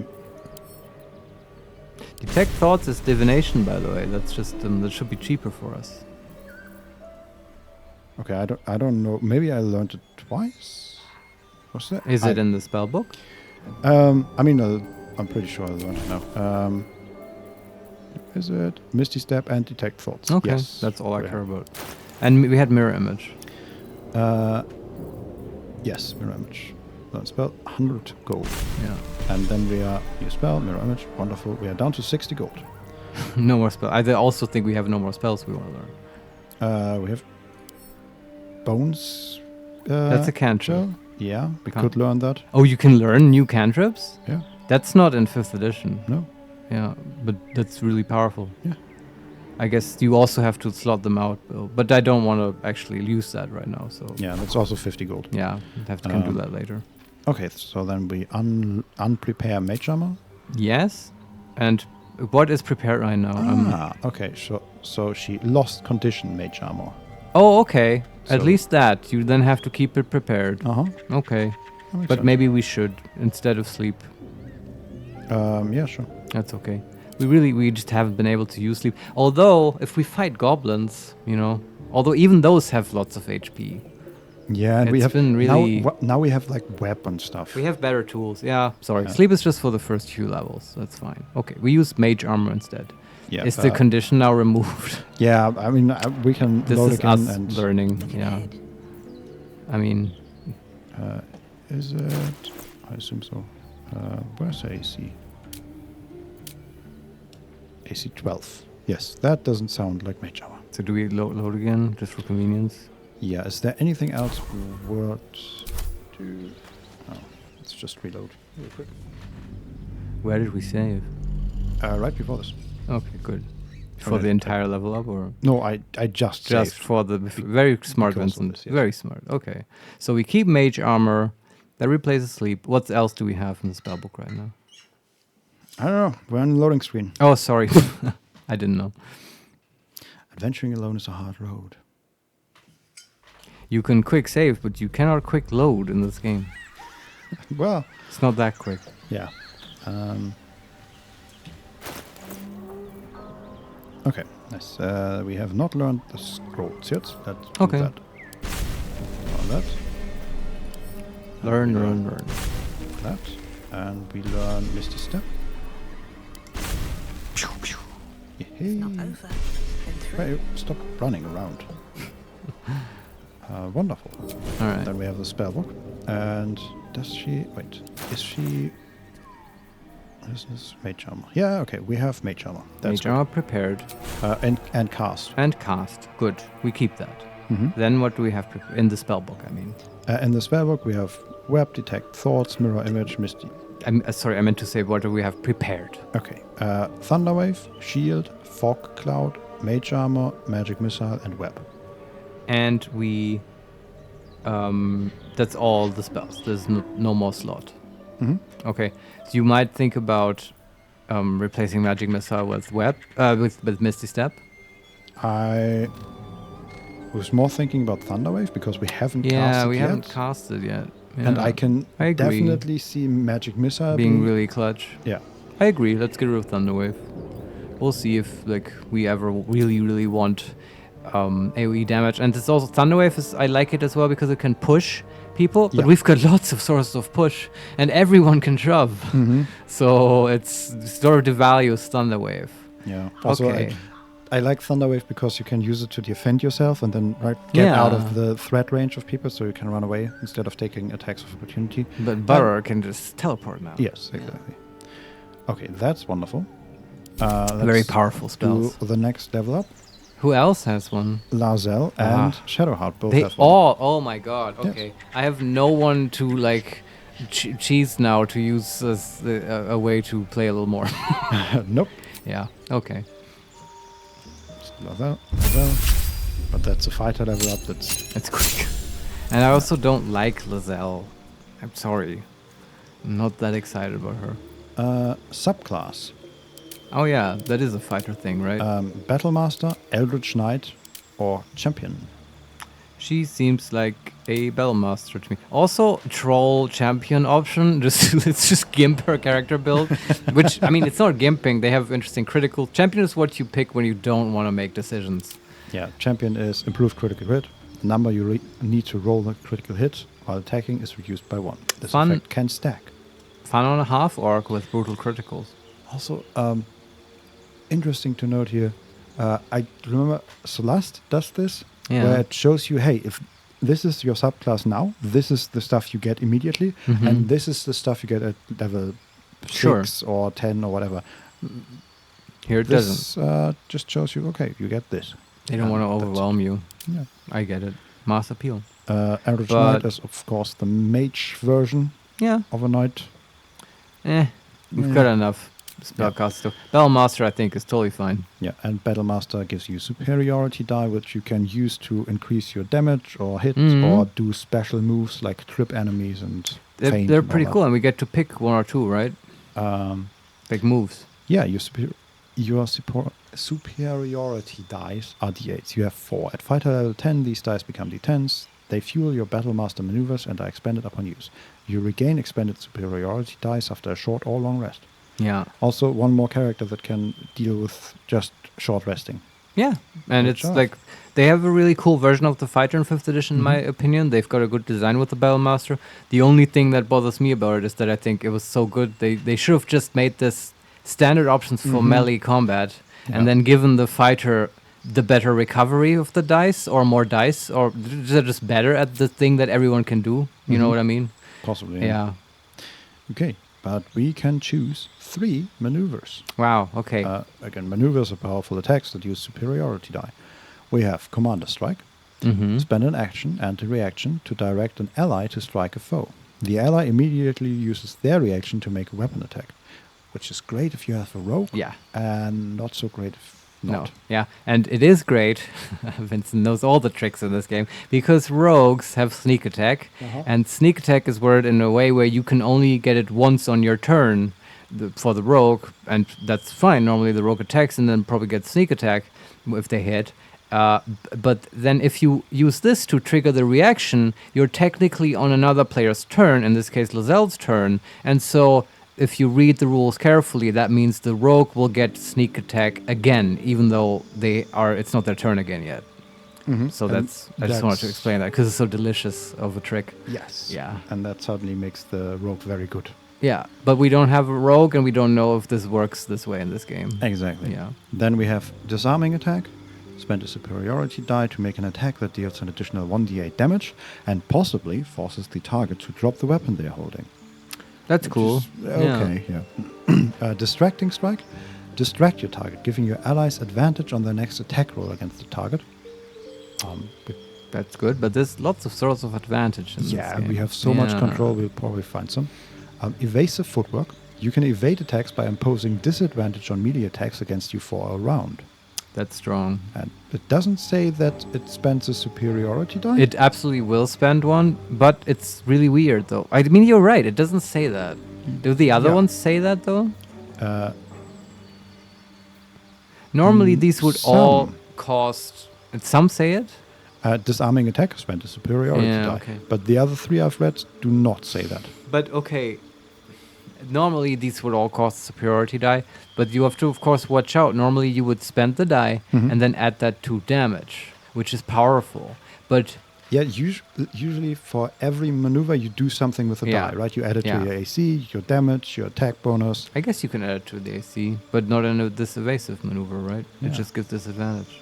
Detect thoughts is divination, by the way. That's just that should be cheaper for us. Okay, I don't know. Maybe I learned it twice. What's that? Is it in the spell book? I mean, I'm pretty sure I learned it now. Is it Misty Step and Detect Thoughts? Okay, yes, that's all I care about. And we had mirror image. Yes, mirror image. Learn spell, 100 gold. Yeah. And then we are new spell, mirror image, wonderful. We are down to 60 gold. No more spell. I also think we have no more spells we want to learn. We have bones. That's a cantrip. Yeah, we could learn that. Oh, you can learn new cantrips? Yeah. That's not in 5th edition. No. Yeah, but that's really powerful. Yeah. I guess you also have to slot them out, but I don't want to actually use that right now. So yeah, that's also 50 gold. Yeah, can do that later. Okay, so then we unprepare Mage Armor. Yes, and what is prepared right now? Okay, so she lost condition Mage Armor. Oh, okay. At least that. You then have to keep it prepared. Okay. But sense. maybe we should instead of sleep. Yeah, sure. That's okay. We just haven't been able to use sleep. Although, if we fight goblins, although even those have lots of HP. Yeah, and we have been really now we have like weapon stuff. We have better tools. Yeah, sorry. Sleep is just for the first few levels. That's fine. Okay, we use mage armor instead. Yeah. Is the condition now removed? Yeah, I mean we can this load is again us and learning. Yeah. I mean, is it? I assume so. Where's AC? AC 12. Yes, that doesn't sound like mage armor. So do we load again just for convenience? Yeah. Is there anything else worth to? Oh, let's just reload real quick. Where did we save? Right before this. Okay, good. For the entire level up, or no? I just saved for the very smart Vincent. Yes. Very smart. Okay, so we keep mage armor. That replaces sleep. What else do we have in the spellbook right now? I don't know. We're on the loading screen. Oh, sorry. I didn't know. Adventuring alone is a hard road. You can quick save, but you cannot quick load in this game. Well, it's not that quick. Yeah. Okay, nice. We have not learned the scrolls yet. Let's do that. On that. Learn. That. And we learn Misty Step. It's not over. Wait, stop running around. Wonderful. All right. Then we have the spellbook. And does she... Wait, is she... Is this mage armor? Yeah, okay, we have mage armor. Mage armor prepared. And cast. And cast. Good. We keep that. Then what do we have in the spellbook, I mean? In the spellbook we have web, detect thoughts, mirror image, misty. Sorry, I meant to say what do we have prepared? Okay. Thunderwave, shield, fog cloud, mage armor, magic missile, and web. And we... that's all the spells. There's no more slot. Okay. So you might think about replacing magic missile with web, with Misty Step. I was more thinking about Thunderwave because we haven't casted yet. Yeah, we haven't casted yet. Yeah. And I can definitely see magic missile being really clutch. Yeah. I agree. Let's get rid of Thunderwave. We'll see if we ever really want AoE damage. And it's also Thunderwave I like it as well because it can push people, but we've got lots of sources of push, and everyone can shove. So it's sort of devalues Thunderwave. Yeah. Also, I like Thunderwave because you can use it to defend yourself and then get out of the threat range of people, so you can run away instead of taking attacks of opportunity. But Baldur can just teleport now. Yes, exactly. Okay, that's wonderful. Very powerful spells. Do the next level up. Who else has one? Lazel and Shadowheart both they have one. Oh my god, okay. Yes. I have no one to, like, cheese now to use as a way to play a little more. Nope. Yeah, okay. Lazel. But that's a fighter level up. It's quick. And I also don't like Lazel. I'm sorry. I'm not that excited about her. Subclass. Oh yeah, that is a fighter thing, right? Battlemaster, Eldritch Knight, or Champion. She seems like a Battlemaster to me. Also, Troll Champion option. Let's just gimp her character build. Which, I mean, it's not gimping. They have interesting critical. Champion is what you pick when you don't want to make decisions. Yeah, Champion is improved critical hit. The number you need to roll the critical hit while attacking is reduced by 1. This effect can stack. Fun on a half orc with brutal criticals. Also, interesting to note here, I remember Celeste does this, where it shows you, hey, if this is your subclass now, this is the stuff you get immediately, and this is the stuff you get at level 6 or 10 or whatever. Here it doesn't. Just shows you, okay, you get this. They don't want to overwhelm you. Yeah. I get it. Mass appeal. Eldritch Knight is, of course, the mage version of a knight. We've got enough spellcast stuff. Battlemaster, I think, is totally fine. Yeah, and Battlemaster gives you superiority die, which you can use to increase your damage or hit or do special moves like trip enemies and feint. They're pretty cool, and we get to pick 1 or 2, right? Like moves. Yeah, your superiority dice are d8s. You have 4. At fighter level 10, these dice become d10s. They fuel your Battlemaster maneuvers and are expended upon use. You regain expended superiority dice after a short or long rest. Yeah. Also, one more character that can deal with just short resting. Yeah, and it's like they have a really cool version of the fighter in 5th edition, in my opinion. They've got a good design with the Battlemaster. The only thing that bothers me about it is that I think it was so good. They should have just made this standard options for melee combat, and then given the fighter the better recovery of the dice, or more dice, or they're just better at the thing that everyone can do. You know what I mean? Possibly. Yeah. Okay, but we can choose 3 maneuvers. Wow, okay. Again, maneuvers are powerful attacks that use superiority die. We have Commander Strike. Spend an action and a reaction to direct an ally to strike a foe. The ally immediately uses their reaction to make a weapon attack, which is great if you have a rogue, and not so great if not. No, yeah, and it is great. Vincent knows all the tricks in this game, because rogues have sneak attack, and sneak attack is worded in a way where you can only get it once on your turn for the rogue, and that's fine. Normally the rogue attacks and then probably gets sneak attack if they hit. But then if you use this to trigger the reaction, you're technically on another player's turn, in this case Lazelle's turn, and so if you read the rules carefully, that means the rogue will get sneak attack again, even though it's not their turn again yet. So I just wanted to explain that, because it's so delicious of a trick. Yes. Yeah. And that certainly makes the rogue very good. Yeah, but we don't have a rogue, and we don't know if this works this way in this game. Exactly. Yeah. Then we have disarming attack. Spend a superiority die to make an attack that deals an additional 1d8 damage, and possibly forces the target to drop the weapon they're holding. That's cool. Okay, yeah. Distracting strike. Distract your target, giving your allies advantage on their next attack roll against the target. That's good, but there's lots of sorts of advantage in this game. We have so much control, we'll probably find some. Evasive footwork. You can evade attacks by imposing disadvantage on melee attacks against you for a round. That's strong. And it doesn't say that it spends a superiority die. It absolutely will spend one, but it's really weird, though. I mean, you're right. It doesn't say that. Do the other ones say that, though? Normally, these would all cost... Some say it? Disarming attack, spend a superiority die. Okay. But the other 3 I've read do not say that. But, okay... Normally, these would all cost superiority die, but you have to, of course, watch out. Normally, you would spend the die and then add that to damage, which is powerful. But Yeah, usually for every maneuver you do something with a die, right? You add it to your AC, your damage, your attack bonus. I guess you can add it to the AC, but not in this evasive maneuver, right? It just gives disadvantage.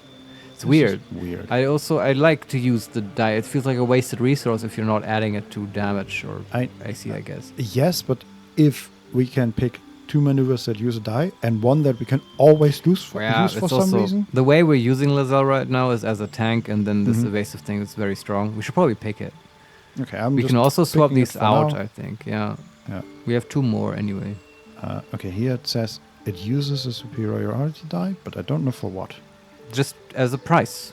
It's weird. Weird. I like to use the die. It feels like a wasted resource if you're not adding it to damage or AC, I guess. Yes, but if we can pick 2 maneuvers that use a die and one that we can always use for some reason. The way we're using Lazelle right now is as a tank, and then this evasive thing is very strong. We should probably pick it. Okay, we can also swap these out, now. I think. Yeah. We have 2 more anyway. Okay, here it says it uses a superiority die, but I don't know for what. Just as a price,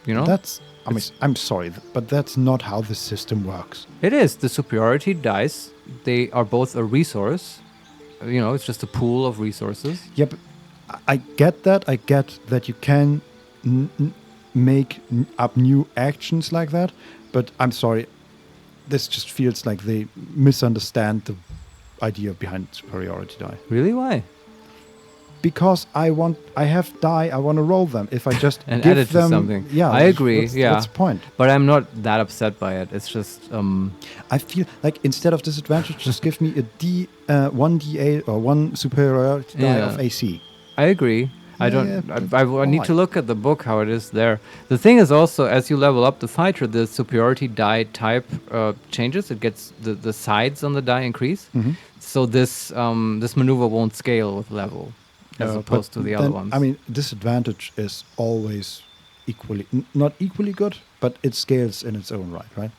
you know? I'm sorry, but that's not how the system works. It is. The superiority dice, they are both a resource. You know, it's just a pool of resources. Yeah, but I get that. I get that you can make up new actions like that. But I'm sorry, this just feels like they misunderstand the idea behind superiority die. Really? Why? Because I have die, I want to roll them. If I just and give add it them, to something. Yeah, I agree. What's the point? But I'm not that upset by it. It's just I feel like instead of disadvantage, just give me a 1d8 or 1 superiority die of AC. I agree. I need to look at the book how it is there. The thing is also, as you level up the fighter, the superiority die type changes. It gets the sides on the die increase. So this maneuver won't scale with level. As opposed to the other ones. I mean, disadvantage is always not equally good, but it scales in its own right?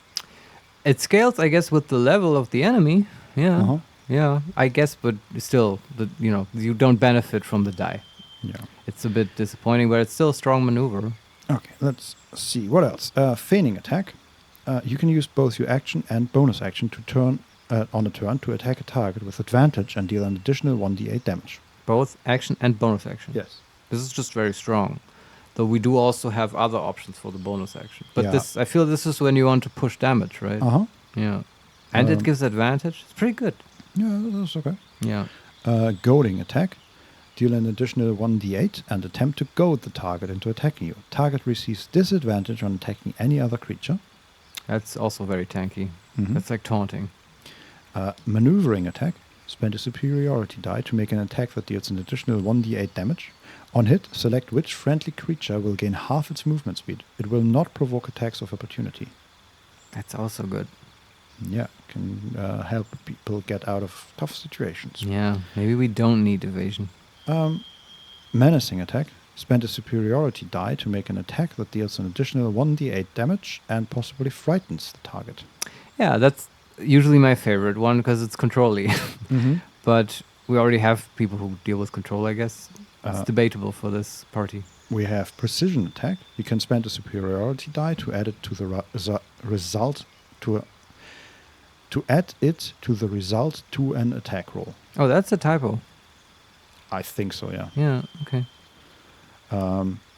It scales, I guess, with the level of the enemy. Yeah, yeah, I guess, but still, you don't benefit from the die. Yeah, it's a bit disappointing, but it's still a strong maneuver. Okay, let's see what else. Feigning attack. You can use both your action and bonus action to turn on a turn to attack a target with advantage and deal an additional 1d8 damage. Both action and bonus action. Yes. This is just very strong. Though we do also have other options for the bonus action. But I feel this is when you want to push damage, right? Yeah. And it gives advantage. It's pretty good. Yeah, that's okay. Yeah. Goading attack. Deal an additional 1d8 and attempt to goad the target into attacking you. Target receives disadvantage on attacking any other creature. That's also very tanky. That's like taunting. Maneuvering attack. Spend a superiority die to make an attack that deals an additional 1d8 damage. On hit, select which friendly creature will gain half its movement speed. It will not provoke attacks of opportunity. That's also good. Yeah, can help people get out of tough situations. Yeah, maybe we don't need evasion. Menacing attack. Spend a superiority die to make an attack that deals an additional 1d8 damage and possibly frightens the target. Yeah, that's usually my favorite one because it's control-y. But we already have people who deal with control, I guess. It's debatable for this party. We have precision attack. You can spend a superiority die to add it to the result to an attack roll. Oh, that's a typo. I think so, yeah. Yeah, okay.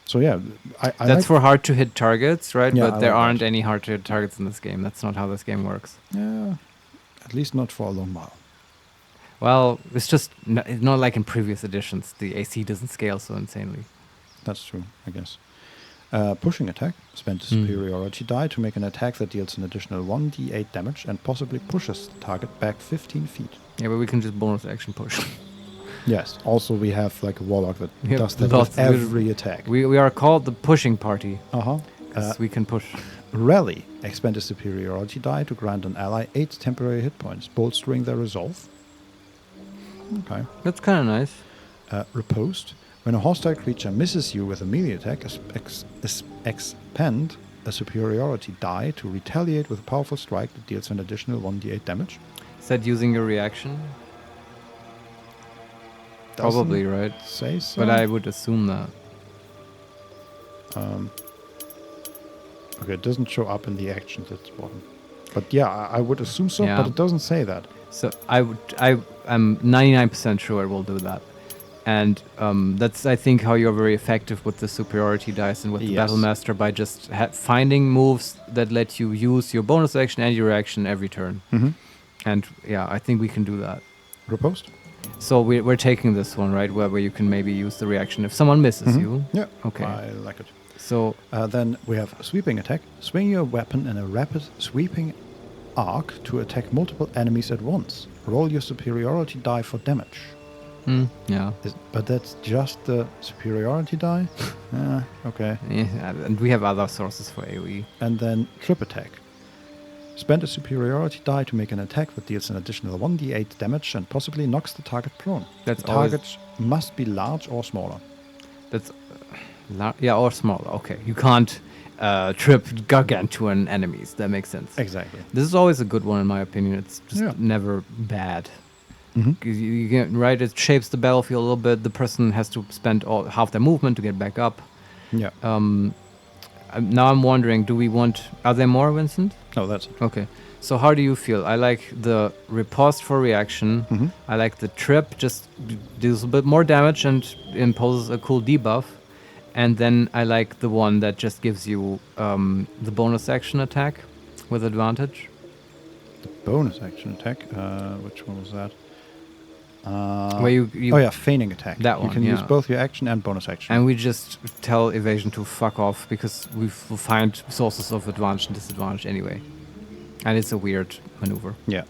So yeah, I that's for hard to hit targets, right? Yeah, but there aren't any hard to hit targets in this game. That's not how this game works. Yeah, at least not for a long while. Well, it's just not like in previous editions. The AC doesn't scale so insanely. That's true, I guess. Pushing attack. Spend a superiority die to make an attack that deals an additional 1d8 damage and possibly pushes the target back 15 feet. Yeah, but we can just bonus action push. Yes. Also, we have like a warlock that does that with every attack. We are called the pushing party. We can push. Rally. Expend a superiority die to grant an ally 8 temporary hit points, bolstering their resolve. Okay. That's kind of nice. Riposte. When a hostile creature misses you with a melee attack, expend a superiority die to retaliate with a powerful strike that deals an additional 1d8 damage. Is that using your reaction? Probably, right? Say so. But I would assume that. Okay, it doesn't show up in the actions at the bottom. But yeah, I would assume so, but it doesn't say that. So I'm 99% sure it will do that. And that's, I think, how you're very effective with the superiority dice and with the Battle Master by just finding moves that let you use your bonus action and your action every turn. And yeah, I think we can do that. Riposte? So we're taking this one, right? Where you can maybe use the reaction if someone misses you. Yeah. Okay. I like it. So then we have sweeping attack. Swing your weapon in a rapid sweeping arc to attack multiple enemies at once. Roll your superiority die for damage. Yeah. But that's just the superiority die? Okay. Yeah, and we have other sources for AoE. And then trip attack. Spend a superiority die to make an attack that deals an additional 1d8 damage and possibly knocks the target prone. The target must be large or smaller. That's or smaller. Okay, you can't trip gargantuan enemies. That makes sense. Exactly. This is always a good one in my opinion. It's just never bad. You get, right, it shapes the battlefield a little bit. The person has to spend half their movement to get back up. Yeah. Now I'm wondering, are there more, Vincent? No, that's it. Okay. So how do you feel? I like the riposte for reaction. I like the trip, just deals a bit more damage and imposes a cool debuff. And then I like the one that just gives you the bonus action attack with advantage. The bonus action attack? Which one was that? Where you feigning attack. That one, you can use both your action and bonus action. And we just tell evasion to fuck off because we'll find sources of advantage and disadvantage anyway. And it's a weird maneuver. Yeah.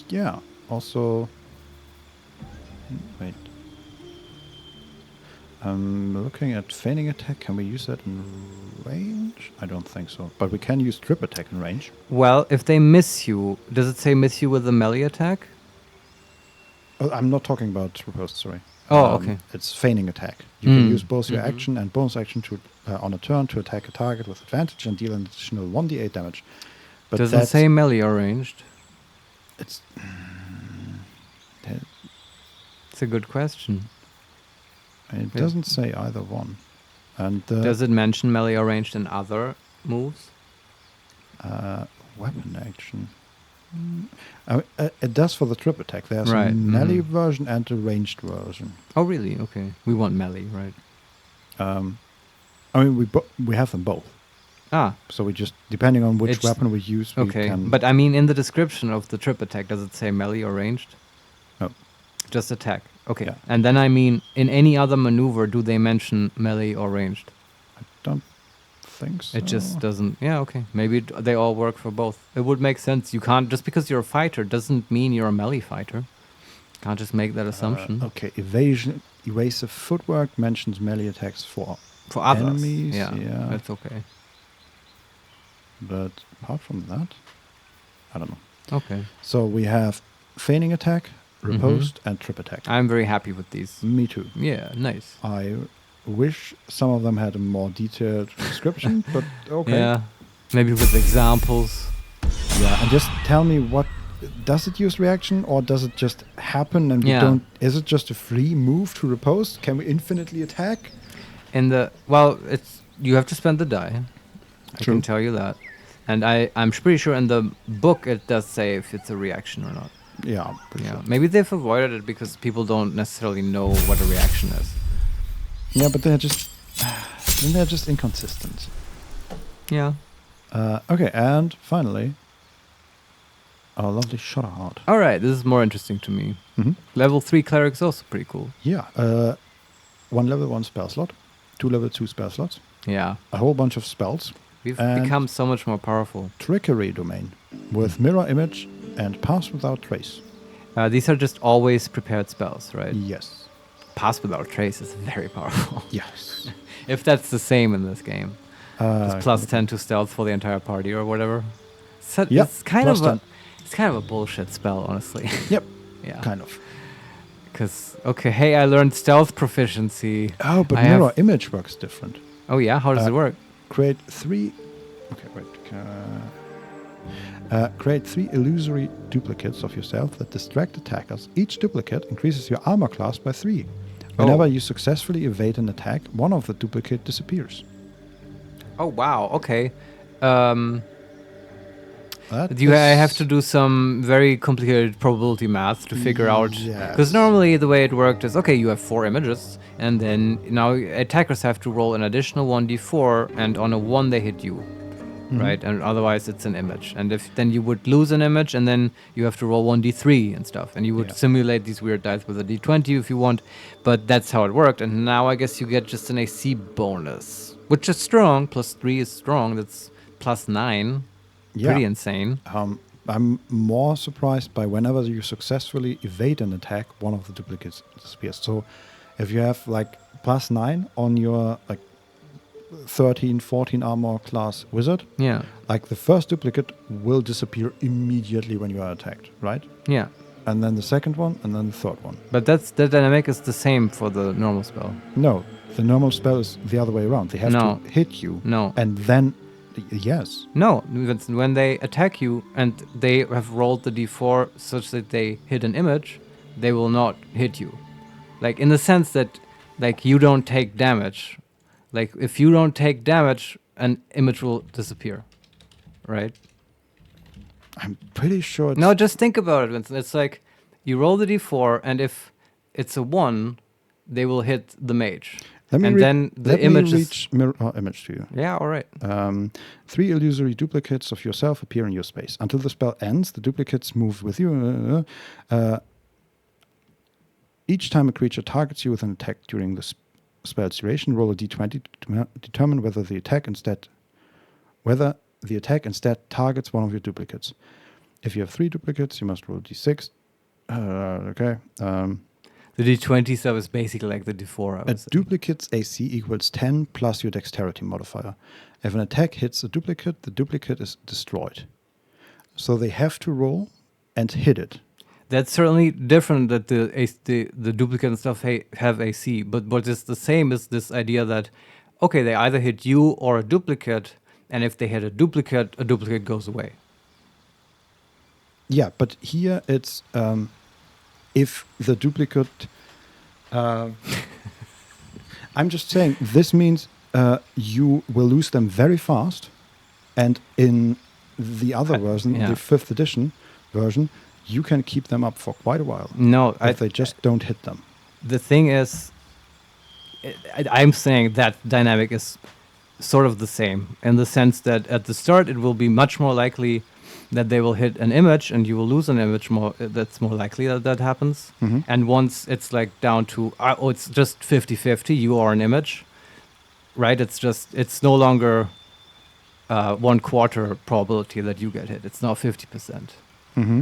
Yeah. Also, wait. I'm looking at feigning attack. Can we use that in range? I don't think so. But we can use trip attack in range. Well, if they miss you, does it say miss you with a melee attack? Oh, I'm not talking about riposte, sorry. Oh, okay. It's feigning attack. You can use both your action and bonus action to on a turn to attack a target with advantage and deal an additional 1d8 damage. But does it say melee or ranged? It's a good question. It doesn't say either one. And does it mention melee or ranged in other moves? Weapon action. It does for the trip attack. There's a melee version and a ranged version. Oh, really? Okay. We want melee, right? I mean, we have them both. Ah. So we just, depending on which weapon we use, we can... But I mean, in the description of the trip attack, does it say melee or ranged? No. Just attack. Okay. Yeah. And then I mean, in any other maneuver, do they mention melee or ranged? I don't think so. It just doesn't. Yeah, okay. Maybe they all work for both. It would make sense. You can't, just because you're a fighter doesn't mean you're a melee fighter. Can't just make that assumption. Okay, evasive footwork mentions melee attacks for others. Enemies. Yeah, that's okay. But apart from that, I don't know. Okay. So we have feigning attack, riposte, and trip attack. I'm very happy with these. Me too. Yeah, nice. I wish some of them had a more detailed description, but okay. Yeah, maybe with examples. Yeah, and just tell me what, does it use reaction or does it just happen and we don't, is it just a free move to riposte? Can we infinitely attack? You have to spend the die. I can tell you that. And I'm pretty sure in the book it does say if it's a reaction or not. Yeah. Sure. Maybe they've avoided it because people don't necessarily know what a reaction is. Yeah, but they're just inconsistent. Yeah. Okay, and finally, our lovely Shudderheart. All right, this is more interesting to me. Level 3 cleric's also pretty cool. Yeah. 1 level 1 spell slot, 2 level 2 spell slots. Yeah. A whole bunch of spells. We've become so much more powerful. Trickery domain with mirror image and pass without trace. These are just always prepared spells, right? Yes. Pass without trace is very powerful. Yes. If that's the same in this game. It's plus 10 to stealth for the entire party or whatever. It's kind of a bullshit spell, honestly. Yep. Yeah. Kind of. Because, hey, I learned stealth proficiency. Oh, but mirror image works different. Oh, yeah? How does it work? Create 3... Okay, wait. Create 3 illusory duplicates of yourself that distract attackers. Each duplicate increases your armor class by 3. Whenever you successfully evade an attack, one of the duplicate disappears. Oh, wow. Okay. I have to do some very complicated probability math to figure out. Because normally the way it worked is, you have 4 images, and then now attackers have to roll an additional 1d4, and on a 1 they hit you. right? And otherwise it's an image. And if then you would lose an image, and then you have to roll 1d3 and stuff, and you would simulate these weird dice with a d20 if you want. But that's how it worked. And now I guess you get just an AC bonus, which is strong. +3 is strong. That's +9. Pretty insane. I'm more surprised by whenever you successfully evade an attack, one of the duplicates disappears. So if you have like +9 on your like 13, 14 armor class wizard, like the first duplicate will disappear immediately when you are attacked, right? Yeah. And then the second one, and then the third one. But the dynamic is the same for the normal spell. No, the normal spell is the other way around. They have to hit you. No. And then, yes. No, when they attack you and they have rolled the d4 such that they hit an image, they will not hit you. Like in the sense that like you don't take damage. Like if you don't take damage, an image will disappear. Right? I'm pretty sure No, just think about it, Vincent. It's like you roll the d4 and if it's a 1, they will hit the mage. Then the image reach mirror image to you. Yeah, all right. 3 illusory duplicates of yourself appear in your space. Until the spell ends, the duplicates move with you. Each time a creature targets you with an attack during the spell's duration, roll a d20 to determine whether the attack instead targets one of your duplicates. If you have 3 duplicates, you must roll d6. The d20 stuff is basically like the d4. A duplicate's AC equals 10 plus your dexterity modifier. If an attack hits a duplicate, the duplicate is destroyed. So they have to roll and hit it. That's certainly different that the duplicate and stuff have AC, but what is the same is this idea that, okay, they either hit you or a duplicate, and if they hit a duplicate goes away. Yeah, but here it's if the duplicate... I'm just saying, this means you will lose them very fast, and in the other version, the 5th edition version, you can keep them up for quite a while. No, if they just don't hit them. The thing is, I'm saying that dynamic is sort of the same in the sense that at the start it will be much more likely that they will hit an image and you will lose an image more. That's more likely that happens. Mm-hmm. And once it's like down to, it's just 50-50, you are an image, right? It's no longer 1/4 probability that you get hit. It's now 50%. Mm-hmm.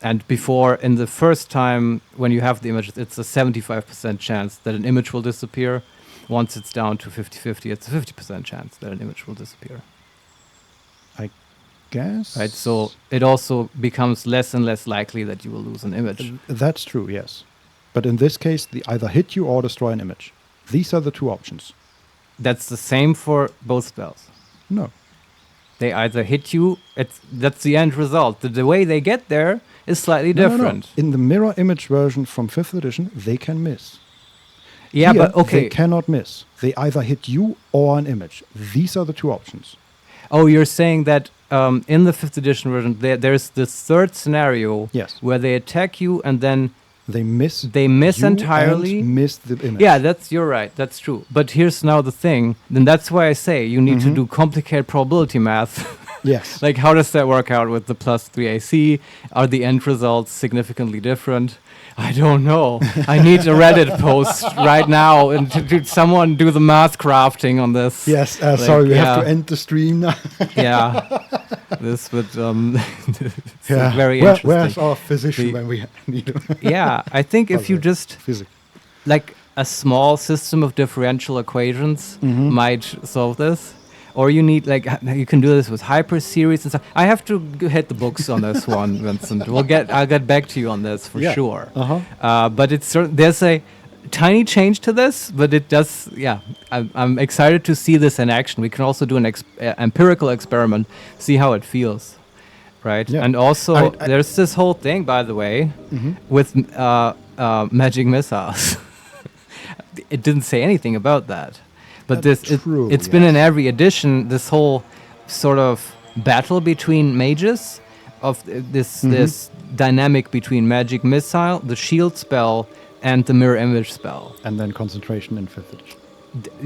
And before, in the first time when you have the image, it's a 75% chance that an image will disappear. Once it's down to 50-50, it's a 50% chance that an image will disappear. I guess. Right, so it also becomes less and less likely that you will lose an image. That's true, yes. But in this case, they either hit you or destroy an image. These are the 2 options. That's the same for both spells. No. They either hit you, that's the end result. The way they get there is slightly different. No. In the mirror image version from 5th edition, they can miss. Yeah, Here, but okay. They cannot miss. They either hit you or an image. These are the 2 options. Oh, you're saying that in the 5th edition version, there's this third scenario where they attack you and then they miss entirely. And miss the image. Yeah, you're right. That's true. But here's now the thing. Then that's why I say you need to do complicated probability math. Yes. Like, how does that work out with the +3 AC? Are the end results significantly different? I don't know. I need a Reddit post right now and to someone do the math crafting on this. Yes, sorry, we have to end the stream now. Yeah. This would very interesting. Where's our physician when we need him? Yeah, I think if you just like a small system of differential equations might solve this. Or you need, like, you can do this with hyper series and stuff. I have to hit the books on this one, Vincent. I'll get back to you on this for sure. But there's a tiny change to this, but it does. Yeah, I'm excited to see this in action. We can also do an empirical experiment, see how it feels, right? Yeah. And also, there's this whole thing, by the way, with magic missiles. It didn't say anything about that. But it's been in every edition, this whole sort of battle between mages, of this dynamic between magic missile, the shield spell, and the mirror image spell. And then concentration in 5th edition.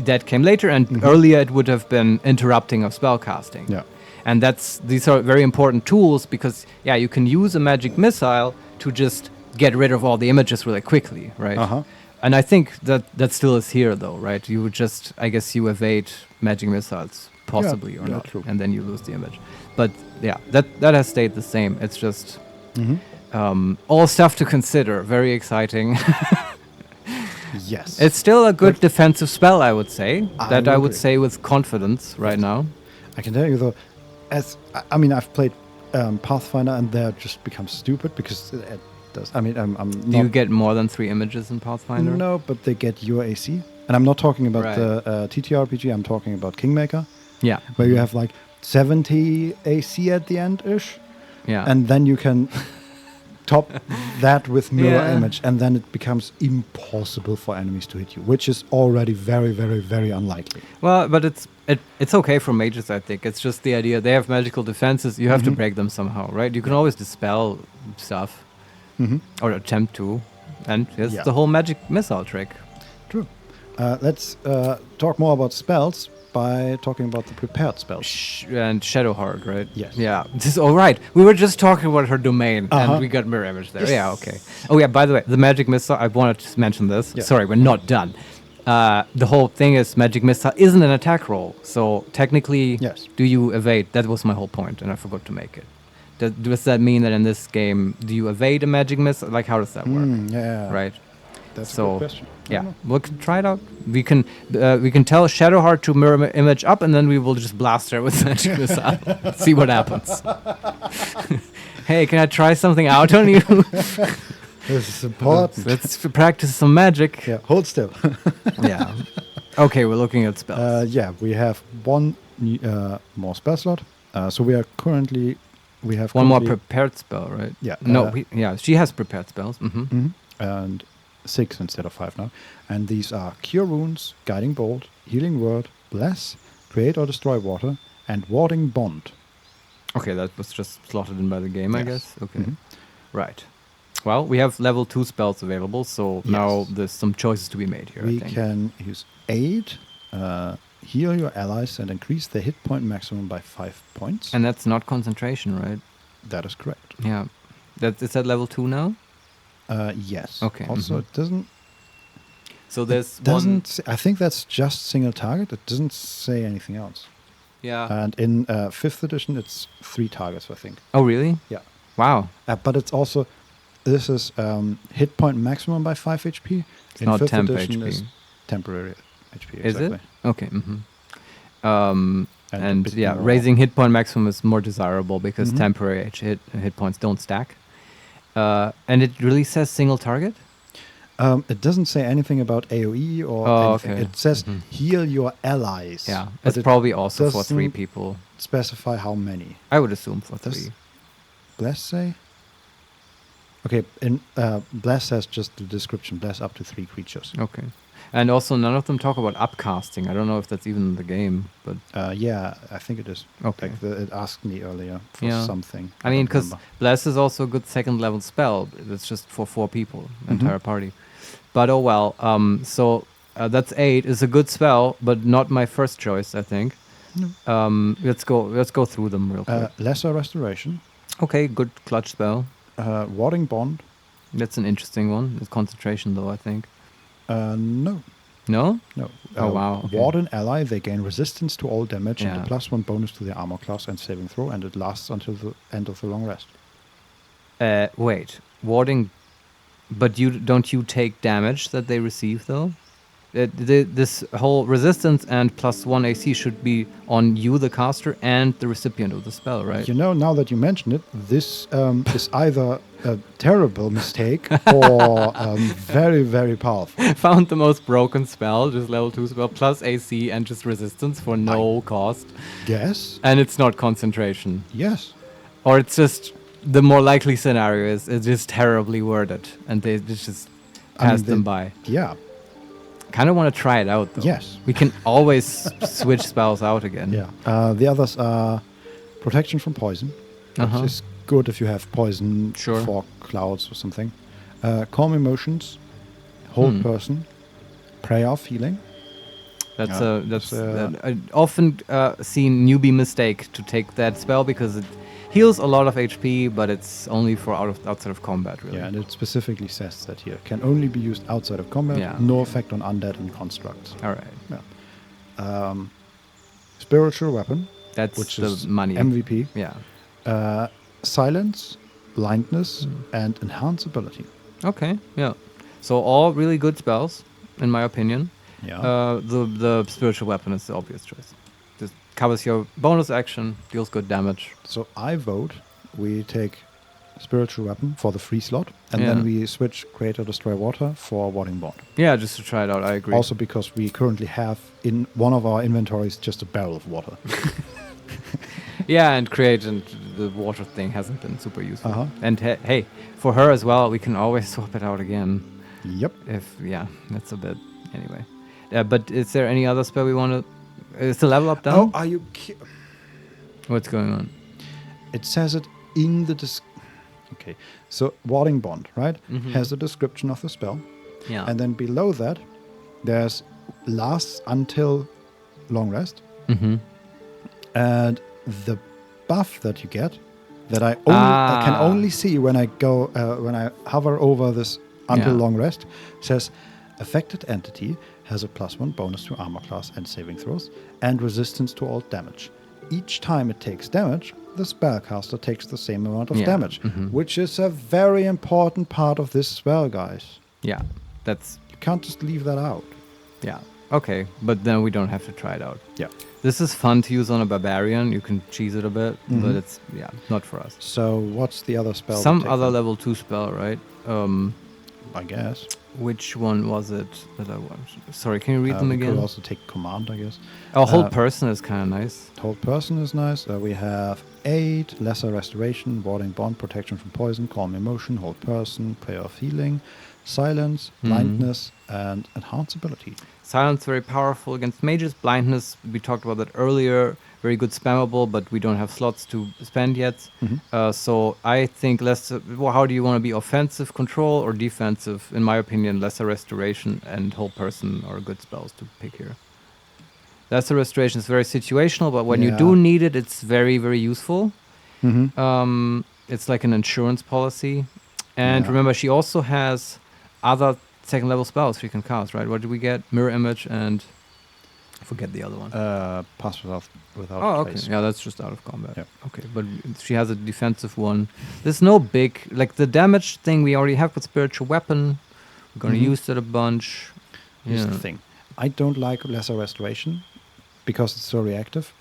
That came later, and earlier it would have been interrupting of spell casting. Yeah. And these are very important tools because, yeah, you can use a magic missile to just get rid of all the images really quickly, right? And I think that still is here, though, right? You would just, I guess, you evade magic missiles, possibly or not, and then you lose the image. But yeah, that has stayed the same. It's just all stuff to consider. Very exciting. Yes. It's still a good defensive spell, I would say. I would say with confidence right now. I can tell you though, I've played Pathfinder, and there just becomes stupid because it does. I'm not. Do you get more than 3 images in Pathfinder? No, but they get your AC, and I'm not talking about the TTRPG. I'm talking about Kingmaker. Yeah. Where you have like 70 AC at the end ish. Yeah. And then you can top that with mirror image, and then it becomes impossible for enemies to hit you, which is already very, very, very unlikely. Well, but it's okay for mages, I think. It's just the idea. They have magical defenses. You have to break them somehow, right? You can always dispel stuff. Or attempt to. And here's the whole magic missile trick. True. Let's talk more about spells by talking about the prepared spells. And Shadowheart, right? Yes. Yeah. This is all right. We were just talking about her domain, and we got mirror image there. Yes. Yeah, okay. Oh, yeah, by the way, the magic missile, I wanted to mention this. Yeah. Sorry, we're not done. The whole thing is magic missile isn't an attack roll. So technically, do you evade? That was my whole point, and I forgot to make it. Does that mean that in this game, do you evade a magic missile? Like, how does that work? Yeah. Right. That's a good question. Yeah, we can try it out. We can tell Shadowheart to mirror image up, and then we will just blast her with magic missile. See what happens. Hey, can I try something out on you? This is important. Let's practice some magic. Yeah, hold still. Yeah. Okay, we're looking at spells. We have one more spell slot. So we have one more prepared spell, right? Yeah. No. She has prepared spells. And 6 instead of 5 now. And these are Cure Wounds, Guiding Bolt, Healing Word, Bless, Create or Destroy Water, and Warding Bond. Okay, that was just slotted in by the game, I guess. Okay. Right. Well, we have level 2 spells available, so now there's some choices to be made here, We I think. can use Aid, heal your allies, and increase the hit point maximum by 5 points. And that's not concentration, right? That is correct. Yeah. Is that level 2 now? Yes. Okay. Also, it doesn't. So there's I think that's just single target. It doesn't say anything else. Yeah. And in 5th edition, it's 3 targets, I think. Oh, really? Yeah. Wow. But it's also, this is hit point maximum by 5 HP. It's in not 5th temp edition HP. is temporary HP. Is exactly. it? Okay. And yeah, raising hit point maximum is more desirable because temporary hit points don't stack. And it really says single target? It doesn't say anything about AoE or anything. Okay. It says heal your allies. Yeah, but it's probably also for 3 doesn't people. Specify how many. I would assume for 3. Does Bless say? Okay, in Bless says just the description. Bless up to 3 creatures. Okay. And also, none of them talk about upcasting. I don't know if that's even in the game, but yeah, I think it is. Okay. Like it asked me earlier for something. I mean, because Bless is also a good 2nd level spell. It's just for 4 people, entire party. But oh well. So that's 8. It's a good spell, but not my first choice, I think. No. Let's go through them real quick. Lesser Restoration. Okay, good clutch spell. Warding Bond. That's an interesting one. It's concentration, though, I think. No. No? No. Oh, wow. Okay. Ward an ally, they gain resistance to all damage and Yeah. a +1 bonus to their armor class and saving throw, and it lasts until the end of the long rest. Wait. Warding... But don't you take damage that they receive, though? This whole resistance and +1 AC should be on you, the caster, and the recipient of the spell, right? You know, now that you mention it, this is either a terrible mistake or very, very powerful. Found the most broken spell, just level 2 spell, plus AC and just resistance for no cost. Yes. And it's not concentration. Yes. Or it's just... The more likely scenario is it's just terribly worded, and they just pass them by. Yeah. Kind of want to try it out, though. Yes. We can always switch spells out again. Yeah. The others are Protection from Poison, which is good if you have poison for clouds or something. Calm Emotions, Hold Person, Prayer of Healing, That's I often seen newbie mistake to take that spell because it heals a lot of HP, but it's only for outside of combat, really. Yeah, and it specifically says that here can only be used outside of combat. Yeah. No effect on undead and constructs. All right. Yeah. Spiritual weapon. That's which the is money. MVP. Yeah. Silence, blindness, and enhance ability. Okay. Yeah. So all really good spells, in my opinion. Yeah. The spiritual weapon is the obvious choice. Just covers your bonus action, deals good damage. So I vote we take spiritual weapon for the free slot, and then we switch create or destroy water for warding bond. Yeah, just to try it out. I agree. Also because we currently have in one of our inventories just a barrel of water. Yeah, and create and the water thing hasn't been super useful. Uh-huh. And hey, for her as well, we can always swap it out again. Yep. That's a bit anyway. But is there any other spell we want to? Is the level up done? Oh, are you? What's going on? It says it in the Okay, so warding bond, right? Has a description of the spell. Yeah. And then below that, there's lasts until long rest. And the buff that you get, that I can only see when I go when I hover over this until long rest, says affected entity has a +1 bonus to armor class and saving throws and resistance to all damage. Each time it takes damage, the spellcaster takes the same amount of damage, which is a very important part of this spell, guys. Yeah, you can't just leave that out. Yeah. Okay, but then we don't have to try it out. Yeah. This is fun to use on a barbarian. You can cheese it a bit, but it's not for us. So what's the other spell? Some other level 2 spell, right? I guess. Which one was it that I watched? Sorry, can you read them again? We could also take command, I guess. Oh, hold person is kind of nice. Hold person is nice. We have aid, lesser restoration, warding bond, protection from poison, calm emotion, hold person, prayer of healing, silence, blindness, and enhance ability. Silence very powerful against mages. Blindness, we talked about that earlier. Very good spammable, but we don't have slots to spend yet. So I think how do you want to be, offensive control or defensive? In my opinion, lesser restoration and whole person are good spells to pick here. Lesser restoration is very situational, but when you do need it, it's very, very useful. It's like an insurance policy. And remember, she also has other second level spells you can cast, right? What did we get? Mirror image and I forget the other one. Pass without okay. trace. Yeah, that's just out of combat. Yep. Okay, but she has a defensive one. There's no big, like the damage thing we already have with spiritual weapon. We're going to use that a bunch. Here's the thing. I don't like lesser restoration because it's so reactive.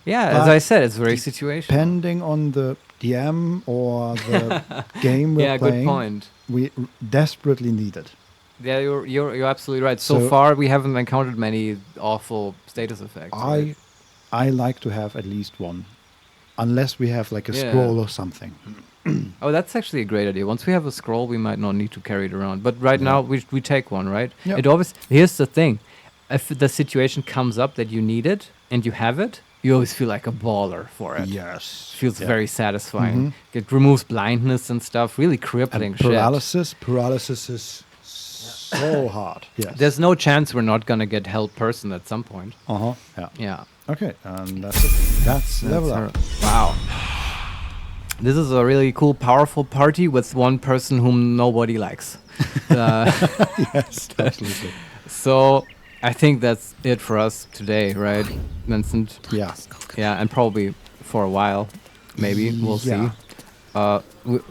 Yeah, as I said, it's very situational. Depending on the DM or the game we're playing, good point. We desperately need it. Yeah, you're absolutely right. So far, we haven't encountered many awful status effects. I like to have at least one, unless we have like a scroll or something. Oh, that's actually a great idea. Once we have a scroll, we might not need to carry it around. But right now, we take one, right? Yeah. It always. Here's the thing: if the situation comes up that you need it and you have it, you always feel like a baller for it. Yes, feels very satisfying. It removes blindness and stuff. Really crippling and paralysis is so hard. Yes. There's no chance we're not gonna get held person at some point. Yeah. Okay, and that's it. That's level up. Wow. This is a really cool, powerful party with one person whom nobody likes. Yes, absolutely. So I think that's it for us today, right, Vincent? Yeah. Yeah, and probably for a while, maybe we'll see.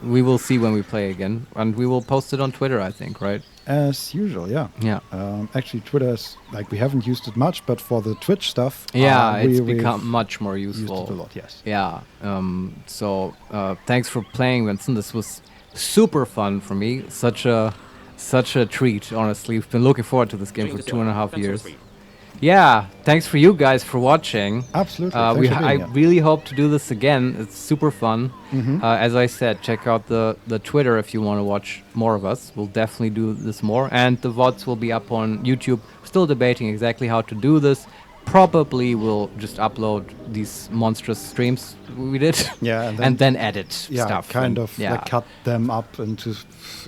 We will see when we play again, and we will post it on Twitter, I think, right? As usual, yeah. Yeah. Actually, Twitter's like we haven't used it much, but for the Twitch stuff, it's become much more useful. Used it a lot, yes. Yeah. So thanks for playing, Vincent. This was super fun for me. Such a treat, honestly. We've been looking forward to this game for 2.5 years. Yeah, thanks for you guys for watching. Absolutely. I really hope to do this again. It's super fun. As I said, check out the Twitter if you want to watch more of us. We'll definitely do this more. And the VODs will be up on YouTube. Still debating exactly how to do this. Probably we'll just upload these monstrous streams we did. Yeah, and then edit stuff. Like cut them up into,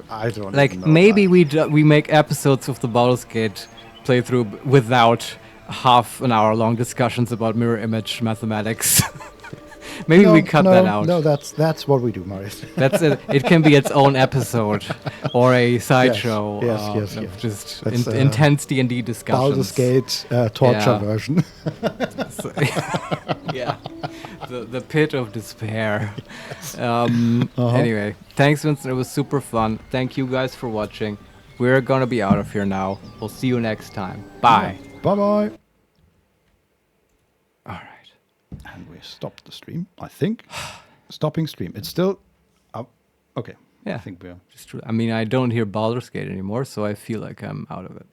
I don't know. Like maybe we make episodes of the Baldur's Gate playthrough without half an hour long discussions about mirror image mathematics. Maybe we cut that out. No, that's what we do, Marius. That's it. It can be its own episode or a sideshow. Yes. Just intense D&D discussions. Baldur's Gate torture version. So, yeah. The pit of despair. Anyway, thanks, Vincent. It was super fun. Thank you guys for watching. We're gonna be out of here now. We'll see you next time. Bye. Bye-bye. All right. And we stopped the stream, I think. Stopping stream. It's still up. Okay. Yeah. I think we're... Just true. I mean, I don't hear Baldur's Gate anymore, so I feel like I'm out of it.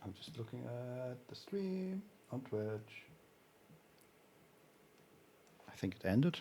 I'm just looking at the stream on Twitch. I think it ended.